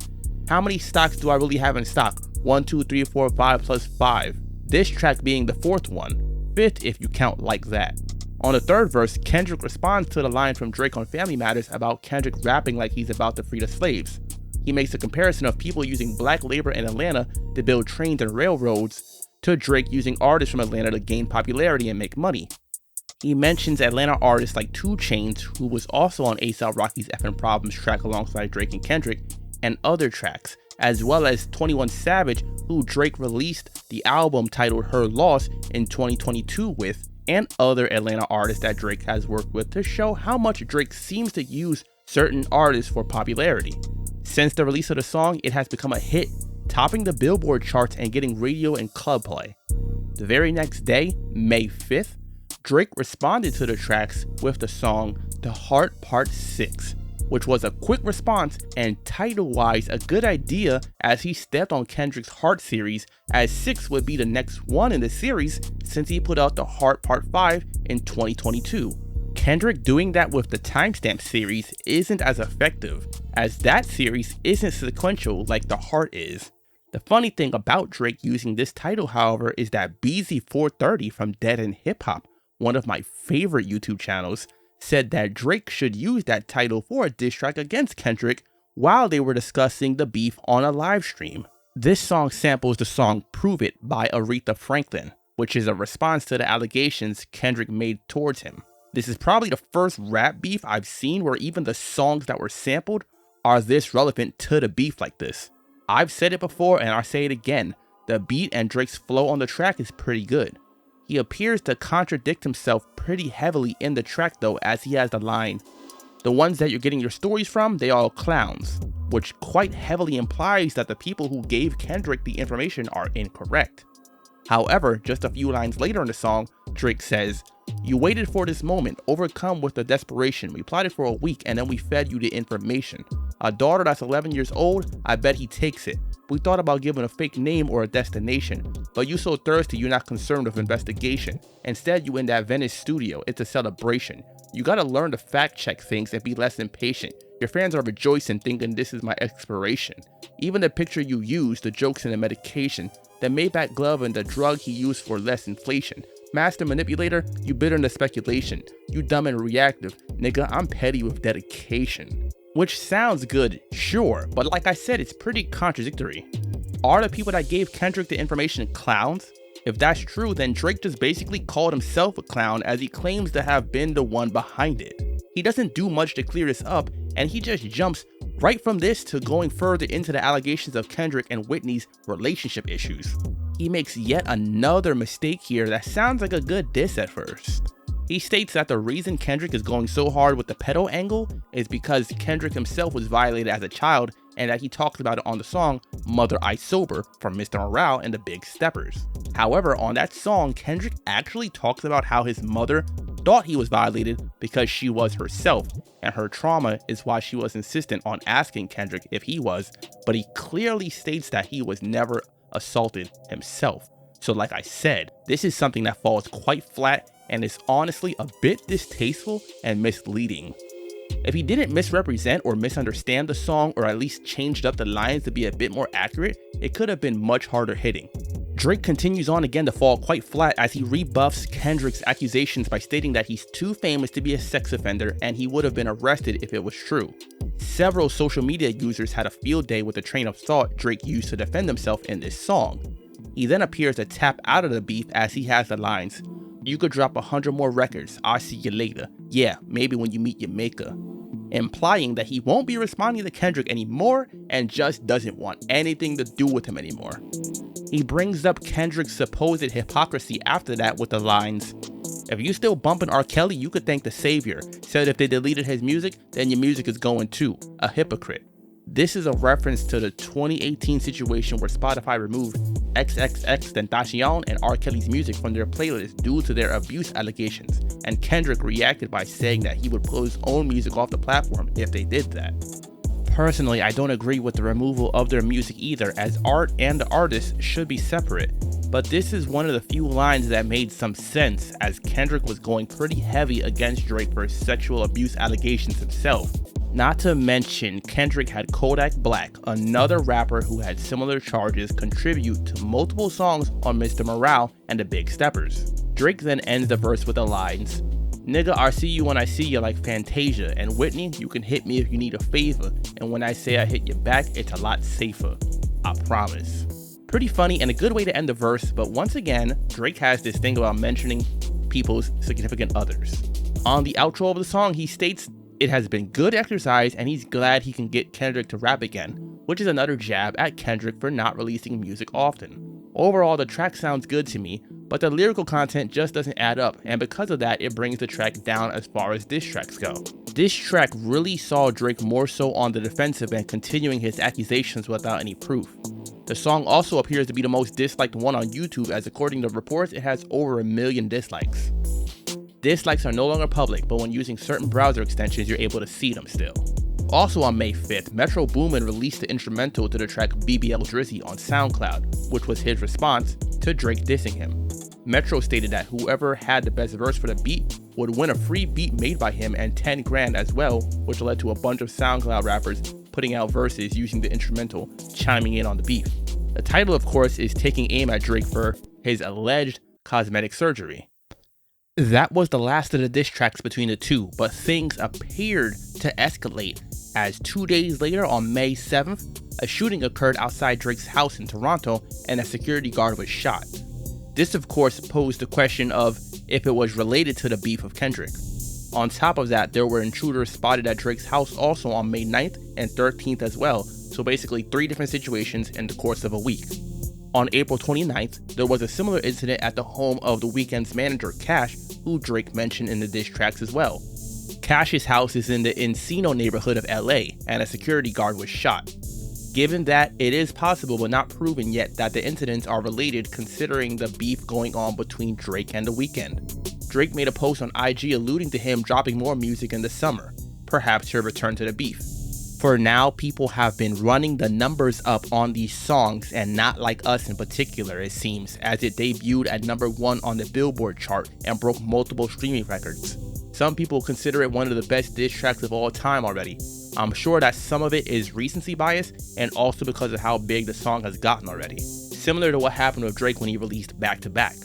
"How many stocks do I really have in stock? 1, 2, 3, 4, 5 plus 5. This track being the 4th one, 5th if you count like that." On the 3rd verse, Kendrick responds to the line from Drake on Family Matters about Kendrick rapping like he's about to free the slaves. He makes a comparison of people using black labor in Atlanta to build trains and railroads to Drake using artists from Atlanta to gain popularity and make money. He mentions Atlanta artists like 2 Chainz, who was also on A$AP Rocky's Effin' Problems track alongside Drake and Kendrick, and other tracks, as well as 21 Savage, who Drake released the album titled Her Loss in 2022 with, and other Atlanta artists that Drake has worked with to show how much Drake seems to use certain artists for popularity. Since the release of the song, it has become a hit, topping the Billboard charts and getting radio and club play. The very next day, May 5th, Drake responded to the tracks with the song The Heart Part 6, which was a quick response and title-wise a good idea as he stepped on Kendrick's Heart series, as 6 would be the next one in the series since he put out The Heart Part 5 in 2022. Kendrick doing that with the Timestamp series isn't as effective, as that series isn't sequential like The Heart is. The funny thing about Drake using this title, however, is that BZ430 from Dead End Hip Hop, one of my favorite YouTube channels, said that Drake should use that title for a diss track against Kendrick while they were discussing the beef on a live stream. This song samples the song Prove It by Aretha Franklin, which is a response to the allegations Kendrick made towards him. This is probably the first rap beef I've seen where even the songs that were sampled are this relevant to the beef like this. I've said it before and I'll say it again, the beat and Drake's flow on the track is pretty good. He appears to contradict himself pretty heavily in the track though, as he has the line, "The ones that you're getting your stories from, they all clowns," which quite heavily implies that the people who gave Kendrick the information are incorrect. However, just a few lines later in the song, Drake says, "You waited for this moment, overcome with the desperation. We plotted for a week and then we fed you the information. A daughter that's 11 years old, I bet he takes it. We thought about giving a fake name or a destination, but you so thirsty you're not concerned with investigation. Instead, you in that Venice studio, it's a celebration. You gotta learn to fact check things and be less impatient. Your fans are rejoicing thinking this is my expiration. Even the picture you use, the jokes and the medication, the Maybach glove and the drug he used for less inflation. Master manipulator, you bitter in the speculation. You dumb and reactive. Nigga, I'm petty with dedication." Which sounds good, sure, but like I said, it's pretty contradictory. Are the people that gave Kendrick the information clowns? If that's true, then Drake just basically called himself a clown as he claims to have been the one behind it. He doesn't do much to clear this up, and he just jumps right from this to going further into the allegations of Kendrick and Whitney's relationship issues. He makes yet another mistake here that sounds like a good diss at first. He states that the reason Kendrick is going so hard with the pedo angle is because Kendrick himself was violated as a child, and that he talks about it on the song Mother I Sober from Mr. Morale and the Big Steppers. However, on that song, Kendrick actually talks about how his mother thought he was violated because she was herself, and her trauma is why she was insistent on asking Kendrick if he was, but he clearly states that he was never assaulted himself. So like I said, this is something that falls quite flat and is honestly a bit distasteful and misleading. If he didn't misrepresent or misunderstand the song, or at least changed up the lines to be a bit more accurate, it could have been much harder hitting. Drake continues on again to fall quite flat as he rebuffs Kendrick's accusations by stating that he's too famous to be a sex offender and he would have been arrested if it was true. Several social media users had a field day with the train of thought Drake used to defend himself in this song. He then appears to tap out of the beef as he has the lines, "You could drop 100 more records, I'll see you later. Yeah, maybe when you meet your maker," implying that he won't be responding to Kendrick anymore and just doesn't want anything to do with him anymore. He brings up Kendrick's supposed hypocrisy after that with the lines, "If you still bumping R. Kelly, you could thank the savior. Said if they deleted his music, then your music is going too. A hypocrite." This is a reference to the 2018 situation where Spotify removed XXXTentacion and R. Kelly's music from their playlist due to their abuse allegations, and Kendrick reacted by saying that he would pull his own music off the platform if they did that. Personally, I don't agree with the removal of their music either, as art and the artist should be separate, but this is one of the few lines that made some sense, as Kendrick was going pretty heavy against Drake for his sexual abuse allegations himself. Not to mention, Kendrick had Kodak Black, another rapper who had similar charges, contribute to multiple songs on Mr. Morale and the Big Steppers. Drake then ends the verse with the lines, "Nigga, I see you when I see you like Fantasia, and Whitney, you can hit me if you need a favor, and when I say I hit your back, it's a lot safer. I promise." Pretty funny and a good way to end the verse, but once again, Drake has this thing about mentioning people's significant others. On the outro of the song, he states it has been good exercise and he's glad he can get Kendrick to rap again, which is another jab at Kendrick for not releasing music often. Overall, the track sounds good to me, but the lyrical content just doesn't add up, and because of that, it brings the track down as far as diss tracks go. This track really saw Drake more so on the defensive and continuing his accusations without any proof. The song also appears to be the most disliked one on YouTube, as according to reports, it has over 1 million dislikes. Dislikes are no longer public, but when using certain browser extensions, you're able to see them still. Also on May 5th, Metro Boomin released the instrumental to the track BBL Drizzy on SoundCloud, which was his response to Drake dissing him. Metro stated that whoever had the best verse for the beat would win a free beat made by him and 10 grand as well, which led to a bunch of SoundCloud rappers putting out verses using the instrumental, chiming in on the beef. The title, of course, is taking aim at Drake for his alleged cosmetic surgery. That was the last of the diss tracks between the two, but things appeared to escalate as 2 days later, on May 7th, a shooting occurred outside Drake's house in Toronto and a security guard was shot. This, of course, posed the question of if it was related to the beef of Kendrick. On top of that, there were intruders spotted at Drake's house also on May 9th and 13th as well, so basically 3 different situations in the course of a week. On April 29th, there was a similar incident at the home of The Weeknd's manager Cash, who Drake mentioned in the diss tracks as well. Cash's house is in the Encino neighborhood of LA, and a security guard was shot. Given that, it is possible but not proven yet that the incidents are related, considering the beef going on between Drake and The Weeknd. Drake made a post on IG alluding to him dropping more music in the summer, perhaps to return to the beef. For now, people have been running the numbers up on these songs, and not like us in particular, it seems, as it debuted at number 1 on the Billboard chart and broke multiple streaming records. Some people consider it one of the best diss tracks of all time already. I'm sure that some of it is recency bias and also because of how big the song has gotten already, similar to what happened with Drake when he released Back to Back.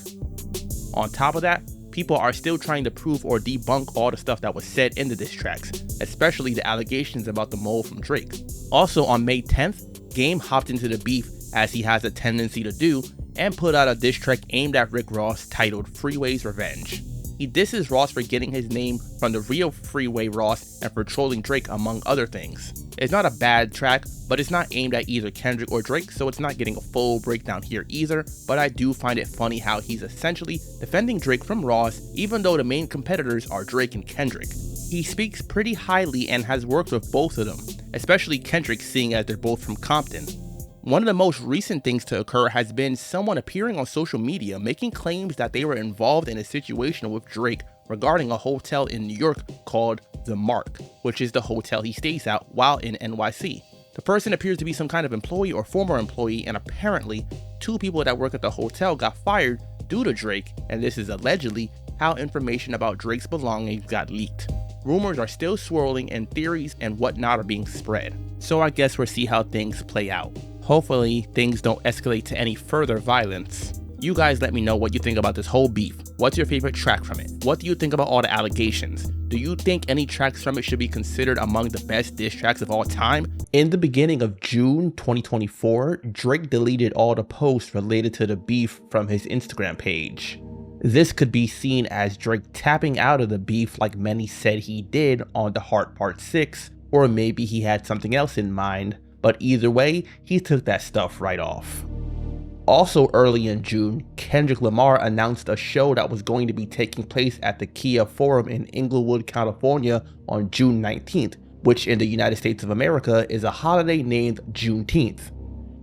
On top of that, people are still trying to prove or debunk all the stuff that was said in the diss tracks, especially the allegations about the mole from Drake. Also on May 10th, Game hopped into the beef, as he has a tendency to do, and put out a diss track aimed at Rick Ross titled Freeway's Revenge. he disses Ross for getting his name from the Rio Freeway Ross and for trolling Drake, among other things. It's not a bad track, but it's not aimed at either Kendrick or Drake, so it's not getting a full breakdown here either, but I do find it funny how he's essentially defending Drake from Ross, even though the main competitors are Drake and Kendrick. He speaks pretty highly and has worked with both of them, especially Kendrick, seeing as they're both from Compton. One of the most recent things to occur has been someone appearing on social media making claims that they were involved in a situation with Drake regarding a hotel in New York called The Mark, which is the hotel he stays at while in NYC. The person appears to be some kind of employee or former employee, and apparently 2 people that work at the hotel got fired due to Drake, and this is allegedly how information about Drake's belongings got leaked. Rumors are still swirling and theories and whatnot are being spread, so I guess we'll see how things play out. Hopefully things don't escalate to any further violence. You guys let me know what you think about this whole beef. What's your favorite track from it? What do you think about all the allegations? Do you think any tracks from it should be considered among the best diss tracks of all time? In the beginning of June 2024, Drake deleted all the posts related to the beef from his Instagram page. This could be seen as Drake tapping out of the beef like many said he did on The Heart Part 6, or maybe he had something else in mind, but either way, he took that stuff right off. Also early in June, Kendrick Lamar announced a show that was going to be taking place at the Kia Forum in Inglewood, California on June 19th, which in the United States of America is a holiday named Juneteenth.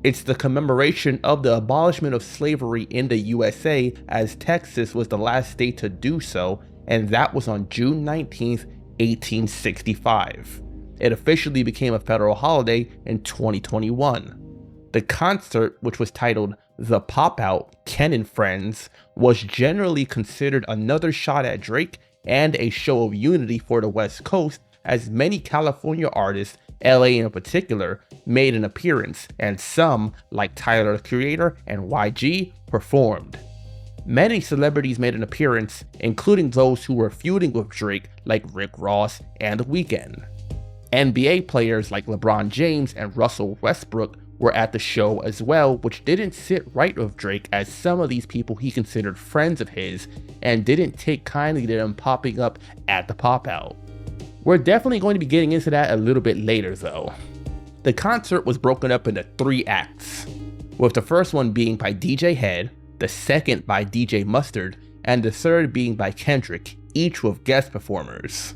It's the commemoration of the abolishment of slavery in the USA, as Texas was the last state to do so, and that was on June 19th, 1865. It officially became a federal holiday in 2021. The concert, which was titled The Pop-Out, Ken and Friends, was generally considered another shot at Drake and a show of unity for the West Coast, as many California artists, LA in particular, made an appearance, and some, like Tyler the Creator and YG, performed. Many celebrities made an appearance, including those who were feuding with Drake like Rick Ross and The Weeknd. NBA players like LeBron James and Russell Westbrook were at the show as well, which didn't sit right with Drake, as some of these people he considered friends of his and didn't take kindly to them popping up at the pop-out. We're definitely going to be getting into that a little bit later though. The concert was broken up into 3 acts, with the first one being by DJ Head, the second by DJ Mustard, and the third being by Kendrick, each with guest performers.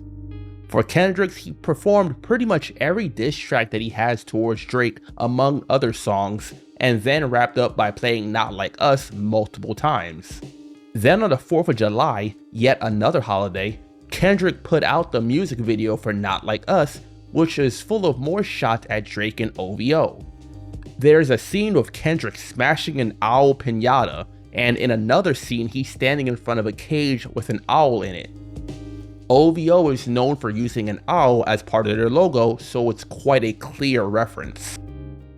For Kendrick, he performed pretty much every diss track that he has towards Drake, among other songs, and then wrapped up by playing Not Like Us multiple times. Then on the 4th of July, yet another holiday, Kendrick put out the music video for Not Like Us, which is full of more shots at Drake and OVO. There's a scene with Kendrick smashing an owl piñata, and in another scene he's standing in front of a cage with an owl in it. OVO is known for using an owl as part of their logo, so it's quite a clear reference.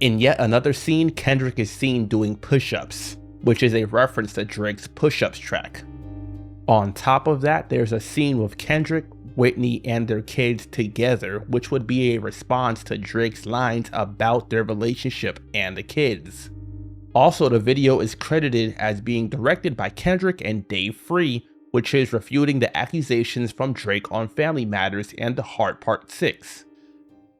In yet another scene, Kendrick is seen doing push-ups, which is a reference to Drake's push-ups track. On top of that, there's a scene with Kendrick, Whitney, and their kids together, which would be a response to Drake's lines about their relationship and the kids. Also, the video is credited as being directed by Kendrick and Dave Free, which is refuting the accusations from Drake on Family Matters and The Heart Part 6.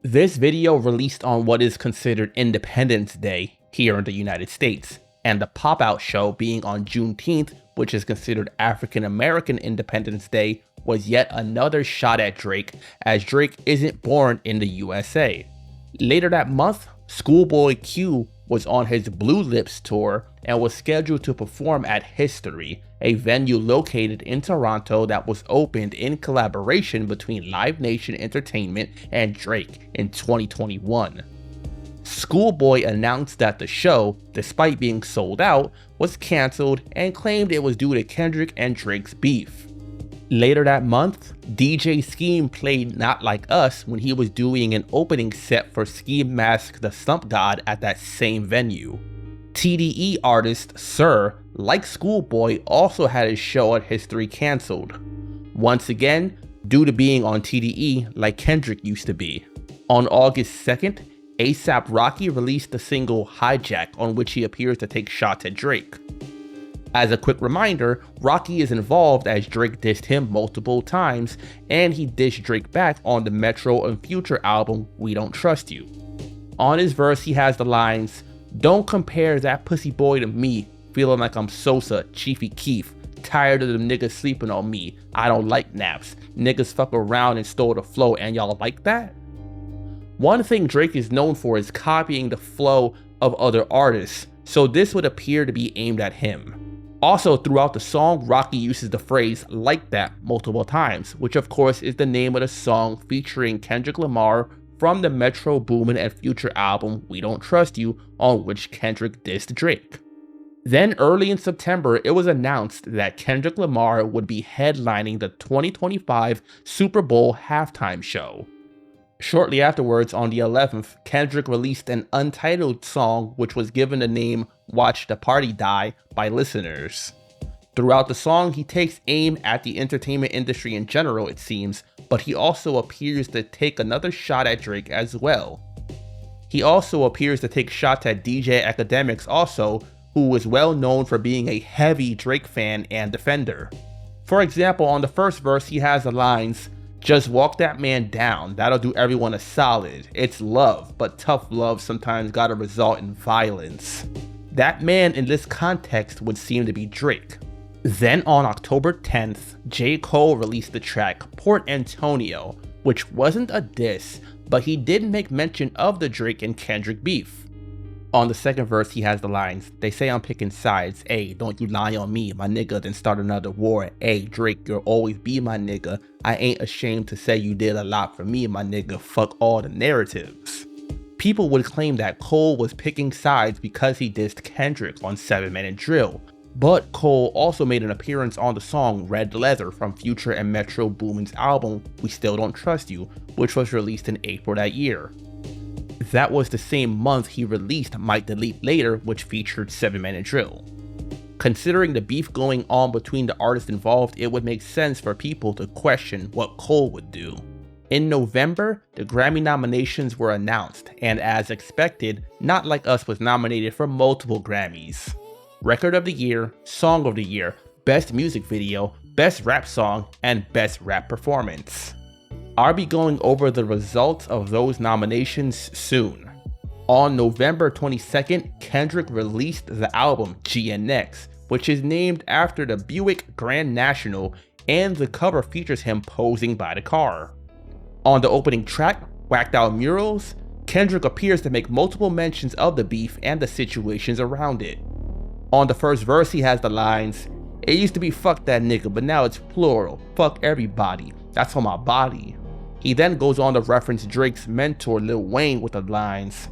This video released on what is considered Independence Day here in the United States, and the pop-out show being on Juneteenth, which is considered African American Independence Day, was yet another shot at Drake, as Drake isn't born in the USA. Later that month, Schoolboy Q was on his Blue Lips tour and was scheduled to perform at History, a venue located in Toronto that was opened in collaboration between Live Nation Entertainment and Drake in 2021. Schoolboy announced that the show, despite being sold out, was cancelled and claimed it was due to Kendrick and Drake's beef. Later that month, DJ Scheme played Not Like Us when he was doing an opening set for Ski Mask the Stump God at that same venue. TDE artist Sir, like Schoolboy, also had his show at History cancelled. Once again, due to being on TDE like Kendrick used to be. On August 2nd, A$AP Rocky released the single Hijack, on which he appears to take shots at Drake. As a quick reminder, Rocky is involved as Drake dissed him multiple times, and he dissed Drake back on the Metro and Future album, We Don't Trust You. On his verse, he has the lines, "Don't compare that pussy boy to me, feeling like I'm Sosa, Chiefy Keef, tired of them niggas sleeping on me, I don't like naps, niggas fuck around and stole the flow and y'all like that?" One thing Drake is known for is copying the flow of other artists, so this would appear to be aimed at him. Also, throughout the song, Rocky uses the phrase "like that" multiple times, which of course is the name of the song featuring Kendrick Lamar from the Metro Boomin and Future album We Don't Trust You, on which Kendrick dissed Drake. Then early in September, it was announced that Kendrick Lamar would be headlining the 2025 Super Bowl halftime show. Shortly afterwards, on the 11th, Kendrick released an untitled song which was given the name Watch the Party Die by listeners. Throughout the song, he takes aim at the entertainment industry in general, it seems, but he also appears to take another shot at Drake as well. He also appears to take shots at DJ Academics also, who is well known for being a heavy Drake fan and defender. For example, on the first verse, he has the lines, "Just walk that man down, that'll do everyone a solid. It's love, but tough love sometimes gotta result in violence." That man in this context would seem to be Drake. Then on October 10th, J. Cole released the track Port Antonio, which wasn't a diss, but he did make mention of the Drake and Kendrick beef. On the second verse, he has the lines, "They say I'm picking sides, ayy, don't you lie on me, my nigga, then start another war, ayy, Drake, you'll always be my nigga, I ain't ashamed to say you did a lot for me, my nigga, fuck all the narratives." People would claim that Cole was picking sides because he dissed Kendrick on 7 Minute Drill, but Cole also made an appearance on the song Red Leather from Future and Metro Boomin's album We Still Don't Trust You, which was released in April that year. That was the same month he released Might Delete Later, which featured 7 Minute Drill. Considering the beef going on between the artists involved, it would make sense for people to question what Cole would do. In November, the Grammy nominations were announced, and as expected, Not Like Us was nominated for multiple Grammys. Record of the Year, Song of the Year, Best Music Video, Best Rap Song, and Best Rap Performance. I'll be going over the results of those nominations soon. On November 22nd, Kendrick released the album GNX, which is named after the Buick Grand National, and the cover features him posing by the car. On the opening track, Whacked Out Murals, Kendrick appears to make multiple mentions of the beef and the situations around it. On the first verse, he has the lines, "It used to be fuck that nigga, but now it's plural, fuck everybody, that's on my body." He then goes on to reference Drake's mentor Lil Wayne with the lines,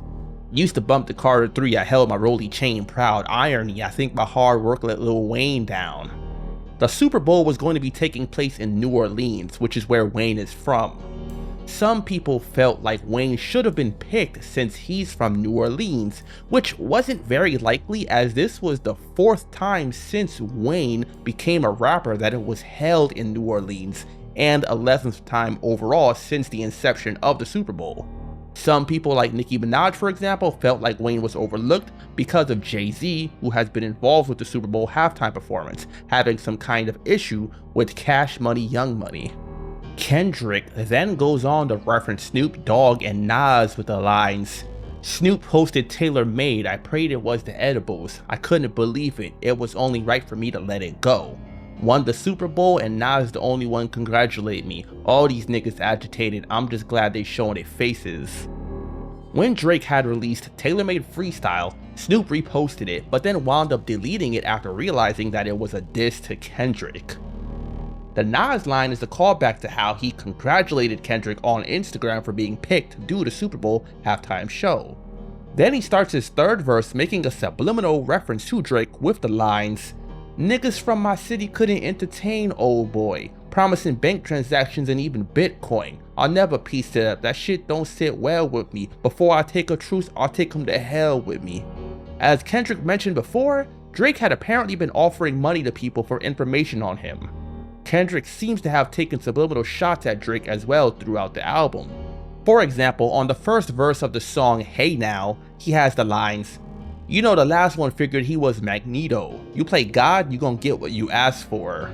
"Used to bump the Carter 3, I held my rolly chain proud, irony, I think my hard work let Lil Wayne down." The Super Bowl was going to be taking place in New Orleans, which is where Wayne is from. Some people felt like Wayne should have been picked since he's from New Orleans, which wasn't very likely as this was the 4th time since Wayne became a rapper that it was held in New Orleans, and 11th time overall since the inception of the Super Bowl. Some people like Nicki Minaj, for example, felt like Wayne was overlooked because of Jay-Z, who has been involved with the Super Bowl halftime performance, having some kind of issue with Cash Money Young Money. Kendrick then goes on to reference Snoop Dogg and Nas with the lines, "Snoop hosted Taylor Made, I prayed it was the edibles, I couldn't believe it, it was only right for me to let it go. Won the Super Bowl and Nas the only one congratulate me, all these niggas agitated, I'm just glad they showing their faces." When Drake had released Taylor Made Freestyle, Snoop reposted it, but then wound up deleting it after realizing that it was a diss to Kendrick. The Nas line is a callback to how he congratulated Kendrick on Instagram for being picked to do the Super Bowl halftime show. Then he starts his third verse making a subliminal reference to Drake with the lines, "Niggas from my city couldn't entertain old boy, promising bank transactions and even Bitcoin. I'll never piece it up, that shit don't sit well with me. Before I take a truce, I'll take him to hell with me." As Kendrick mentioned before, Drake had apparently been offering money to people for information on him. Kendrick seems to have taken subliminal shots at Drake as well throughout the album. For example, on the first verse of the song Hey Now, he has the lines, You know, the last one figured he was Magneto. You play God, you gonna get what you ask for.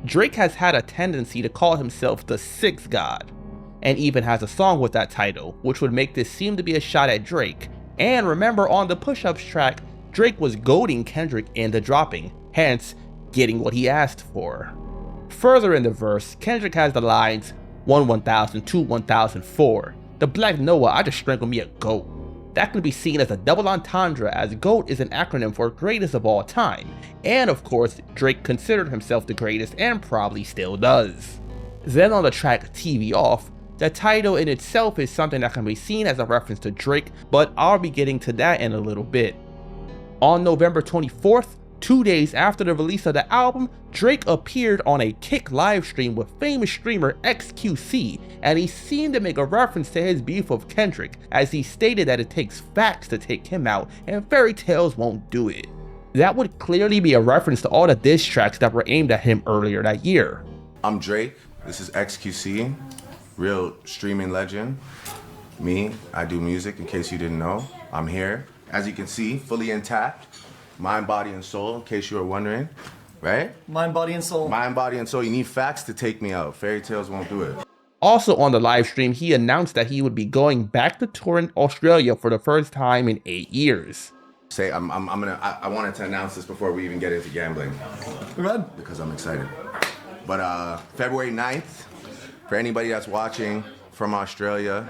Drake has had a tendency to call himself the sixth god, and even has a song with that title, which would make this seem to be a shot at Drake. And remember, on the Push-Ups track, Drake was goading Kendrick into dropping, hence getting what he asked for. Further in the verse, Kendrick has the lines 1-1000, 2-1004. The Black Noah, I just strangled me a goat. That can be seen as a double entendre, as GOAT is an acronym for greatest of all time. And of course, Drake considered himself the greatest and probably still does. Then on the track TV Off, the title in itself is something that can be seen as a reference to Drake, but I'll be getting to that in a little bit. On November 24th, 2 days after the release of the album, Drake appeared on a Kick livestream with famous streamer XQC, and he seemed to make a reference to his beef with Kendrick, as he stated that it takes facts to take him out and fairy tales won't do it. That would clearly be a reference to all the diss tracks that were aimed at him earlier that year. I'm Drake, this is XQC, real streaming legend. Me, I do music in case you didn't know. I'm here, as you can see, fully intact. Mind, body, and soul, in case you were wondering, right? Mind, body, and soul. Mind, body, and soul. You need facts to take me out. Fairy tales won't do it. Also on the live stream, he announced that he would be going back to tour in Australia for the first time in 8 years. I wanted to announce this before we even get into gambling. Good. Because I'm excited. But February 9th, for anybody that's watching from Australia,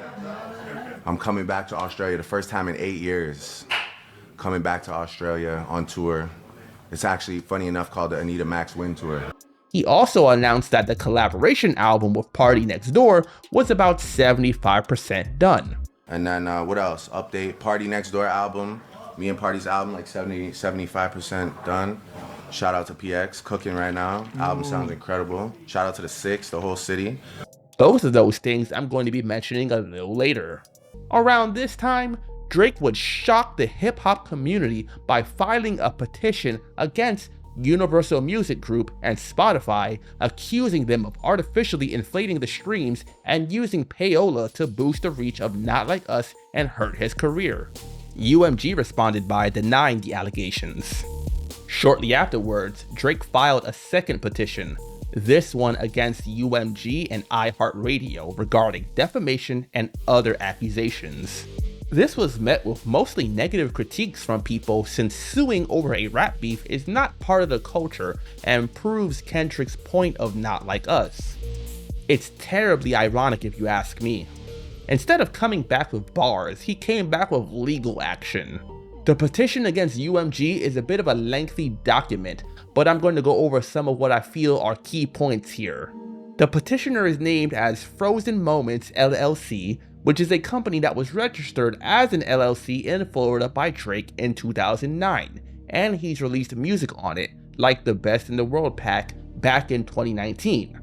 I'm coming back to Australia the first time in 8 years. Coming back to Australia on tour. It's actually, funny enough, called the Anita Max Win Tour. He also announced that the collaboration album with Party Next Door was about 75% done. And then what else? Update, Party Next Door album. Me and Party's album, like 75% done. Shout out to PX, cooking right now. Album sounds incredible. Shout out to the Six, the whole city. Both of those things I'm going to be mentioning a little later. Around this time, Drake would shock the hip-hop community by filing a petition against Universal Music Group and Spotify, accusing them of artificially inflating the streams and using payola to boost the reach of Not Like Us and hurt his career. UMG responded by denying the allegations. Shortly afterwards, Drake filed a second petition, this one against UMG and iHeartRadio regarding defamation and other accusations. This was met with mostly negative critiques from people, since suing over a rap beef is not part of the culture and proves Kendrick's point of Not Like Us. It's terribly ironic if you ask me. Instead of coming back with bars, he came back with legal action. The petition against UMG is a bit of a lengthy document, but I'm going to go over some of what I feel are key points here. The petitioner is named as Frozen Moments LLC, which is a company that was registered as an LLC in Florida by Drake in 2009, and he's released music on it, like the Best in the World pack back in 2019.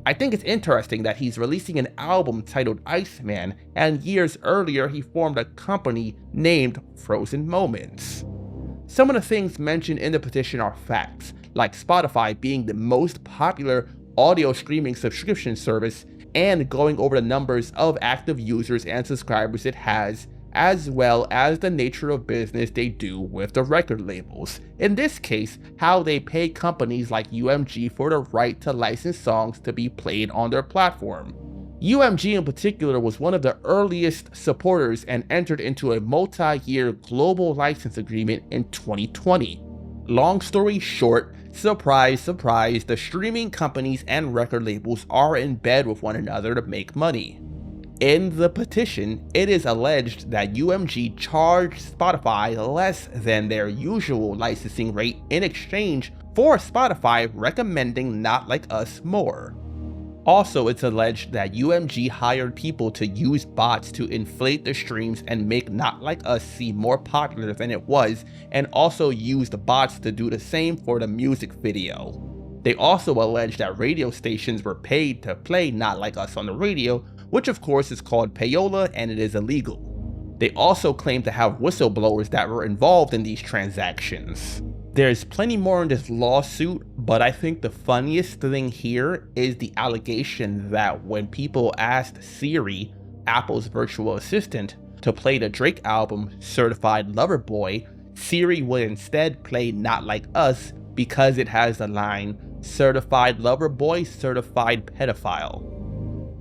I think it's interesting that he's releasing an album titled Iceman, and years earlier he formed a company named Frozen Moments. Some of the things mentioned in the petition are facts, like Spotify being the most popular audio streaming subscription service, and going over the numbers of active users and subscribers it has, as well as the nature of business they do with the record labels. In this case, how they pay companies like UMG for the right to license songs to be played on their platform. UMG in particular was one of the earliest supporters and entered into a multi-year global license agreement in 2020. Long story short, surprise, surprise, the streaming companies and record labels are in bed with one another to make money. In the petition, it is alleged that UMG charged Spotify less than their usual licensing rate in exchange for Spotify recommending Not Like Us more. Also, it's alleged that UMG hired people to use bots to inflate the streams and make Not Like Us seem more popular than it was, and also used bots to do the same for the music video. They also allege that radio stations were paid to play Not Like Us on the radio, which of course is called payola and it is illegal. They also claim to have whistleblowers that were involved in these transactions. There's plenty more in this lawsuit, but I think the funniest thing here is the allegation that when people asked Siri, Apple's virtual assistant, to play the Drake album Certified Lover Boy, Siri would instead play Not Like Us because it has the line, "Certified lover boy, certified pedophile."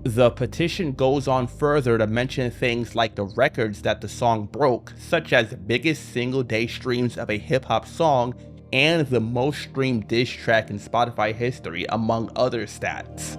The petition goes on further to mention things like the records that the song broke, such as the biggest single day streams of a hip-hop song and the most streamed diss track in Spotify history, among other stats.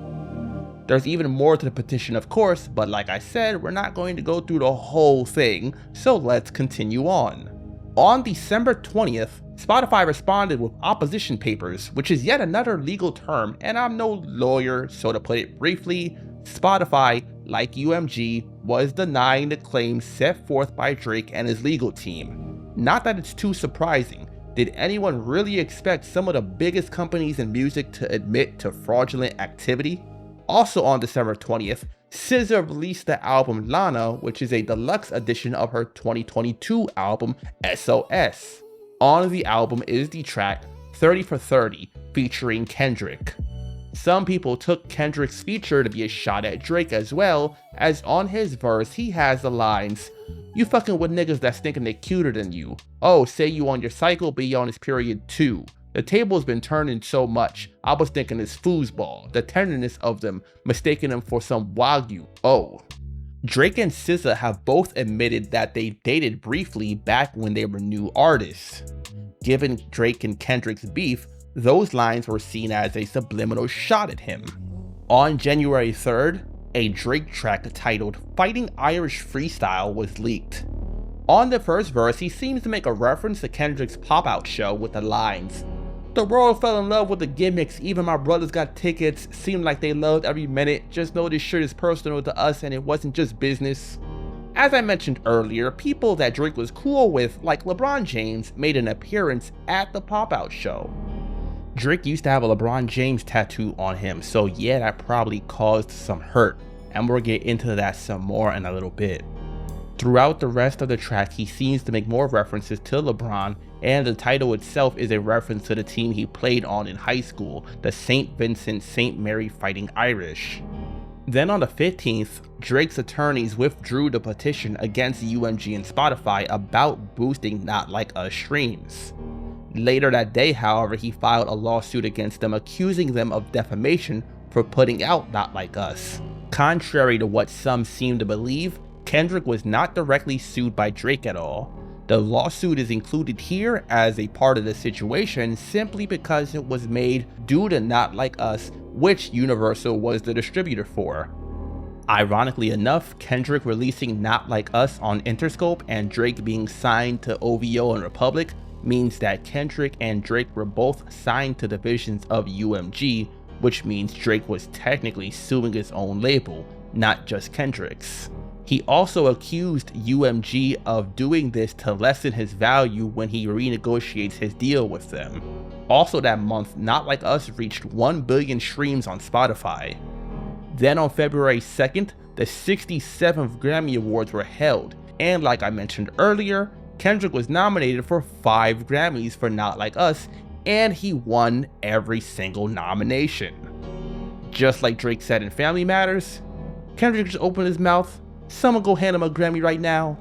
There's even more to the petition, of course, but like I said, we're not going to go through the whole thing, so let's continue on. On December 20th, Spotify responded with opposition papers, which is yet another legal term, and I'm no lawyer, so to put it briefly, Spotify, like UMG, was denying the claims set forth by Drake and his legal team. Not that it's too surprising. Did anyone really expect some of the biggest companies in music to admit to fraudulent activity? Also on December 20th, SZA released the album Lana, which is a deluxe edition of her 2022 album SOS. On the album is the track 30 for 30 featuring Kendrick. Some people took Kendrick's feature to be a shot at Drake as well, as on his verse he has the lines, "You fucking with niggas that's thinking they cuter than you. Oh, say you on your cycle, but you on his period too. The table's been turning so much, I was thinking it's foosball, the tenderness of them, mistaking them for some wagyu, oh." Drake and SZA have both admitted that they dated briefly back when they were new artists. Given Drake and Kendrick's beef, those lines were seen as a subliminal shot at him. On January 3rd, a Drake track titled Fighting Irish Freestyle was leaked. On the first verse, he seems to make a reference to Kendrick's pop-out show with the lines, "The world fell in love with the gimmicks, even my brothers got tickets, seemed like they loved every minute, just know this shit is personal to us and it wasn't just business." As I mentioned earlier, people that Drake was cool with, like LeBron James, made an appearance at the pop-out show. Drake used to have a LeBron James tattoo on him, so yeah, that probably caused some hurt, and we'll get into that some more in a little bit. Throughout the rest of the track, he seems to make more references to LeBron, and the title itself is a reference to the team he played on in high school, the St. Vincent St. Mary Fighting Irish. Then on the 15th, Drake's attorneys withdrew the petition against UMG and Spotify about boosting Not Like Us streams. Later that day, however, he filed a lawsuit against them, accusing them of defamation for putting out Not Like Us. Contrary to what some seem to believe, Kendrick was not directly sued by Drake at all. The lawsuit is included here as a part of the situation simply because it was made due to Not Like Us, which Universal was the distributor for. Ironically enough, Kendrick releasing Not Like Us on Interscope and Drake being signed to OVO and Republic means that Kendrick and Drake were both signed to divisions of UMG, which means Drake was technically suing his own label, not just Kendrick's. He also accused UMG of doing this to lessen his value when he renegotiates his deal with them. Also that month, Not Like Us reached 1 billion streams on Spotify. Then on February 2nd, the 67th Grammy Awards were held, and like I mentioned earlier, Kendrick was nominated for 5 Grammys for Not Like Us, and he won every single nomination. Just like Drake said in Family Matters, Kendrick just opened his mouth, someone go hand him a Grammy right now.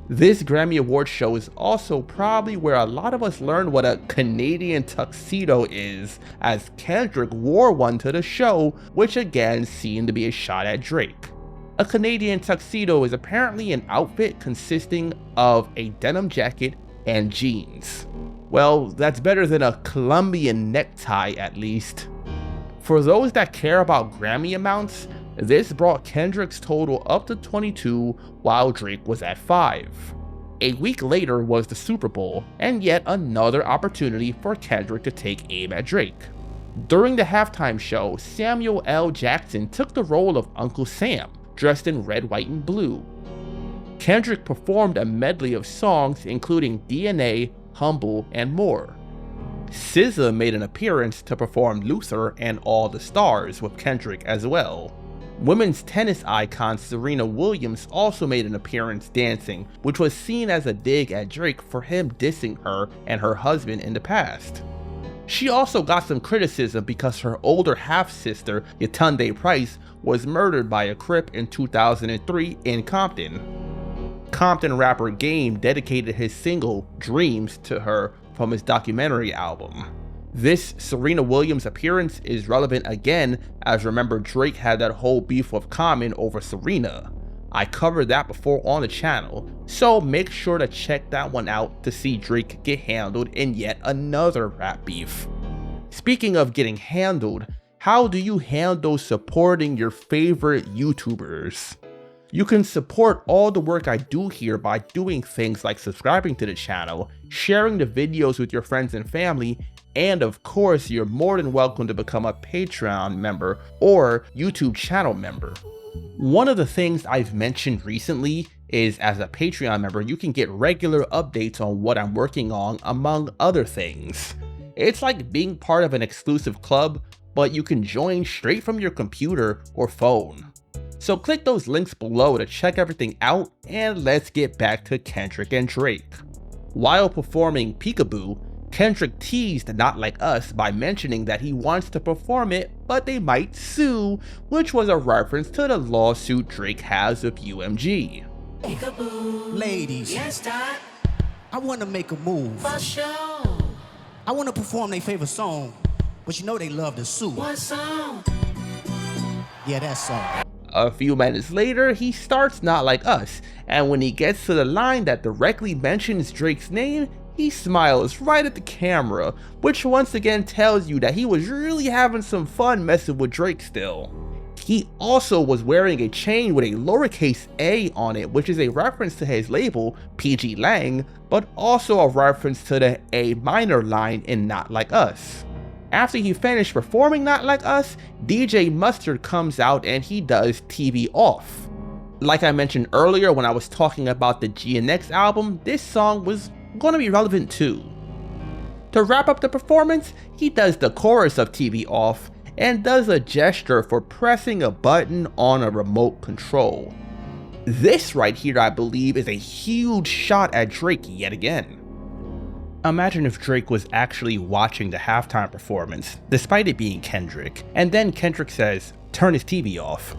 This Grammy Award show is also probably where a lot of us learned what a Canadian tuxedo is, as Kendrick wore one to the show, which again seemed to be a shot at Drake. A Canadian tuxedo is apparently an outfit consisting of a denim jacket and jeans. Well, that's better than a Colombian necktie at least. For those that care about Grammy amounts, this brought Kendrick's total up to 22 while Drake was at 5. A week later was the Super Bowl, and yet another opportunity for Kendrick to take aim at Drake. During the halftime show, Samuel L. Jackson took the role of Uncle Sam, dressed in red, white, and blue. Kendrick performed a medley of songs including DNA, Humble, and more. SZA made an appearance to perform Luther and All the Stars with Kendrick as well. Women's tennis icon Serena Williams also made an appearance dancing, which was seen as a dig at Drake for him dissing her and her husband in the past. She also got some criticism because her older half-sister, Yetunde Price, was murdered by a Crip in 2003 in Compton. Compton rapper Game dedicated his single Dreams to her from his documentary album. This Serena Williams appearance is relevant again, as remember Drake had that whole beef with Common over Serena. I covered that before on the channel, so make sure to check that one out to see Drake get handled in yet another rap beef. Speaking of getting handled, how do you handle supporting your favorite YouTubers? You can support all the work I do here by doing things like subscribing to the channel, sharing the videos with your friends and family, and of course you're more than welcome to become a Patreon member or YouTube channel member. One of the things I've mentioned recently is as a Patreon member you can get regular updates on what I'm working on, among other things. It's like being part of an exclusive club, but you can join straight from your computer or phone. So click those links below to check everything out, and let's get back to Kendrick and Drake. While performing Peekaboo, Kendrick teased Not Like Us by mentioning that he wants to perform it, but they might sue, which was a reference to the lawsuit Drake has with UMG. Peekaboo. Ladies, yes, Dad. I want to make a move. For sure. I want to perform their favorite song, but you know they love to sue. What song? Yeah, that song. A few minutes later, he starts Not Like Us, and when he gets to the line that directly mentions Drake's name, he smiles right at the camera, which once again tells you that he was really having some fun messing with Drake still. He also was wearing a chain with a lowercase a on it, which is a reference to his label, PG Lang, but also a reference to the A minor line in Not Like Us. After he finished performing Not Like Us, DJ Mustard comes out and he does TV Off. Like I mentioned earlier when I was talking about the GNX album, this song was gonna be relevant too. To wrap up the performance, he does the chorus of TV Off and does a gesture for pressing a button on a remote control. This right here, I believe, is a huge shot at Drake yet again. Imagine if Drake was actually watching the halftime performance, despite it being Kendrick, and then Kendrick says, "Turn his TV off."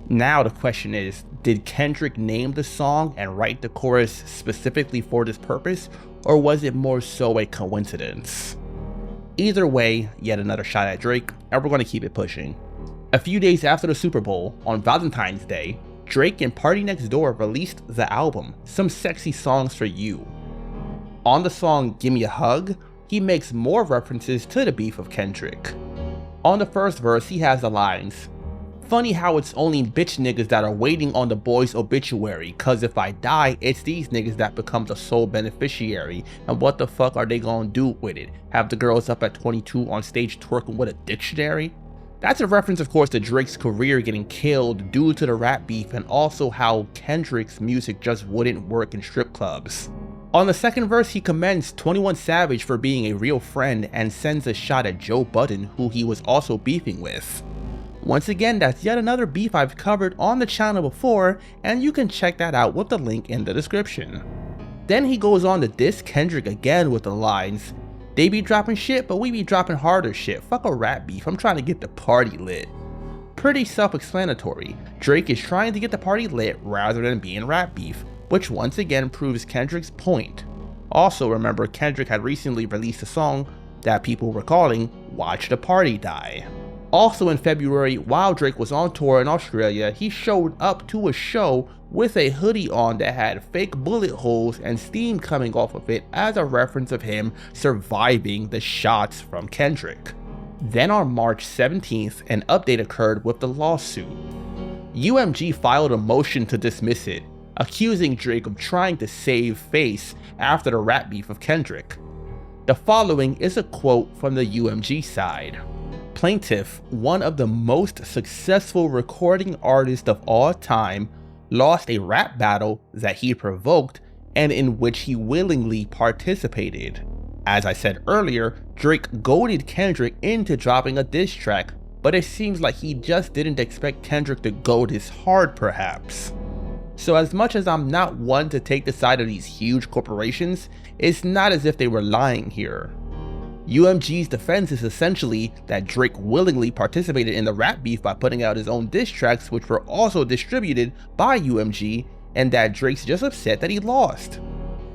Now the question is, did Kendrick name the song and write the chorus specifically for this purpose, or was it more so a coincidence? Either way, yet another shot at Drake, and we're gonna keep it pushing. A few days after the Super Bowl, on Valentine's Day, Drake and Party Next Door released the album, Some Sexy Songs for You. On the song Gimme a Hug, he makes more references to the beef of Kendrick. On the first verse, he has the lines, "Funny how it's only bitch niggas that are waiting on the boy's obituary, cause if I die, it's these niggas that become the sole beneficiary, and what the fuck are they gonna do with it? Have the girls up at 22 on stage twerking with a dictionary?" That's a reference, of course, to Drake's career getting killed due to the rap beef, and also how Kendrick's music just wouldn't work in strip clubs. On the second verse, he commends 21 Savage for being a real friend and sends a shot at Joe Budden, who he was also beefing with. Once again, that's yet another beef I've covered on the channel before, and you can check that out with the link in the description. Then he goes on to diss Kendrick again with the lines, "They be dropping shit, but we be dropping harder shit. Fuck a rap beef, I'm trying to get the party lit." Pretty self-explanatory. Drake is trying to get the party lit rather than being rap beef, which once again proves Kendrick's point. Also remember, Kendrick had recently released a song that people were calling Watch the Party Die. Also in February, while Drake was on tour in Australia, he showed up to a show with a hoodie on that had fake bullet holes and steam coming off of it as a reference of him surviving the shots from Kendrick. Then on March 17th, an update occurred with the lawsuit. UMG filed a motion to dismiss it, accusing Drake of trying to save face after the rap beef of Kendrick. The following is a quote from the UMG side. "Plaintiff, one of the most successful recording artists of all time, lost a rap battle that he provoked and in which he willingly participated. As I said earlier, Drake goaded Kendrick into dropping a diss track, but it seems like he just didn't expect Kendrick to go this hard perhaps. So as much as I'm not one to take the side of these huge corporations, it's not as if they were lying here. UMG's defense is essentially that Drake willingly participated in the rap beef by putting out his own diss tracks, which were also distributed by UMG, and that Drake's just upset that he lost.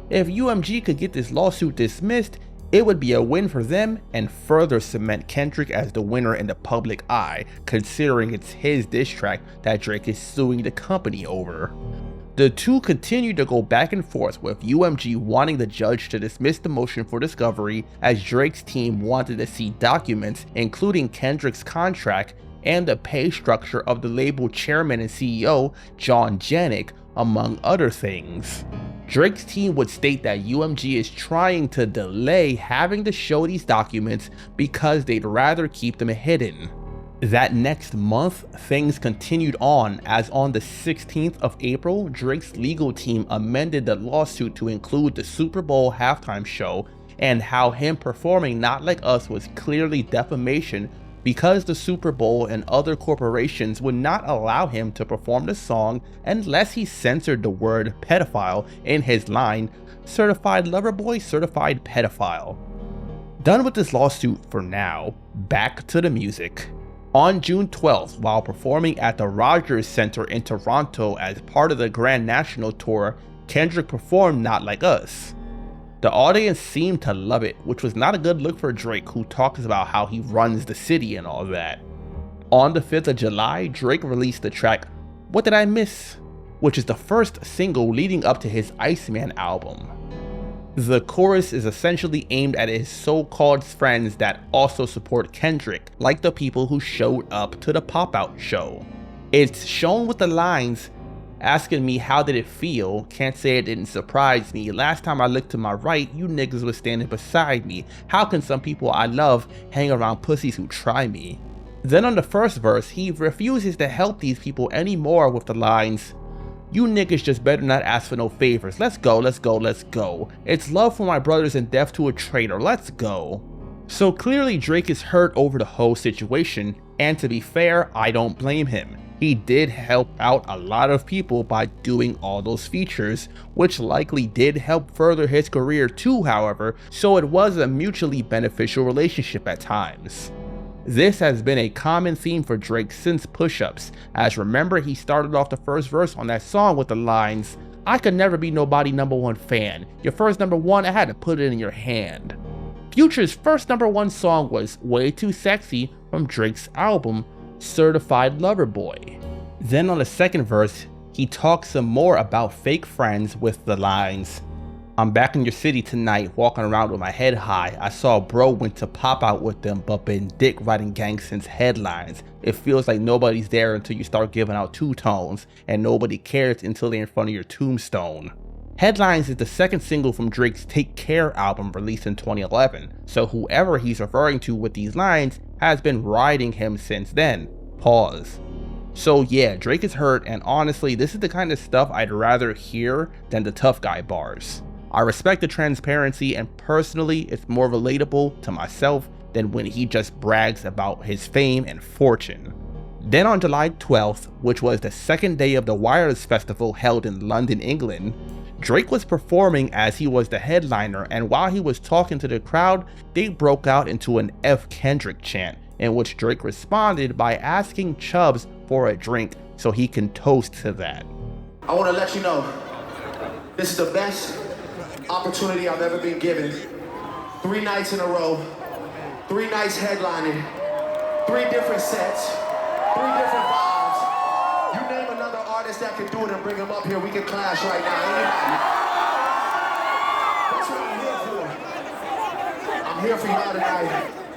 If UMG could get this lawsuit dismissed, it would be a win for them and further cement Kendrick as the winner in the public eye, considering it's his diss track that Drake is suing the company over. The two continued to go back and forth, with UMG wanting the judge to dismiss the motion for discovery, as Drake's team wanted to see documents including Kendrick's contract and the pay structure of the label chairman and CEO John Janik, among other things. Drake's team would state that UMG is trying to delay having to show these documents because they'd rather keep them hidden. That next month, things continued on, as on the 16th of April, Drake's legal team amended the lawsuit to include the Super Bowl halftime show and how him performing Not Like Us was clearly defamation because the Super Bowl and other corporations would not allow him to perform the song unless he censored the word pedophile in his line, "Certified lover boy, certified pedophile." Done with this lawsuit for now, back to the music. On June 12th, while performing at the Rogers Center in Toronto as part of the Grand National Tour, Kendrick performed Not Like Us. The audience seemed to love it, which was not a good look for Drake, who talks about how he runs the city and all that. On the 5th of July, Drake released the track What Did I Miss?, which is the first single leading up to his Iceman album. The chorus is essentially aimed at his so-called friends that also support Kendrick, like the people who showed up to the pop-out show. It's shown with the lines, asking me how did it feel, can't say it didn't surprise me, last time I looked to my right, you niggas was standing beside me, how can some people I love hang around pussies who try me? Then on the first verse, he refuses to help these people anymore with the lines, you niggas just better not ask for no favors, let's go, let's go, let's go, it's love for my brothers and death to a traitor, let's go. So clearly Drake is hurt over the whole situation, and to be fair, I don't blame him. He did help out a lot of people by doing all those features, which likely did help further his career too, however, so it was a mutually beneficial relationship at times. This has been a common theme for Drake since Push-Ups, as remember he started off the first verse on that song with the lines, I could never be nobody #1 fan, your first #1 I had to put it in your hand. Future's first #1 song was Way Too Sexy from Drake's album Certified Lover Boy. Then on the second verse, he talks some more about fake friends with the lines, I'm back in your city tonight, walking around with my head high. I saw bro went to pop out with them, but been dick riding gang since headlines. It feels like nobody's there until you start giving out two tones, and nobody cares until they're in front of your tombstone. Headlines is the second single from Drake's Take Care album released in 2011, so whoever he's referring to with these lines has been riding him since then. Pause. So yeah, Drake is hurt, and honestly, this is the kind of stuff I'd rather hear than the tough guy bars. I respect the transparency, and personally, it's more relatable to myself than when he just brags about his fame and fortune. Then on July 12th, which was the second day of the Wireless Festival held in London, England, Drake was performing as he was the headliner, and while he was talking to the crowd, they broke out into an F Kendrick chant, in which Drake responded by asking Chubbs for a drink so he can toast to that. I want to let you know, this is the best opportunity I've ever been given. 3 nights in a row, 3 nights headlining, 3 different sets, 3 different vibes. You name another artist that can do it and bring him up here, we can clash right now. Anybody? That's what I'm here for. I'm here for y'all tonight.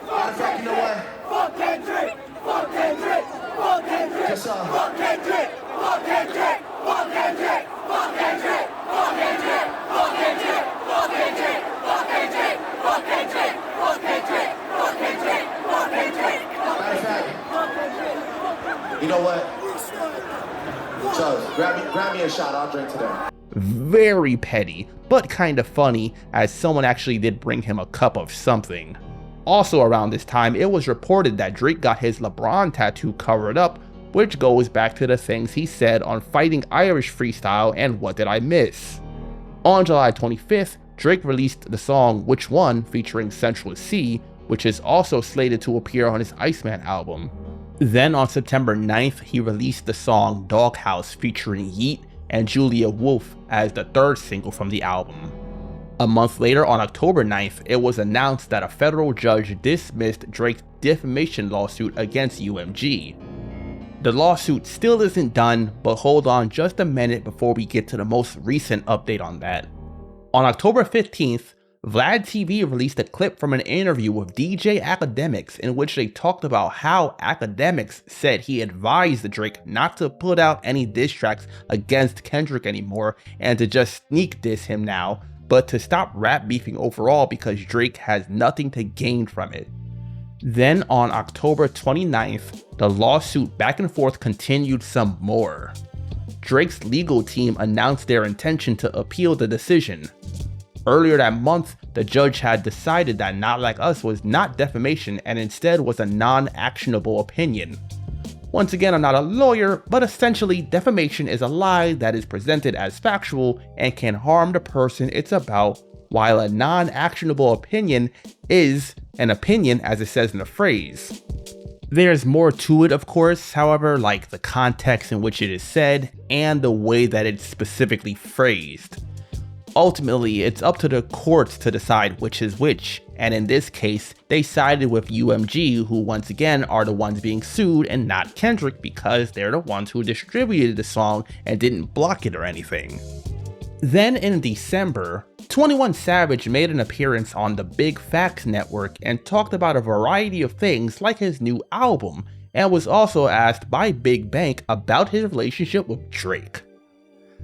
Matter of fact, you know what? Fuck Kendrick! Fuck Kendrick! Fuck Kendrick! Just fuck Kendrick! Fuck Kendrick! Fuck Kendrick! Fuck Kendrick! Fuck Kendrick! Fuck Kendrick! Fuck Kendrick! Fuck Kendrick! Fuck Kendrick! Fuck Kendrick! Fuck Kendrick! Fuck Kendrick! Matter of fact, you know what? Chubbs, grab me a shot, I'll drink to that. Very petty, but kind of funny, as someone actually did bring him a cup of something. Also around this time, it was reported that Drake got his LeBron tattoo covered up, which goes back to the things he said on Fighting Irish Freestyle and What Did I Miss? On July 25th, Drake released the song Which One featuring Central C, which is also slated to appear on his Iceman album. Then on September 9th, he released the song Doghouse featuring Yeat and Julia Wolf as the third single from the album. A month later, on October 9th, it was announced that a federal judge dismissed Drake's defamation lawsuit against UMG. The lawsuit still isn't done, but hold on just a minute before we get to the most recent update on that. On October 15th, Vlad TV released a clip from an interview with DJ Academics in which they talked about how Academics said he advised Drake not to put out any diss tracks against Kendrick anymore and to just sneak diss him now, but to stop rap beefing overall because Drake has nothing to gain from it. Then on October 29th, the lawsuit back and forth continued some more. Drake's legal team announced their intention to appeal the decision. Earlier that month, the judge had decided that Not Like Us was not defamation and instead was a non-actionable opinion. Once again, I'm not a lawyer, but essentially defamation is a lie that is presented as factual and can harm the person it's about, while a non-actionable opinion is an opinion as it says in the phrase. There's more to it, of course, however, like the context in which it is said and the way that it's specifically phrased. Ultimately, it's up to the courts to decide which is which, and in this case, they sided with UMG, who once again are the ones being sued and not Kendrick because they're the ones who distributed the song and didn't block it or anything. Then in December, 21 Savage made an appearance on the Big Facts Network and talked about a variety of things like his new album, and was also asked by Big Bank about his relationship with Drake.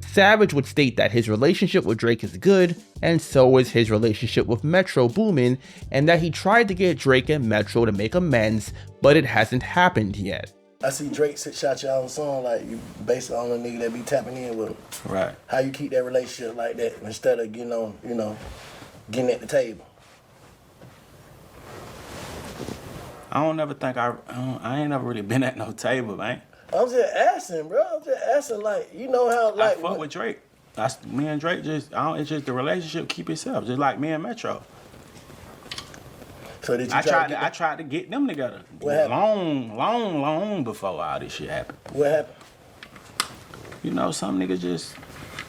Savage would state that his relationship with Drake is good, and so is his relationship with Metro Boomin, and that he tried to get Drake and Metro to make amends, but it hasn't happened yet. I see Drake shot y'all on a song like you based on a nigga that be tapping in with him. Right. How you keep that relationship like that instead of getting on, getting at the table? I don't never think I ain't never really been at no table, man. I'm just asking, bro. I'm just asking, like, you know how, like. I fuck with Drake. Me and Drake it's just the relationship keep itself, just like me and Metro. So did you I tried to get them together. What happened? Long before all this shit happened. What happened? You know, some niggas just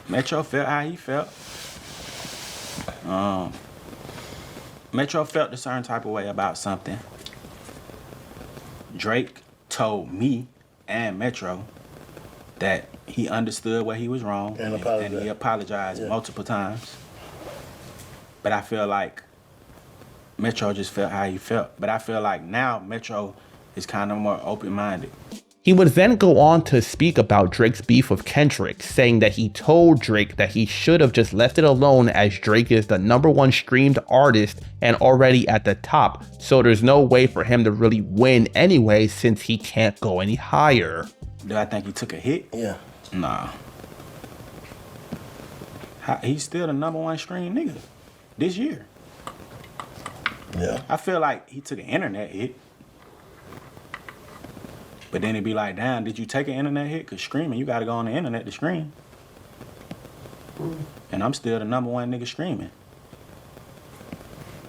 Metro felt how he felt. Metro felt a certain type of way about something. Drake told me and Metro that he understood where he was wrong and he apologized multiple times. But I feel like Metro just felt how he felt. But I feel like now Metro is kind of more open-minded. He would then go on to speak about Drake's beef with Kendrick, saying that he told Drake that he should have just left it alone as Drake is the #1 streamed artist and already at the top, so there's no way for him to really win anyway since he can't go any higher. Do I think he took a hit? Yeah. Nah. He's still the #1 streamed nigga this year. Yeah. I feel like he took an internet hit. But then it'd be like, damn, did you take an internet hit? Because streaming, you got to go on the internet to stream. And I'm still the #1 nigga streaming.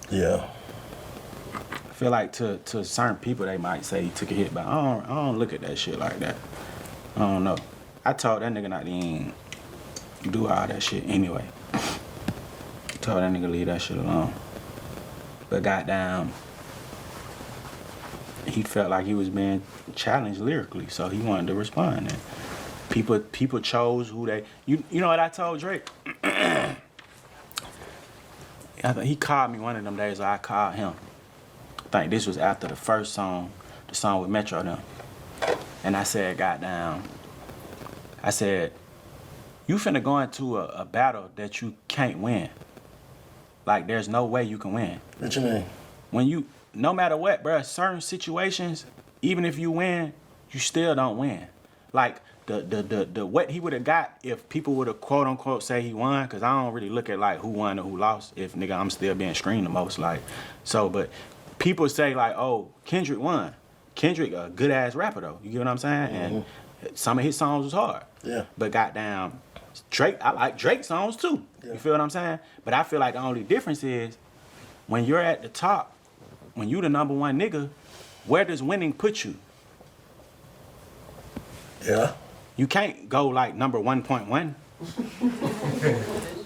Yeah. I feel like to certain people, they might say he took a hit, but I don't look at that shit like that. I don't know. I told that nigga not to even do all that shit anyway. Told that nigga leave that shit alone. But goddamn, he felt like he was being challenged lyrically, so he wanted to respond. And people chose who they. You know what I told Drake? He called me one of them days, so I called him. I think this was after the first song, the song with Metro them. And I said, goddamn. I said, you finna go into a battle that you can't win. Like, there's no way you can win. What you mean? When you, no matter what, bro, certain situations, even if you win, you still don't win. Like, the what he would have got if people would have quote unquote say he won, because I don't really look at like who won or who lost if nigga I'm still being streamed the most. Like, so, but people say like, oh, Kendrick won. Kendrick a good ass rapper though. You get what I'm saying? Mm-hmm. And some of his songs was hard. Yeah. But goddamn, Drake, I like Drake songs too. Yeah. You feel what I'm saying? But I feel like the only difference is when you're at the top, when you the #1 nigga, where does winning put you? Yeah. You can't go like number 1.1.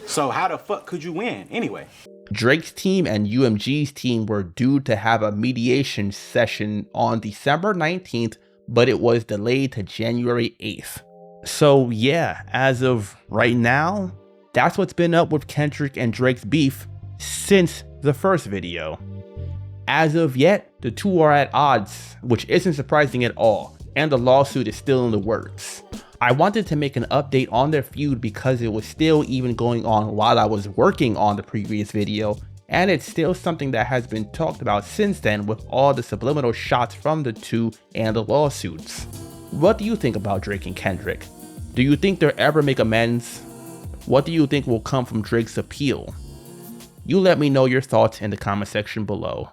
So how the fuck could you win anyway? Drake's team and UMG's team were due to have a mediation session on December 19th, but it was delayed to January 8th. So yeah, as of right now, that's what's been up with Kendrick and Drake's beef since the first video. As of yet, the two are at odds, which isn't surprising at all, and the lawsuit is still in the works. I wanted to make an update on their feud because it was still even going on while I was working on the previous video, and it's still something that has been talked about since then with all the subliminal shots from the two and the lawsuits. What do you think about Drake and Kendrick? Do you think they'll ever make amends? What do you think will come from Drake's appeal? You let me know your thoughts in the comment section below.